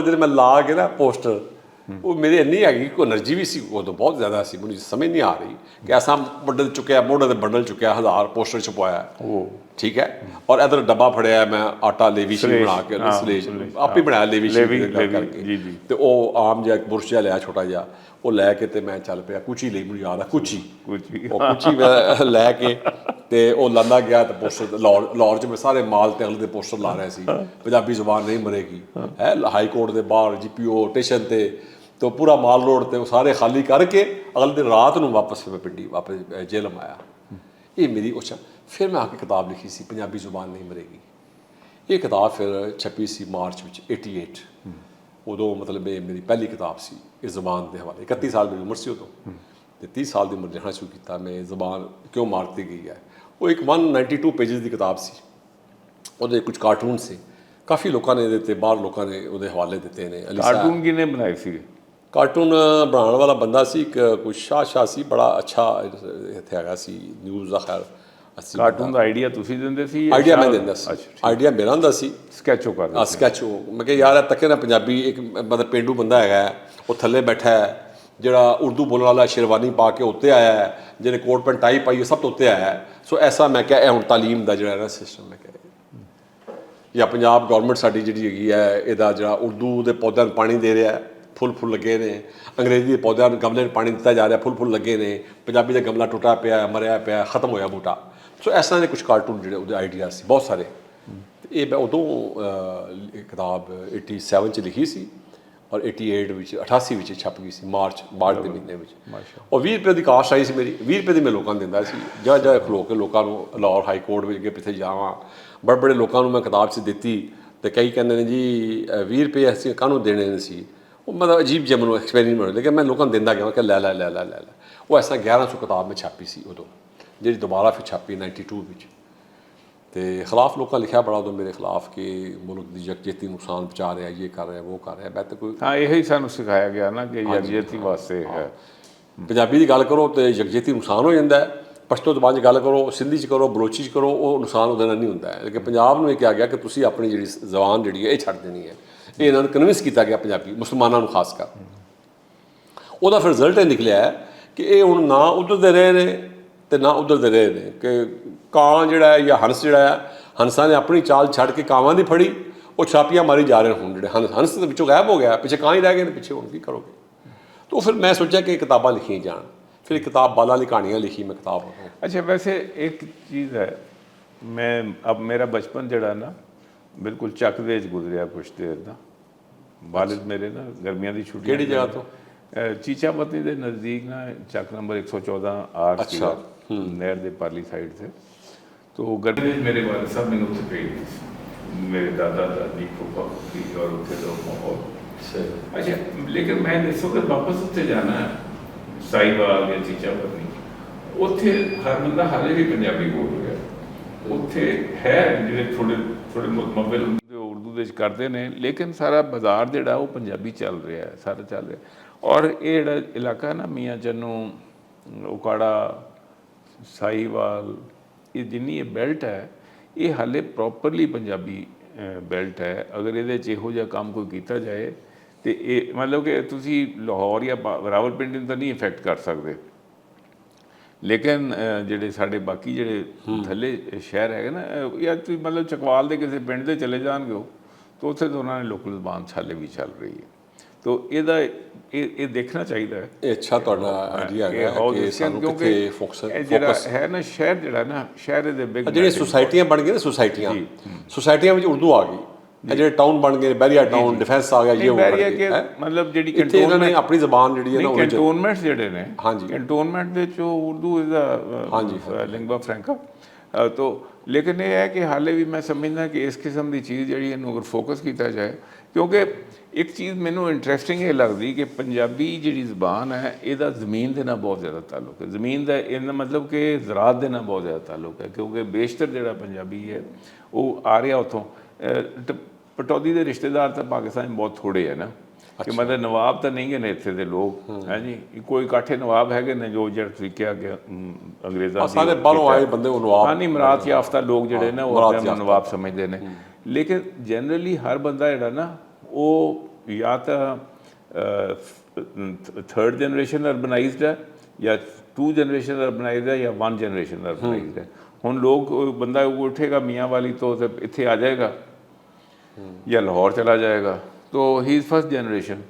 ਦਿਨ ਮੈਂ ਲਾ ਕੇ ਨਾ ਪੋਸਟਰ, ਉਹ ਮੇਰੀ ਇੰਨੀ ਹੈਗੀ ਕੋਈ એનર્ਜੀ ਵੀ ਸੀ ਉਦੋਂ ਬਹੁਤ ਜ਼ਿਆਦਾ ਸੀ, ਮੈਨੂੰ ਸਮਝ ਨਹੀਂ ਆ ਰਹੀ ਕਿ ਐਸਾ ਬੰਡਲ ਚੁੱਕਿਆ, ਮੋਢੇ ਦੇ ਬੰਡਲ ਚੁੱਕਿਆ, 1000 ਪੋਸਟਰ ਛਪਵਾਇਆ। ਉਹ ਠੀਕ ਹੈ। ਔਰ ਇੱਧਰ ਡੱਬਾ ਫੜਿਆ ਮੈਂ ਆਟਾ ਲੇਵੀ ਸ਼ੀਟ ਬਣਾ ਕੇ, ਆਪੇ ਬਣਾਇਆ ਲੇਵੀ ਸ਼ੀਟ ਕਰਕੇ। ਅਤੇ ਉਹ ਆਮ ਜਿਹਾ ਇੱਕ ਬੁਰਸ਼ ਜਿਹਾ ਲਿਆ ਛੋਟਾ ਜਿਹਾ, ਉਹ ਲੈ ਕੇ ਅਤੇ ਮੈਂ ਚੱਲ ਪਿਆ ਕੁਚੀ ਲਈ। ਮੈਨੂੰ ਯਾਦ ਆ ਕੁਚੀ ਮੈਂ ਲੈ ਕੇ ਅਤੇ ਉਹ ਲਾਂਦਾ ਗਿਆ। ਅਤੇ ਪੋਸਟਰ ਲਾਹੌਰ 'ਚ ਮੈਂ ਸਾਰੇ ਮਾਲ ਤੇ ਅਗਲੇ ਦੇ ਪੋਸਟਰ ਲਾ ਰਿਹਾ ਸੀ, ਪੰਜਾਬੀ ਜ਼ੁਬਾਨ ਨਹੀਂ ਮਰੇਗੀ ਹੈ। ਹਾਈ ਕੋਰਟ ਦੇ ਬਾਹਰ, GPO ਸਟੇਸ਼ਨ 'ਤੇ, तो पूरा माल रोड ते सारे खाली करके अगले दिन रात को वापस फिर मैं पिंडी वापस जेलम आया। ये मेरी अच्छा फिर मैं आके किताब लिखी सी पंजाबी जुबान नहीं मरेगी। ये किताब फिर छपी सी मार्च 88। ਉਦੋਂ ਮਤਲਬ ਇਹ ਮੇਰੀ ਪਹਿਲੀ ਕਿਤਾਬ ਸੀ ਇਸ ਜ਼ਬਾਨ ਦੇ ਹਵਾਲੇ। 31 ਸਾਲ ਮੇਰੀ ਉਮਰ ਸੀ ਉਦੋਂ, ਤੇ 30 ਸਾਲ ਦੀ ਉਮਰ ਲਿਖਣਾ ਸ਼ੁਰੂ ਕੀਤਾ ਮੈਂ, ਜ਼ਬਾਨ ਕਿਉਂ ਮਾਰਤੀ ਗਈ ਹੈ। ਉਹ ਇੱਕ 192 ਪੇजेस ਦੀ ਕਿਤਾਬ ਸੀ, ਉਹਦੇ ਕੁਝ ਕਾਰਟੂਨ ਸੀ, ਕਾਫੀ ਲੋਕਾਂ ਨੇ ਇਹਦੇ 'ਤੇ ਬਾਹਰ ਲੋਕਾਂ ਨੇ ਉਹਦੇ ਹਵਾਲੇ ਦਿੱਤੇ ਨੇ। ਕਾਰਟੂਨ ਕਿਹਨੇ ਬਣਾਏ ਸੀ? ਕਾਰਟੂਨ ਬਣਾਉਣ ਵਾਲਾ ਬੰਦਾ ਸੀ ਇੱਕ ਕੁਝ ਸ਼ਾਹ ਸੀ, ਬੜਾ ਅੱਛਾ ਇੱਥੇ ਹੈਗਾ ਸੀ ਨਿਊਜ਼ ਦਾ। ਖੈਰ ਅਸੀਂ ਕਾਰਟੂਨ ਦਾ ਆਈਡੀਆ ਤੁਸੀਂ ਦਿੰਦੇ ਸੀ? ਆਈਡੀਆ ਮੈਂ ਦਿੰਦਾ ਸੀ, ਆਈਡੀਆ ਮੇਰਾ ਹੁੰਦਾ ਸੀ। ਸਕੈਚੋ ਕਰਦੇ? ਸਕੈਚ ਮੈਂ ਕਿਹਾ ਯਾਰ ਤੱਕੇ ਨਾ ਪੰਜਾਬੀ ਇੱਕ ਮਤਲਬ ਪੇਂਡੂ ਬੰਦਾ ਹੈਗਾ, ਉਹ ਥੱਲੇ ਬੈਠਾ ਹੈ, ਜਿਹੜਾ ਉਰਦੂ ਬੋਲਣ ਵਾਲਾ ਸ਼ੇਰਵਾਨੀ ਪਾ ਕੇ ਉੱਤੇ ਆਇਆ ਹੈ, ਜਿਹਨੇ ਕੋਟ ਪੈਂਟ ਟਾਈ ਪਾਈ ਸਭ ਤੋਂ ਉੱਤੇ ਆਇਆ ਹੈ। ਸੋ ਐਸਾ ਮੈਂ ਕਿਹਾ ਇਹ ਹੁਣ ਤਾਲੀਮ ਦਾ ਜਿਹੜਾ ਨਾ ਸਿਸਟਮ ਮੈਂ ਕਿਹਾ, ਜਾਂ ਪੰਜਾਬ ਗੌਰਮੈਂਟ ਸਾਡੀ ਜਿਹੜੀ ਹੈਗੀ ਹੈ ਇਹਦਾ ਜਿਹੜਾ ਉਰਦੂ ਦੇ ਪੌਦਿਆਂ ਨੂੰ ਪਾਣੀ ਦੇ ਰਿਹਾ, ਫੁੱਲ ਲੱਗੇ ਨੇ, ਅੰਗਰੇਜ਼ੀ ਦੇ ਪੌਦਿਆਂ ਨੂੰ ਗਮਲੇ ਨੂੰ ਪਾਣੀ ਦਿੱਤਾ ਜਾ ਰਿਹਾ, ਫੁੱਲ ਲੱਗੇ ਨੇ, ਪੰਜਾਬੀ ਦਾ ਗਮਲਾ ਟੁੱਟਾ ਪਿਆ, ਮਰਿਆ ਪਿਆ, ਖਤਮ ਹੋਇਆ ਬੂਟਾ। ਸੋ ਇਸ ਤਰ੍ਹਾਂ ਦੇ ਕੁਝ ਕਾਰਟੂਨ ਜਿਹੜੇ ਉਹਦੇ ਆਈਡੀਆ ਸੀ ਬਹੁਤ ਸਾਰੇ। ਇਹ ਮੈਂ ਉਦੋਂ ਕਿਤਾਬ 87 'ਚ ਲਿਖੀ ਸੀ ਔਰ 88 ਵਿੱਚ 88 ਵਿੱਚ ਛਪ ਗਈ ਸੀ, ਮਾਰਚ ਦੇ ਮਹੀਨੇ ਵਿੱਚ। ਔਰ 20 ਰੁਪਏ ਦੀ ਕਾਸਟ ਆਈ ਸੀ ਮੇਰੀ, 20 ਰੁਪਏ ਦੀ ਮੈਂ ਲੋਕਾਂ ਨੂੰ ਦਿੰਦਾ ਸੀ, ਜਗ੍ਹਾ ਖਲੋ ਕੇ ਲੋਕਾਂ ਨੂੰ, ਲਾਹੌਰ ਹਾਈ ਕੋਰਟ ਵਿੱਚ ਅੱਗੇ ਪਿੱਛੇ ਜਾਵਾਂ, ਬੜੇ ਲੋਕਾਂ ਨੂੰ ਮੈਂ ਕਿਤਾਬ 'ਚ ਦਿੱਤੀ। ਤੇ ਕਈ ਕਹਿੰਦੇ ਨੇ ਜੀ 20 ਰੁਪਏ ਅਸੀਂ ਕਾਹਨੂੰ ਦੇਣੇ ਨੇ ਸੀ। ਉਹ ਮਤਲਬ ਅਜੀਬ ਜਿਹਾ ਮੈਨੂੰ ਐਕਸਪੀਰੀਅੰਸ ਬਣਿਆ, ਲੇਕਿਨ ਮੈਂ ਲੋਕਾਂ ਨੂੰ ਦਿੰਦਾ ਗਿਆ ਕਿ ਲੈ ਲੈ। ਉਹ ਇਸ ਤਰ੍ਹਾਂ 1100 ਕਿਤਾਬ ਮੈਂ ਛਾਪੀ ਸੀ ਉਦੋਂ, ਜਿਹੜੀ ਦੁਬਾਰਾ ਫਿਰ ਛਾਪੀ 92 ਵਿੱਚ। ਤੇ ਖਿਲਾਫ ਲੋਕਾਂ ਲਿਖਿਆ ਬੜਾ ਉਦੋਂ ਮੇਰੇ ਖਿਲਾਫ ਕਿ ਮੁਲਕ ਦੀ ਯਕਜਹਿਤੀ ਨੁਕਸਾਨ ਪਹੁੰਚਾ ਰਿਹਾ, ਇਹ ਕਰ ਰਿਹਾ, ਉਹ ਕਰ ਰਿਹਾ। ਮੈਂ ਤਾਂ ਕੋਈ ਹਾਂ, ਇਹੀ ਸਾਨੂੰ ਸਿਖਾਇਆ ਗਿਆ ਨਾ ਕਿ ਯਕਜਹਿਤੀ ਵਾਸਤੇ ਹੈ। ਪੰਜਾਬੀ ਦੀ ਗੱਲ ਕਰੋ ਤੇ ਯਕਜਹਿਤੀ ਨੁਕਸਾਨ ਹੋ ਜਾਂਦਾ ਹੈ, ਪਸ਼ਤੋ ਜ਼ਬਾਨ 'ਚ ਗੱਲ ਕਰੋ, ਸਿੰਧੀ 'ਚ ਕਰੋ, ਬਲੋਚੀ 'ਚ ਕਰੋ, ਉਹ ਨੁਕਸਾਨ ਉਹਦੇ ਨਾਲ ਨਹੀਂ ਹੁੰਦਾ ਹੈ। ਲੇਕਿਨ ਪੰਜਾਬ ਨੂੰ ਇਹ ਕਿਹਾ ਗਿਆ ਕਿ ਤੁਸੀਂ ਆਪਣੀ ਜਿਹੜੀ ਜ਼ਬਾਨ ਜਿਹੜੀ ਹੈ ਇਹ ਛੱਡ ਦੇਣੀ ਹੈ। ਇਹ ਇਹਨਾਂ ਨੂੰ ਕਨਵਿੰਸ ਕੀਤਾ ਗਿਆ ਪੰਜਾਬੀ ਮੁਸਲਮਾਨਾਂ ਨੂੰ ਖਾਸ ਕਰ। ਉਹਦਾ ਫਿਰ ਰਿਜ਼ਲਟ ਇਹ ਨਿਕਲਿਆ ਹੈ ਕਿ ਇਹ ਹੁਣ ਨਾ ਉੱਧਰ ਦੇ ਰਹੇ ਨੇ ਤੇ ਨਾ ਉੱਧਰ ਦੇ ਰਹੇ ਨੇ, ਕਿ ਕਾਂ ਜਿਹੜਾ ਹੈ ਜਾਂ ਹੰਸ ਜਿਹੜਾ ਹੈ, ਹੰਸਾਂ ਨੇ ਆਪਣੀ ਚਾਲ ਛੱਡ ਕੇ ਕਾਵਾਂ ਦੀ ਫੜੀ, ਉਹ ਛਾਪੀਆਂ ਮਾਰੀ ਜਾ ਰਹੇ ਹੁਣ। ਜਿਹੜੇ ਹੰਸ ਦੇ ਵਿੱਚੋਂ ਗਾਇਬ ਹੋ ਗਿਆ, ਪਿੱਛੇ ਕਾਂ ਹੀ ਰਹਿ ਗਏ ਨੇ, ਪਿੱਛੇ ਹੁਣ ਕੀ ਕਰੋਗੇ। ਤਾਂ ਫਿਰ ਮੈਂ ਸੋਚਿਆ ਕਿ ਕਿਤਾਬਾਂ ਲਿਖੀਆਂ ਜਾਣ। ਫਿਰ ਇੱਕ ਕਿਤਾਬ ਬਾਲਾ ਵਾਲੀ ਕਹਾਣੀਆਂ ਲਿਖੀ ਮੈਂ ਕਿਤਾਬ। ਅੱਛਾ, ਵੈਸੇ ਇੱਕ ਚੀਜ਼ ਹੈ, ਮੈਂ ਅਬ ਮੇਰਾ ਬਚਪਨ ਜਿਹੜਾ ਨਾ ਬਿਲਕੁਲ ਚੱਕ ਦੇ ਵਿੱਚ ਗੁਜ਼ਰਿਆ ਕੁਛ ਦੇਰ ਦਾ। ਵਾਲਿਦ ਮੇਰੇ ਨਾ ਗਰਮੀਆਂ ਦੀ ਛੁੱਟੀ ਕਿਹੜੀ ਜਗ੍ਹਾ ਤੋਂ? ਚੀਚਾਪਤੀ ਦੇ ਨਜ਼ਦੀਕ ਨਾ ਚੱਕ ਨੰਬਰ 114 ਆਰ ਸੀਗਾ, ਨਹਿਰ ਦੇ ਪਰਲੀ ਸਾਈਡ ਤੇ। तो गर्मी में मेरे वाले साहब मैंने उत्थे भेज, मेरे दादा दादी फूफा फूफी और उत्थे तो माहौल सही। अच्छा, लेकिन मैं इस वक्त वापस उत्थे जाना है, साहिवाल या चीचापत्नी, उत्थे हर बंदा हाले भी पंजाबी बोल रहा है। उत्थे है जिहड़े थोड़े थोड़े मुतमविल उर्दू दे करते हैं, लेकिन सारा बाजार जिहड़ा वो पंजाबी चल रहा है, सारा चल रहा है। और ये जिहड़ा इलाका ना मियाँ चन्नू, उकाड़ा, साहिवाल, ये जिन्नी ये बेल्ट है, ये हाले प्रॉपरली पंजाबी बेल्ट है। अगर ये इहो जिहा काम कोई किया जाए तो ये मतलब कि तुसी लाहौर या रावलपिंडी तो नहीं इफेक्ट कर सकते, लेकिन ਜਿਹੜੇ ਸਾਡੇ ਬਾਕੀ ਜਿਹੜੇ ਥੱਲੇ ਸ਼ਹਿਰ ਹੈਗੇ ਨਾ, ਜਾਂ ਤੁਸੀਂ ਮਤਲਬ ਚਕਵਾਲ ਦੇ ਕਿਸੇ ਪਿੰਡ ਦੇ ਚਲੇ ਜਾਣਗੇ ਹੋ ਤਾਂ ਉੱਥੇ ਤਾਂ ਉਹਨਾਂ ਨੇ ਲੋਕਲ ਜ਼ਬਾਨ ਹਾਲੇ ਵੀ ਚੱਲ ਰਹੀ ਹੈ। तो ਇਹਦਾ ਇਹ ਦੇਖਣਾ ਚਾਹੀਦਾ ਹੈ। ਇਹ ਅੱਛਾ ਤੁਹਾਡਾ ਆਈਡੀਆ ਹੈ ਕਿ ਸਾਨੂੰ ਕਿੱਥੇ ਫੋਕਸ ਜਿਹੜਾ ਹੈ ਨਾ, ਸ਼ਹਿਰ ਜਿਹੜਾ ਨਾ, ਸ਼ਹਿਰ ਦੇ ਬਿਗ ਜਿਹੜੇ ਸੁਸਾਇਟੀਆਂ ਬਣ ਗਈਆਂ ਨਾ, ਸੁਸਾਇਟੀਆਂ ਵਿੱਚ ਉਰਦੂ ਆ ਗਈ। ਜਿਹੜੇ ਟਾਊਨ ਬਣ ਗਏ, ਬੈਰੀਆ ਟਾਊਨ, ਡਿਫੈਂਸ ਆ ਗਿਆ, ਇਹ ਹੋ ਗਿਆ। ਮਤਲਬ ਜਿਹੜੀ ਇਹਨਾਂ ਨੇ ਆਪਣੀ ਜ਼ਬਾਨ ਜਿਹੜੀ ਹੈ ਨਾ, ਕੈਂਟੋਨਮੈਂਟਸ ਜਿਹੜੇ ਨੇ, ਹਾਂਜੀ, ਕੈਂਟੋਨਮੈਂਟ ਦੇ ਵਿੱਚ ਉਰਦੂ ਇਜ਼ਦਾ ਲਿੰਗਵਾ ਫਰੈਂਕਾ। तो लेकिन ये है कि हाले भी मैं समझदा कि इस किस्म की चीज़ जी अगर फोकस किया जाए, क्योंकि एक चीज़ मैनू इंटरस्टिंग ये लगती कि पंजाबी जी ज़बान है, इसका ज़मीन के नाल बहुत ज़्यादा ताल्लुक है। ज़मीन का इन मतलब कि ज़रात के नाल बहुत ज़्यादा ताल्लुक है, क्योंकि बेशतर जो पंजाबी है वो आ रहा उतों। पटौदी के रिश्तेदार तो पाकिस्तान बहुत थोड़े है ना, कि मतलब नवाब तो नहीं है इतने के लोग, है जी, कोई काठे नवाब है ने जो जो कहा कि अंग्रेज़ों सारे बाहरों आए बंदे नवाब, हाँ नहीं, मरात याफ्ता लोग जोड़े ना वो अपने नवाब समझते हैं। लेकिन जनरली हर बंदा जोड़ा ना वो या तो थर्ड जनरेशन अर्बनाइज्ड है, या 2 जनरेशन अर्बनाइज्ड है, या 1 जनरेशन अर्बनाइज्ड है। हुण लोग बंदा उठेगा मियाँ वाली तो इत्थे आ जाएगा या लाहौर चला जाएगा, तो he is first generation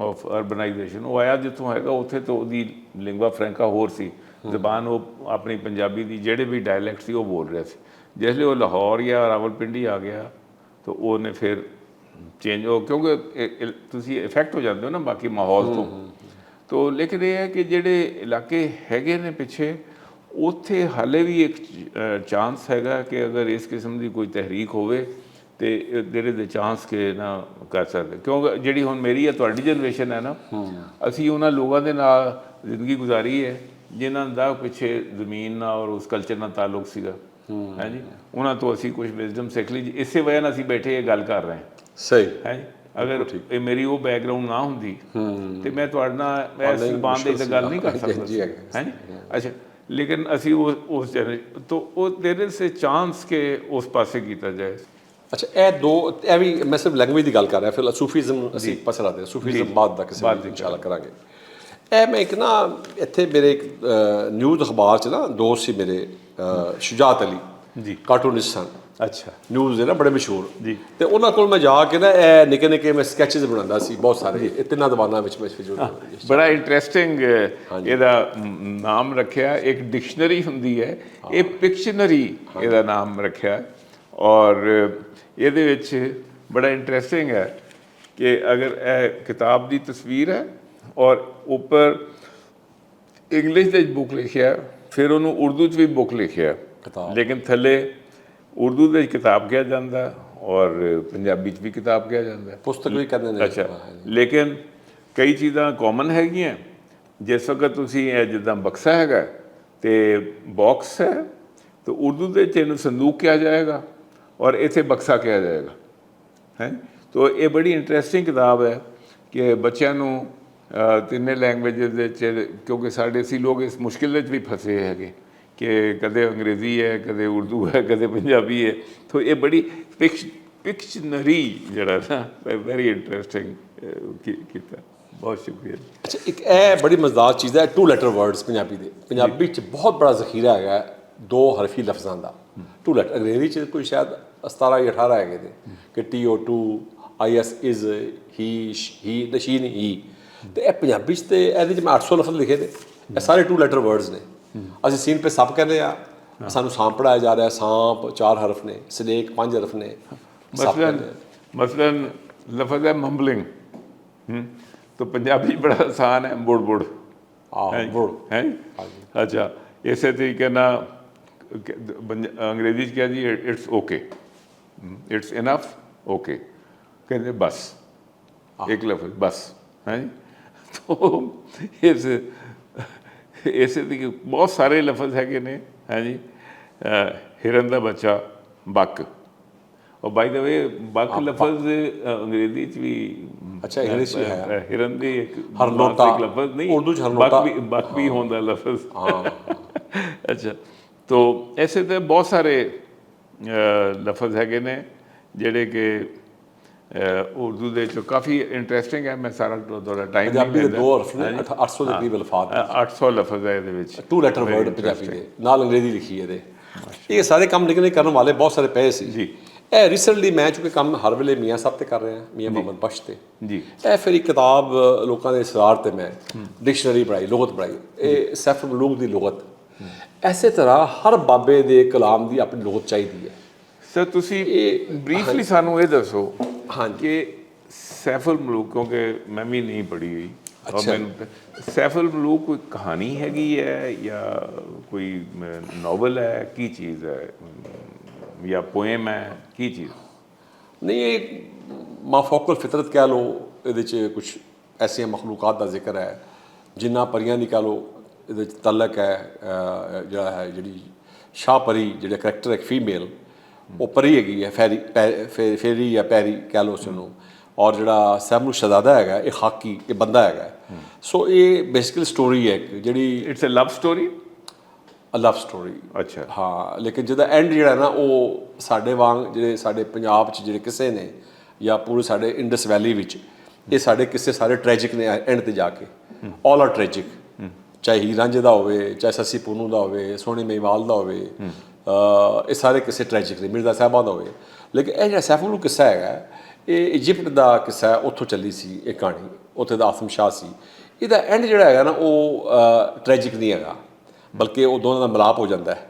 of urbanization. वो आया जितों हैगा उत्थे तो उसकी लिंगवा फ्रैंका होर सी, ਜ਼ਬਾਨ ਉਹ ਆਪਣੀ ਪੰਜਾਬੀ ਦੀ ਜਿਹੜੇ ਵੀ ਡਾਇਲੈਕਟ ਸੀ ਉਹ ਬੋਲ ਰਿਹਾ ਸੀ। ਜਿਸਲੇ ਉਹ ਲਾਹੌਰ ਜਾਂ ਰਾਵਲਪਿੰਡੀ ਆ ਗਿਆ ਤਾਂ ਉਹਨੇ ਫਿਰ ਚੇਂਜ ਹੋ, ਕਿਉਂਕਿ ਤੁਸੀਂ ਇਫੈਕਟ ਹੋ ਜਾਂਦੇ ਹੋ ਨਾ ਬਾਕੀ ਮਾਹੌਲ ਤੋਂ। ਤੋ ਲੇਕਿਨ ਇਹ ਹੈ ਕਿ ਜਿਹੜੇ ਇਲਾਕੇ ਹੈਗੇ ਨੇ ਪਿੱਛੇ, ਉੱਥੇ ਹਾਲੇ ਵੀ ਇੱਕ ਚਾਂਸ ਹੈਗਾ ਕਿ ਅਗਰ ਇਸ ਕਿਸਮ ਦੀ ਕੋਈ ਤਹਿਰੀਕ ਹੋਵੇ ਤੇ ਦੇਰ ਇਜ਼ ਅ ਚਾਂਸ ਕਿ ਨਾ ਕਰ ਸਕਦੇ, ਕਿਉਂਕਿ ਜਿਹੜੀ ਹੁਣ ਮੇਰੀ ਹੈ ਤੁਹਾਡੀ ਜਨਰੇਸ਼ਨ ਹੈ ਨਾ, ਅਸੀਂ ਉਹਨਾਂ ਲੋਕਾਂ ਦੇ ਨਾਲ ਜ਼ਿੰਦਗੀ ਗੁਜ਼ਾਰੀ ਹੈ ਜਿਨ੍ਹਾਂ ਦਾ ਪਿੱਛੇ ਜ਼ਮੀਨ ਨਾਲ ਔਰ ਉਸ ਕਲਚਰ ਨਾਲ ਤਾਲੁਕ ਸੀਗਾ, ਹੈ ਜੀ। ਉਹਨਾਂ ਤੋਂ ਅਸੀਂ ਕੁਝ ਵਿਜ਼ਡਮ ਸਿੱਖ ਲਈ, ਇਸੇ ਵਜ੍ਹਾ ਨਾਲ ਅਸੀਂ ਬੈਠੇ ਇਹ ਗੱਲ ਕਰ ਰਹੇ ਹਾਂ। ਸਹੀ ਹੈ ਜੀ। ਅਗਰ ਇਹ ਮੇਰੀ ਉਹ ਬੈਕਗਰਾਊਂਡ ਨਾ ਹੁੰਦੀ ਤੇ ਮੈਂ ਤੁਹਾਡੇ ਨਾਲ ਇਸ ਜ਼ਬਾਨ ਦੇ ਗੱਲ ਨਹੀਂ ਕਰ ਸਕਦਾ ਸੀ, ਹੈ ਜੀ। ਅੱਛਾ, ਲੇਕਿਨ ਅਸੀਂ ਉਸ ਜਨਰੇਸ਼ਨ ਤੋਂ ਉਹ ਦੇਰ ਇਜ਼ ਅ ਚਾਂਸ ਕਿ ਉਸ ਪਾਸੇ ਕੀਤਾ ਜਾਏ। ਅੱਛਾ, ਇਹ ਵੀ ਮੈਂ ਸਿਰਫ ਲੈਂਗੁਏਜ ਦੀ ਗੱਲ ਕਰ ਰਿਹਾ, ਫਿਰ ਸੂਫੀਜ਼ਮ ਅਸੀਂ ਪਾਸੇ ਰੱਖਦੇ ਹਾਂ, ਸੂਫੀਜ਼ਮ ਬਾਅਦ ਦਾ ਕਿਸੇ ਬਾਅਦ ਇਨਸ਼ਾਅੱਲਾ ਕਰਾਂਗੇ। ਇਹ ਮੈਂ ਇੱਕ ਨਾ ਇੱਥੇ ਮੇਰੇ ਇੱਕ ਨਿਊਜ਼ ਅਖਬਾਰ 'ਚ ਨਾ ਦੋਸਤ ਸੀ ਮੇਰੇ, ਸ਼ੁਜਾਤ ਅਲੀ ਜੀ, ਕਾਰਟੂਨਿਸਟ ਸਨ। ਅੱਛਾ, ਨਿਊਜ਼ ਦੇ ਨਾ ਬੜੇ ਮਸ਼ਹੂਰ ਜੀ। ਤੇ ਉਹਨਾਂ ਕੋਲ ਮੈਂ ਜਾ ਕੇ ਨਾ ਇਹ ਨਿੱਕੇ ਨਿੱਕੇ ਮੈਂ ਸਕੈਚਿਸ ਬਣਾਉਂਦਾ ਸੀ ਬਹੁਤ ਸਾਰੇ, ਇਹ ਤਿੰਨਾਂ ਜ਼ਬਾਨਾਂ ਵਿੱਚ ਮੈਂ ਬੜਾ ਇੰਟਰਸਟਿੰਗ ਇਹਦਾ ਨਾਮ ਰੱਖਿਆ। ਇੱਕ ਡਿਕਸ਼ਨਰੀ ਹੁੰਦੀ ਹੈ, ਇਹ ਪਿਕਸ਼ਨਰੀ ਇਹਦਾ ਨਾਮ ਰੱਖਿਆ। ਔਰ ਇਹਦੇ ਵਿੱਚ ਬੜਾ ਇੰਟਰਸਟਿੰਗ ਹੈ ਕਿ ਅਗਰ ਇਹ ਕਿਤਾਬ ਦੀ ਤਸਵੀਰ ਹੈ ਔਰ ਉੱਪਰ ਇੰਗਲਿਸ਼ ਦੇ ਵਿੱਚ ਬੁੱਕ ਲਿਖਿਆ, ਫਿਰ ਉਹਨੂੰ ਉਰਦੂ 'ਚ ਵੀ ਬੁੱਕ ਲਿਖਿਆ, ਲੇਕਿਨ ਥੱਲੇ ਉਰਦੂ ਦੇ ਵਿੱਚ ਕਿਤਾਬ ਕਿਹਾ ਜਾਂਦਾ ਔਰ ਪੰਜਾਬੀ 'ਚ ਵੀ ਕਿਤਾਬ ਕਿਹਾ ਜਾਂਦਾ, ਪੁਸਤਕ ਵੀ ਕਹਿੰਦੇ ਨੇ। ਅੱਛਾ, ਲੇਕਿਨ ਕਈ ਚੀਜ਼ਾਂ ਕਾਮਨ ਹੈਗੀਆਂ। ਜਿਸ ਵਕਤ ਤੁਸੀਂ ਇਹ ਜਿੱਦਾਂ ਬਕਸਾ ਹੈਗਾ ਤੇ ਬਾਕਸ ਹੈ, ਤਾਂ ਉਰਦੂ ਦੇ ਵਿੱਚ ਇਹਨੂੰ ਸੰਦੂਕ ਕਿਹਾ ਜਾਏਗਾ ਔਰ ਇੱਥੇ ਬਕਸਾ ਕਿਹਾ ਜਾਏਗਾ, ਹੈ। ਤੋ ਇਹ ਬੜੀ ਇੰਟਰਸਟਿੰਗ ਕਿਤਾਬ ਹੈ ਕਿ ਬੱਚਿਆਂ ਨੂੰ ਤਿੰਨੇ ਲੈਂਗੁਏਜਿਸ ਦੇ ਵਿੱਚ, ਕਿਉਂਕਿ ਸਾਡੇ ਅਸੀਂ ਲੋਕ ਇਸ ਮੁਸ਼ਕਿਲ ਵਿੱਚ ਵੀ ਫਸੇ ਹੈਗੇ ਕਿ ਕਦੇ ਅੰਗਰੇਜ਼ੀ ਹੈ, ਕਦੇ ਉਰਦੂ ਹੈ, ਕਦੇ ਪੰਜਾਬੀ ਹੈ। ਤੋ ਇਹ ਬੜੀ ਪਿਕਸ਼ਨਰੀ ਜਿਹੜਾ ਨਾ ਵੈਰੀ ਇੰਟਰਸਟਿੰਗ ਕੀਤਾ। ਬਹੁਤ ਸ਼ੁਕਰੀਆ। ਅੱਛਾ, ਇੱਕ ਇਹ ਬੜੀ ਮਜ਼ੇਦਾਰ ਚੀਜ਼ ਹੈ, 2 ਲੈਟਰ ਵਰਡਸ ਪੰਜਾਬੀ ਦੇ। ਪੰਜਾਬੀ 'ਚ ਬਹੁਤ ਬੜਾ ਜ਼ਖੀਰਾ ਹੈਗਾ 2 ਹਰਫੀ ਲਫ਼ਜ਼ਾਂ ਦਾ, 2 ਲੈਟਰ। ਅੰਗਰੇਜ਼ੀ 'ਚ ਕੋਈ ਸ਼ਾਇਦ 17 ਜਾਂ 18 ਹੈਗੇ ਨੇ ਕਿ TO2, IS, IS, he, ਨਸ਼ੀਨ, ਹੀ। ਤੇ ਇਹ ਪੰਜਾਬੀ 'ਚ ਤੇ ਇਹਦੇ 'ਚ ਮੈਂ 800 ਲਫ਼ਜ਼ ਲਿਖੇ ਨੇ। ਇਹ ਸਾਰੇ 2 ਲੈਟਰ ਵਰਡਸ ਨੇ। ਅਸੀਂ ਸੀਨ ਪੇ ਸੱਪ ਕਹਿੰਦੇ ਆ, ਸਾਨੂੰ ਸਾਂਪ ਪੜ੍ਹਾਇਆ ਜਾ ਰਿਹਾ। ਸਾਂਪ 4 ਹਰਫ ਨੇ, ਸਨੇਕ 5 ਹਰਫ ਨੇ। ਮਸਲਨ ਲਫ਼ਜ਼ ਹੈ ਮੰਬਲਿੰਗ, तो पंजाबी बड़ा आसान है, बुड़ बुड़ है। अच्छा, इसे तरीके ना अंग्रेजी च क्या जी, it's okay, it's enough, okay कहते बस, एक लफ्ज़ बस है। तो इसे बहुत सारे लफ्ज़ है ने, है जी। हिरन का बच्चा बक, और बाय द वे बक लफ्ज़ अंग्रेजी च भी, अच्छा इंग्लिश में है, हिरन दी एक हरनोटा लफ्ज़ नहीं, उर्दू च हरनोटा, बक भी होंदा लफ्ज़। अच्छा, तो ऐसे तो बहुत सारे लफ्ज़ है ने जिहड़े कि उर्दू दे चो काफ़ी इंटरस्टिंग है। मैं सारा थोड़ा टाइम पंजाबी दे 2 हरफ ने, 800 ਦੇ ਕਰੀਬ ਅਲਫਾਜ਼, 800 ਲਫ਼ਜ਼ ਹੈ ਇਹਦੇ ਵਿੱਚ। 2 ਲੈਟਰ ਵਰਡ ਪੰਜਾਬੀ ਦੇ ਨਾਲ ਅੰਗਰੇਜ਼ੀ ਲਿਖੀ ਇਹਦੇ। ਇਹ ਸਾਰੇ ਕੰਮ ਨਿਕਲਣੇ ਕਰਨ ਵਾਲੇ ਬਹੁਤ ਸਾਰੇ ਪਏ ਸੀ ਜੀ। ਇਹ ਰੀਸੈਂਟਲੀ ਮੈਂ ਚੁੱਕੇ ਕੰਮ ਹਰ ਵੇਲੇ ਮੀਆਂ ਸਾਹਿਬ ਤੇ ਕਰ ਰਿਹਾ, ਮੀਆਂ ਮੁਹੰਮਦ ਬਖਸ਼ ਤੇ ਜੀ। ਇਹ ਫਿਰ ਇੱਕ ਕਿਤਾਬ ਲੋਕਾਂ ਦੇ ਇਸਰਾਰ ਤੇ ਮੈਂ ਡਿਕਸ਼ਨਰੀ ਪੜ੍ਹਾਈ, ਲੁਗਤ ਪੜ੍ਹਾਈ। ਇਹ ਸੈਫ ਮਲੂਕ ਦੀ ਲੁਗਤ। ਐਸੇ ਤਰ੍ਹਾਂ ਹਰ ਬਾਬੇ ਦੇ ਕਲਾਮ ਦੀ ਆਪਣੀ ਲੁਗਤ ਚਾਹੀਦੀ ਹੈ। ਸਰ ਤੁਸੀਂ ਬਰੀਫਲੀ ਸਾਨੂੰ ਇਹ ਦੱਸੋ ਹਾਂਜੀ ਕਿ ਸੈਫੁਲ ਮਲੂਕ, ਕਿਉਂਕਿ ਮੈਂ ਵੀ ਨਹੀਂ ਪੜ੍ਹੀ ਹੋਈ, ਔਰ ਮੈਨੂੰ ਸੈਫੁਲ ਮਲੂਕ ਕੋਈ ਕਹਾਣੀ ਹੈਗੀ ਹੈ ਜਾਂ ਕੋਈ ਨਾਵਲ ਹੈ, ਕੀ ਚੀਜ਼ ਹੈ, ਜਾਂ ਪੋਇਮ ਹੈ, ਕੀ ਚੀਜ਼? ਨਹੀਂ, ਇਹ ਮਾਫੌਕਲ ਫਿਤਰਤ ਕਹਿ ਲਓ। ਇਹਦੇ 'ਚ ਕੁਛ ਐਸੀਆਂ ਮਖਲੂਕਾਤ ਦਾ ਜ਼ਿਕਰ ਹੈ ਜਿਨ੍ਹਾਂ ਪਰੀਆਂ ਦੀ ਕਹਿ ਲਓ ਇਹਦੇ 'ਚ ਤਲਕ ਹੈ। ਜਿਹੜਾ ਹੈ ਜਿਹੜੀ ਸ਼ਾਹ ਪਰੀ, ਜਿਹੜਾ ਕਰੈਕਟਰ ਇੱਕ ਫੀਮੇਲ, ਉਹ ਪਰੀ ਹੈਗੀ ਹੈ, ਫੇਰੀ ਜਾਂ ਪੈਰੀ ਕਹਿ ਲਓ ਉਸਨੂੰ। ਔਰ ਜਿਹੜਾ ਸੈਮੂ ਸ਼ਹਜ਼ਾਦਾ ਹੈਗਾ, ਇਹ ਖਾਕੀ, ਇਹ ਬੰਦਾ ਹੈਗਾ। ਸੋ ਇਹ ਬੇਸਿਕਲੀ ਸਟੋਰੀ ਹੈ ਜਿਹੜੀ it's a love story, love story. ਅੱਛਾ, ਹਾਂ, ਲੇਕਿਨ ਜਿਹਦਾ ਐਂਡ ਜਿਹੜਾ ਨਾ ਉਹ ਸਾਡੇ ਵਾਂਗ, ਜਿਹੜੇ ਸਾਡੇ ਪੰਜਾਬ 'ਚ ਜਿਹੜੇ ਕਿਸੇ ਨੇ ਜਾਂ ਪੂਰੇ ਸਾਡੇ ਇੰਡਸ ਵੈਲੀ ਵਿੱਚ, ਇਹ ਸਾਡੇ ਕਿਸੇ ਸਾਰੇ ਟ੍ਰੈਜਿਕ ਨੇ ਐਂਡ 'ਤੇ ਜਾ ਕੇ। ਆਲ ਆਰ ਟ੍ਰੈਜਿਕ, ਚਾਹੇ ਹੀਰ ਰਾਂਝੇ ਦਾ ਹੋਵੇ, ਚਾਹੇ ਸੱਸੀ ਪੁੰਨੂ ਦਾ ਹੋਵੇ, ਸੋਹਣੀ ਮਹੀਵਾਲ ਦਾ ਹੋਵੇ, ਇਹ ਸਾਰੇ ਕਿਸੇ ਟ੍ਰੈਜਿਕ ਨੇ, ਮਿਰਜ਼ਾ ਸਾਹਿਬਾਂ ਦਾ ਹੋਵੇ। ਲੇਕਿਨ ਇਹ ਜਿਹੜਾ ਸੈਫੁਲ ਕਿੱਸਾ ਹੈਗਾ, ਇਹ ਇਜਿਪਟ ਦਾ ਕਿੱਸਾ ਹੈ, ਉੱਥੋਂ ਚੱਲੀ ਸੀ ਇਹ ਕਹਾਣੀ। ਉੱਥੇ ਦਾ ਆਸਮ ਸ਼ਾਹ ਸੀ। ਇਹਦਾ ਐਂਡ ਜਿਹੜਾ ਹੈਗਾ ਨਾ ਉਹ ਟ੍ਰੈਜਿਕ ਨਹੀਂ ਹੈਗਾ, ਬਲਕਿ ਉਹ ਦੋਨਾਂ ਦਾ ਮਿਲਾਪ ਹੋ ਜਾਂਦਾ ਹੈ।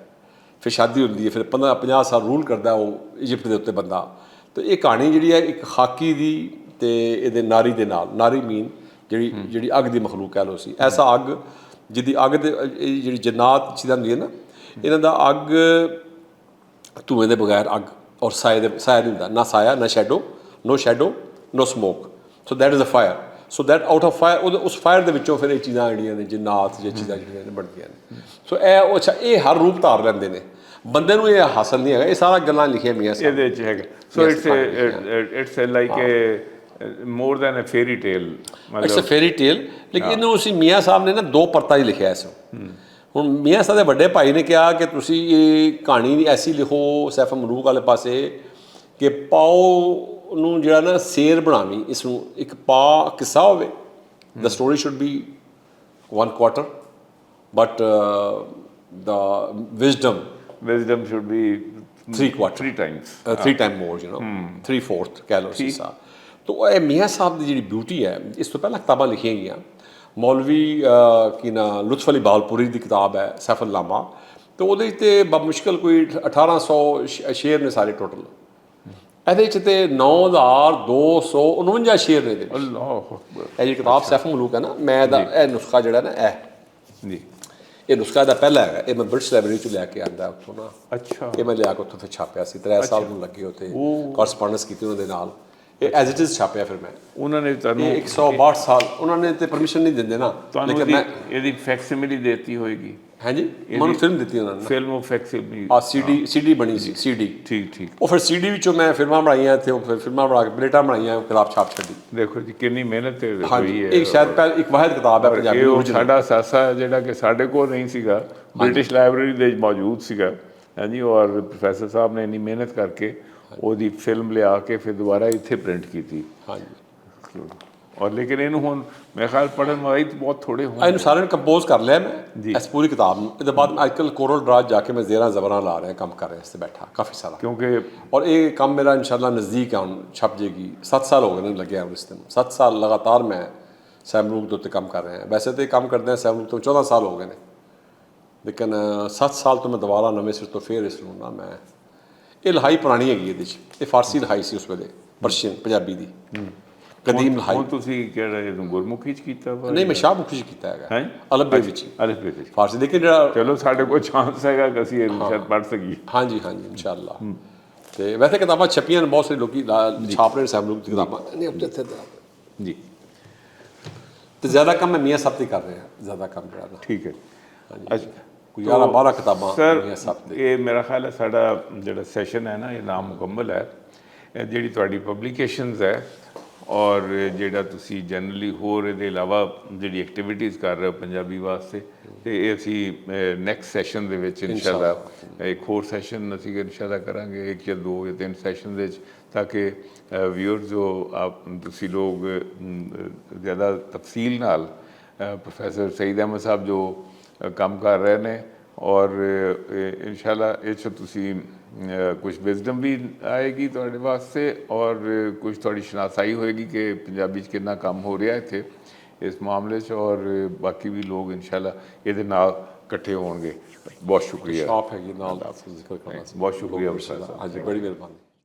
ਫਿਰ ਸ਼ਾਦੀ ਹੁੰਦੀ ਹੈ, ਫਿਰ 50 ਸਾਲ ਰੂਲ ਕਰਦਾ ਉਹ ਇਜਿਪਟ ਦੇ ਉੱਤੇ ਬੰਦਾ। ਅਤੇ ਇਹ ਕਹਾਣੀ ਜਿਹੜੀ ਹੈ ਇੱਕ ਖਾਕੀ ਦੀ ਅਤੇ ਇਹਦੇ ਨਾਰੀ ਦੇ ਨਾਲ, ਨਾਰੀ ਮੀਨ ਜਿਹੜੀ ਅੱਗ ਦੀ ਮਖਲੂਕ ਕਹਿ ਲਓ ਸੀ। ਐਸਾ ਅੱਗ ਜਿਹਦੀ ਅੱਗ ਦੇ ਜਿਹੜੀ ਜਨਾਤ ਜਿਹਦਾ ਹੁੰਦੀ ਹੈ ਨਾ, ਇਹਨਾਂ ਦਾ ਅੱਗ ਧੂਏ ਦੇ ਬਗੈਰ ਅੱਗ ਔਰ ਸਾਇਆ ਨਹੀਂ ਹੁੰਦਾ, ਨਾ ਸਾਇਆ ਨਾ shadow, no shadow no smoke, so that is a fire, so that out of fire, ਉਸ ਫਾਇਰ ਦੇ ਵਿੱਚੋਂ ਫਿਰ ਇਹ ਚੀਜ਼ਾਂ ਜਿਹੜੀਆਂ ਨੇ ਜਿੰਨਾਤ ਜਾਂ ਚੀਜ਼ਾਂ ਜਿਹੜੀਆਂ ਨੇ ਬਣਦੀਆਂ ਨੇ। ਸੋ ਇਹ ਅੱਛਾ ਇਹ ਹਰ ਰੂਪ ਧਾਰ ਲੈਂਦੇ ਨੇ, ਬੰਦੇ ਨੂੰ ਇਹ ਹਾਸਲ ਨਹੀਂ ਹੈਗਾ, ਇਹ ਸਾਰਾ ਗੱਲਾਂ ਲਿਖੀਆਂ ਮੀਆਂ ਸਾਹਿਬ ਇਹਦੇ ਵਿੱਚ ਹੈਗਾ। So it's like a more than a fairy tale, it's a fairy tail, ਲੇਕਿਨ ਇਹਨੂੰ ਅਸੀਂ ਮੀਆਂ ਸਾਹਿਬ ਨੇ ਨਾ ਦੋ ਪਰਤਾਂ ਹੀ ਲਿਖਿਆ ਇਸ ਨੂੰ। ਹੁਣ ਮੀਆਂ ਸਾਹਿਬ ਦੇ ਵੱਡੇ ਭਾਈ ਨੇ ਕਿਹਾ ਕਿ ਤੁਸੀਂ ਇਹ ਕਹਾਣੀ ਐਸੀ ਲਿਖੋ ਸੈਫ ਮਲੂਕ ਵਾਲੇ ਪਾਸੇ ਕਿ ਪਾਓ ਨੂੰ ਜਿਹੜਾ ਨਾ ਸ਼ੇਰ ਬਣਾਵੀਂ, ਇਸ ਨੂੰ ਇੱਕ ਪਾ ਕਿੱਸਾ ਹੋਵੇ, the story should be 1 quarter but the wisdom should be 3 quarter, 3 times, 3 time more, 3/4 ਕਹਿ ਲਓ ਹਿੱਸਾ। ਤੋ ਇਹ ਮੀਆਂ ਸਾਹਿਬ ਦੀ ਜਿਹੜੀ ਬਿਊਟੀ ਹੈ, ਇਸ ਤੋਂ ਪਹਿਲਾਂ ਕਿਤਾਬਾਂ ਲਿਖੀਆਂ ਗਈਆਂ, ਮੌਲਵੀ ਕੀ ਨਾ ਲੁਤਫ ਅਲੀ ਬਾਲਪੁਰੀ ਦੀ ਕਿਤਾਬ ਹੈ ਸੈਫੁੱਲਾਮਾ, ਤੇ ਉਹਦੇ 'ਚ ਤੇ ਬਮੁਸ਼ਕਿਲ ਕੋਈ 1800 ਸ਼ੇਰ ਨੇ ਸਾਰੇ ਟੋਟਲ, ਇਹਦੇ 'ਚ ਤੇ 9249 ਸ਼ੇਰ ਨੇ ਇਹਦੇ ਵਿੱਚ। ਅੱਲਾਹੁ ਅਕਬਰ। ਇਹ ਜਿਹੜੀ ਕਿਤਾਬ ਸੈਫ ਮਲੂਕ ਹੈ ਨਾ, ਮੈਂ ਦਾ ਇਹ ਨੁਸਖਾ ਜਿਹੜਾ ਨਾ ਜੀ ਇਹ ਨੁਸਖਾ ਦਾ ਪਹਿਲਾ ਹੈਗਾ, ਇਹ ਮੈਂ ਬ੍ਰਿਟਿਸ਼ ਲਾਇਬ੍ਰੇਰੀ 'ਚ ਲੈ ਕੇ ਆਂਦਾ ਉੱਥੋਂ ਨਾ, ਅੱਛਾ, ਇਹ ਮੈਂ ਲਿਆ ਕੇ ਉੱਥੋਂ ਫਿਰ ਛਾਪਿਆ ਸੀ, 3 ਸਾਲ ਨੂੰ ਲੱਗੇ ਉੱਥੇ ਕੋਰਸਪੋਂਡੈਂਸ ਕੀਤੀ ਉਹਨਾਂ ਦੇ ਨਾਲ, ਇਹ ਐਜ਼ ਇਟ ਇਜ਼ ਛਾਪਿਆ ਫਿਰ ਮੈਂ। ਉਹਨਾਂ ਨੇ ਤੁਹਾਨੂੰ ਇਹ 162 ਸਾਲ ਉਹਨਾਂ ਨੇ ਤੇ ਪਰਮਿਸ਼ਨ ਨਹੀਂ ਦਿੰਦੇ ਨਾ, ਤੁਹਾਨੂੰ ਇਹਦੀ ਫੈਕਸਿਮਿਲੀ ਦੇਤੀ ਹੋਏਗੀ? ਹਾਂਜੀ, ਮੈਨੂੰ ਫਿਲਮ ਦਿੱਤੀ ਉਹਨਾਂ ਨੇ, ਫਿਲਮ ਉਹ ਫੈਕਸਿਮਿਲੀ ਸੀਡੀ ਬਣੀ ਸੀ, ਸੀਡੀ। ਠੀਕ। ਉਹ ਫਿਰ ਸੀਡੀ ਵਿੱਚੋਂ ਮੈਂ ਫਿਲਮਾਂ ਬਣਾਈਆਂ ਇੱਥੇ, ਉਹ ਫਿਰ ਫਿਲਮਾਂ ਬਣਾ ਕੇ ਪਲੇਟਾਂ ਬਣਾਈਆਂ, ਕਿਤਾਬ ਛਾਪ ਛੱਡੀ। ਦੇਖੋ ਜੀ ਕਿੰਨੀ ਮਿਹਨਤ ਹੋਈ ਹਾਂਜੀ, ਹੈ। ਇੱਕ ਸ਼ਾਇਦ ਇੱਕ ਵਾਹਿਦ ਕਿਤਾਬ ਹੈ ਪੰਜਾਬੀ ਉਹ original। ਸਾਡਾ ਸਾਸਾ ਹੈ ਜਿਹੜਾ ਕਿ ਸਾਡੇ ਕੋਲ ਨਹੀਂ ਸੀਗਾ, ਬ੍ਰਿਟਿਸ਼ ਲਾਇਬ੍ਰੇਰੀ ਦੇ ਵਿੱਚ ਮੌਜੂਦ ਸੀਗਾ, ਹਾਂਜੀ, ਔਰ ਪ੍ਰੋਫੈਸਰ ਸਾਹਿਬ ਨੇ ਇੰਨੀ ਮਿਹਨਤ ਕਰਕੇ ਉਹਦੀ ਫਿਲਮ ਲਿਆ ਕੇ ਫਿਰ ਦੁਬਾਰਾ ਇੱਥੇ ਪ੍ਰਿੰਟ ਕੀਤੀ। ਹਾਂਜੀ, ਔਰ ਲੇਕਿਨ ਇਹਨੂੰ ਹੁਣ ਮੇਰੇ ਖਿਆਲ ਪੜ੍ਹਨ ਵਾਲੇ ਬਹੁਤ ਥੋੜੇ ਹੋਣ। ਇਹਨੂੰ ਸਾਰਿਆਂ ਨੇ ਕੰਪੋਜ਼ ਕਰ ਲਿਆ ਮੈਂ ਇਸ ਪੂਰੀ ਕਿਤਾਬ ਨੂੰ। ਇਹਦੇ ਬਾਅਦ ਅੱਜ ਕੱਲ੍ਹ ਕੋਰਲ ਡਰਾਜ ਜਾ ਕੇ ਮੈਂ ਜ਼ੇਰਾਂ ਜ਼ਬਰਾਂ ਲਾ ਰਿਹਾ, ਕੰਮ ਕਰ ਰਿਹਾ, ਇਸ 'ਤੇ ਬੈਠਾ ਕਾਫੀ ਸਾਰਾ, ਕਿਉਂਕਿ ਔਰ ਇਹ ਕੰਮ ਮੇਰਾ ਇਨਸ਼ਾਅੱਲਾ ਨਜ਼ਦੀਕ ਆ, ਹੁਣ ਛਪ ਜੇਗੀ। 7 ਸਾਲ ਹੋ ਗਏ ਨੇ ਲੱਗਿਆ ਇਸ ਤੇ, 7 ਸਾਲ ਲਗਾਤਾਰ ਮੈਂ ਸੈਫ ਮਲੂਕ ਦੇ ਉੱਤੇ ਕੰਮ ਕਰ ਰਿਹਾ। ਵੈਸੇ ਤਾਂ ਇਹ ਕੰਮ ਕਰਦੇ ਹਾਂ ਸੈਫ ਮਲੂਕ ਤੋਂ 14 ਸਾਲ ਹੋ ਗਏ ਨੇ, ਲੇਕਿਨ 7 ਸਾਲ ਤੋਂ ਮੈਂ ਦੁਬਾਰਾ ਨਵੇਂ ਸਿਰ ਤੋਂ ਫਿਰ ਇਸ ਨੂੰ ਨਾ ਮੈਂ, ਇਹ ਲਿਹਾਈ ਪੁਰਾਣੀ ਹੈਗੀ ਇਹਦੇ 'ਚ, ਇਹ ਫਾਰਸੀ ਲਿਹਾਈ ਸੀ ਉਸ ਵੇਲੇ, ਪਰਸ਼ੀਅਨ ਪੰਜਾਬੀ ਦੀ ਕਦੀਮ ਲਿਹਾਈ। ਹੁਣ ਤੁਸੀਂ ਕਿਹੜਾ ਇਹਨੂੰ ਗੁਰਮੁਖੀ 'ਚ ਕੀਤਾ ਵਾ? ਨਹੀਂ, ਮੈਂ ਸ਼ਾਹਮੁਖੀ 'ਚ ਕੀਤਾ ਹੈਗਾ, ਅਲਫਬੇ ਵਿੱਚ, ਅਲਫਬੇ ਵਿੱਚ ਫਾਰਸੀ। ਲੇਕਿਨ ਜਿਹੜਾ ਚਲੋ ਸਾਡੇ ਕੋਲ ਚਾਂਸ ਹੈਗਾ ਕਿ ਅਸੀਂ ਇਹਨੂੰ ਸ਼ਾਇਦ ਪੜ੍ਹ ਸਕੀਏ। ਹਾਂਜੀ ਇਨਸ਼ਾਅੱਲਾ। ਤੇ ਵੈਸੇ ਕਿਤਾਬਾਂ ਛਪੀਆਂ ਨੇ, ਬਹੁਤ ਸਾਰੇ ਲੋਕੀ ਛਾਪ ਰਹੇ ਸੈਫ ਮਲੂਕ ਦੀ ਕਿਤਾਬਾਂ ਨਹੀਂ ਉੱਥੇ ਜੀ। ਤੇ ਜ਼ਿਆਦਾ ਕੰਮ ਮੈਂ ਮੀਆਂ ਸਾਹਿਬ ਤੇ ਕਰ ਰਿਹਾ, ਜ਼ਿਆਦਾ ਕੰਮ ਜਿਹੜਾ ਨਾ। ਠੀਕ ਹੈ। ਅੱਛਾ, ਕੋਈ 11-12 ਕਿਤਾਬਾਂ ਮੀਆਂ ਸਾਹਿਬ ਸਰ, ਤੇ। ਇਹ ਮੇਰਾ ਖਿਆਲ ਹੈ ਸਾਡਾ ਜਿਹੜਾ ਸੈਸ਼ਨ ਹੈ ਨਾ, ਇਹ ਨਾਮ ਮੁਕੰਮਲ ਹੈ। ਇਹ ਜਿਹੜੀ ਤੁਹਾਡੀ ਪਬਲੀਕੇਸ਼ਨਸ ਹੈ ਔਰ ਜਿਹੜਾ ਤੁਸੀਂ ਜਨਰਲੀ ਹੋਰ ਇਹਦੇ ਇਲਾਵਾ ਜਿਹੜੀ ਐਕਟੀਵਿਟੀਜ਼ ਕਰ ਰਹੇ ਹੋ ਪੰਜਾਬੀ ਵਾਸਤੇ, ਤੇ ਇਹ ਅਸੀਂ ਨੈਕਸਟ ਸੈਸ਼ਨ ਦੇ ਵਿੱਚ ਇਨਸ਼ਾਅੱਲਾ ਇੱਕ ਹੋਰ ਸੈਸ਼ਨ ਅਸੀਂ ਇਨਸ਼ਾਅੱਲਾ ਕਰਾਂਗੇ, 1 ਜਾਂ 2 ਜਾਂ 3 ਸੈਸ਼ਨ ਦੇ ਵਿੱਚ, ਤਾਂ ਕਿ ਵਿਊਅਰਸ ਜੋ ਤੁਸੀਂ ਲੋਕ ਜ਼ਿਆਦਾ ਤਫਸੀਲ ਨਾਲ ਪ੍ਰੋਫੈਸਰ ਸਈਦ ਅਹਿਮਦ ਸਾਹਿਬ ਜੋ ਕੰਮ ਕਰ ਰਹੇ ਨੇ, ਔਰ ਇਨਸ਼ਾਅੱਲਾ ਇਹ 'ਚ ਤੁਸੀਂ ਕੁਝ ਵਿਜ਼ਡਮ ਵੀ ਆਏਗੀ ਤੁਹਾਡੇ ਵਾਸਤੇ, ਔਰ ਕੁਝ ਤੁਹਾਡੀ ਸ਼ਨਾਸਾਈ ਹੋਏਗੀ ਕਿ ਪੰਜਾਬੀ 'ਚ ਕਿੰਨਾ ਕੰਮ ਹੋ ਰਿਹਾ ਇੱਥੇ ਇਸ ਮਾਮਲੇ 'ਚ, ਔਰ ਬਾਕੀ ਵੀ ਲੋਕ ਇਨਸ਼ਾਅੱਲਾ ਇਹਦੇ ਨਾਲ ਇਕੱਠੇ ਹੋਣਗੇ। ਬਹੁਤ ਸ਼ੁਕਰੀਆ। ਸ਼ਾਪ ਹੈਗੀ ਨਾਲ ਜ਼ਿਕਰ ਕਰਨਾ ਸੀ। ਬਹੁਤ ਸ਼ੁਕਰੀਆ। ਹਾਂਜੀ, ਬੜੀ ਮਿਹਰਬਾਨੀ।